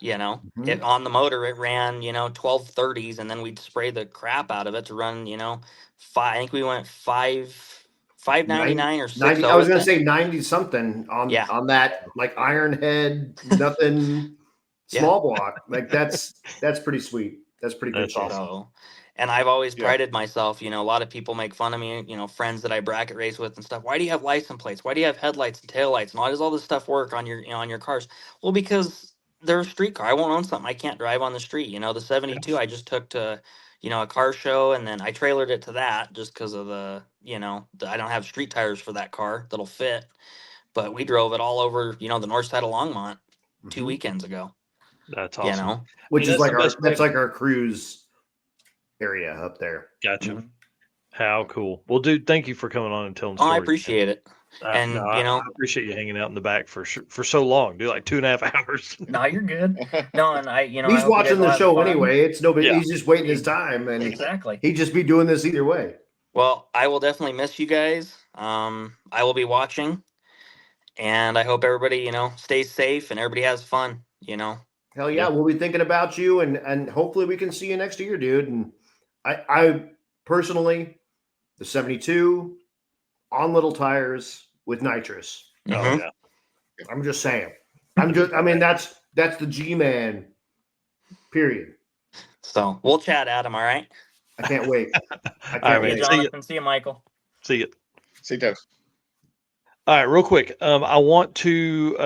[SPEAKER 15] It on the motor it ran 1230s, and then we'd spray the crap out of it to run five. I think we went 599 or
[SPEAKER 6] 90.
[SPEAKER 15] 60.
[SPEAKER 6] I was gonna say 90 something
[SPEAKER 15] Yeah.
[SPEAKER 6] on that, like iron head, nothing
[SPEAKER 15] Yeah.
[SPEAKER 6] small block. Like that's pretty sweet. That's pretty good
[SPEAKER 1] That's
[SPEAKER 6] shit.
[SPEAKER 1] awesome.
[SPEAKER 15] So, and I've always
[SPEAKER 14] Yeah.
[SPEAKER 15] prided myself, a lot of people make fun of me, friends that I bracket race with and stuff. Why do you have license plates? Why do you have headlights and taillights? And why does all this stuff work on your cars? Well, because they're a street car. I won't own something I can't drive on the street. The 72 I just took to, a car show, and then I trailered it to that just because of I don't have street tires for that car that'll fit. But we drove it all over, the north side of Longmont 2 weekends ago.
[SPEAKER 1] That's awesome.
[SPEAKER 6] Which
[SPEAKER 1] That's
[SPEAKER 6] is like
[SPEAKER 1] the best way.
[SPEAKER 6] that's like our cruise area up there.
[SPEAKER 1] Gotcha. How cool. Well, dude, thank you for coming on and telling
[SPEAKER 15] Oh,
[SPEAKER 1] stories.
[SPEAKER 15] I appreciate it. And
[SPEAKER 1] no, I appreciate you hanging out in the back for so long, dude, like 2.5 hours.
[SPEAKER 15] No, you're good. No, and I
[SPEAKER 6] He's
[SPEAKER 15] hope you
[SPEAKER 6] watching
[SPEAKER 15] guys
[SPEAKER 6] the
[SPEAKER 15] have
[SPEAKER 6] show
[SPEAKER 15] fun.
[SPEAKER 6] anyway. It's nobody.
[SPEAKER 1] Yeah.
[SPEAKER 6] He's just waiting his time, and
[SPEAKER 15] Exactly.
[SPEAKER 6] he'd just be doing this either way.
[SPEAKER 15] Well, I will definitely miss you guys. I will be watching, and I hope everybody, stays safe and everybody has fun.
[SPEAKER 6] Hell yeah, we'll be thinking about you, and hopefully we can see you next year, dude. And I personally, the 72 on little tires with nitrous.
[SPEAKER 1] Oh yeah.
[SPEAKER 6] I'm just saying. I mean, that's the G-man. Period.
[SPEAKER 15] So we'll chat, Adam. All right.
[SPEAKER 6] I can't wait.
[SPEAKER 1] All right, man.
[SPEAKER 15] See you, Jonathan. See you, Michael.
[SPEAKER 1] See you.
[SPEAKER 14] See you, Toast.
[SPEAKER 1] All right, real quick. I want to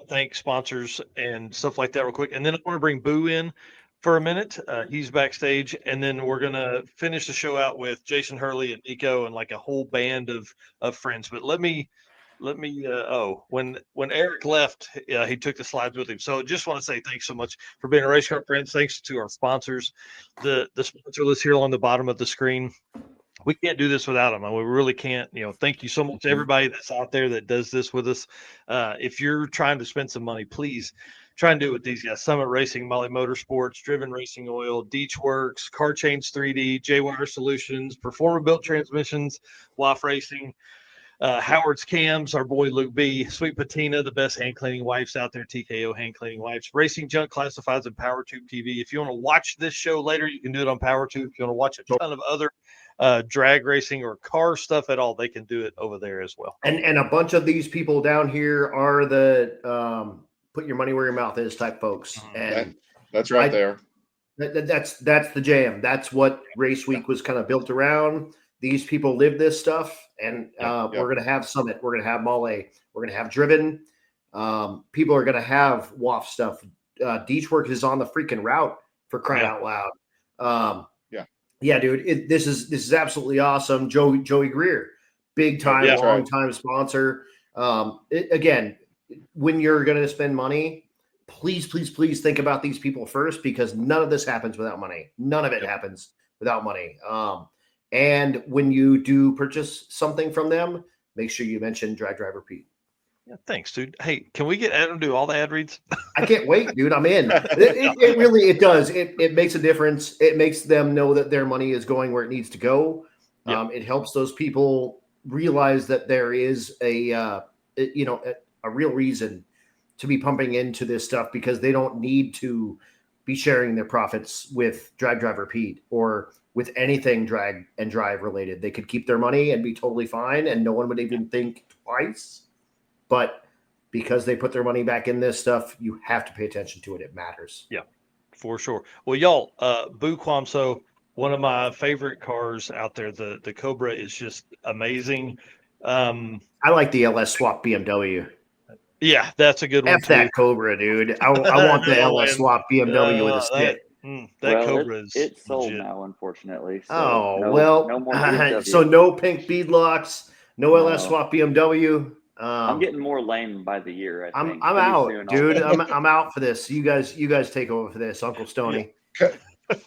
[SPEAKER 1] thank sponsors and stuff like that real quick, and then I want to bring Boo in for a minute. He's backstage, and then we're gonna finish the show out with Jason Hurley and Nico and like a whole band of friends. But let me. When Eric left, he took the slides with him. So just want to say thanks so much for being a race car friends. Thanks to our sponsors, the sponsor list here on the bottom of the screen. We can't do this without them. We really can't. Thank you so much to everybody that's out there that does this with us. If you're trying to spend some money, please try and do it with these guys: Summit Racing, Molly Motorsports, Driven Racing Oil, Deech Works, Car Change 3D, J-Wire Solutions, Performer Built Transmissions, WAF Racing, Howard's Cams, our boy Luke B, Sweet Patina, the best hand cleaning wipes out there, TKO hand cleaning wipes, Racing Junk Classifieds, and PowerTube TV. If you want to watch this show later, you can do it on PowerTube. If you want to watch a ton of other drag racing or car stuff at all, they can do it over there as well.
[SPEAKER 6] And a bunch of these people down here are the put your money where your mouth is type folks. And
[SPEAKER 14] that's right there.
[SPEAKER 6] That's the jam. That's what Race Week was kind of built around. These people live this stuff, and we're going to have Summit. We're going to have Mole. We're going to have Driven. People are going to have WAF stuff. Deech Work is on the freaking route, for crying out loud. Yeah, dude. This is absolutely awesome. Joey Greer, big time, long time sponsor. Again, when you're going to spend money, please think about these people first, because none of this happens without money. None of it happens without money. And when you do purchase something from them, make sure you mention Drag Driver Pete.
[SPEAKER 1] Yeah, thanks, dude. Hey, can we get Adam to do all the ad reads?
[SPEAKER 6] I can't wait, dude. I'm in. It really does. It makes a difference. It makes them know that their money is going where it needs to go. It helps those people realize that there is a real reason to be pumping into this stuff, because they don't need to be sharing their profits with Drag Driver Pete or with anything drag and drive related. They could keep their money and be totally fine, and no one would even think twice. But because they put their money back in this stuff, you have to pay attention to it. It matters.
[SPEAKER 1] Yeah, for sure. Well, y'all, Boo Quamso, one of my favorite cars out there. The Cobra is just amazing.
[SPEAKER 6] I like the LS Swap BMW.
[SPEAKER 1] Yeah, that's a good one.
[SPEAKER 6] F that Cobra, dude. I want the LS Swap BMW with a stick.
[SPEAKER 1] That Cobra is
[SPEAKER 16] it's sold
[SPEAKER 1] legit.
[SPEAKER 16] now, unfortunately. So
[SPEAKER 6] no
[SPEAKER 16] more BMW.
[SPEAKER 6] So no pink beadlocks, no LS Swap BMW.
[SPEAKER 16] I'm getting more lame by the year. I think.
[SPEAKER 6] I'm out, dude. I'm out for this. You guys take over for this, Uncle Stony.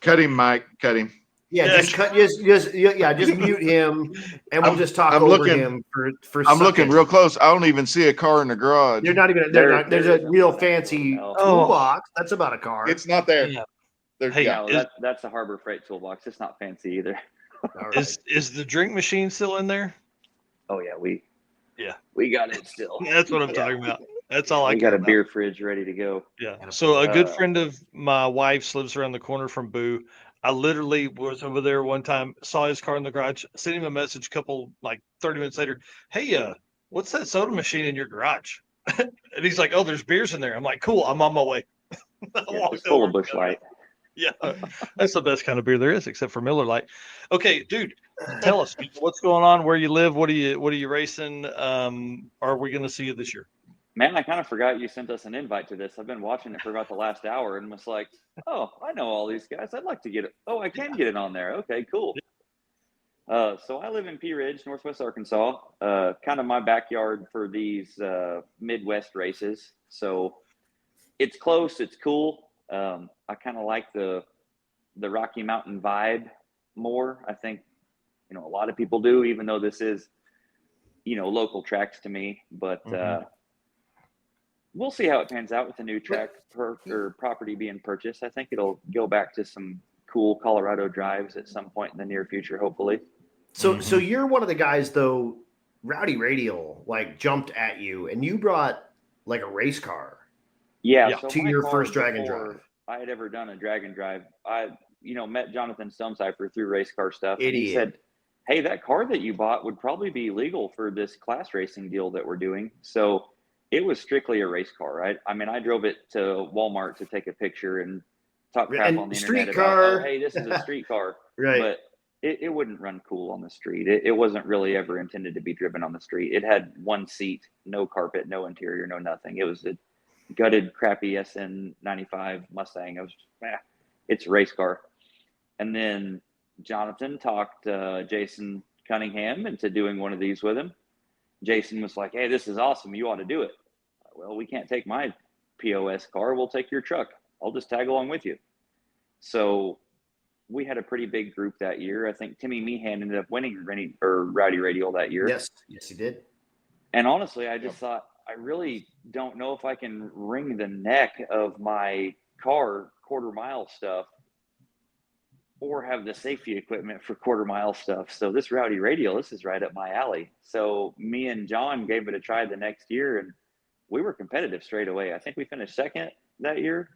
[SPEAKER 14] Cut him, Mike. Cut him.
[SPEAKER 6] Yeah, just cut. Just mute him, and we'll just talk
[SPEAKER 14] I'm
[SPEAKER 6] over
[SPEAKER 14] looking-
[SPEAKER 6] him for.
[SPEAKER 14] I'm looking real close. I don't even see a car in the garage.
[SPEAKER 6] They're not even. There's a real fancy toolbox. That's about a car.
[SPEAKER 14] It's not there.
[SPEAKER 1] Yeah.
[SPEAKER 14] There's,
[SPEAKER 1] Hey,
[SPEAKER 16] No, that's a Harbor Freight toolbox. It's not fancy either.
[SPEAKER 1] Is the drink machine still in there?
[SPEAKER 16] Oh yeah, we got it still.
[SPEAKER 1] That's what I'm talking about. That's all I
[SPEAKER 16] We
[SPEAKER 1] care
[SPEAKER 16] got a
[SPEAKER 1] about.
[SPEAKER 16] beer fridge ready to go.
[SPEAKER 1] Yeah. So a good friend of my wife's lives around the corner from Boo. I literally was over there one time, saw his car in the garage, sent him a message like 30 minutes later. Hey, what's that soda machine in your garage? And he's like, oh, there's beers in there. I'm like, cool, I'm on my way.
[SPEAKER 16] It's full of Busch Light.
[SPEAKER 1] Yeah, that's the best kind of beer there is, except for Miller Lite. Okay, dude, tell us what's going on, where you live, what are you racing? Are we going to see you this year?
[SPEAKER 16] Man, I kind of forgot you sent us an invite to this. I've been watching it for about the last hour and was like, oh, I know all these guys. I'd like to get it. Oh, I can get it on there. Okay, cool. So I live in Pea Ridge, Northwest Arkansas, kind of my backyard for these Midwest races. So it's close. It's cool. I kind of like the Rocky Mountain vibe more. I think, a lot of people do, even though this is, local tracks to me. But we'll see how it pans out with the new track or property being purchased. I think it'll go back to some cool Colorado drives at some point in the near future, hopefully.
[SPEAKER 6] So you're one of the guys, though. Rowdy Radial jumped at you, and you brought a race car.
[SPEAKER 16] Yeah. So
[SPEAKER 6] to
[SPEAKER 16] my
[SPEAKER 6] your
[SPEAKER 16] car
[SPEAKER 6] first drag and
[SPEAKER 16] before
[SPEAKER 6] drive.
[SPEAKER 16] I had ever done a drag and drive. I met Jonathan Stumcipher through race car stuff. And
[SPEAKER 6] Idiot.
[SPEAKER 16] he said, hey, that car that you bought would probably be legal for this class racing deal that we're doing. So it was strictly a race car, right? I mean, I drove it to Walmart to take a picture and talk crap
[SPEAKER 6] And
[SPEAKER 16] on the
[SPEAKER 6] street
[SPEAKER 16] internet
[SPEAKER 6] car.
[SPEAKER 16] about, oh, hey, this is a street car.
[SPEAKER 6] Right.
[SPEAKER 16] But it wouldn't run cool on the street. It wasn't really ever intended to be driven on the street. It had one seat, no carpet, no interior, no nothing. It was a gutted, crappy SN95 Mustang. It's a race car. And then Jonathan talked Jason Cunningham into doing one of these with him. Jason was like, hey, this is awesome. You ought to do it. Well, we can't take my POS car. We'll take your truck. I'll just tag along with you. So we had a pretty big group that year. I think Timmy Meehan ended up winning Rowdy Radial that year.
[SPEAKER 6] Yes, he did.
[SPEAKER 16] And honestly, I just thought, I really don't know if I can wring the neck of my car quarter mile stuff or have the safety equipment for quarter mile stuff. So this Rowdy Radial, this is right up my alley. So me and John gave it a try the next year, and we were competitive straight away. I think we finished second that year.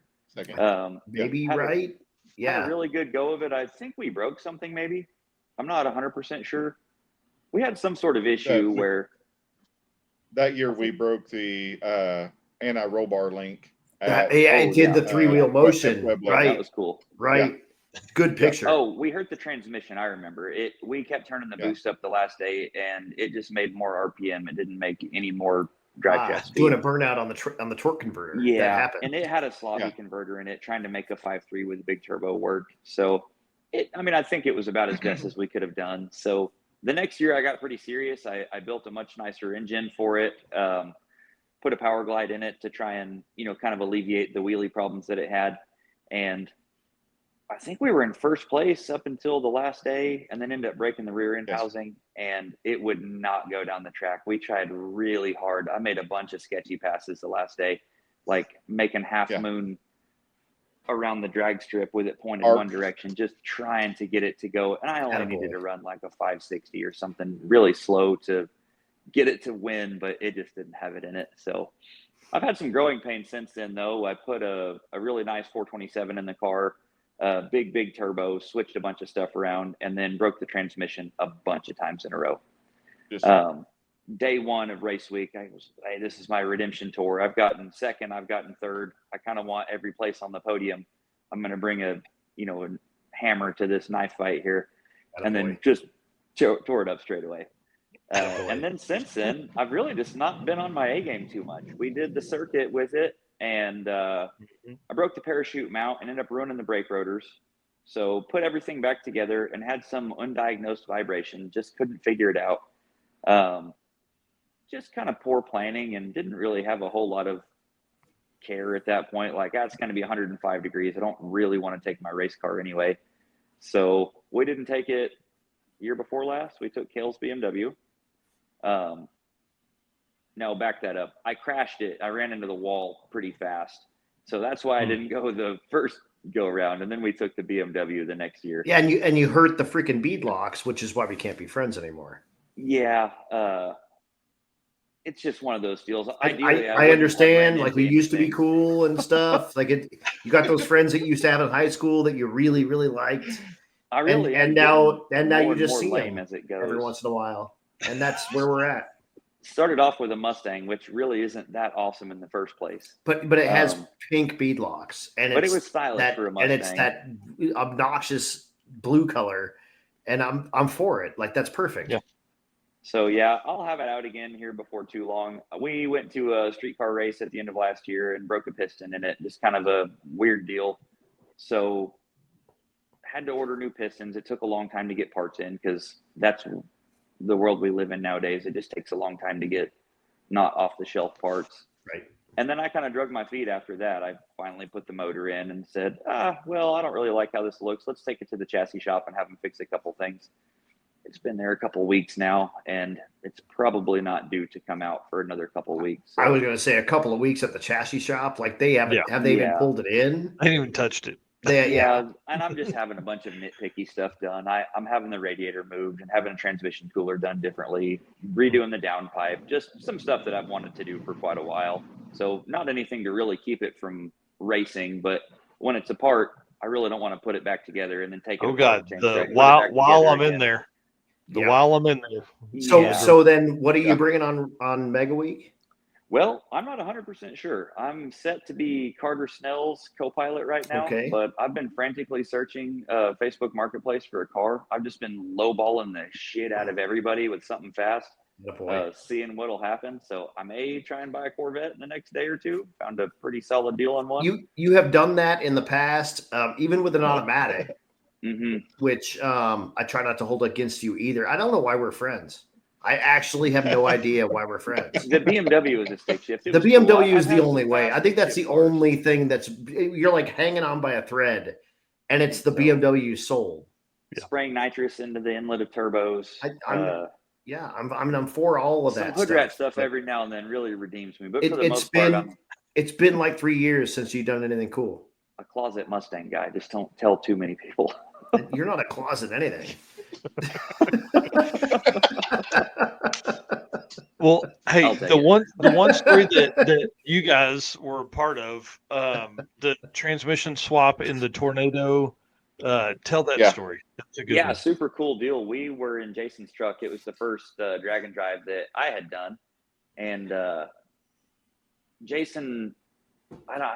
[SPEAKER 6] Maybe
[SPEAKER 16] Had
[SPEAKER 6] right.
[SPEAKER 16] Had a really good go of it. I think we broke something maybe. I'm not 100% sure. We had some sort of issue where
[SPEAKER 14] that year we broke the anti-roll bar link.
[SPEAKER 6] It did the three-wheel motion. Right.
[SPEAKER 16] That was cool.
[SPEAKER 6] Right.
[SPEAKER 14] Yeah.
[SPEAKER 6] Good picture.
[SPEAKER 16] Oh, we hurt the transmission. I remember it. We kept turning the boost up the last day, and it just made more RPM. It didn't make any more drive shaft speed.
[SPEAKER 6] Doing a burnout on the torque converter.
[SPEAKER 16] Yeah,
[SPEAKER 6] that happened.
[SPEAKER 16] And it had a slobby converter in it, trying to make a 5.3 with a big turbo work. So, I think it was about as best as we could have done. So the next year, I got pretty serious. I built a much nicer engine for it. Put a power glide in it to try and kind of alleviate the wheelie problems that it had, and I think we were in first place up until the last day, and then ended up breaking the rear end housing, and it would not go down the track. We tried really hard. I made a bunch of sketchy passes the last day, like making half moon around the drag strip with it pointed one direction, just trying to get it to go. And I only needed to run like a 560 or something really slow to get it to win, but it just didn't have it in it. So I've had some growing pains since then, though. I put a really nice 427 in the car. Big turbo, switched a bunch of stuff around, and then broke the transmission a bunch of times in a row. Day one of race week, I was, hey, this is my redemption tour. I've gotten second, I've gotten third. I kind of want every place on the podium. I'm going to bring a hammer to this knife fight here, and then just tore it up straight away. And then since then, I've really just not been on my A game too much. We did the circuit with it, and I broke the parachute mount and ended up ruining the brake rotors. So put everything back together and had some undiagnosed vibration. Just couldn't figure it out. Just kind of poor planning, and didn't really have a whole lot of care at that point. Like, it's going to be 105 degrees. I don't really want to take my race car anyway. So we didn't take it year before last. We took Kale's BMW. No, back that up. I crashed it. I ran into the wall pretty fast. So that's why I didn't go the first go around. And then we took the BMW the next year.
[SPEAKER 6] Yeah, and you hurt the freaking bead locks, which is why we can't be friends anymore.
[SPEAKER 16] Yeah. It's just one of those deals. Ideally,
[SPEAKER 6] I understand. Like, we
[SPEAKER 16] into
[SPEAKER 6] used to be
[SPEAKER 16] anything.
[SPEAKER 6] cool and stuff. Like, you got those friends that you used to have in high school that you really, really liked.
[SPEAKER 16] I really
[SPEAKER 6] and
[SPEAKER 16] am
[SPEAKER 6] now
[SPEAKER 16] getting
[SPEAKER 6] you
[SPEAKER 16] more and
[SPEAKER 6] just
[SPEAKER 16] more
[SPEAKER 6] see
[SPEAKER 16] lame
[SPEAKER 6] them
[SPEAKER 16] as it goes.
[SPEAKER 6] every once in a while, and that's where we're at.
[SPEAKER 16] Started off with a Mustang, which really isn't that awesome in the first place.
[SPEAKER 6] But it has pink bead locks, and
[SPEAKER 16] but it was stylish for a Mustang,
[SPEAKER 6] and it's that obnoxious blue color, and I'm for it. Like, that's perfect.
[SPEAKER 16] Yeah. So yeah, I'll have it out again here before too long. We went to a streetcar race at the end of last year and broke a piston in it. Just kind of a weird deal. So had to order new pistons. It took a long time to get parts in because that's the world we live in nowadays. It just takes a long time to get not off the shelf parts.
[SPEAKER 6] Right.
[SPEAKER 16] And then I kind of drug my feet after that. I finally put the motor in and said, well, I don't really like how this looks. Let's take it to the chassis shop and have them fix a couple things. It's been there a couple of weeks now, and it's probably not due to come out for another couple of weeks. So.
[SPEAKER 6] I was going to say a couple of weeks at the chassis shop. Like, they haven't have they even pulled it in?
[SPEAKER 1] I didn't even touched it.
[SPEAKER 16] Yeah, and I'm just having a bunch of nitpicky stuff done. I'm having the radiator moved and having a transmission cooler done differently, redoing the downpipe, just some stuff that I've wanted to do for quite a while. So not anything to really keep it from racing, but when it's apart, I really don't want to put it back together and then take it.
[SPEAKER 1] Oh God, while I'm in there. While I'm in there.
[SPEAKER 6] So then what are you bringing on Mega Week?
[SPEAKER 16] Well, I'm not 100% sure. I'm set to be Carter Snell's co-pilot right now, but I've been frantically searching Facebook Marketplace for a car. I've just been lowballing the shit out of everybody with something fast, seeing what'll happen. So I may try and buy a Corvette in the next day or two. Found a pretty solid deal on one.
[SPEAKER 6] You have done that in the past, even with an automatic. Which I try not to hold against you either. I don't know why we're friends. I actually have no idea why we're friends.
[SPEAKER 16] The BMW is a stick shift.
[SPEAKER 6] The BMW is the only way. I think that's the only thing you're like hanging on by a thread, and it's the BMW soul.
[SPEAKER 16] Spraying nitrous into the inlet of turbos.
[SPEAKER 6] I'm for all of that.
[SPEAKER 16] Hood rat stuff every now and then really redeems me, but for the most
[SPEAKER 6] part,
[SPEAKER 16] part,
[SPEAKER 6] it's been like 3 years since you've done anything cool.
[SPEAKER 16] A closet Mustang guy. Just don't tell too many people.
[SPEAKER 6] You're not a closet anything.
[SPEAKER 1] Well, hey, the one story that you guys were a part of, the transmission swap in the tornado. Tell that story. That's a good one.
[SPEAKER 16] Super cool deal. We were in Jason's truck. It was the first drag and drive that I had done, and Jason,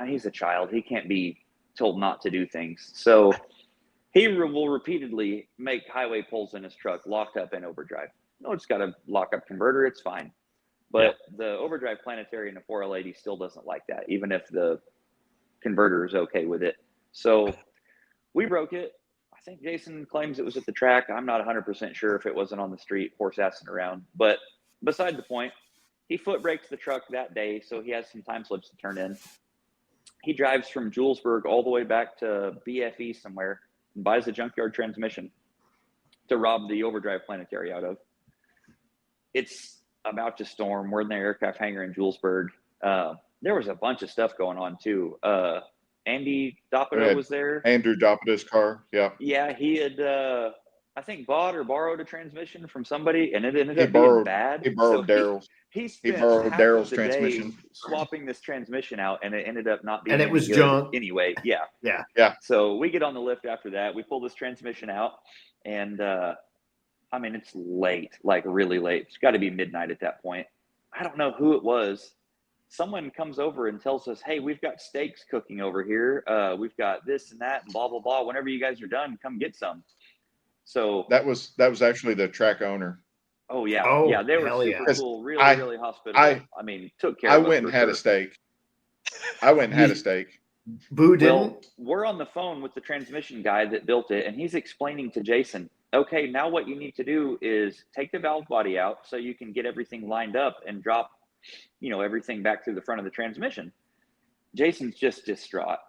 [SPEAKER 16] he's a child. He can't be told not to do things. So he will repeatedly make highway pulls in his truck locked up in overdrive. No, it's got a lockup converter. It's fine. But the overdrive planetary in a 4L80 still doesn't like that, even if the converter is okay with it. So we broke it. I think Jason claims it was at the track. I'm not 100% sure if it wasn't on the street, horse-assing around. But beside the point, he foot brakes the truck that day, so he has some time slips to turn in. He drives from Julesburg all the way back to BFE somewhere and buys a junkyard transmission to rob the overdrive planetary out of. It's about to storm. We're in the aircraft hangar in Julesburg. There was a bunch of stuff going on too. Andy Doppito was there.
[SPEAKER 14] Andrew Doppito's car. Yeah.
[SPEAKER 16] Yeah, he had I think bought or borrowed a transmission from somebody, and it ended up being bad.
[SPEAKER 14] He borrowed Daryl's.
[SPEAKER 16] He
[SPEAKER 14] borrowed Daryl's transmission,
[SPEAKER 16] swapping this transmission out, and it ended up not being.
[SPEAKER 6] And it was
[SPEAKER 16] good
[SPEAKER 6] junk
[SPEAKER 16] anyway. Yeah.
[SPEAKER 14] Yeah.
[SPEAKER 16] So we get on the lift after that. We pull this transmission out, and it's late, like really late. It's got to be midnight at that point. I don't know who it was. Someone comes over and tells us, "Hey, we've got steaks cooking over here. We've got this and that, and blah blah blah. Whenever you guys are done, come get some." So
[SPEAKER 14] that was actually the track owner.
[SPEAKER 16] Oh yeah, yeah, they were super cool, really hospitable. Took care.
[SPEAKER 14] I
[SPEAKER 16] of us
[SPEAKER 14] went and had a steak. I went and had a steak.
[SPEAKER 6] Boo didn't.
[SPEAKER 16] We're on the phone with the transmission guy that built it, and he's explaining to Jason, okay, now what you need to do is take the valve body out so you can get everything lined up and drop, everything back through the front of the transmission. Jason's just distraught.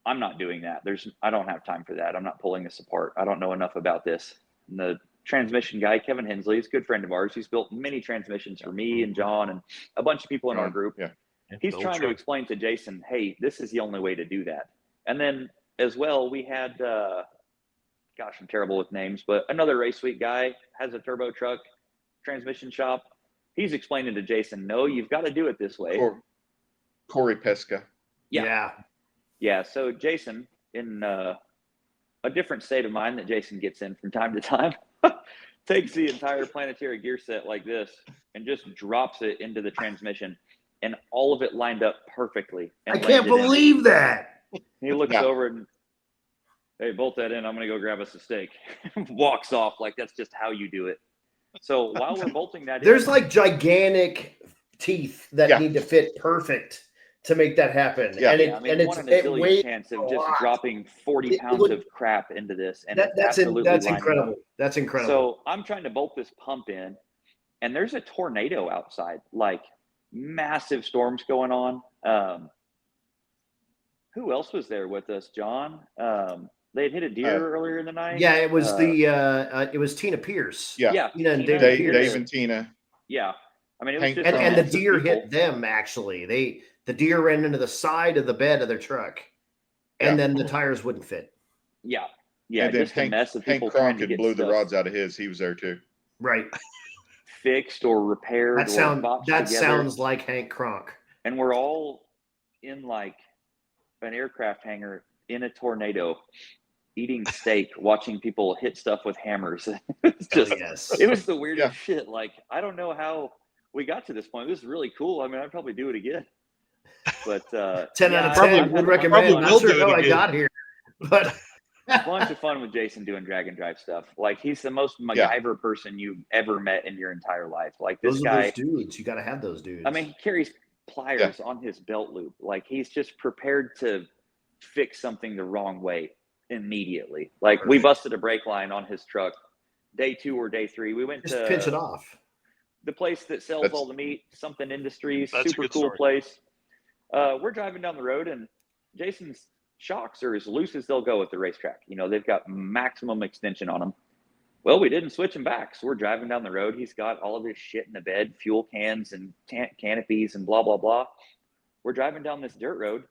[SPEAKER 16] I'm not doing that. I don't have time for that. I'm not pulling this apart. I don't know enough about this. And the transmission guy, Kevin Hensley, is a good friend of ours. He's built many transmissions for me and John and a bunch of people in our group.
[SPEAKER 14] Yeah.
[SPEAKER 16] He's trying to explain to Jason, hey, this is the only way to do that. And then as well, we had, gosh, I'm terrible with names, but another race week guy has a turbo truck transmission shop. He's explaining to Jason, no, you've got to do it this way.
[SPEAKER 14] Corey Pesca.
[SPEAKER 16] Yeah. So Jason, in a different state of mind that Jason gets in from time to time, takes the entire planetary gear set like this and just drops it into the transmission, and all of it lined up perfectly. And
[SPEAKER 17] I can't believe that.
[SPEAKER 16] He looks over and, hey, bolt that in. I'm going to go grab us a steak. Walks off like that's just how you do it. So while we're bolting that
[SPEAKER 17] There's like gigantic teeth that need to fit perfect to make that happen.
[SPEAKER 16] Yeah.
[SPEAKER 17] And
[SPEAKER 16] I mean, one in a zillion chance of just dropping 40 pounds of crap into this. And
[SPEAKER 17] that's incredible. That's incredible.
[SPEAKER 16] So I'm trying to bolt this pump in, and there's a tornado outside, like massive storms going on. Who else was there with us, John? They had hit a deer earlier in the night.
[SPEAKER 17] Yeah, it was it was Tina Pierce.
[SPEAKER 14] Yeah.
[SPEAKER 17] Tina and
[SPEAKER 14] Dave and Tina.
[SPEAKER 16] Yeah. I mean, it was just
[SPEAKER 17] and the deer hit them, actually. The deer ran into the side of the bed of their truck, and then the tires wouldn't fit.
[SPEAKER 16] Yeah. Yeah.
[SPEAKER 14] And then
[SPEAKER 16] just a mess of people
[SPEAKER 14] Hank
[SPEAKER 16] trying to
[SPEAKER 14] Cronk
[SPEAKER 16] get
[SPEAKER 14] blew the
[SPEAKER 16] stuff
[SPEAKER 14] rods out of his. He was there too.
[SPEAKER 17] Right.
[SPEAKER 16] fixed or repaired.
[SPEAKER 17] That sounds like Hank Cronk.
[SPEAKER 16] And we're all in like an aircraft hangar in a tornado, eating steak, watching people hit stuff with hammers. It's just, it was the weirdest shit. Like, I don't know how we got to this point. This is really cool. I mean, I'd probably do it again. But
[SPEAKER 17] 10 out of 10 would recommend. I'm not sure how I got here, but
[SPEAKER 16] a bunch of fun with Jason doing drag and drive stuff. Like, he's the most MacGyver person you've ever met in your entire life. Like, this
[SPEAKER 17] those
[SPEAKER 16] guy,
[SPEAKER 17] are those dudes. You got to have those dudes.
[SPEAKER 16] I mean, he carries pliers on his belt loop. Like, he's just prepared to fix something the wrong way immediately. Like, we busted a brake line on his truck day 2 or day 3. We went to
[SPEAKER 17] pinch it off.
[SPEAKER 16] The place that sells all the meat, Something Industries, super cool place. We're driving down the road, and Jason's shocks are as loose as they'll go at the racetrack. You know, they've got maximum extension on them. Well, we didn't switch them back. So we're driving down the road. He's got all of his shit in the bed, fuel cans and canopies and blah, blah, blah. We're driving down this dirt road,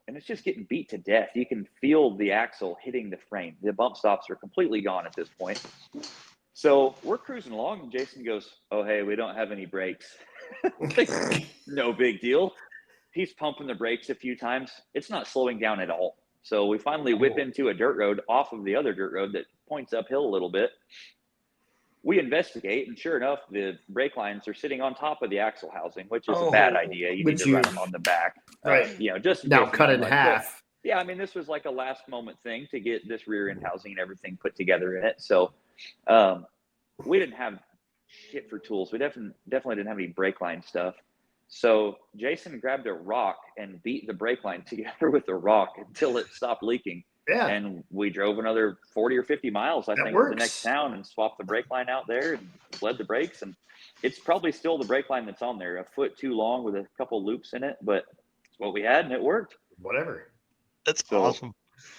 [SPEAKER 16] and it's just getting beat to death. You can feel the axle hitting the frame. The bump stops are completely gone at this point. So we're cruising along, and Jason goes, oh, hey, we don't have any brakes. No big deal. He's pumping the brakes a few times. It's not slowing down at all. So we finally whip into a dirt road off of the other dirt road that points uphill a little bit. We investigate, and sure enough, the brake lines are sitting on top of the axle housing, which is a bad idea. You need to run them on the back.
[SPEAKER 17] Right.
[SPEAKER 16] You know, just
[SPEAKER 17] now cut in half.
[SPEAKER 16] Yeah, I mean, this was like a last moment thing to get this rear end housing and everything put together in it. So we didn't have shit for tools. We definitely didn't have any brake line stuff. So Jason grabbed a rock and beat the brake line together with a rock until it stopped leaking.
[SPEAKER 17] Yeah.
[SPEAKER 16] And we drove another 40 or 50 miles, I think, to the next town and swapped the brake line out there and bled the brakes. And it's probably still the brake line that's on there, a foot too long with a couple loops in it, but it's what we had and it worked.
[SPEAKER 17] Whatever.
[SPEAKER 1] That's awesome.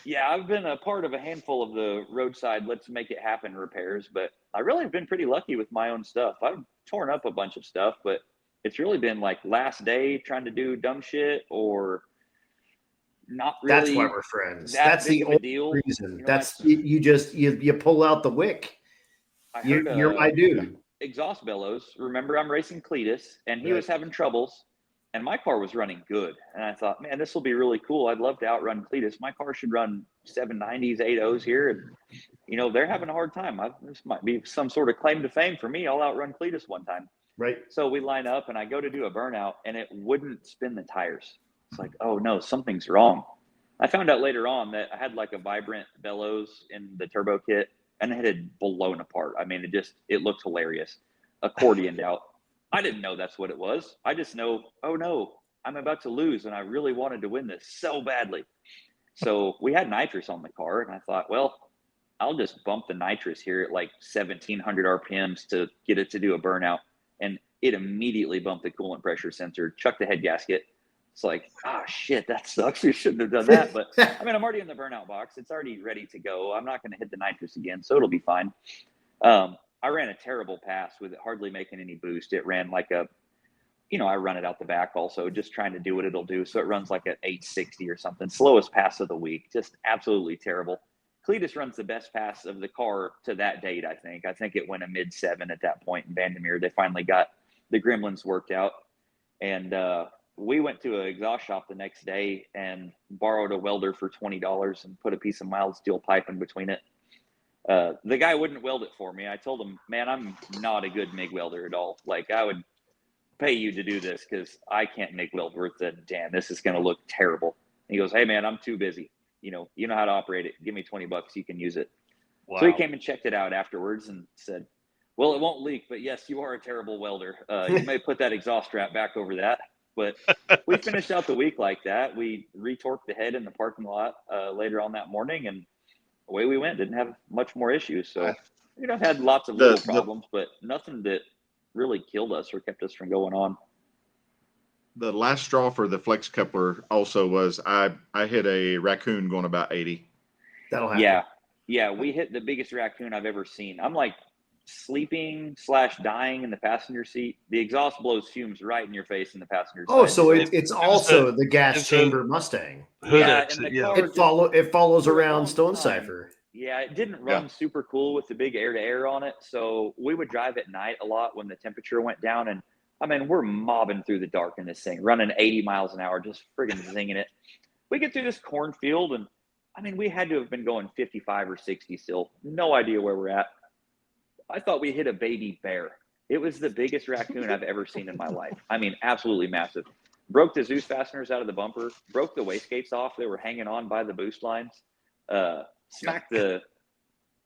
[SPEAKER 16] Yeah, I've been a part of a handful of the roadside let's make it happen repairs, but I really have been pretty lucky with my own stuff. I've torn up a bunch of stuff, but it's really been like last day trying to do dumb shit or not really.
[SPEAKER 17] That's why we're friends. That's the only
[SPEAKER 16] deal.
[SPEAKER 17] reason. You know, you pull out the wick. You're my dude.
[SPEAKER 16] Exhaust bellows. Remember, I'm racing Cletus, and he was having troubles, and my car was running good. And I thought, man, this will be really cool. I'd love to outrun Cletus. My car should run 790s, 80s here, and you know they're having a hard time. This might be some sort of claim to fame for me. I'll outrun Cletus one time.
[SPEAKER 17] Right.
[SPEAKER 16] So we line up, and I go to do a burnout, and it wouldn't spin the tires. It's like, oh no, something's wrong. I found out later on that I had like a vibrant bellows in the turbo kit, and it had blown apart. I mean, it looked hilarious. Accordioned out. I didn't know that's what it was. I just know, oh no, I'm about to lose, and I really wanted to win this so badly. So we had nitrous on the car, and I thought, well, I'll just bump the nitrous here at like 1,700 RPMs to get it to do a burnout. And it immediately bumped the coolant pressure sensor, chucked the head gasket, It's like, oh shit, that sucks. We shouldn't have done that. But I mean, I'm already in the burnout box. It's already ready to go. I'm not going to hit the nitrous again, so it'll be fine. I ran a terrible pass with it hardly making any boost. It ran like a, I run it out the back also, just trying to do what it'll do. So it runs like at 860 or something. Slowest pass of the week. Just absolutely terrible. Cletus runs the best pass of the car to that date, I think. I think it went a mid-7 at that point in Vandermeer. They finally got the gremlins worked out. And we went to an exhaust shop the next day and borrowed a welder for $20 and put a piece of mild steel pipe in between it. The guy wouldn't weld it for me. I told him, man, I'm not a good MIG welder at all. Like, I would pay you to do this because I can't MIG weld worth a damn. This is going to look terrible. And he goes, hey, man, I'm too busy. You know how to operate it. Give me $20. You can use it. Wow. So he came and checked it out afterwards and said, well, it won't leak, but yes, you are a terrible welder. You may put that exhaust strap back over that. But we finished out the week like that. We retorqued the head in the parking lot later on that morning, and away we went. Didn't have much more issues. So, had lots of little problems, but nothing that really killed us or kept us from going on.
[SPEAKER 14] The last straw for the flex coupler also was I hit a raccoon going about 80.
[SPEAKER 17] That'll happen.
[SPEAKER 16] Yeah. We hit the biggest raccoon I've ever seen. I'm like sleeping / dying in the passenger seat. The exhaust blows fumes right in your face in the passenger
[SPEAKER 17] side. Oh, so
[SPEAKER 16] it
[SPEAKER 17] it's also the gas chamber Mustang.
[SPEAKER 16] Yeah, and the car
[SPEAKER 17] it follows around Stone Cipher.
[SPEAKER 16] Yeah, it didn't run super cool with the big air-to-air on it. So we would drive at night a lot when the temperature went down. And, I mean, we're mobbing through the dark in this thing, running 80 miles an hour, just friggin' zinging it. We get through this cornfield, and, I mean, we had to have been going 55 or 60 still. No idea where we're at. I thought we hit a baby bear. It was the biggest raccoon I've ever seen in my life. I mean, absolutely massive. Broke the Zeus fasteners out of the bumper, broke the wastegates off. They were hanging on by the boost lines. Smacked the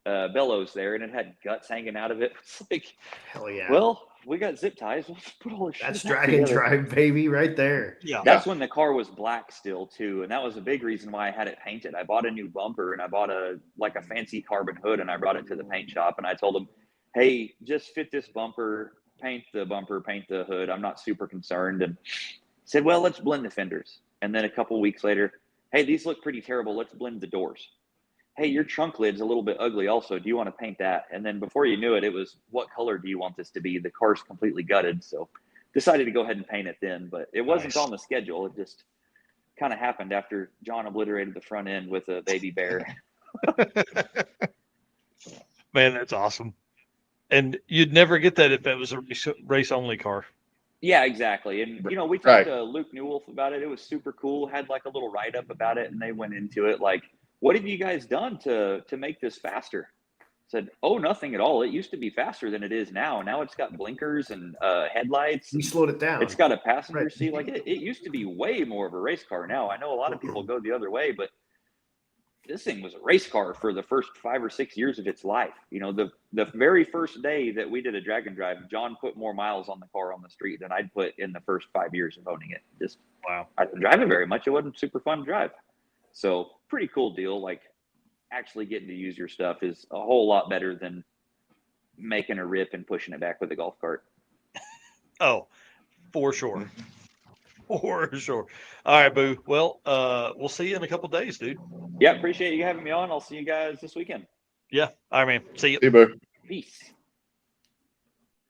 [SPEAKER 16] bellows there, and it had guts hanging out of it. It's like,
[SPEAKER 17] hell yeah.
[SPEAKER 16] Well, we got zip ties. We'll just put all this
[SPEAKER 17] That's
[SPEAKER 16] shit
[SPEAKER 17] drag and
[SPEAKER 16] together.
[SPEAKER 17] drive, baby, right there.
[SPEAKER 16] Yeah. That's when the car was black still, too. And that was a big reason why I had it painted. I bought a new bumper, and I bought a fancy carbon hood, and I brought it to the paint shop, and I told them, hey, just fit this bumper, paint the hood. I'm not super concerned. And said, well, let's blend the fenders. And then a couple weeks later, hey, these look pretty terrible. Let's blend the doors. Hey, your trunk lid's a little bit ugly also. Do you want to paint that? And then before you knew it, it was, what color do you want this to be? The car's completely gutted. So decided to go ahead and paint it then. But it wasn't on the schedule. It just kind of happened after John obliterated the front end with a baby bear.
[SPEAKER 1] Man, that's awesome. And you'd never get that if it was a race only car.
[SPEAKER 16] Yeah, exactly. And, we talked to Luke Newolf about it. It was super cool. Had like a little write-up about it, and they went into it like, what have you guys done to make this faster? Said, oh, nothing at all. It used to be faster than it is now. Now it's got blinkers and headlights.
[SPEAKER 17] We slowed it down.
[SPEAKER 16] It's got a passenger seat. Like it used to be way more of a race car now. I know a lot of people go the other way, but this thing was a race car for the first 5 or 6 years of its life. The very first day that we did a drag and drive, John put more miles on the car on the street than I'd put in the first 5 years of owning it. Just wow. I didn't drive it very much. It wasn't super fun to drive. So pretty cool deal. Like actually getting to use your stuff is a whole lot better than making a rip and pushing it back with a golf cart.
[SPEAKER 1] Oh, for sure. For sure. All right, Boo. Well, we'll see you in a couple days, dude.
[SPEAKER 16] Yeah, appreciate you having me on. I'll see you guys this weekend.
[SPEAKER 1] Yeah. All right, man. See you.
[SPEAKER 14] See you, Boo.
[SPEAKER 16] Peace.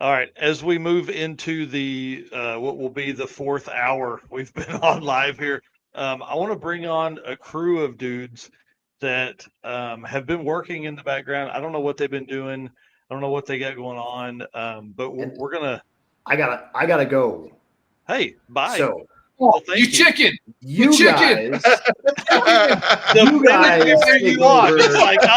[SPEAKER 1] All right. As we move into the what will be the 4th hour we've been on live here, I want to bring on a crew of dudes that have been working in the background. I don't know what they've been doing. I don't know what they got going on. But we're gonna.
[SPEAKER 17] I gotta go.
[SPEAKER 1] Hey, bye.
[SPEAKER 17] So,
[SPEAKER 1] thank you.
[SPEAKER 18] Chicken.
[SPEAKER 17] You
[SPEAKER 18] chicken.
[SPEAKER 17] guys. You guys
[SPEAKER 1] you are. It's like,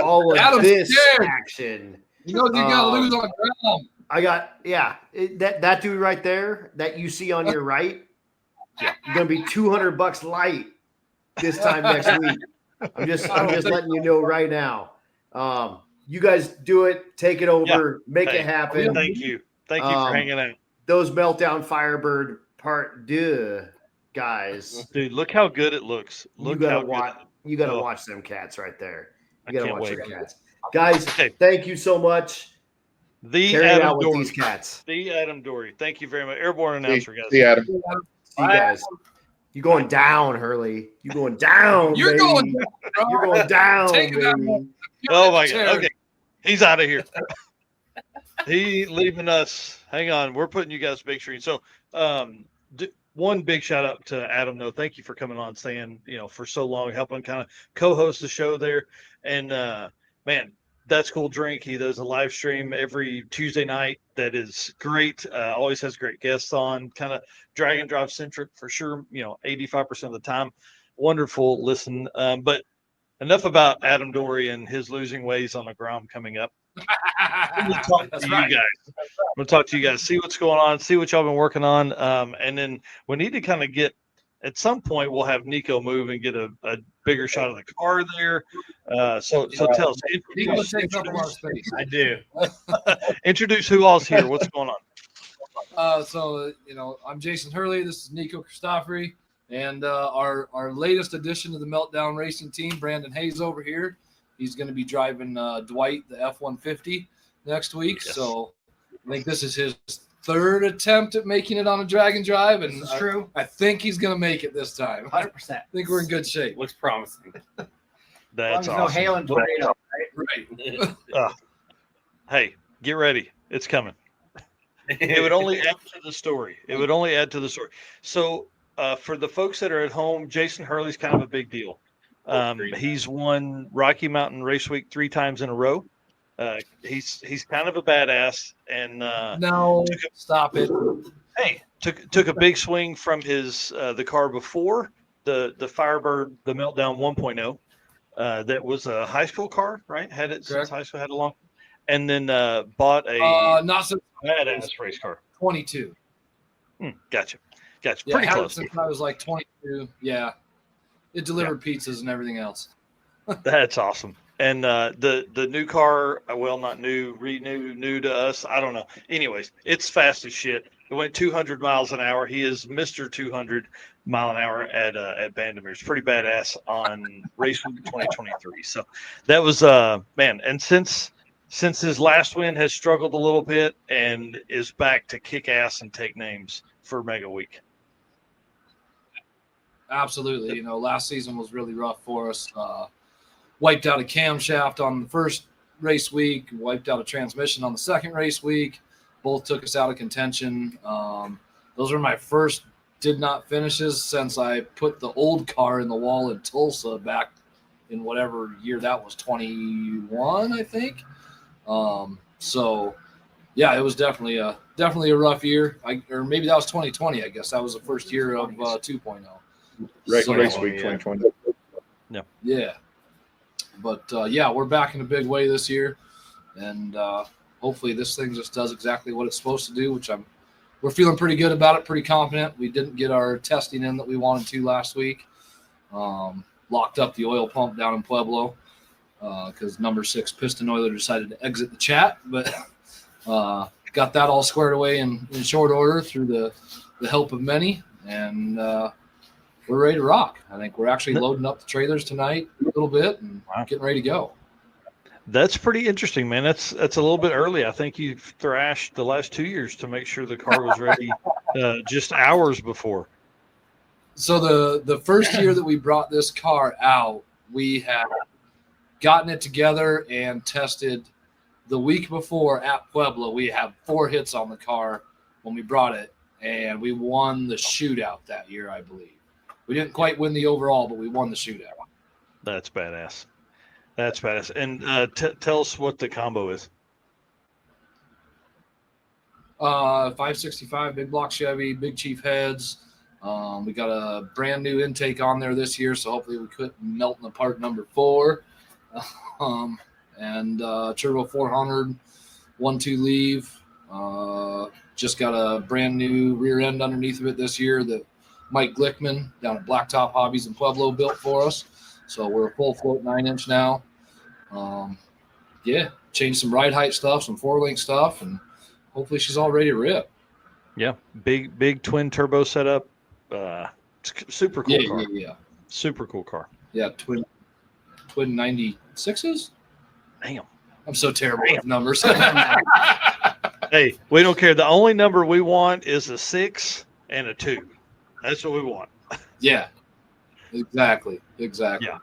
[SPEAKER 17] all of
[SPEAKER 18] Adam's
[SPEAKER 17] this
[SPEAKER 18] scared.
[SPEAKER 17] action.
[SPEAKER 18] You know you gotta lose on the ground.
[SPEAKER 17] I got that dude right there that you see on your right.
[SPEAKER 1] Yeah,
[SPEAKER 17] you're gonna be $200 light this time next week. I'm just letting you know right now. You guys do it, take it over, make it happen.
[SPEAKER 1] Thank you for hanging out.
[SPEAKER 17] Those Meltdown Firebird Part 2 guys.
[SPEAKER 1] Dude, look how good it looks.
[SPEAKER 17] You gotta watch them cats right there. You gotta watch them cats. Guys, thank you so much.
[SPEAKER 1] The
[SPEAKER 17] Carry it
[SPEAKER 1] Adam
[SPEAKER 17] out with
[SPEAKER 1] Dory.
[SPEAKER 17] these cats.
[SPEAKER 1] The Adam Dory. Thank you very much. Airborne announcer, guys.
[SPEAKER 14] See Adam.
[SPEAKER 17] See, guys. You going down, Hurley. You going down,
[SPEAKER 18] You're
[SPEAKER 17] baby.
[SPEAKER 18] going down, bro.
[SPEAKER 17] You're going down,
[SPEAKER 18] Taking that
[SPEAKER 17] baby.
[SPEAKER 18] one.
[SPEAKER 1] Oh my God. Okay. He's out of here. He leaving us. Hang on. We're putting you guys big screen. So, one big shout out to Adam. No, thank you for coming on, staying, for so long, helping kind of co-host the show there. And, man, That's Cool Drink. He does a live stream every Tuesday night. That is great. Always has great guests on, kind of drag and drive centric for sure. 85% of the time. Wonderful listen. But enough about Adam Dory and his losing ways on the Grom coming up. I'm going to talk to you guys. I'm going to talk to you guys, see what's going on, see what y'all been working on. And then we need to kind of get, at some point, we'll have Nico move and get a bigger shot of the car there. So tell us.
[SPEAKER 18] Nico takes up a lot of space.
[SPEAKER 10] I do.
[SPEAKER 1] Introduce who all's here. What's going on?
[SPEAKER 18] I'm Jason Hurley. This is Nico Christoffery. And our latest addition to the Meltdown Racing team, Brandon Hayes over here. He's going to be driving Dwight, the F-150, next week. Yes. So I think this is his third attempt at making it on a drag and drive. And
[SPEAKER 17] This is true.
[SPEAKER 18] I think he's going to make it this time.
[SPEAKER 17] 100%.
[SPEAKER 18] I think we're in good shape.
[SPEAKER 10] Looks promising.
[SPEAKER 1] That's
[SPEAKER 17] no
[SPEAKER 1] awesome.
[SPEAKER 17] hail and tornado,
[SPEAKER 18] Right.
[SPEAKER 1] Hey, get ready. It's coming. It would only add to the story. So for the folks that are at home, Jason Hurley's kind of a big deal. He's won Rocky Mountain Race Week 3 times in a row. He's kind of a badass, and
[SPEAKER 18] no, stop it.
[SPEAKER 1] Hey, took a big swing from his the car before the Firebird, the Meltdown 1.0. That was a high school car, right? Had it since high school, had it long, and then bought a
[SPEAKER 18] not so
[SPEAKER 1] badass race car.
[SPEAKER 18] 22.
[SPEAKER 1] Gotcha.
[SPEAKER 18] Yeah,
[SPEAKER 1] Pretty
[SPEAKER 18] I had
[SPEAKER 1] close.
[SPEAKER 18] it since I was like 22. Yeah, it delivered pizzas and everything else.
[SPEAKER 1] That's awesome. And the new car, well, not new, new to us. I don't know. Anyways, it's fast as shit. It went 200 miles an hour. He is Mr. 200 mile an hour at Bandimere. It's pretty badass on Race Week 2023. So that was man. And since his last win has struggled a little bit and is back to kick ass and take names for Mega Week.
[SPEAKER 18] Absolutely. Last season was really rough for us. Wiped out a camshaft on the first race week, wiped out a transmission on the second race week. Both took us out of contention. Those were my first did not finishes since I put the old car in the wall in Tulsa back in whatever year that was, 21, I think. So yeah, it was definitely a rough year. Or maybe that was 2020, I guess. That was the first year of 2.0.
[SPEAKER 14] Race Week 2020.
[SPEAKER 18] Yeah. But we're back in a big way this year, and hopefully this thing just does exactly what it's supposed to do, which we're feeling pretty good about it, pretty confident. We didn't get our testing in that we wanted to last week. Locked up the oil pump down in Pueblo because number 6 piston oiler decided to exit the chat, but got that all squared away in short order through the help of many, and we're ready to rock. I think we're actually loading up the trailers tonight a little bit and getting ready to go.
[SPEAKER 1] That's pretty interesting, man. That's a little bit early. I think you thrashed the last 2 years to make sure the car was ready just hours before.
[SPEAKER 18] So the first year that we brought this car out, we had gotten it together and tested the week before at Pueblo. We had 4 hits on the car when we brought it, and we won the shootout that year, I believe. We didn't quite win the overall, but we won the shootout.
[SPEAKER 1] That's badass. And tell us what the combo is.
[SPEAKER 18] 565 big block Chevy, big Chief heads. We got a brand new intake on there this year, so hopefully we couldn't melt in the part number 4. And turbo 400, 1.2 leave. Just got a brand new rear end underneath of it this year that Mike Glickman down at Blacktop Hobbies in Pueblo built for us. So we're a full float 9-inch now. Changed some ride height stuff, some 4-link stuff, and hopefully she's all ready to rip.
[SPEAKER 1] Yeah, big twin turbo setup. Super cool car.
[SPEAKER 18] Yeah.
[SPEAKER 1] Super cool car.
[SPEAKER 18] Yeah, twin 96s?
[SPEAKER 1] Damn.
[SPEAKER 18] I'm so terrible with numbers.
[SPEAKER 1] Hey, we don't care. The only number we want is a 6 and a 2. That's what we want.
[SPEAKER 18] Yeah, exactly.
[SPEAKER 1] Yeah.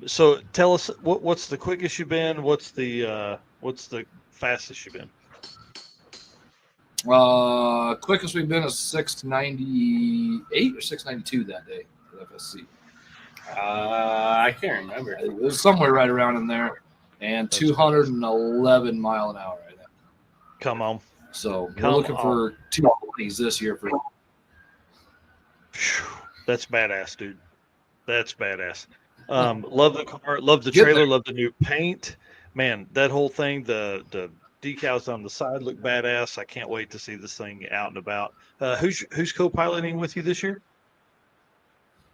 [SPEAKER 1] So tell us what's the quickest you've been? What's the fastest you've been?
[SPEAKER 18] Quickest we've been is 698 or 692 that day at FSC.
[SPEAKER 19] I can't remember.
[SPEAKER 18] It was somewhere right around in there, and 211 mile an hour right now.
[SPEAKER 1] Come on.
[SPEAKER 18] So we're looking for 220s this year for.
[SPEAKER 1] That's badass, dude. That's badass. Love the car, love the trailer, love the new paint. Man, that whole thing, the decals on the side look badass. I can't wait to see this thing out and about. Who's co-piloting with you this year?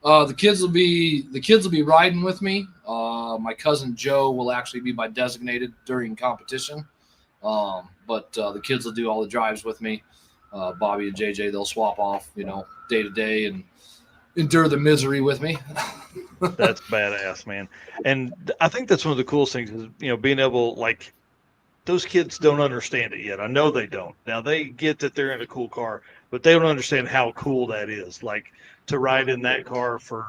[SPEAKER 18] The kids will be riding with me. My cousin Joe will actually be my designated during competition. But the kids will do all the drives with me. Bobby and JJ, they'll swap off, day to day and endure the misery with me.
[SPEAKER 1] That's badass, man. And I think that's one of the coolest things is, being able, like, those kids don't understand it yet. I know they don't. Now they get that they're in a cool car, but they don't understand how cool that is. Like, to ride in that car for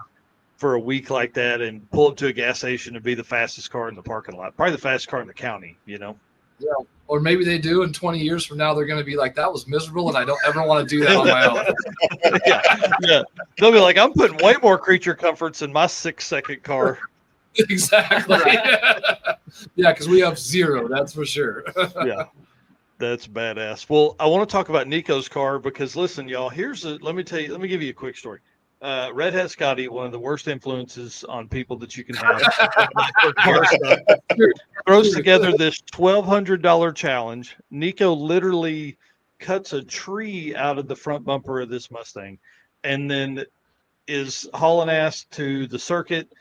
[SPEAKER 1] a week like that and pull up to a gas station and be the fastest car in the parking lot, probably the fastest car in the county,
[SPEAKER 18] Yeah. Or maybe they do, and 20 years from now, they're going to be like, that was miserable, and I don't ever want to do that on my own.
[SPEAKER 1] yeah. They'll be like, I'm putting way more creature comforts in my 6-second car.
[SPEAKER 18] Exactly. Yeah, because we have 0, that's for sure.
[SPEAKER 1] Yeah. That's badass. Well, I want to talk about Nico's car because, listen, y'all, let me give you a quick story. Red Hat Scotty, one of the worst influences on people that you can have, throws together this $1,200 challenge. Nico literally cuts a tree out of the front bumper of this Mustang and then is hauling ass to the circuit,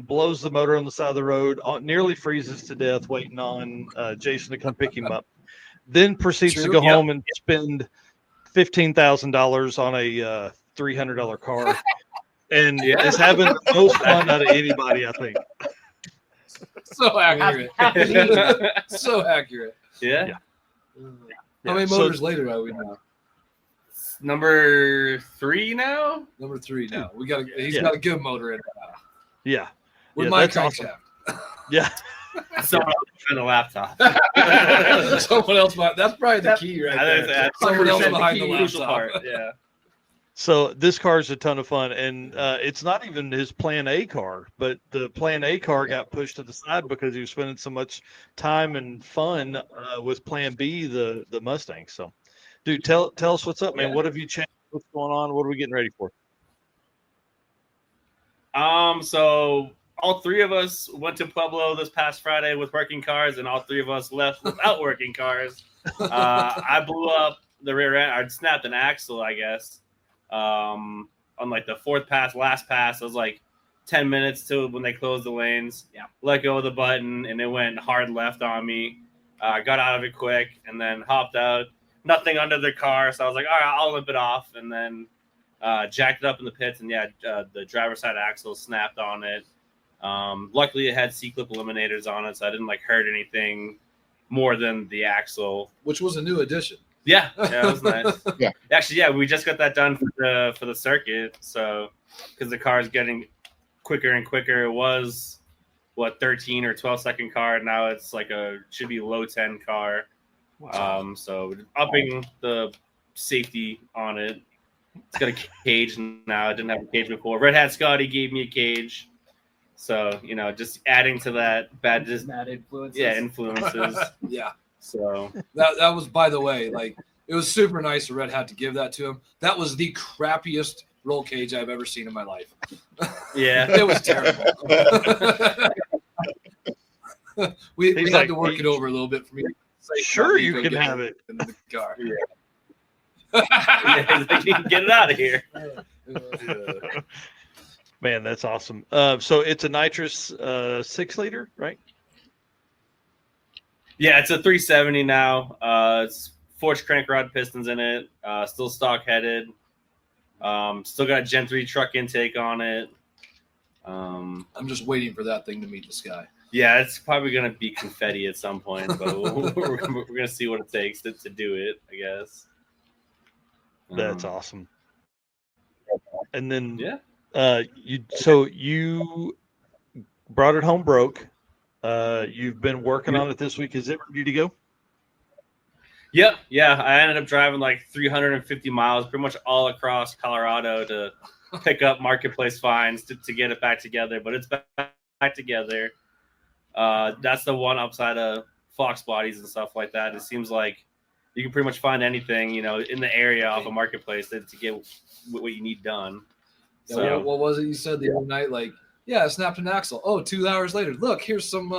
[SPEAKER 1] blows the motor on the side of the road, nearly freezes to death waiting on Jason to come pick him up. Then proceeds to go home and spend $15,000 on a $300 car, and is having the most fun out of anybody, I think.
[SPEAKER 18] So accurate. So accurate.
[SPEAKER 19] Yeah.
[SPEAKER 18] How many motors later are we now?
[SPEAKER 19] Number 3 now.
[SPEAKER 18] Number 3 now. He's got a good motor in it now.
[SPEAKER 1] Yeah.
[SPEAKER 18] With my
[SPEAKER 1] that's awesome.
[SPEAKER 18] crankshaft.
[SPEAKER 1] Yeah.
[SPEAKER 19] Someone else behind the laptop.
[SPEAKER 18] Someone else behind. That's probably the key right there. Someone else behind the laptop.
[SPEAKER 19] Yeah.
[SPEAKER 1] So this car is a ton of fun, and it's not even his Plan A car, but the Plan A car got pushed to the side because he was spending so much time and fun with Plan B, the Mustang. So, dude, tell us what's up, man. What have you changed? What's going on? What are we getting ready for?
[SPEAKER 19] So all 3 of us went to Pueblo this past Friday with working cars, and all 3 of us left without working cars. I blew up the rear end. I snapped an axle, I guess. On like the 4th last pass, it was like 10 minutes to when they closed the lanes. Yeah. Let go of the button, and it went hard left on me. Got out of it quick, and then hopped out. Nothing under the car, so I was like, all right, I'll limp it off, and then jacked it up in the pits, and the driver's side axle snapped on it. Luckily, it had C-clip eliminators on it, so I didn't hurt anything more than the axle,
[SPEAKER 18] which was a new addition.
[SPEAKER 19] Yeah, it was nice. Yeah, actually, we just got that done for the circuit. So, because the car is getting quicker and quicker, it was 13 or 12-second car. Now it's should be low 10 car.
[SPEAKER 1] Wow.
[SPEAKER 19] So upping the safety on it. It's got a cage now. It didn't have a cage before. Red Hat Scotty gave me a cage. So, just adding to that bad influences. Yeah, influences.
[SPEAKER 18] Yeah.
[SPEAKER 19] So
[SPEAKER 18] that was, by the way, it was super nice of Red Hat to give that to him. That was the crappiest roll cage I've ever seen in my life.
[SPEAKER 19] Yeah.
[SPEAKER 18] It was terrible. we had to work it over a little bit for me.
[SPEAKER 1] Sure, you can have it
[SPEAKER 18] in the car.
[SPEAKER 19] Yeah. You can get it out of here.
[SPEAKER 1] Man, that's awesome. So it's a nitrous 6-liter, right?
[SPEAKER 19] Yeah, it's a 370 now. It's forged crank rod pistons in it. Still stock headed. Still got a Gen 3 truck intake on it.
[SPEAKER 18] I'm just waiting for that thing to meet the sky.
[SPEAKER 19] Yeah, it's probably going to be confetti at some point, but we're going to see what it takes to do it, I guess.
[SPEAKER 1] That's awesome. And then
[SPEAKER 19] Yeah.
[SPEAKER 1] you brought it home broke. You've been working on it this week. Is it ready to go?
[SPEAKER 19] Yep. Yeah. I ended up driving like 350 miles, pretty much all across Colorado to pick up marketplace finds to get it back together. But it's back together. That's the one upside of Fox bodies and stuff like that. It seems like you can pretty much find anything, in the area off a marketplace to get what you need done.
[SPEAKER 18] Yeah,
[SPEAKER 19] So
[SPEAKER 18] what was it you said the other night? Like, yeah, I snapped an axle. Oh, 2 hours later, look, here's some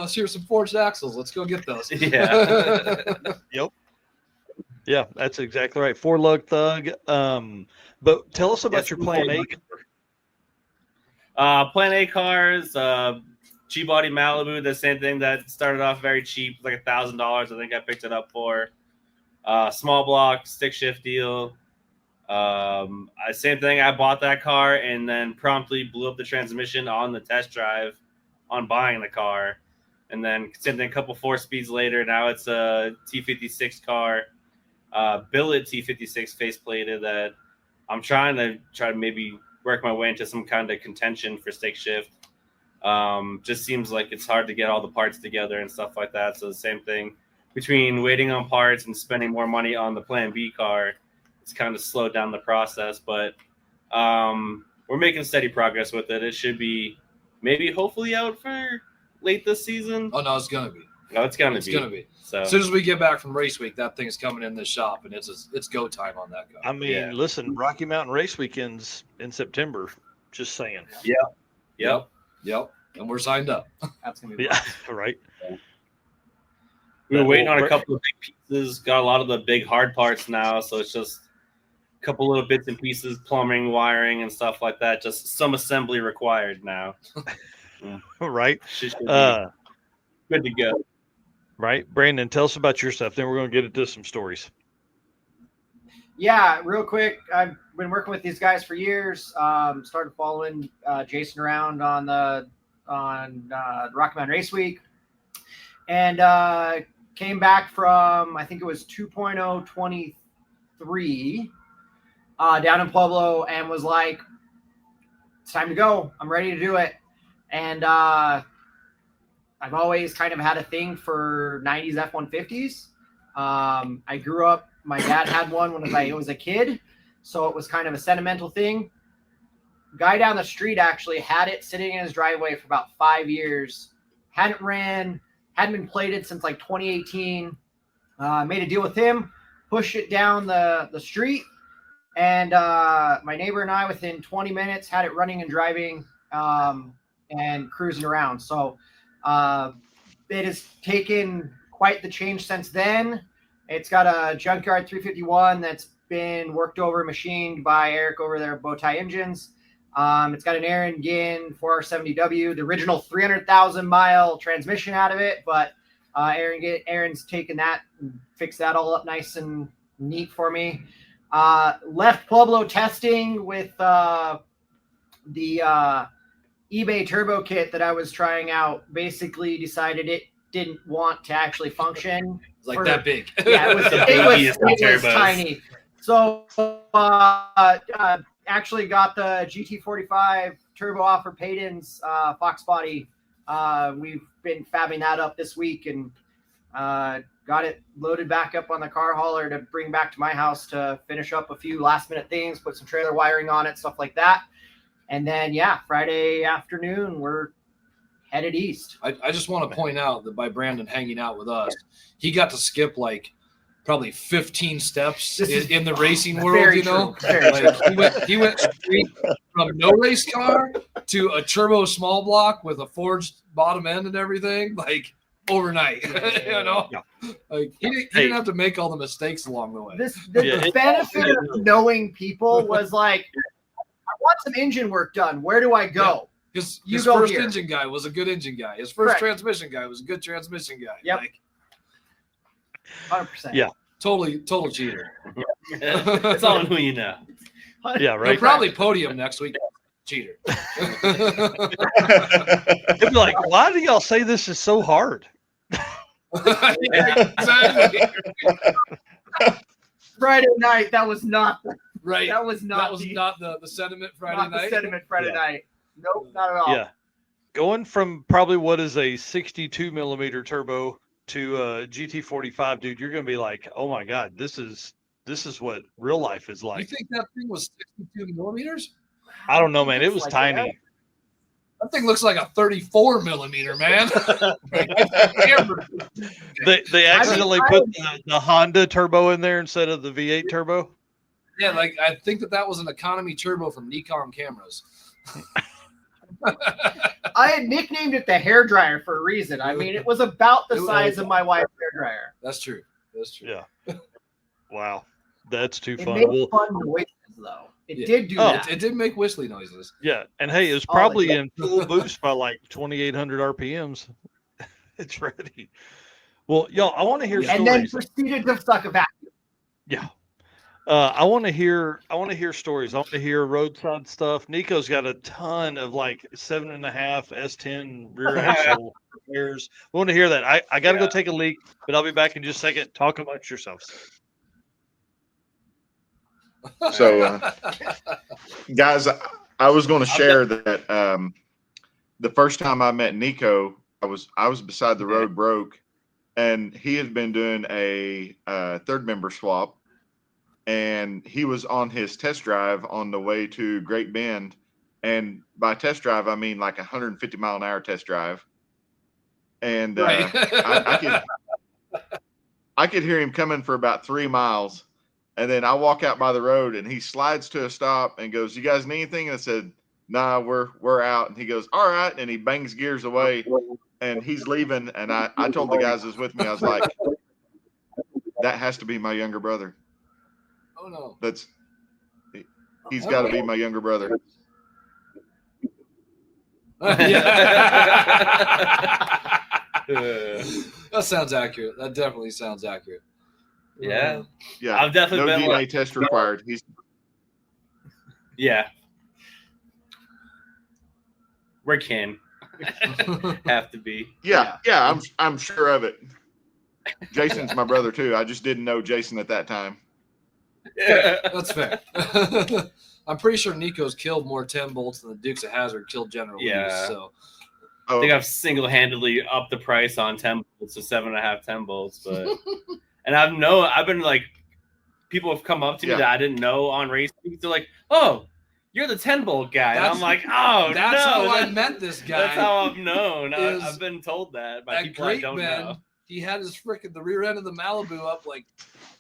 [SPEAKER 18] forged axles. Let's go get those.
[SPEAKER 19] Yeah.
[SPEAKER 1] Yep. Yeah, that's exactly right. 4-lug thug. But tell us about your Plan A.
[SPEAKER 19] Plan A cars, G-Body Malibu, the same thing that started off very cheap, like $1,000. I think I picked it up for small block stick shift deal. Same thing. I bought that car and then promptly blew up the transmission on the test drive on buying the car. And then same thing, a couple 4 speeds later. Now it's a T56 car, billet T56 faceplated that I'm trying to maybe work my way into some kind of contention for stick shift. Just seems like it's hard to get all the parts together and stuff like that. So the same thing between waiting on parts and spending more money on the Plan B car, it's kind of slowed down the process. But we're making steady progress with it. It should be maybe hopefully out for late this season.
[SPEAKER 18] Oh no, it's gonna be.
[SPEAKER 19] No, it's gonna be. So
[SPEAKER 18] as soon as we get back from race week, that thing's coming in this shop, and it's go time on that car.
[SPEAKER 1] I mean, listen, Rocky Mountain Race weekends in September. Just saying.
[SPEAKER 18] Yep. And we're signed up.
[SPEAKER 5] That's gonna be
[SPEAKER 1] Yeah, right.
[SPEAKER 19] We were waiting on a couple of big pieces. Got a lot of the big hard parts now, so it's just a couple little bits and pieces, plumbing, wiring, and stuff like that. Just some assembly required now.
[SPEAKER 1] Right.
[SPEAKER 19] Good to go.
[SPEAKER 1] Right, Brandon, tell us about your stuff. Then we're going to get into some stories.
[SPEAKER 20] Yeah, real quick. I've been working with these guys for years. Started following Jason around on the Rocky Mountain Race Week, and came back from, I think it was 2.023 down in Pueblo, and was like, it's time to go. I'm ready to do it. And I've always kind of had a thing for 90s F-150s. I grew up, my dad had one when I was a kid, so it was kind of a sentimental thing. Guy down the street actually had it sitting in his driveway for about 5 years. Hadn't been plated since like 2018. Made a deal with him, pushed it down the street, and my neighbor and I, within 20 minutes, had it running and driving and cruising around. So it has taken quite the change since then. It's got a junkyard 351 that's been worked over, machined by Eric over there at Bowtie Engines. It's got an Aaron Ginn 4R70W, the original 300,000 mile transmission out of it, but Aaron's taken that and fixed that all up nice and neat for me. Left Pueblo testing with the eBay turbo kit that I was trying out. Basically decided it didn't want to actually function.
[SPEAKER 18] It's like that big.
[SPEAKER 20] Yeah, it was tiny. So actually got the GT45 turbo off for Payton's Fox body. We've been fabbing that up this week and got it loaded back up on the car hauler to bring back to my house to finish up a few last minute things, put some trailer wiring on it, stuff like that. And then, Friday afternoon, we're headed east.
[SPEAKER 18] I just want to point out that by Brandon hanging out with us, he got to skip like probably 15 steps in the racing world, you know? He went straight from no race car to a turbo small block with a forged bottom end and everything, like overnight, you know? Yeah. Like he didn't have to make all the mistakes along the way.
[SPEAKER 20] The benefit of knowing people was like, I want some engine work done. Where do I go?
[SPEAKER 18] His first engine guy was a good engine guy. His first transmission guy was a good transmission guy.
[SPEAKER 20] Yep.
[SPEAKER 18] Like,
[SPEAKER 20] 100%.
[SPEAKER 18] Yeah. Total cheater.
[SPEAKER 19] It's all in who you know.
[SPEAKER 1] Yeah, right.
[SPEAKER 18] He'll probably podium next week. Cheater.
[SPEAKER 1] They'd be like, why do y'all say this is so hard?
[SPEAKER 18] Yeah, exactly.
[SPEAKER 20] Friday night, that was not
[SPEAKER 18] Right.
[SPEAKER 20] That was not
[SPEAKER 18] the sentiment Friday
[SPEAKER 20] not
[SPEAKER 18] night.
[SPEAKER 20] the sentiment Friday
[SPEAKER 1] Yeah.
[SPEAKER 20] night. Nope, not at all.
[SPEAKER 1] Yeah. Going from probably what is a 62 millimeter turbo to a GT45, dude, you're going to be like, oh my God, this is what real life is
[SPEAKER 18] You
[SPEAKER 1] like.
[SPEAKER 18] think that thing was 62 millimeters?
[SPEAKER 1] I don't know, man. It was
[SPEAKER 20] like
[SPEAKER 1] tiny.
[SPEAKER 18] That thing looks like a 34 millimeter, man.
[SPEAKER 1] They accidentally put the Honda turbo in there instead of the V8 turbo.
[SPEAKER 18] Yeah, like I think that was an economy turbo from Nikon cameras.
[SPEAKER 20] I had nicknamed it the hairdryer for a reason. I mean, it was about the
[SPEAKER 18] It was-
[SPEAKER 20] size of my wife's hairdryer.
[SPEAKER 18] That's true. That's true.
[SPEAKER 1] Yeah. Wow. That's too
[SPEAKER 20] It
[SPEAKER 1] fun.
[SPEAKER 20] made
[SPEAKER 1] Well,
[SPEAKER 20] fun noises, though. It
[SPEAKER 18] Yeah.
[SPEAKER 20] did do
[SPEAKER 1] Oh.
[SPEAKER 20] that.
[SPEAKER 18] It did make whistly noises.
[SPEAKER 1] yeah. And hey, it's
[SPEAKER 20] Oh,
[SPEAKER 1] probably
[SPEAKER 20] yeah.
[SPEAKER 1] in full boost by like 2,800 RPMs. It's ready. Well, y'all, I want to hear
[SPEAKER 20] And then
[SPEAKER 1] stories.
[SPEAKER 20] proceeded to suck a vacuum.
[SPEAKER 1] Yeah. I want to hear stories. I want to hear roadside stuff. Nico's got a ton of like 7.5 S10 rear axle repairs. I want to hear that. I got to go take a leak, but I'll be back in just a second. Talk amongst yourselves.
[SPEAKER 14] So, guys, I was going to share that the first time I met Nico, I was beside the road broke, and he had been doing a third member swap, and he was on his test drive on the way to Great Bend, and by test drive I mean like 150 mile an hour test drive, and
[SPEAKER 18] Right.
[SPEAKER 14] I could hear him coming for about 3 miles. And then I walk out by the road, and he slides to a stop and goes, "You guys need anything?" And I said, "Nah, we're out." And he goes, "All right." And he bangs gears away, and he's leaving. And I told the guys that was with me, I was like, "That has to be my younger brother.
[SPEAKER 18] Oh no.
[SPEAKER 14] He's got to be my younger brother."
[SPEAKER 18] That sounds accurate. That definitely sounds accurate.
[SPEAKER 19] Yeah.
[SPEAKER 14] Yeah.
[SPEAKER 19] I've definitely
[SPEAKER 14] no
[SPEAKER 19] been
[SPEAKER 14] DNA
[SPEAKER 19] like,
[SPEAKER 14] test required. He's
[SPEAKER 19] yeah. We're kin. Have to be.
[SPEAKER 14] yeah. I'm sure of it. Jason's my brother too. I just didn't know Jason at that time.
[SPEAKER 18] That's fair. I'm pretty sure Nico's killed more 10 bolts than the Dukes of Hazzard killed General Lee.
[SPEAKER 19] Yeah.
[SPEAKER 18] So
[SPEAKER 19] I think I've single-handedly upped the price on 10 bolts to 7.5 10 bolts, but and I've been like, people have come up to me that I didn't know on race week. They're like, "Oh, you're the 10 bolt guy," and I'm like, "Oh,
[SPEAKER 18] that's
[SPEAKER 19] no,
[SPEAKER 18] how I met this guy.
[SPEAKER 19] That's how I've known.
[SPEAKER 18] is
[SPEAKER 19] I've been told that by
[SPEAKER 18] at
[SPEAKER 19] people I
[SPEAKER 18] Great
[SPEAKER 19] don't
[SPEAKER 18] Bend,
[SPEAKER 19] know."
[SPEAKER 18] he had his the rear end of the Malibu up like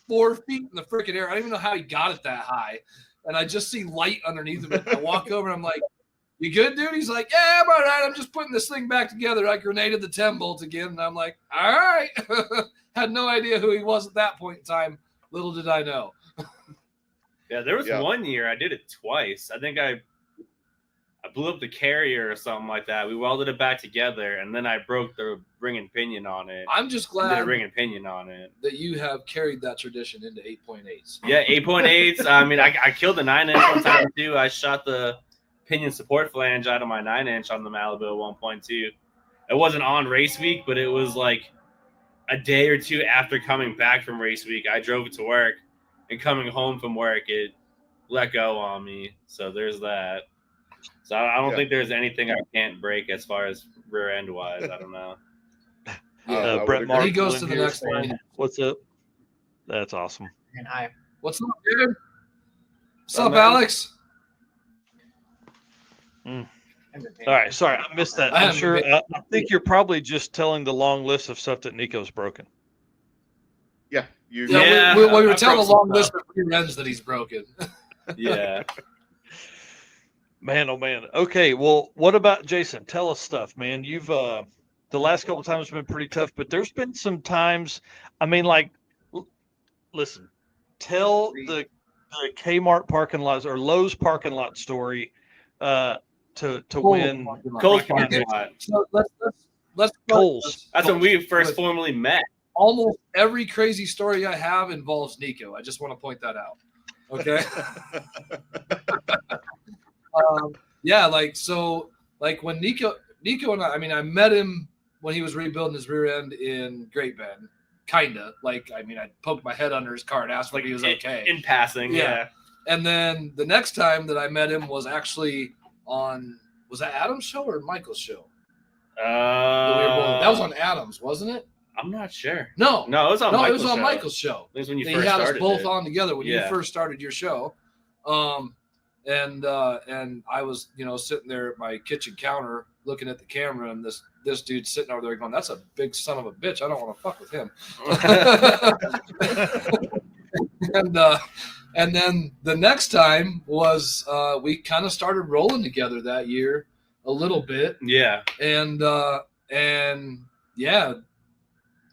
[SPEAKER 18] 4 feet in the freaking air. I don't even know how he got it that high. And I just see light underneath of it. I walk over and I'm like, "You good, dude?" He's like, "Yeah, I'm all right. I'm just putting this thing back together." I grenaded the 10 bolts again. And I'm like, "All right." Had no idea who he was at that point in time. Little did I know.
[SPEAKER 19] Yeah, there was 1 year I did it twice. I think I blew up the carrier or something like that. We welded it back together, and then I broke the ring and pinion on it.
[SPEAKER 18] I'm just
[SPEAKER 19] and did
[SPEAKER 18] glad
[SPEAKER 19] a ring and pinion on it.
[SPEAKER 18] that you have carried that tradition into 8.8s.
[SPEAKER 19] Yeah, 8.8s. I mean, I killed the 9-inch one time too. I shot the pinion support flange out of my 9-inch on the Malibu at one point too. It wasn't on race week, but it was like a day or two after coming back from race week. I drove it to work, and coming home from work, it let go on me. So there's that. So I don't think there's anything I can't break as far as rear end wise. I don't know.
[SPEAKER 1] Brett Mark.
[SPEAKER 18] He goes to the next one.
[SPEAKER 1] What's up? That's awesome.
[SPEAKER 20] And I
[SPEAKER 18] What's up, dude? What's up, Alex?
[SPEAKER 1] All right, sorry, I missed that.
[SPEAKER 18] I
[SPEAKER 1] I'm
[SPEAKER 18] haven't
[SPEAKER 1] sure.
[SPEAKER 18] been-
[SPEAKER 1] I think you're probably just telling the long list of stuff that Nico's broken.
[SPEAKER 14] Yeah,
[SPEAKER 18] We were
[SPEAKER 19] I
[SPEAKER 18] telling a
[SPEAKER 19] broke
[SPEAKER 18] long
[SPEAKER 19] some
[SPEAKER 18] list
[SPEAKER 19] stuff.
[SPEAKER 18] of rear ends that he's broken.
[SPEAKER 19] Yeah.
[SPEAKER 1] Man, oh man. Okay, well, what about Jason? Tell us stuff, man. You've the last couple of times have been pretty tough, but there's been some times. I mean, like, listen, tell the Kmart parking lots or Lowe's parking lot story to win.
[SPEAKER 19] Cole's parking lot.
[SPEAKER 18] So let's
[SPEAKER 1] Cole's.
[SPEAKER 19] That's when we first formally met.
[SPEAKER 18] Almost every crazy story I have involves Nico. I just want to point that out. Okay. Yeah, like when Nico and I met him when he was rebuilding his rear end in Great Bend. Kinda. I poked my head under his car and asked if he was okay.
[SPEAKER 19] In passing, yeah.
[SPEAKER 18] And then the next time that I met him was actually on, was that Adam's show or Michael's show? That was on Adam's, wasn't it?
[SPEAKER 19] I'm not sure.
[SPEAKER 18] No,
[SPEAKER 19] it was on
[SPEAKER 18] It was
[SPEAKER 19] Michael's
[SPEAKER 18] on
[SPEAKER 19] show.
[SPEAKER 18] Michael's show.
[SPEAKER 19] It was when you
[SPEAKER 18] He
[SPEAKER 19] first
[SPEAKER 18] had us
[SPEAKER 19] started
[SPEAKER 18] both
[SPEAKER 19] it.
[SPEAKER 18] on together when you
[SPEAKER 19] Yeah.
[SPEAKER 18] first started your show. And I was, sitting there at my kitchen counter looking at the camera, and this dude's sitting over there going, "That's a big son of a bitch. I don't want to fuck with him." And then the next time was we kind of started rolling together that year a little bit.
[SPEAKER 19] Yeah.
[SPEAKER 18] And yeah,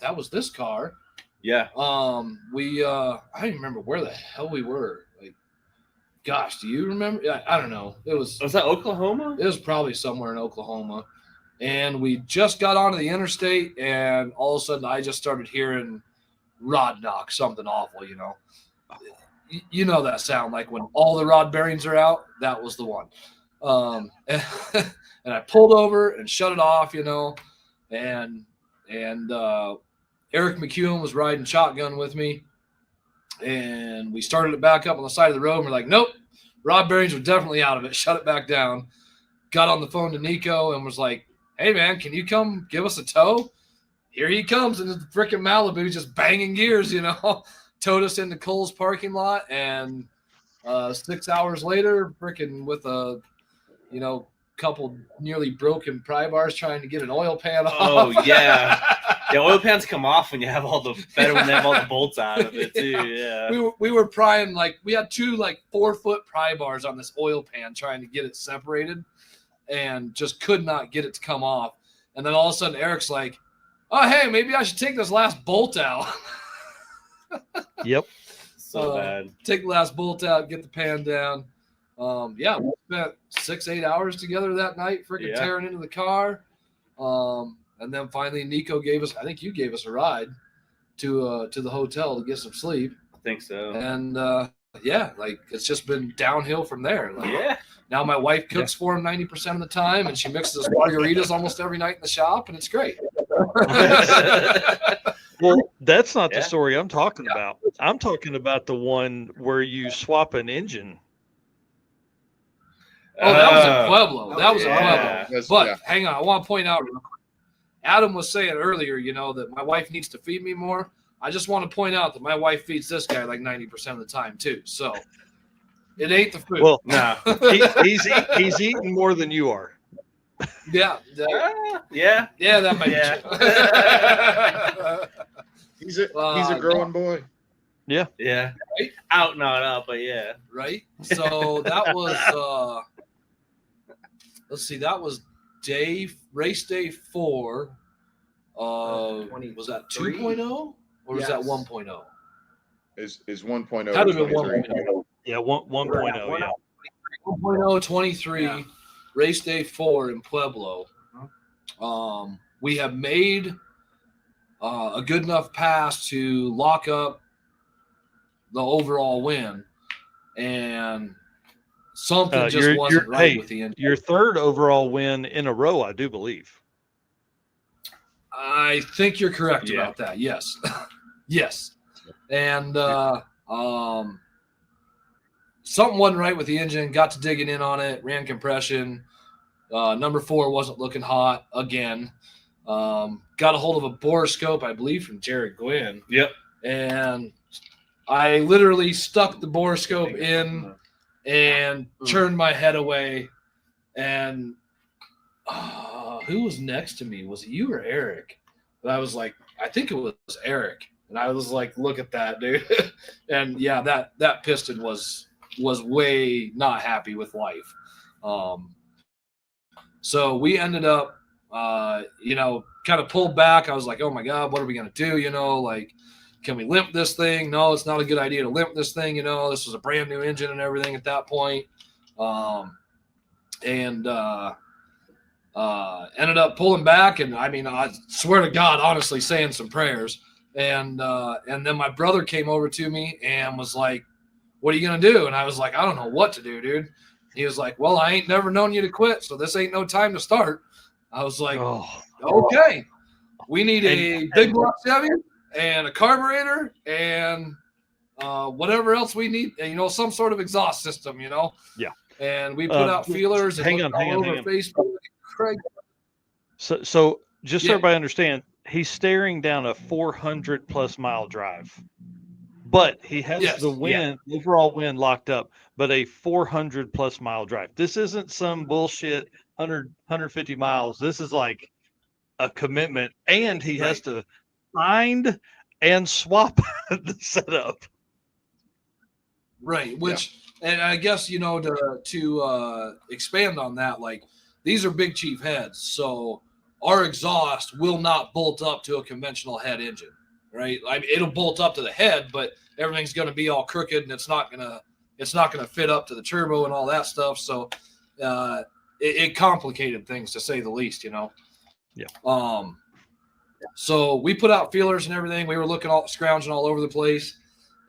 [SPEAKER 18] that was this car.
[SPEAKER 19] Yeah.
[SPEAKER 18] We I don't even remember where the hell we were. Like, gosh, do you remember? I don't know. Was
[SPEAKER 19] that Oklahoma?
[SPEAKER 18] It was probably somewhere in Oklahoma. And we just got onto the interstate, and all of a sudden I just started hearing rod knock, something awful, You know that sound, like when all the rod bearings are out. That was the one. And I pulled over and shut it off, and Eric McEwen was riding shotgun with me, and we started it back up on the side of the road, and we're like, nope, rod bearings are definitely out of it. Shut it back down. Got on the phone to Nico and was like, hey man, can you come give us a tow? Here he comes in the freaking Malibu, just banging gears, towed us into Cole's parking lot, and 6 hours later, freaking with a, couple nearly broken pry bars trying to get an oil pan off.
[SPEAKER 19] Oh yeah. Yeah, oil pans come off when you have better when they have all the bolts out of it too. Yeah.
[SPEAKER 18] We were prying, we had two 4-foot pry bars on this oil pan trying to get it separated, and just could not get it to come off. And then all of a sudden Eric's like, oh hey, maybe I should take this last bolt out.
[SPEAKER 1] Yep.
[SPEAKER 19] So bad.
[SPEAKER 18] Take the last bolt out, get the pan down. Yeah, we spent 6-8 hours together that night, freaking tearing into the car. And then finally Nico gave us, I think you gave us a ride to the hotel to get some sleep.
[SPEAKER 19] I think so.
[SPEAKER 18] And it's just been downhill from there.
[SPEAKER 19] Yeah.
[SPEAKER 18] Now my wife cooks for him 90% of the time, and she mixes margaritas almost every night in the shop, and it's great.
[SPEAKER 1] Well, that's not the story I'm talking about. I'm talking about the one where you swap an engine.
[SPEAKER 18] Oh, that was in Pueblo. That was in Pueblo. But hang on, I want to point out, Adam was saying earlier, that my wife needs to feed me more. I just want to point out that my wife feeds this guy 90% of the time too. So it ain't the food.
[SPEAKER 1] Well, no, he's eating more than you are.
[SPEAKER 18] Yeah.
[SPEAKER 19] Yeah.
[SPEAKER 18] That might be
[SPEAKER 14] He's a growing boy.
[SPEAKER 1] Yeah.
[SPEAKER 19] Yeah. Right? Out, not out, but yeah.
[SPEAKER 18] Right. So that was let's see, that was race day 4 of was that 2.0 or was that 1.0?
[SPEAKER 14] Is 1.0.
[SPEAKER 18] Had to be 1.0.
[SPEAKER 1] Yeah, 1.0, yeah.
[SPEAKER 18] 1.0 23, race day 4 in Pueblo. We have made a good enough pass to lock up the overall win, and something just wasn't right with the engine.
[SPEAKER 1] Your third overall win in a row, I do believe.
[SPEAKER 18] I think you're correct about that. Yes. Yes. And something wasn't right with the engine. Got to digging in on it, ran compression. Number 4 wasn't looking hot again. Got a hold of a borescope, I believe, from Jared Gwynn.
[SPEAKER 19] Yep.
[SPEAKER 18] And I literally stuck the borescope in and turned my head away. And who was next to me? Was it you or Eric? And I was like, I think it was Eric. And I was like, look at that, dude. And yeah, that piston was way not happy with life. So we ended up, kind of pulled back. I was like, oh my God, what are we going to do? Can we limp this thing? No, it's not a good idea to limp this thing. This was a brand new engine and everything at that point. Ended up pulling back. And I swear to God, honestly, saying some prayers. And then my brother came over to me and was like, what are you going to do? And I was like, I don't know what to do, dude. He was like, well, I ain't never known you to quit, so this ain't no time to start. I was like, okay. We need a big block Chevy and a carburetor and whatever else we need, some sort of exhaust system,
[SPEAKER 1] Yeah.
[SPEAKER 18] And we put out feelers and
[SPEAKER 1] hang
[SPEAKER 18] looked
[SPEAKER 1] on,
[SPEAKER 18] all over Facebook. Craig.
[SPEAKER 1] So just so
[SPEAKER 18] Yeah.
[SPEAKER 1] everybody understand, he's staring down a 400 plus mile drive, but he has
[SPEAKER 18] Yes,
[SPEAKER 1] the
[SPEAKER 18] yeah.
[SPEAKER 1] overall win locked up, but a 400 plus mile drive. This isn't some bullshit 150 miles. This is like a commitment, and he has to find and swap the setup.
[SPEAKER 18] Right, which and I guess to expand on that, like these are Big Chief heads, so our exhaust will not bolt up to a conventional head engine, right? I mean, it'll bolt up to the head, but everything's going to be all crooked, and it's not gonna fit up to the turbo and all that stuff. So it complicated things, to say the least,
[SPEAKER 1] Yeah.
[SPEAKER 18] So we put out feelers and everything. We were scrounging all over the place.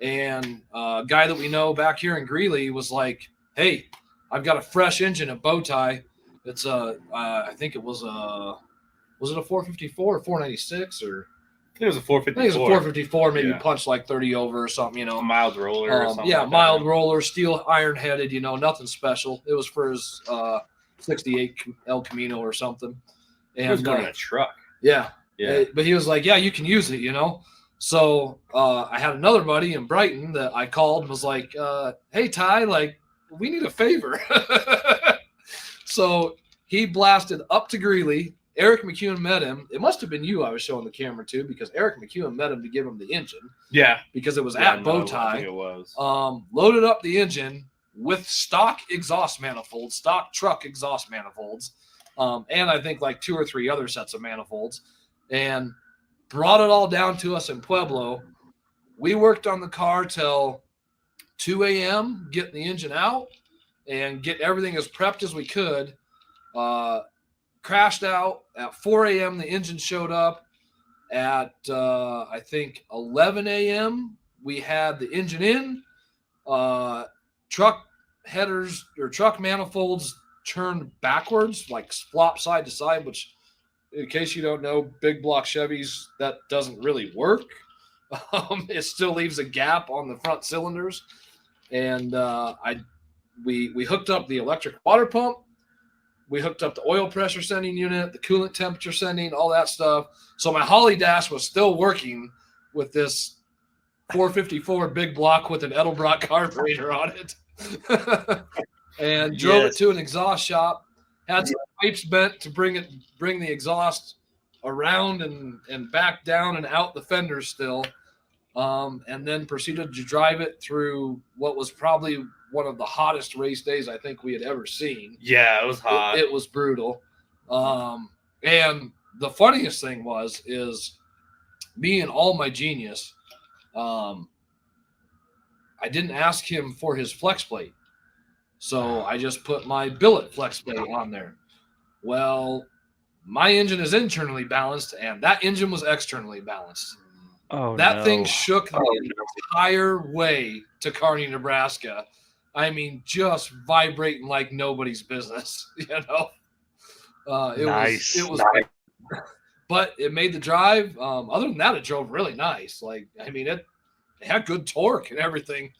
[SPEAKER 18] And a guy that we know back here in Greeley was like, "Hey, I've got a fresh engine at Bowtie. It's I think it was it a 454 or 496 or
[SPEAKER 19] I think it was a 454.
[SPEAKER 18] I think it was a 454, maybe
[SPEAKER 19] Yeah.
[SPEAKER 18] punched like 30 over or something,
[SPEAKER 19] A mild roller or something.
[SPEAKER 18] Yeah,
[SPEAKER 19] like
[SPEAKER 18] mild
[SPEAKER 19] that.
[SPEAKER 18] roller, steel iron headed, nothing special. It was for his 68 El Camino or something. And
[SPEAKER 19] It was going in a truck.
[SPEAKER 18] Yeah.
[SPEAKER 19] Yeah.
[SPEAKER 18] But he was like, "Yeah, you can use it, So I had another buddy in Brighton that I called and was like, "Hey, Ty, like, we need a favor." So he blasted up to Greeley. Eric McEwen met him. It must have been you I was showing the camera to, because Eric McEwen met him to give him the engine.
[SPEAKER 19] Yeah.
[SPEAKER 18] Because it was
[SPEAKER 19] Yeah,
[SPEAKER 18] at
[SPEAKER 19] no, I
[SPEAKER 18] Bowtie.
[SPEAKER 19] think it was.
[SPEAKER 18] Loaded up the engine with stock exhaust manifolds, stock truck exhaust manifolds, and I think like 2 or 3 other sets of manifolds, and brought it all down to us in Pueblo. We worked on the car till 2 a.m., getting the engine out and get everything as prepped as we could. Crashed out at 4 a.m. The engine showed up at I think 11 a.m. We had the engine in. Truck headers or truck manifolds turned backwards, like flop side to side, which, in case you don't know, big block Chevys, that doesn't really work. It still leaves a gap on the front cylinders. And we hooked up the electric water pump. We hooked up the oil pressure sending unit, the coolant temperature sending, all that stuff. So my Holly Dash was still working with this 454 big block with an Edelbrock carburetor on it. And drove it to an exhaust shop. Had some pipes bent to bring the exhaust around and back down and out the fenders still. And then proceeded to drive it through what was probably one of the hottest race days I think we had ever seen.
[SPEAKER 19] Yeah, it was hot.
[SPEAKER 18] It was brutal. And the funniest thing is me and all my genius, I didn't ask him for his flex plate. So I just put my billet flex plate on there. Well, my engine is internally balanced, and that engine was externally balanced.
[SPEAKER 1] Oh,
[SPEAKER 18] that
[SPEAKER 1] no.
[SPEAKER 18] thing shook the entire way to Kearney, Nebraska. I mean, just vibrating like nobody's business, It
[SPEAKER 1] Nice.
[SPEAKER 18] was but it made the drive. Other than that, it drove really nice. Like, I mean, it had good torque and everything.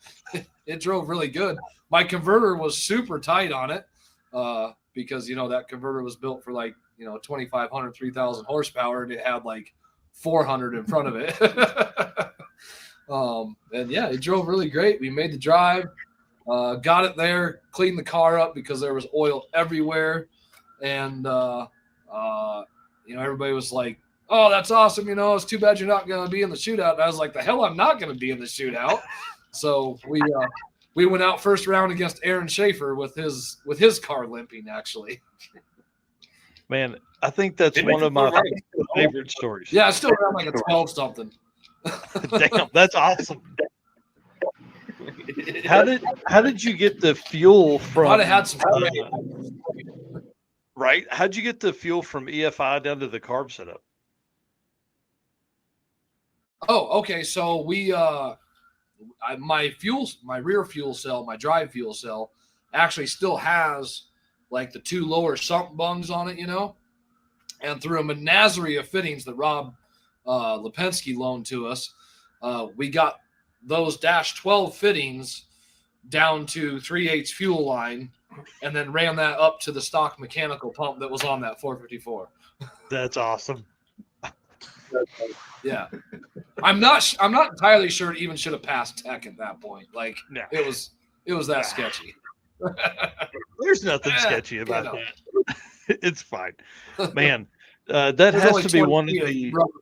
[SPEAKER 18] It drove really good. My converter was super tight on it because, that converter was built for like, 2,500, 3,000 horsepower, and it had like 400 in front of it. And yeah, it drove really great. We made the drive, got it there, cleaned the car up because there was oil everywhere. And, everybody was like, "Oh, that's awesome. It's too bad you're not going to be in the shootout." And I was like, "The hell, I'm not going to be in the shootout." So we went out first round against Aaron Schaefer with his car limping, actually.
[SPEAKER 1] Man, I think that's one of my favorite stories.
[SPEAKER 18] Yeah, it's still around like a 12 something.
[SPEAKER 1] Damn, that's awesome. How did you get the fuel from?
[SPEAKER 18] Might have had some.
[SPEAKER 1] Right? How'd you get the fuel from EFI down to the carb setup?
[SPEAKER 18] Oh, okay. So my rear fuel cell, my drive fuel cell, actually still has like the 2 lower sump bungs on it, and through a menagerie of fittings that Rob Lipinski loaned to us, we got those dash 12 fittings down to 3/8 fuel line, and then ran that up to the stock mechanical pump that was on that 454.
[SPEAKER 1] That's awesome.
[SPEAKER 18] Yeah, I'm not entirely sure it even should have passed tech at that point. Like it was that sketchy.
[SPEAKER 1] There's nothing sketchy about that. It's fine, man. That
[SPEAKER 18] There's
[SPEAKER 1] has
[SPEAKER 18] only
[SPEAKER 1] to be
[SPEAKER 18] 20
[SPEAKER 1] one of
[SPEAKER 18] feet of
[SPEAKER 1] the
[SPEAKER 18] rubber.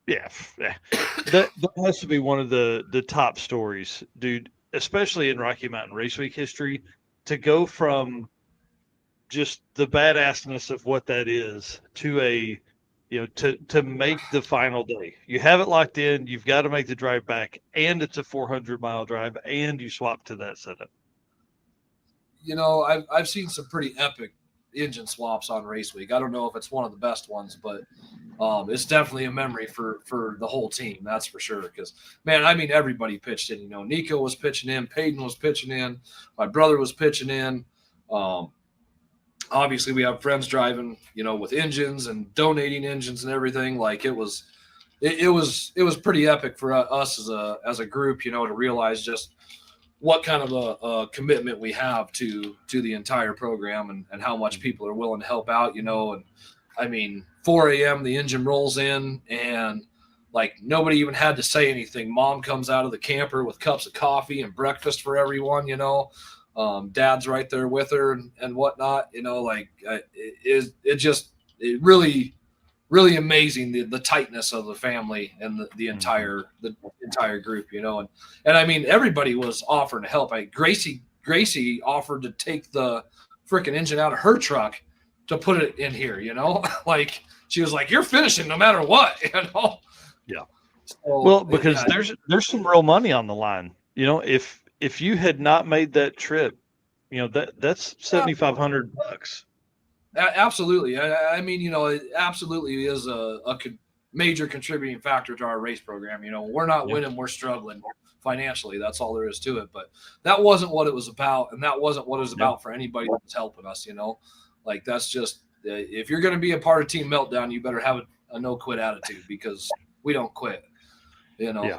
[SPEAKER 1] yeah. That has to be one of the top stories, dude. Especially in Rocky Mountain Race Week history, to go from just the badassness of what that is to a to make the final day. You have it locked in, you've got to make the drive back, and it's a 400-mile drive, and you swap to that setup.
[SPEAKER 18] You know, I've seen some pretty epic engine swaps on Race Week. I don't know if it's one of the best ones, but it's definitely a memory for the whole team. That's for sure. Because man, I mean, everybody pitched in. You know, Nico was pitching in, Peyton was pitching in, my brother was pitching in. Obviously, we have friends driving, you know, with engines and donating engines and everything. Like it was pretty epic for us as a group, you know, to realize just what kind of a commitment we have to the entire program and how much people are willing to help out, you know. And I mean, 4 a.m. the engine rolls in and like nobody even had to say anything. Mom comes out of the camper with cups of coffee and breakfast for everyone, you know. Dad's right there with her and whatnot, you know. Like it really amazing the tightness of the family and the entire group, you know. And I mean, everybody was offering to help. Gracie offered to take the freaking engine out of her truck to put it in here, you know. Like she was like, "You're finishing no matter what," you know.
[SPEAKER 1] Yeah.
[SPEAKER 18] So,
[SPEAKER 1] Well, because there's some real money on the line, you know. If you had not made that trip, you know, that's $7,500.
[SPEAKER 18] Absolutely. I mean, you know, it absolutely is a major contributing factor to our race program. You know, we're not winning, we're struggling financially. That's all there is to it. But that wasn't what it was about. And that wasn't what it was about for anybody that was helping us, you know. Like that's just, if you're going to be a part of Team Meltdown, you better have a no quit attitude because we don't quit, you know.
[SPEAKER 1] Yeah.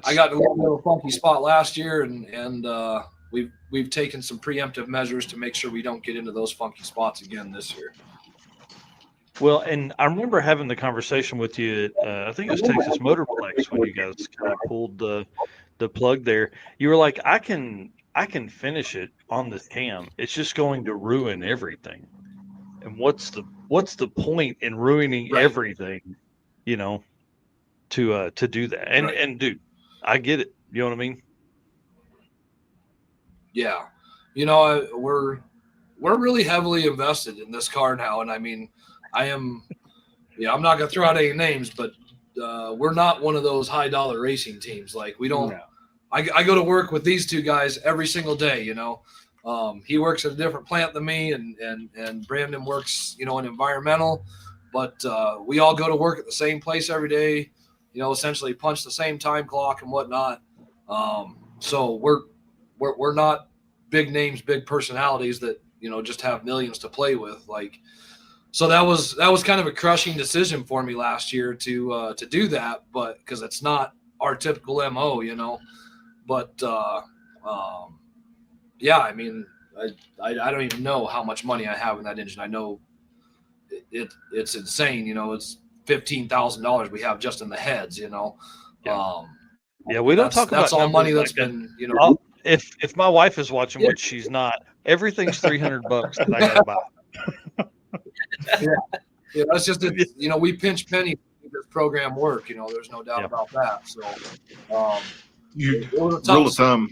[SPEAKER 18] I got in a little funky spot last year and we've taken some preemptive measures to make sure we don't get into those funky spots again this year.
[SPEAKER 1] Well, and I remember having the conversation with you at, I think it was Texas Motorplex when you guys kind of pulled the plug there. You were like, I can finish it on this cam. It's just going to ruin everything. And what's the point in ruining everything, you know, to do that? And dude, I get it. You know what I mean?
[SPEAKER 18] Yeah. You know, we're really heavily invested in this car now. And I mean, I'm not going to throw out any names, but we're not one of those high dollar racing teams. Like we don't, I go to work with these two guys every single day, you know. He works at a different plant than me and Brandon works, you know, in environmental, but we all go to work at the same place every day, you know, essentially punch the same time clock and whatnot. So we're not big names, big personalities that, you know, just have millions to play with. Like, so that was kind of a crushing decision for me last year to do that, but because it's not our typical MO, you know. But yeah, I mean, I don't even know how much money I have in that engine. I know it's insane, you know. It's $15,000 we have just in the heads, you know.
[SPEAKER 1] Yeah, we don't talk about
[SPEAKER 18] that's all money that's
[SPEAKER 1] like
[SPEAKER 18] been, you know.
[SPEAKER 1] If my wife is watching, which she's not, everything's $300 that I gotta buy.
[SPEAKER 18] Yeah, that's just it. You know, we pinch pennies to make this program work. You know, there's no doubt about that. So,
[SPEAKER 14] Rule of thumb.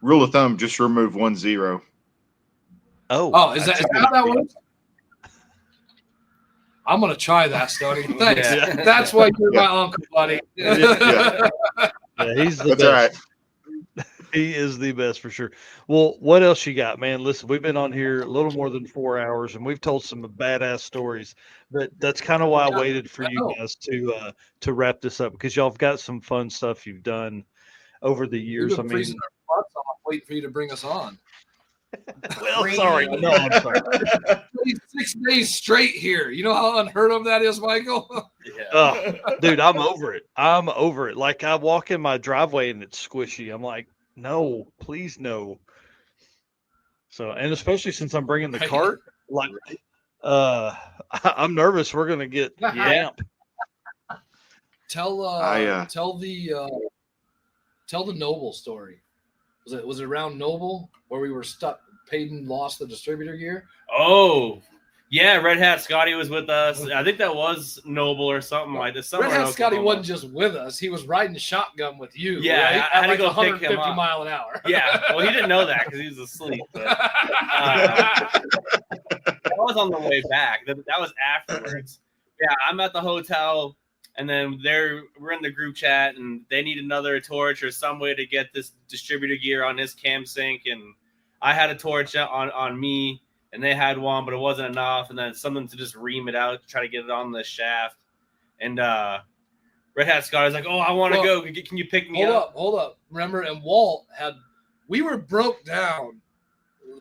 [SPEAKER 14] Rule of thumb: just remove 1 0.
[SPEAKER 18] Oh, is that how that works? I'm gonna try that, Stoney. Thanks.
[SPEAKER 1] Yeah.
[SPEAKER 18] That's why you're my uncle, buddy.
[SPEAKER 1] Yeah, he's the
[SPEAKER 14] That's
[SPEAKER 1] best.
[SPEAKER 14] all right.
[SPEAKER 1] He is the best for sure. Well, what else you got, man? Listen, we've been on here a little more than 4 hours, and we've told some badass stories. But that's kind of why I waited for you guys to wrap this up, because y'all have got some fun stuff you've done over the
[SPEAKER 18] We've
[SPEAKER 1] years. I
[SPEAKER 18] been
[SPEAKER 1] mean,
[SPEAKER 18] freezing our butts off waiting for you to bring us on.
[SPEAKER 1] Well, sorry. No, I'm sorry.
[SPEAKER 18] 6 days straight here. You know how unheard of that is, Michael?
[SPEAKER 1] Dude, I'm over it. I'm over it. Like, I walk in my driveway and it's squishy. I'm like, no, please no. So, and especially since I'm bringing the cart, like, I'm nervous we're gonna get damp.
[SPEAKER 18] Tell the Noble story. Was it around Noble where we were stuck? Peyton lost the distributor gear.
[SPEAKER 19] Oh, yeah. Red Hat Scotty was with us. I think that was Noble or something like this.
[SPEAKER 18] Red Hat Scotty wasn't just with us; he was riding shotgun with you.
[SPEAKER 19] Yeah,
[SPEAKER 18] right?
[SPEAKER 19] I had
[SPEAKER 18] at
[SPEAKER 19] to
[SPEAKER 18] like
[SPEAKER 19] go pick him
[SPEAKER 18] 150
[SPEAKER 19] up.
[SPEAKER 18] mile an hour.
[SPEAKER 19] Yeah, well, he didn't know that because he was asleep. But, that was on the way back. That was afterwards. Yeah, I'm at the hotel, and then we're in the group chat, and they need another torch or some way to get this distributor gear on his cam sync, and I had a torch on me, and they had one, but it wasn't enough, and then something to just ream it out to try to get it on the shaft. And Red Hat Scott was like, "Oh, I want to go. Can you pick me up?"
[SPEAKER 18] Hold up. Remember, and Walt we were broke down.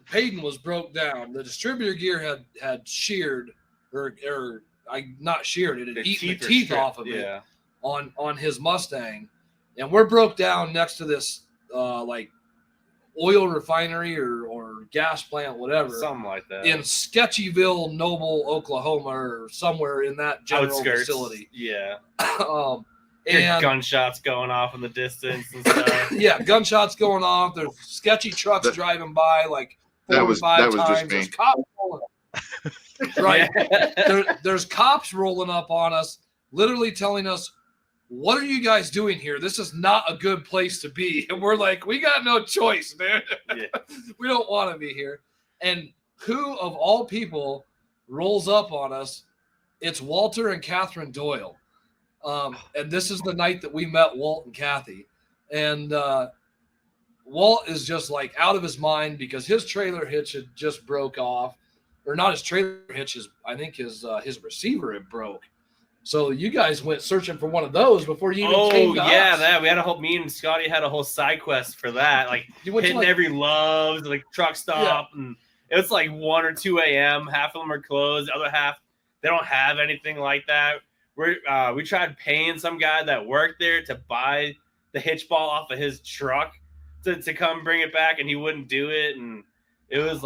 [SPEAKER 18] Peyton was broke down. The distributor gear had sheared, or not sheared. It had eaten the teeth off of it on his Mustang, and we're broke down next to this like oil refinery or gas plant, whatever,
[SPEAKER 19] something like that,
[SPEAKER 18] in Sketchyville, Noble, Oklahoma, or somewhere in that general facility.
[SPEAKER 19] Yeah.
[SPEAKER 18] And
[SPEAKER 19] gunshots going off in the distance and stuff.
[SPEAKER 18] Yeah, gunshots going off. There's sketchy trucks driving by like 4 or 5 times. There's cops rolling up. Right. There's cops rolling up on us, literally telling us, "What are you guys doing here? This is not a good place to be." And we're like, "We got no choice, man. We don't want to be here." And who of all people rolls up on us? It's Walter and Catherine Doyle. And this is the night that we met Walt and Kathy. And Walt is just like out of his mind because his trailer hitch had just broke off. Or not his trailer hitch, I think his receiver had broke. So you guys went searching for one of those before you even came to us.
[SPEAKER 19] That we had me and Scotty had a whole side quest for that, like hitting every Love's, like truck stop, and it was like 1 or 2 a.m. Half of them are closed, the other half they don't have anything like that. We tried paying some guy that worked there to buy the hitch ball off of his truck to come bring it back, and he wouldn't do it, and that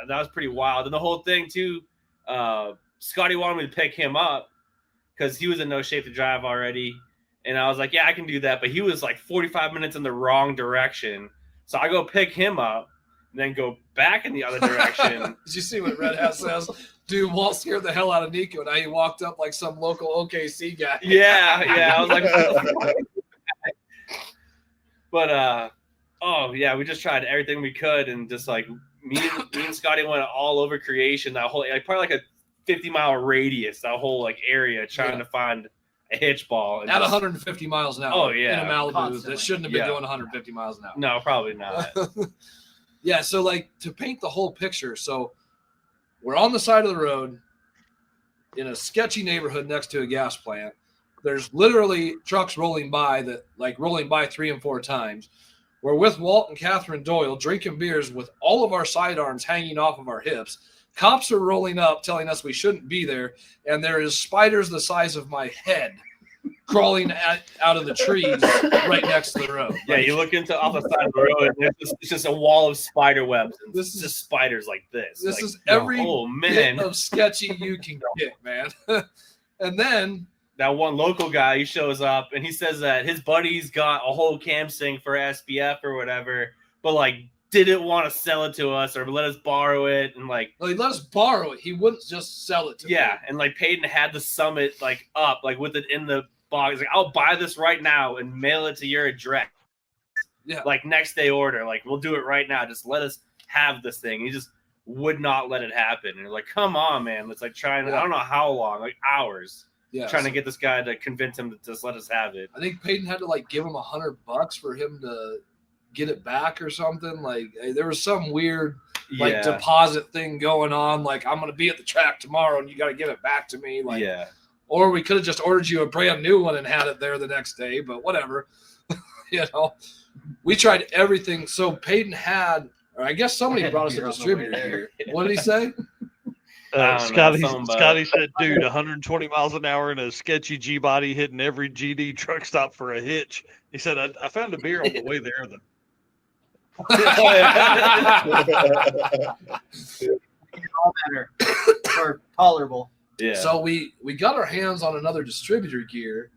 [SPEAKER 19] was pretty wild. And the whole thing too, Scotty wanted me to pick him up because he was in no shape to drive already. And I was like, yeah, I can do that. But he was like 45 minutes in the wrong direction. So I go pick him up and then go back in the other direction.
[SPEAKER 18] Did you see what Red Hat says? Dude, Walt scared the hell out of Nico. Now he walked up like some local OKC guy.
[SPEAKER 19] Yeah. I was like, but, we just tried everything we could. And just like me and Scotty went all over creation, that whole, like probably like a 50-mile radius, that whole like area, trying to find a hitch ball
[SPEAKER 18] at 150 miles an hour.
[SPEAKER 19] Oh yeah,
[SPEAKER 18] in a Malibu that shouldn't have been going 150 miles an hour.
[SPEAKER 19] No, probably not.
[SPEAKER 18] Yeah, so like to paint the whole picture, so we're on the side of the road in a sketchy neighborhood next to a gas plant. There's literally trucks rolling by 3 and 4 times. We're with Walt and Catherine Doyle drinking beers with all of our sidearms hanging off of our hips. Cops are rolling up, telling us we shouldn't be there, and there is spiders the size of my head crawling out of the trees right next to the road.
[SPEAKER 19] Yeah, you look off the side of the road, and it's just a wall of spider webs. And this is just spiders like this.
[SPEAKER 18] This is every bit of sketchy you can get, man. And then
[SPEAKER 19] that one local guy, he shows up, and he says that his buddy's got a whole cam sync for SBF or whatever, but like didn't want to sell it to us or let us borrow it, and like
[SPEAKER 18] he let us borrow it. He wouldn't just sell it to me.
[SPEAKER 19] And like Peyton had the Summit like up, like with it in the box. He's like, I'll buy this right now and mail it to your address.
[SPEAKER 18] Yeah,
[SPEAKER 19] like next day order. Like we'll do it right now. Just let us have this thing. He just would not let it happen. And you're like, come on, man. It's like trying. I don't know how long, like hours.
[SPEAKER 18] Yeah,
[SPEAKER 19] trying to get this guy to convince him to just let us have it.
[SPEAKER 18] I think Peyton had to like give him $100 for him to get it back or something. Like there was some weird like deposit thing going on. Like I'm going to be at the track tomorrow and you got to give it back to me. Like, or we could have just ordered you a brand new one and had it there the next day, but whatever. We tried everything. So Peyton had Or I guess somebody brought us a distributor gear. What did he say?
[SPEAKER 1] Scotty said, dude, 120 miles an hour in a sketchy G body hitting every GD truck stop for a hitch. He said, I found a beer on the way there, though.
[SPEAKER 20] All better or tolerable.
[SPEAKER 18] Yeah. So we got our hands on another distributor gear,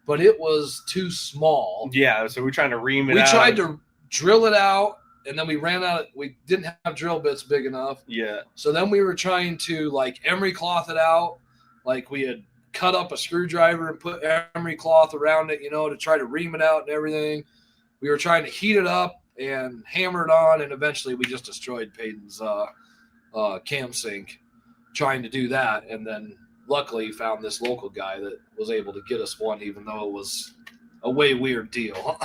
[SPEAKER 18] but it was too small.
[SPEAKER 19] Yeah, so we're trying to ream it
[SPEAKER 18] We
[SPEAKER 19] out.
[SPEAKER 18] tried to drill it out, and then we ran out. We didn't have drill bits big enough.
[SPEAKER 19] Yeah.
[SPEAKER 18] So then we were trying to like emery cloth it out. Like we had cut up a screwdriver and put emery cloth around it, to try to ream it out and everything. We were trying to heat it up and hammer it on, and eventually we just destroyed Peyton's cam sync trying to do that. And then luckily found this local guy that was able to get us one, even though it was a way weird deal.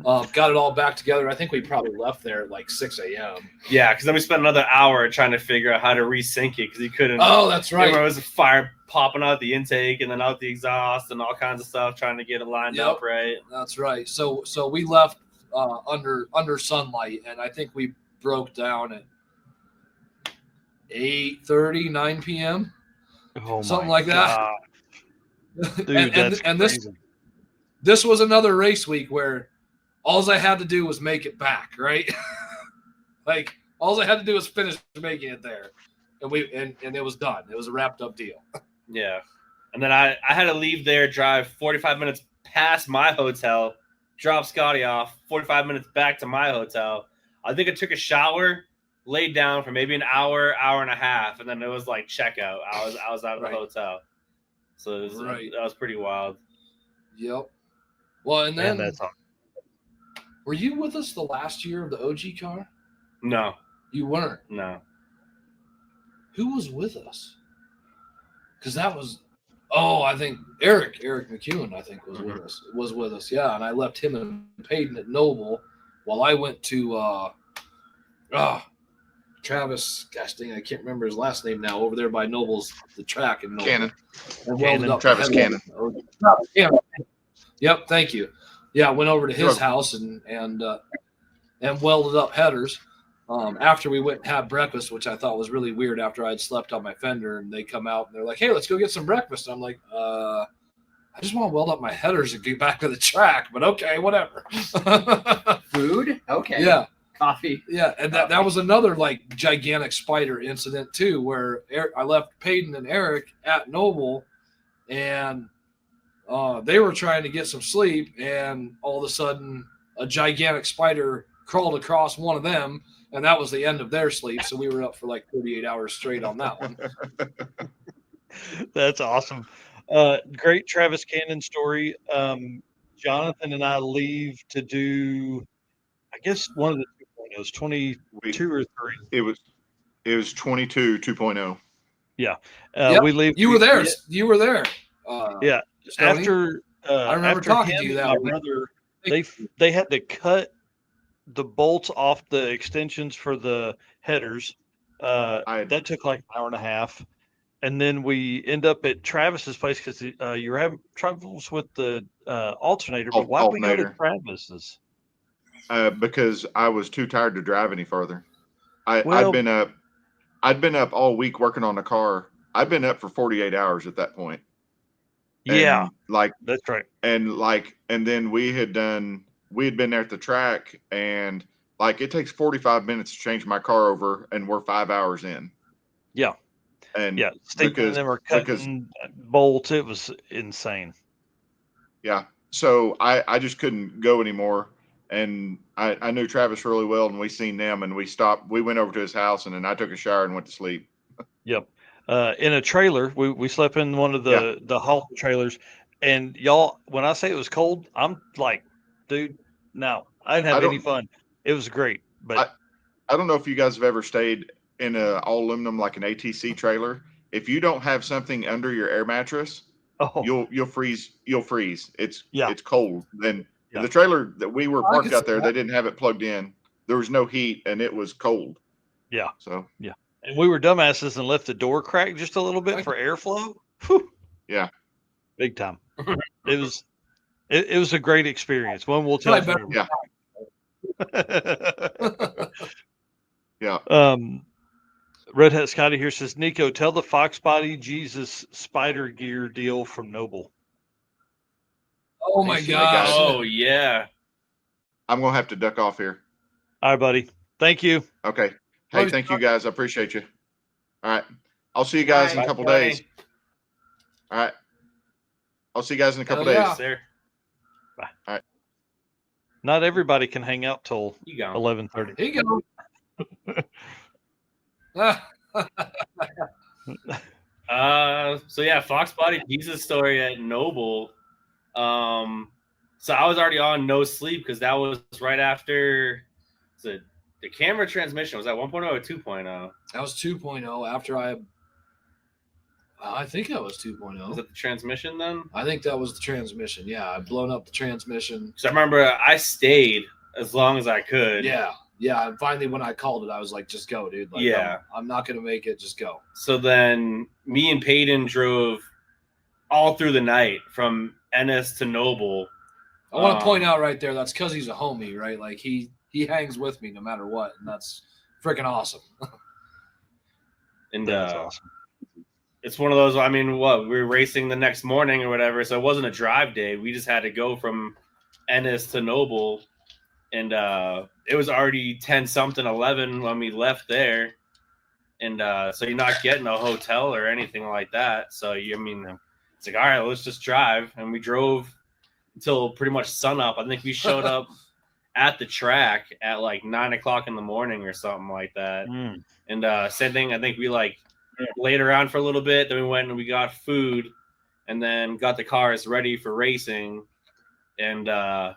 [SPEAKER 18] Got it all back together. I think we probably left there at like 6 a.m.
[SPEAKER 19] Yeah, because then we spent another hour trying to figure out how to resync it because he couldn't.
[SPEAKER 18] Oh, that's right.
[SPEAKER 19] There was a fire popping out the intake and then out the exhaust and all kinds of stuff trying to get it lined up right.
[SPEAKER 18] That's right. So we left under sunlight, and I think we broke down at 8:30, 9 p.m.
[SPEAKER 1] Oh,
[SPEAKER 18] something like that.
[SPEAKER 1] Dude,
[SPEAKER 18] and this was another race week where all I had to do was make it back, right? Like all I had to do was finish making it there, and it was done. It was a wrapped up deal.
[SPEAKER 19] Yeah, and then I had to leave there, drive 45 minutes past my hotel, drop Scotty off, 45 minutes back to my hotel. I think I took a shower, laid down for maybe an hour and a half, and then it was like checkout. I was out of the hotel, so it was, that was pretty wild.
[SPEAKER 18] Yep. Well, and then
[SPEAKER 1] that's awesome.
[SPEAKER 18] Were you with us the last year of the OG car?
[SPEAKER 19] No,
[SPEAKER 18] you weren't.
[SPEAKER 19] No.
[SPEAKER 18] Who was with us? Because that was, I think Eric McEwen, I think was with us. Yeah, and I left him and Peyton at Noble while I went to Travis. Gosh dang, I can't remember his last name now. Over there by Noble's, the track in Noble.
[SPEAKER 14] Travis Cannon.
[SPEAKER 18] Yep, thank you. Yeah, went over to his house and welded up headers. After we went and had breakfast, which I thought was really weird after I'd slept on my fender, and they come out and they're like, "Hey, let's go get some breakfast." And I'm like, I just want to weld up my headers and get back to the track, but okay, whatever.
[SPEAKER 20] Food? Okay.
[SPEAKER 18] Yeah.
[SPEAKER 20] Coffee.
[SPEAKER 18] Yeah, and that was another like gigantic spider incident too, where I left Peyton and Eric at Noble, and they were trying to get some sleep, and all of a sudden a gigantic spider crawled across one of them, and that was the end of their sleep. So we were up for like 38 hours straight on that one.
[SPEAKER 1] That's awesome. Great Travis Cannon story. Jonathan and I leave to do, I guess, one of the 2.0s, 22 or 3.
[SPEAKER 14] It was 22 2.0.
[SPEAKER 1] Yeah.
[SPEAKER 18] Yep.
[SPEAKER 1] We leave.
[SPEAKER 18] You were there. You were there.
[SPEAKER 1] Yeah.
[SPEAKER 18] Stoney?
[SPEAKER 1] After
[SPEAKER 18] I remember
[SPEAKER 1] after
[SPEAKER 18] talking
[SPEAKER 1] him
[SPEAKER 18] to you
[SPEAKER 1] and
[SPEAKER 18] that
[SPEAKER 1] my
[SPEAKER 18] week.
[SPEAKER 1] brother, they had to cut the bolts off the extensions for the headers. That took like an hour and a half, and then we end up at Travis's place because you were having troubles with the alternator. But why did we go to Travis's?
[SPEAKER 14] Because I was too tired to drive any further. I'd been up all week working on the car. I'd been up for 48 hours at that point.
[SPEAKER 1] Yeah,
[SPEAKER 14] like
[SPEAKER 1] that's right.
[SPEAKER 14] And then we had been there at the track, and like it takes 45 minutes to change my car over, and we're 5 hours in.
[SPEAKER 1] Yeah.
[SPEAKER 14] And
[SPEAKER 1] yeah, Steve and them were cutting bolts. It was insane.
[SPEAKER 14] Yeah. So I just couldn't go anymore. And I knew Travis really well, and we seen them, and we stopped. We went over to his house, and then I took a shower and went to sleep.
[SPEAKER 1] Yep. In a trailer, we slept in one of the haul trailers, and y'all, when I say it was cold, I'm like, dude, no, I didn't have any fun. It was great, but
[SPEAKER 14] I don't know if you guys have ever stayed in a all aluminum like an ATC trailer. If you don't have something under your air mattress, you'll freeze. You'll freeze. It's cold. Then the trailer that we were parked out there, they didn't have it plugged in. There was no heat, and it was cold.
[SPEAKER 1] Yeah.
[SPEAKER 14] So
[SPEAKER 1] yeah. And we were dumbasses and left the door cracked just a little bit for airflow. Whew.
[SPEAKER 14] Yeah.
[SPEAKER 1] Big time. It was a great experience. One we'll tell you.
[SPEAKER 14] Yeah. Yeah.
[SPEAKER 1] Red Hat Scotty here says, Nico, tell the Fox Body Jesus Spider Gear deal from Noble.
[SPEAKER 18] Oh my
[SPEAKER 14] Hey,
[SPEAKER 18] gosh.
[SPEAKER 14] guys.
[SPEAKER 19] Oh yeah.
[SPEAKER 14] I'm gonna have to duck off here.
[SPEAKER 1] All right, buddy. Thank you.
[SPEAKER 14] Okay. Hey, thank you guys. I appreciate you. All right. I'll see you guys in a couple days. All right. I'll see you guys in a couple days.
[SPEAKER 19] There.
[SPEAKER 1] Bye.
[SPEAKER 14] All right.
[SPEAKER 1] Not everybody can hang out till
[SPEAKER 19] You go.
[SPEAKER 1] 11:30.
[SPEAKER 18] Here you go.
[SPEAKER 19] So yeah, Fox Body Jesus story at Noble. So I was already on no sleep because that was right after the camera transmission. Was that 1.0 or 2.0?
[SPEAKER 18] That was 2.0 after I think that was 2.0.
[SPEAKER 19] Was that the transmission then?
[SPEAKER 18] I think that was the transmission. Yeah, I've blown up the transmission.
[SPEAKER 19] So I remember I stayed as long as I could.
[SPEAKER 18] Yeah. And finally, when I called it, I was like, just go, dude. Like,
[SPEAKER 19] Yeah.
[SPEAKER 18] I'm not going to make it. Just go.
[SPEAKER 19] So then me and Peyton drove all through the night from Ennis to Noble.
[SPEAKER 18] I want to point out right there, that's because he's a homie, right? Like, he hangs with me no matter what, and that's freaking awesome.
[SPEAKER 19] And
[SPEAKER 1] That's awesome.
[SPEAKER 19] It's one of those, I mean, we were racing the next morning or whatever, so it wasn't a drive day. We just had to go from Ennis to Noble, and it was already 10-something, 11 when we left there. And so you're not getting a hotel or anything like that. So, it's like, all right, let's just drive. And we drove until pretty much sunup. I think we showed up at the track at like 9 o'clock in the morning or something like that. And same thing, I think we laid around for a little bit. Then we went and we got food and then got the cars ready for racing. And it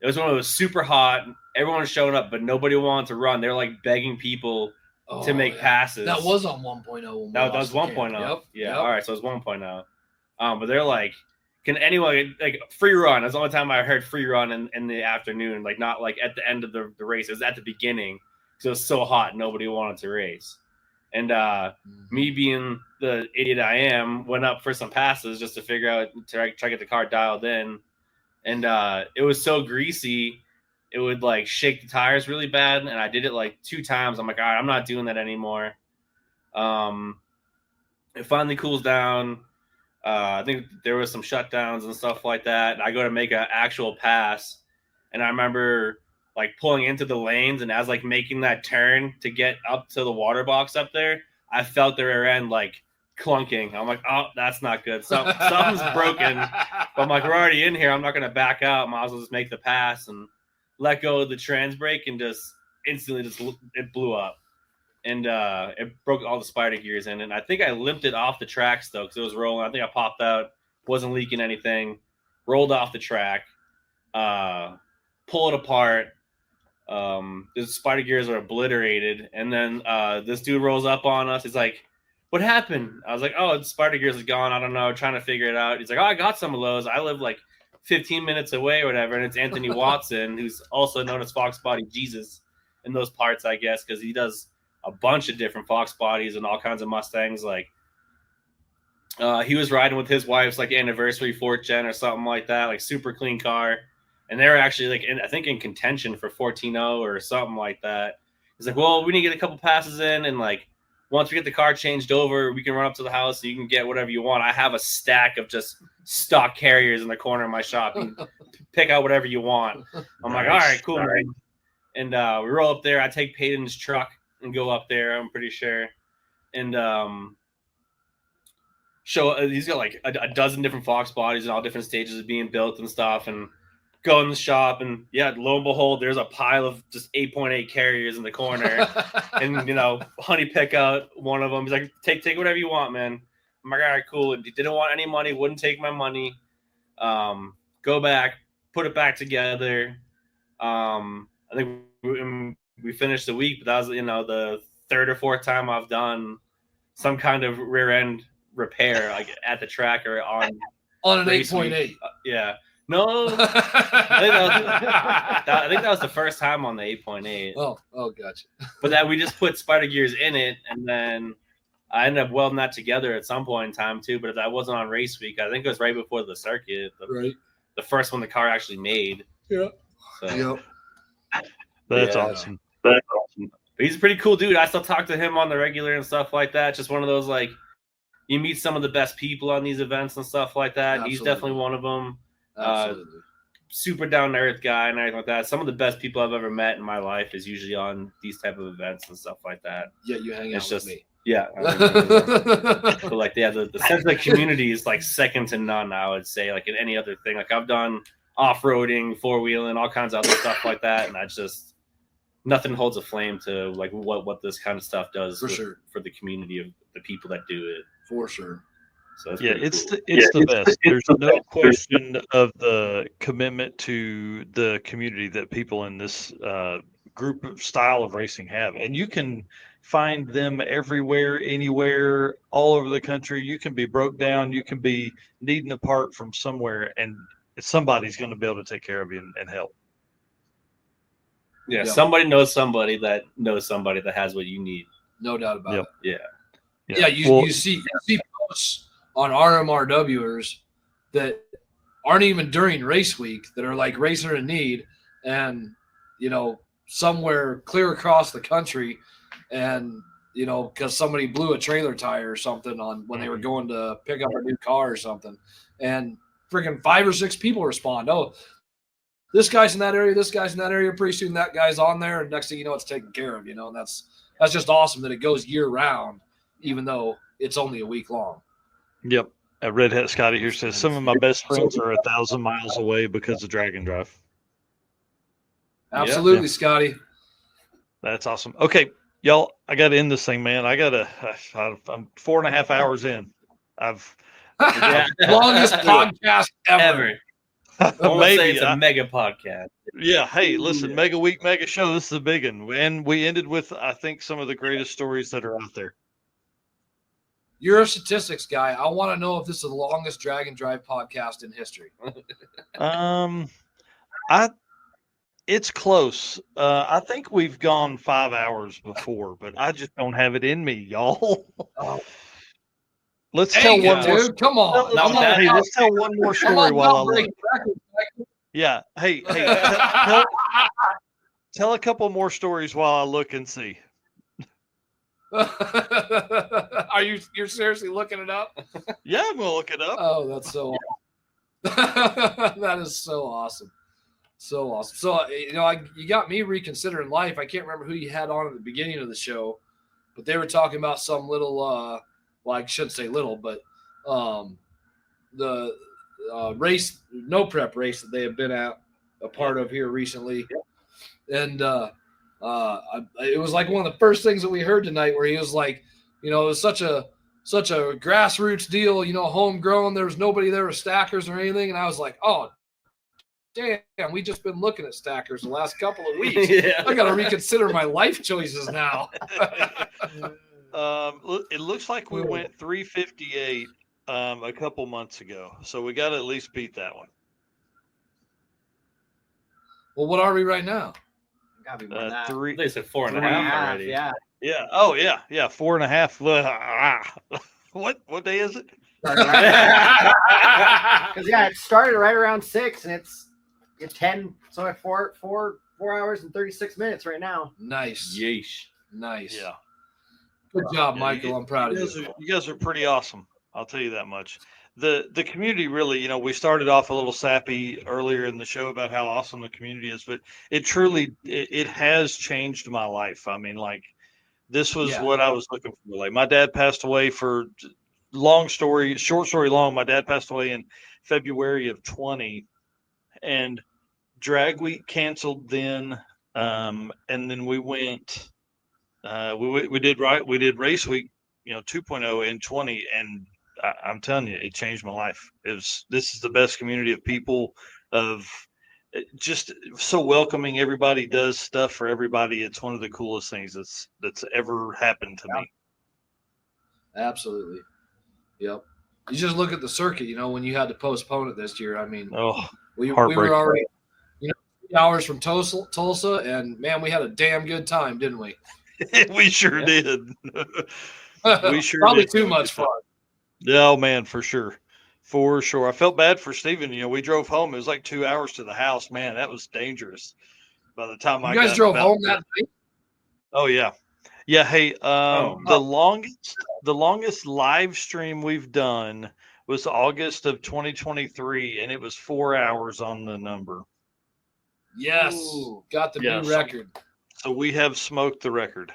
[SPEAKER 19] was when it was super hot. Everyone was showing up, but nobody wanted to run. They're like begging people to make passes.
[SPEAKER 18] That was on 1.0.
[SPEAKER 19] That was 1.0.
[SPEAKER 18] Yep.
[SPEAKER 19] Yeah. All right. So it was 1.0. But they're like, can anyone free run? That's the only time I heard free run in the afternoon. Like not like at the end of the race. It was at the beginning because it was so hot. Nobody wanted to race. And me being the idiot I am, went up for some passes just to figure out try to get the car dialed in. And it was so greasy, it would like shake the tires really bad. And I did it like 2 times. I'm like, all right, I'm not doing that anymore. It finally cools down. I think there was some shutdowns and stuff like that. And I go to make an actual pass. And I remember like pulling into the lanes. And as like making that turn to get up to the water box up there, I felt the rear end like clunking. I'm like, oh, that's not good. Something's broken. But I'm like, we're already in here. I'm not going to back out. Might as well just make the pass and let go of the trans brake and just instantly it blew up. And it broke all the spider gears in it. And I think I limped it off the tracks, though, because it was rolling. I think I popped out, wasn't leaking anything, rolled off the track, pull it apart. The spider gears are obliterated. And then this dude rolls up on us. He's like, what happened? I was like, oh, the spider gears is gone. I don't know. Trying to figure it out. He's like, oh, I got some of those. I live like 15 minutes away or whatever. And it's Anthony Watson, who's also known as Fox Body Jesus in those parts, I guess, because he does a bunch of different Fox bodies and all kinds of Mustangs. Like he was riding with his wife's like anniversary 4th gen or something like that, like super clean car. And they were actually like, I think in contention for 14.0 or something like that. He's like, well, we need to get a couple passes in. And like, once we get the car changed over, we can run up to the house and you can get whatever you want. I have a stack of just stock carriers in the corner of my shop. You can pick out whatever you want. I'm like, all right, cool. Right. And we roll up there. I take Peyton's truck and go up there, I'm pretty sure. And he's got like a dozen different Fox bodies in all different stages of being built and stuff. And go in the shop, and yeah, lo and behold, there's a pile of just 8.8 carriers in the corner. And Honey pick out one of them. He's like, take whatever you want, man. I'm like, all right, cool. And he didn't want any money, wouldn't take my money. Go back, put it back together. I think we finished the week, but that was the 3rd or 4th time I've done some kind of rear end repair, like at the track or on
[SPEAKER 18] an 8.8.
[SPEAKER 19] Yeah. No, I think that was the first time on the 8.8.
[SPEAKER 18] Oh, gotcha.
[SPEAKER 19] But that we just put spider gears in it, and then I ended up welding that together at some point in time too. But if that wasn't on race week, I think it was right before the circuit, the first one the car actually made.
[SPEAKER 18] Yeah.
[SPEAKER 19] So,
[SPEAKER 1] That's awesome.
[SPEAKER 19] But he's a pretty cool dude. I still talk to him on the regular and stuff like that. Just one of those, like, you meet some of the best people on these events and stuff like that.
[SPEAKER 18] Absolutely.
[SPEAKER 19] He's definitely one of them.
[SPEAKER 18] Absolutely.
[SPEAKER 19] Super down to earth guy and everything like that. Some of the best people I've ever met in my life is usually on these type of events and stuff like that.
[SPEAKER 18] Yeah, you hang out
[SPEAKER 19] It's just
[SPEAKER 18] with me.
[SPEAKER 19] yeah. But like, yeah, the sense of the community is like second to none. I would say, like in any other thing. Like I've done off-roading, four-wheeling, all kinds of other stuff like that, and I just nothing holds a flame to like what this kind of stuff does
[SPEAKER 18] For sure.
[SPEAKER 19] for the community of the people that do it.
[SPEAKER 18] For sure.
[SPEAKER 19] So it's
[SPEAKER 1] Yeah,
[SPEAKER 19] pretty
[SPEAKER 1] it's
[SPEAKER 19] cool.
[SPEAKER 1] it's the best. There's no question of the commitment to the community that people in this group of style of racing have, and you can find them everywhere, anywhere, all over the country. You can be broke down, you can be needing a part from somewhere, and somebody's going to be able to take care of you and help.
[SPEAKER 19] Yeah, somebody knows somebody that has what you need.
[SPEAKER 18] No doubt about it.
[SPEAKER 19] Yeah.
[SPEAKER 18] Yeah, you see posts on RMRWers that aren't even during race week that are like racer in need, and somewhere clear across the country, and because somebody blew a trailer tire or something on when they were going to pick up a new car or something, and freaking 5 or 6 people respond. Oh, this guy's in that area. This guy's in that area. Pretty soon that guy's on there, and next thing you know, it's taken care of. And that's just awesome that it goes year round, even though it's only a week long.
[SPEAKER 1] Yep. Red Hat Scotty here says some of my best friends are 1,000 miles away because of Drag and Drive.
[SPEAKER 18] Absolutely,
[SPEAKER 1] Yeah.
[SPEAKER 18] Scotty.
[SPEAKER 1] That's awesome. Okay, y'all, I got to end this thing, man. I'm 4.5 hours in.
[SPEAKER 18] Longest podcast ever.
[SPEAKER 19] I won't say
[SPEAKER 1] Maybe.
[SPEAKER 19] it's a mega podcast.
[SPEAKER 1] Yeah. Hey, listen, mega week, mega show. This is a big one. And we ended with, I think, some of the greatest stories that are out there.
[SPEAKER 18] You're a statistics guy. I want to know if this is the longest Drag and Drive podcast in history.
[SPEAKER 1] It's close. I think we've gone 5 hours before, but I just don't have it in me, y'all. Let's tell one more.
[SPEAKER 18] Dude, come on.
[SPEAKER 1] Let's tell one more story while I look. Yeah. Hey, tell a couple more stories while I look and see.
[SPEAKER 18] Are you're seriously looking it up?
[SPEAKER 1] Yeah, I'm gonna look it up.
[SPEAKER 18] Oh, that's so awesome. That is so awesome. So awesome. So you got me reconsidering life. I can't remember who you had on at the beginning of the show, but they were talking about some little well, I shouldn't say little, but the race, no prep race that they have been at a part of here recently. And it was like one of the first things that we heard tonight, where he was like, it was such a grassroots deal, homegrown. There was nobody there with stackers or anything. And I was like, oh, damn, we just been looking at stackers the last couple of weeks. I got to reconsider my life choices now.
[SPEAKER 1] It looks like we went 358 a couple months ago, so we got to at least beat that one.
[SPEAKER 18] Well, what are we right now?
[SPEAKER 20] Gotta be more than that.
[SPEAKER 19] They said 4.5 already.
[SPEAKER 20] Yeah.
[SPEAKER 1] Yeah. Oh, yeah. 4.5. What day is it?
[SPEAKER 20] Because it started right around 6, and it's 10. So at 4 hours and 36 minutes right now.
[SPEAKER 18] Nice.
[SPEAKER 19] Yeesh.
[SPEAKER 18] Nice.
[SPEAKER 1] Yeah.
[SPEAKER 18] Good job, Michael. I'm proud of you.
[SPEAKER 1] You guys are pretty awesome. I'll tell you that much. The community really, we started off a little sappy earlier in the show about how awesome the community is, but it truly it has changed my life. I mean, like, this was what I was looking for. Like, my dad passed away short story long. My dad passed away in February of 20, and Drag Week canceled then. And then we went, we did Race Week, 2.0 in 20, and I'm telling you, it changed my life. This is the best community of people, of just so welcoming. Everybody does stuff for everybody. It's one of the coolest things that's ever happened to me.
[SPEAKER 18] Absolutely. Yep. You just look at the circuit, when you had to postpone it this year. I mean, we were already 3 hours from Tulsa, and man, we had a damn good time, didn't we?
[SPEAKER 1] We sure did. We sure
[SPEAKER 18] probably
[SPEAKER 1] did.
[SPEAKER 18] too much fun.
[SPEAKER 1] Oh man, for sure. I felt bad for Steven. We drove home. It was like 2 hours to the house. Man, that was dangerous. By the time
[SPEAKER 18] you guys drove home that night?
[SPEAKER 1] Oh yeah. Yeah, hey,
[SPEAKER 10] Oh,
[SPEAKER 1] the longest live stream we've done was August of 2023, and it was 4 hours on the number.
[SPEAKER 18] Yes, got the
[SPEAKER 1] Yeah,
[SPEAKER 18] new
[SPEAKER 1] so,
[SPEAKER 18] record.
[SPEAKER 1] so we have smoked the record.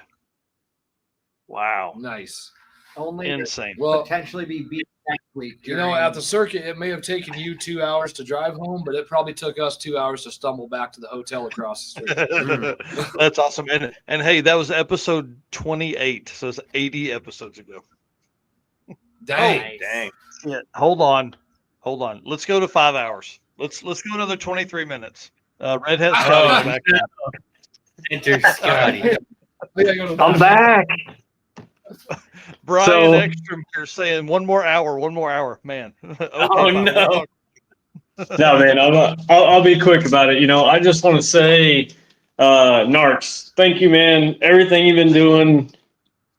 [SPEAKER 1] Wow,
[SPEAKER 18] Nice.
[SPEAKER 20] Only
[SPEAKER 1] insane.
[SPEAKER 18] Well,
[SPEAKER 20] potentially be beat next week.
[SPEAKER 18] you know, at the circuit, it may have taken you 2 hours to drive home, but it probably took us 2 hours to stumble back to the hotel across the street.
[SPEAKER 1] That's awesome. And hey, that was episode 28, so it's 80 episodes ago.
[SPEAKER 18] Dang.
[SPEAKER 10] Dang.
[SPEAKER 1] Yeah, hold on. Let's go to 5 hours. Let's go another 23 minutes. Red Hat Scotty's back.
[SPEAKER 19] Enter Scotty.
[SPEAKER 9] I'm back.
[SPEAKER 1] Brian
[SPEAKER 9] So-
[SPEAKER 1] Ekstrom here saying one more hour, man. Okay,
[SPEAKER 9] Oh
[SPEAKER 1] fine, we'll
[SPEAKER 9] no.
[SPEAKER 1] talk.
[SPEAKER 9] No, man, I'll be quick about it. You know, I just want to say, Narcs, thank you, man. Everything you've been doing,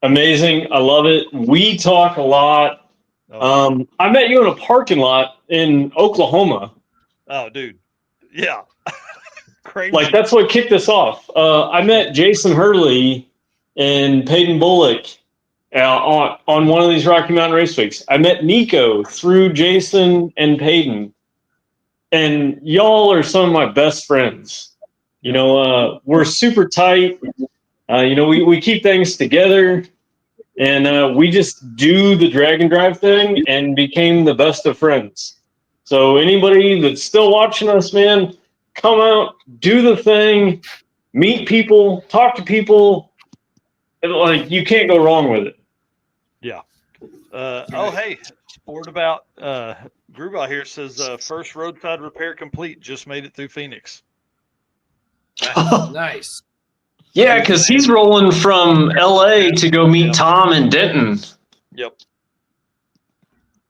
[SPEAKER 9] amazing. I love it. We talk a lot. I met you in a parking lot in Oklahoma.
[SPEAKER 1] Oh, dude. Yeah. Crazy.
[SPEAKER 9] Like, that's what kicked us off. I met Jason Hurley and Peyton Bullock on one of these Rocky Mountain Race Weeks. I met Nico through Jason and Peyton. And y'all are some of my best friends. You know, we're super tight. You know, we keep things together. And we just do the drag and drive thing and became the best of friends. So anybody that's still watching us, man, come out, do the thing, meet people, talk to people. Like, you can't go wrong with it.
[SPEAKER 1] Yeah. Oh, hey, Sport About Grubau here says first roadside repair complete. Just made it through Phoenix.
[SPEAKER 18] Nice.
[SPEAKER 9] Yeah, because he's rolling from LA to go meet Tom in Denton.
[SPEAKER 1] Yep.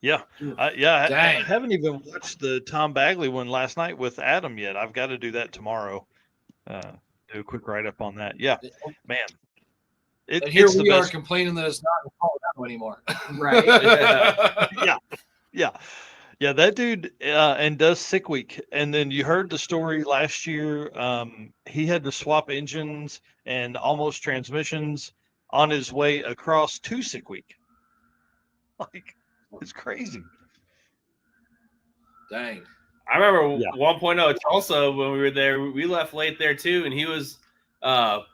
[SPEAKER 1] Yeah. I
[SPEAKER 18] Dang.
[SPEAKER 1] haven't even watched the Tom Bagley one last night with Adam yet. I've got to do that tomorrow. Do a quick write up on that. Yeah, man.
[SPEAKER 18] And here
[SPEAKER 1] it's the
[SPEAKER 18] we are
[SPEAKER 1] best.
[SPEAKER 18] complaining that it's not in Colorado anymore.
[SPEAKER 20] Right.
[SPEAKER 1] Yeah, that dude and does sick week. And then you heard the story last year. He had to swap engines and almost transmissions on his way across to sick week. Like, it's crazy.
[SPEAKER 18] Dang.
[SPEAKER 19] I remember 1.0 Tulsa when we were there. We left late there too, and he was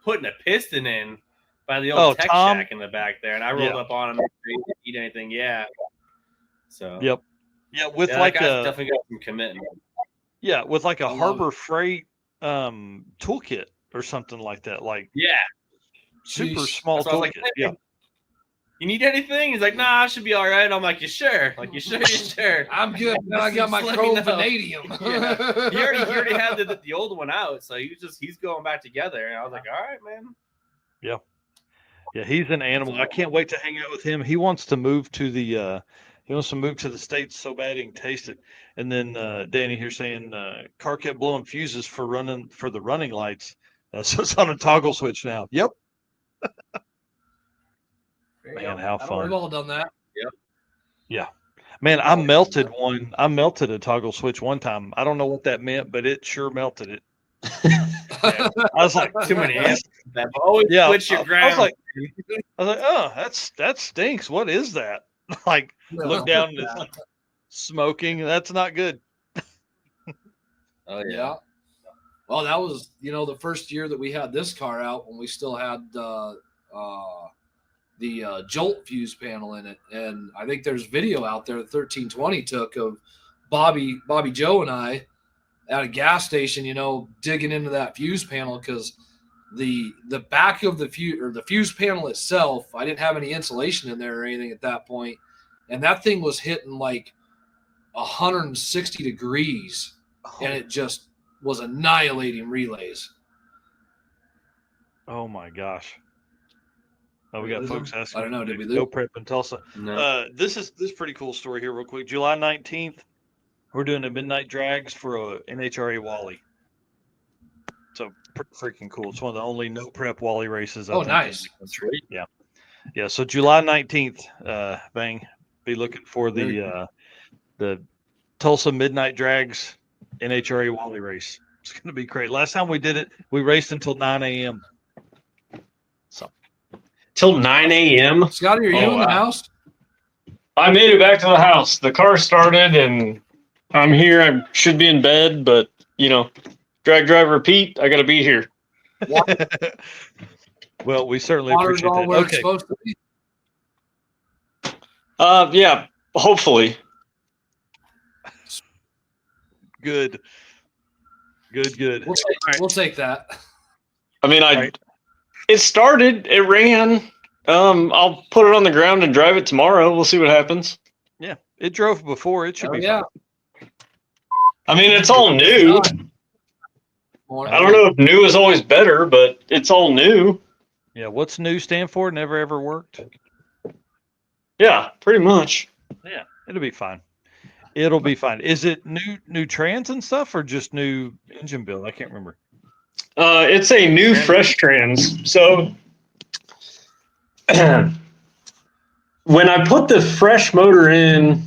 [SPEAKER 19] putting a piston in by the old tech
[SPEAKER 1] Tom?
[SPEAKER 19] shack in the back there, and I rolled
[SPEAKER 1] Yeah.
[SPEAKER 19] up on him. And he didn't eat anything? Yeah. So.
[SPEAKER 1] Yep. Yeah, with
[SPEAKER 19] that
[SPEAKER 1] like
[SPEAKER 19] guy's
[SPEAKER 1] a
[SPEAKER 19] definitely got some commitment.
[SPEAKER 1] yeah, with like a
[SPEAKER 19] love
[SPEAKER 1] Harbor Freight toolkit or something like that. Like
[SPEAKER 19] Yeah.
[SPEAKER 1] super
[SPEAKER 18] Jeez.
[SPEAKER 1] small
[SPEAKER 19] So I was like,
[SPEAKER 1] toolkit.
[SPEAKER 19] hey,
[SPEAKER 1] Yeah.
[SPEAKER 19] You need anything? He's like, nah, I should be all right. I'm like, you sure? Like, you sure? You sure?
[SPEAKER 18] I'm good. Now I got my
[SPEAKER 19] Just let
[SPEAKER 18] chrome
[SPEAKER 19] me know.
[SPEAKER 18] vanadium.
[SPEAKER 19] Yeah. He already had the old one out, so he's going back together. And I was like, all right, man.
[SPEAKER 1] Yeah. Yeah, he's an animal. I can't wait to hang out with him. He wants to move to the States so bad he can taste it. And then Danny here saying car kept blowing fuses for the running lights. So it's on a toggle switch now. Yep. Man, how
[SPEAKER 18] We've
[SPEAKER 1] fun.
[SPEAKER 18] all done that.
[SPEAKER 19] Yep.
[SPEAKER 1] Yeah. Man, I melted a toggle switch one time. I don't know what that meant, but it sure melted it. I was like,
[SPEAKER 19] Too many amps. Always switch your ground.
[SPEAKER 1] I was like, oh, that stinks. What is that? Like, look down and it's like smoking. That's not good.
[SPEAKER 19] Oh
[SPEAKER 18] Yeah. Well, that was, the first year that we had this car out when we still had the Jolt fuse panel in it. And I think there's video out there that 1320 took of Bobby Joe and I at a gas station, digging into that fuse panel because the back of the fuse panel itself, I didn't have any insulation in there or anything at that point. And that thing was hitting like 160 degrees and it just was annihilating relays.
[SPEAKER 1] Oh my gosh. Oh, we got
[SPEAKER 18] Lose
[SPEAKER 1] folks
[SPEAKER 18] them?
[SPEAKER 1] asking.
[SPEAKER 18] I don't know. Did we lose?
[SPEAKER 1] Go prep in Tulsa.
[SPEAKER 19] No.
[SPEAKER 1] This is pretty cool story here, real quick. July 19th, we're doing a midnight drags for a NHRA Wally. So pretty freaking cool. It's one of the only no prep Wally races. I think,
[SPEAKER 18] Nice.
[SPEAKER 1] in the country. Yeah. So July 19th, bang. Be looking for the Tulsa midnight drags NHRA Wally race. It's going to be great. Last time we did it, we raced until 9 a.m.
[SPEAKER 9] till 9 a.m.
[SPEAKER 18] Scotty, are you in the house?
[SPEAKER 9] I made it back to the house. The car started, and I'm here. I should be in bed, but drag, drive, repeat. I got to be here.
[SPEAKER 1] Well, we certainly
[SPEAKER 18] Water's
[SPEAKER 1] appreciate
[SPEAKER 18] all
[SPEAKER 1] that.
[SPEAKER 18] where it's
[SPEAKER 1] Okay.
[SPEAKER 18] supposed to be.
[SPEAKER 9] Yeah, hopefully.
[SPEAKER 1] Good. Good.
[SPEAKER 18] We'll take that.
[SPEAKER 9] I mean, it started, it ran. I'll put it on the ground and drive it tomorrow. We'll see what happens.
[SPEAKER 1] Yeah, it drove before. It should be fine.
[SPEAKER 9] I mean, it's all new. I don't know if new is always better, but it's all new.
[SPEAKER 1] Yeah, what's new stand for? Never ever worked.
[SPEAKER 9] Yeah, pretty much.
[SPEAKER 1] Yeah, it'll be fine. It'll be fine. Is it new trans and stuff, or just new engine build? I can't remember.
[SPEAKER 9] It's a new fresh trans. So when I put the fresh motor in,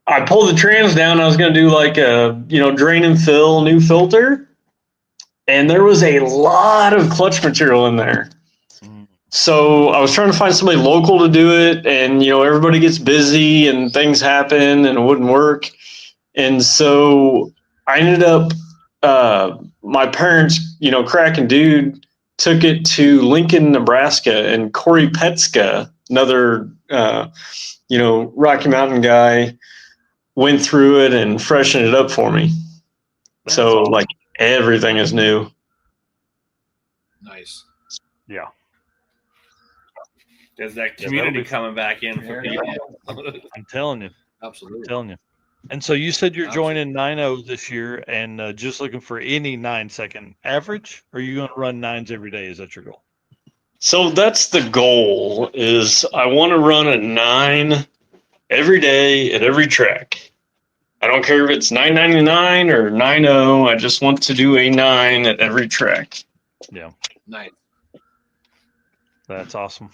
[SPEAKER 9] I pulled the trans down. I was going to do like a drain and fill new filter, and there was a lot of clutch material in there. So I was trying to find somebody local to do it, and everybody gets busy and things happen, and it wouldn't work. And so I ended up, my parents, cracking dude, took it to Lincoln, Nebraska, and Corey Petska, another, Rocky Mountain guy, went through it and freshened it up for me. So like everything is new.
[SPEAKER 18] Nice.
[SPEAKER 1] Yeah.
[SPEAKER 19] There's that
[SPEAKER 1] Yeah,
[SPEAKER 19] community
[SPEAKER 1] that'll be
[SPEAKER 19] coming back in for people.
[SPEAKER 1] I'm telling you.
[SPEAKER 18] Absolutely.
[SPEAKER 1] I'm telling you. And so you said you're joining 9.0 this year and just looking for any 9-second average, or are you going to run 9s every day? Is that your goal?
[SPEAKER 9] So that's the goal, is I want to run a 9 every day at every track. I don't care if it's 9.99 or 9.0. I just want to do a 9 at every track.
[SPEAKER 1] Yeah.
[SPEAKER 18] Nice.
[SPEAKER 1] That's awesome.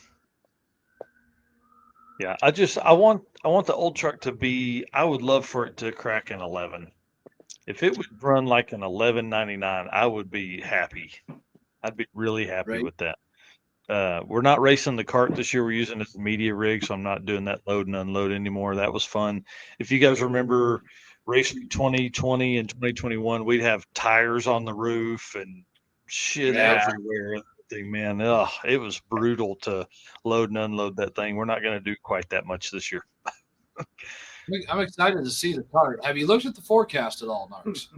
[SPEAKER 1] Yeah, I want the old truck to be, I would love for it to crack an 11. If it would run like an 11.99, I would be happy. I'd be really happy with that. We're not racing the cart this year. We're using it as a media rig, so I'm not doing that load and unload anymore. That was fun. If you guys remember racing 2020 and 2021, we'd have tires on the roof and shit everywhere. Man, it was brutal to load and unload that thing. We're not going to do quite that much this year.
[SPEAKER 18] I'm excited to see the car. Have you looked at the forecast at all, Narks?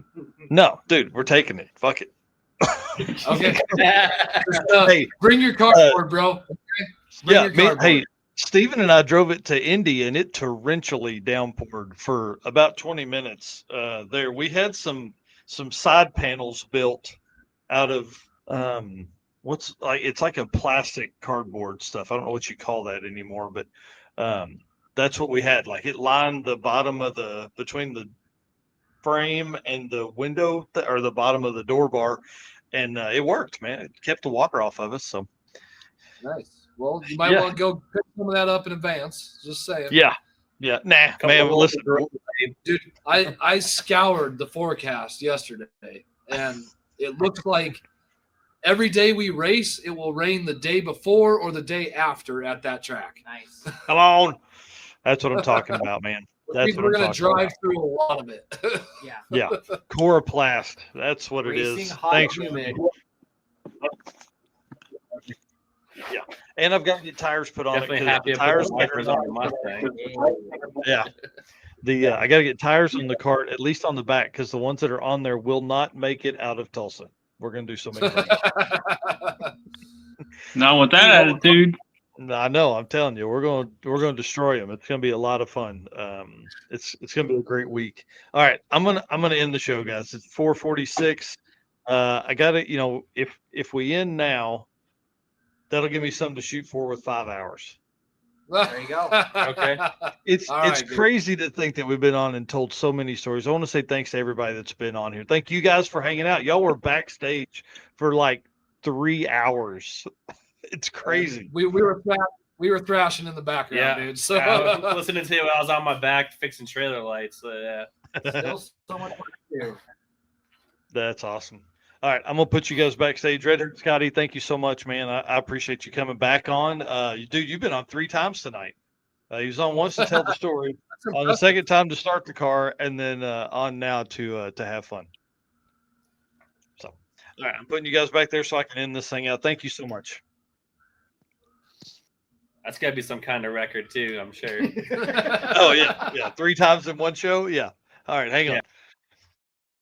[SPEAKER 1] No, dude, we're taking it. Fuck it.
[SPEAKER 18] Okay.
[SPEAKER 1] Hey,
[SPEAKER 18] bring your cardboard, bro. Okay? Bring your cardboard.
[SPEAKER 1] Hey, Steven and I drove it to Indy, and it torrentially downpoured for about 20 minutes. There, we had some side panels built out of it's like a plastic cardboard stuff. I don't know what you call that anymore, but that's what we had. Like, it lined the bottom of between the frame and the window or the bottom of the door bar, and it worked, man. It kept the water off of us. So
[SPEAKER 18] nice. Well, you might want to go pick some of that up in advance. Just saying.
[SPEAKER 1] Yeah. Nah, man. Listen,
[SPEAKER 18] dude, I scoured the forecast yesterday, and it looks like every day we race, it will rain the day before or the day after at that track.
[SPEAKER 20] Nice.
[SPEAKER 1] Come on. That's what I'm talking about, man. That's what
[SPEAKER 18] We're
[SPEAKER 1] I'm
[SPEAKER 18] going to
[SPEAKER 1] talking
[SPEAKER 18] drive
[SPEAKER 1] about.
[SPEAKER 18] through a lot of it.
[SPEAKER 1] Yeah. Coroplast. That's what it is.
[SPEAKER 20] Racing hot
[SPEAKER 1] Thanks.
[SPEAKER 20] humid.
[SPEAKER 1] Yeah. And I've got to get tires put on
[SPEAKER 19] Definitely
[SPEAKER 1] it. 'cause
[SPEAKER 19] happy
[SPEAKER 1] the
[SPEAKER 19] to put
[SPEAKER 1] tires
[SPEAKER 19] the wipers on the Mustang.
[SPEAKER 1] Yeah. I got to get tires on the cart, at least on the back, because the ones that are on there will not make it out of Tulsa. We're going to do so many things.
[SPEAKER 4] Not with that attitude.
[SPEAKER 1] I know. I'm telling you, we're going to destroy them. It's going to be a lot of fun. It's going to be a great week. All right, I'm gonna end the show, guys. It's 4:46. I got to, if we end now, that'll give me something to shoot for with 5 hours.
[SPEAKER 20] There you go.
[SPEAKER 19] Okay.
[SPEAKER 1] It's
[SPEAKER 18] All right,
[SPEAKER 1] crazy to think that we've been on and told so many stories. I want to say thanks to everybody that's been on here. Thank you guys for hanging out. Y'all were backstage for like 3 hours. It's crazy.
[SPEAKER 18] We were thrashing in the background, dude. So
[SPEAKER 19] I was listening to you while I was on my back fixing trailer lights. So yeah.
[SPEAKER 20] Still so much work to do.
[SPEAKER 1] That's awesome. All right, I'm gonna put you guys backstage. Red Scotty, thank you so much, man. I appreciate you coming back on. Dude, you've been on 3 times tonight. He was on once to tell the story, on the second time to start the car, and then on now to have fun. So, all right, I'm putting you guys back there so I can end this thing out. Thank you so much.
[SPEAKER 19] That's got to be some kind of record too, I'm sure.
[SPEAKER 1] Oh yeah, 3 times in one show. Yeah. All right, hang on.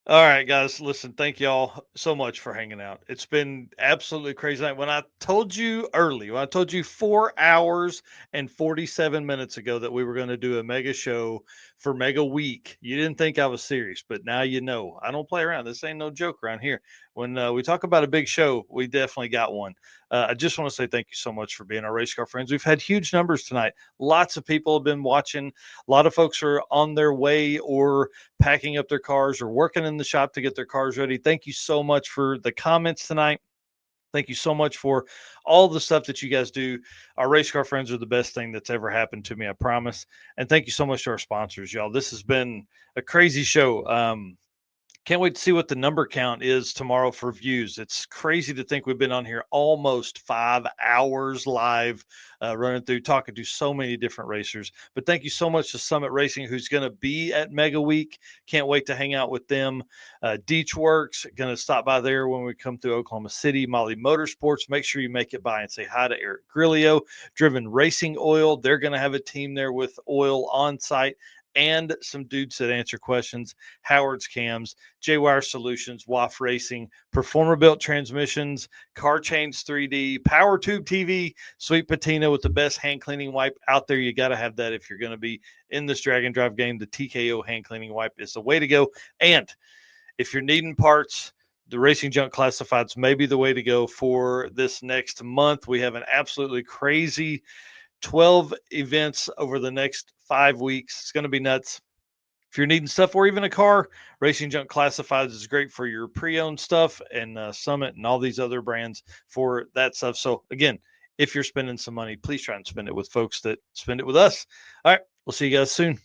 [SPEAKER 1] All right, guys, listen, thank y'all so much for hanging out. It's been absolutely crazy night. When I told you 4 hours and 47 minutes ago that we were going to do a mega show for Mega Week, you didn't think I was serious, but now you know. I don't play around. This ain't no joke around here. When we talk about a big show, we definitely got one. I just want to say thank you so much for being our race car friends. We've had huge numbers tonight. Lots of people have been watching. A lot of folks are on their way or packing up their cars or working in the shop to get their cars ready. Thank you so much for the comments tonight. Thank you so much for all the stuff that you guys do. Our race car friends are the best thing that's ever happened to me, I promise. And thank you so much to our sponsors, y'all. This has been a crazy show. Can't wait to see what the number count is tomorrow for views. It's crazy to think we've been on here almost 5 hours live, running through, talking to so many different racers. But thank you so much to Summit Racing, who's going to be at Mega Week. Can't wait to hang out with them. Deechworks, going to stop by there when we come through Oklahoma City. Molly Motorsports, make sure you make it by and say hi to Eric Grillo. Driven Racing Oil, they're going to have a team there with oil on site. And some dudes that answer questions. Howard's Cams, J-Wire Solutions, WAF Racing, Performer Built Transmissions, Car Chains 3D, Power Tube TV, Sweet Patina with the best hand cleaning wipe out there. You got to have that if you're going to be in this drag and drive game. The TKO hand cleaning wipe is the way to go. And if you're needing parts, the Racing Junk Classifieds may be the way to go for this next month. We have an absolutely crazy 12 events over the next 5 weeks. It's going to be nuts. If you're needing stuff or even a car, Racing Junk Classifieds is great for your pre-owned stuff, and Summit and all these other brands for that stuff. So again, if you're spending some money, please try and spend it with folks that spend it with us. All right, we'll see you guys soon.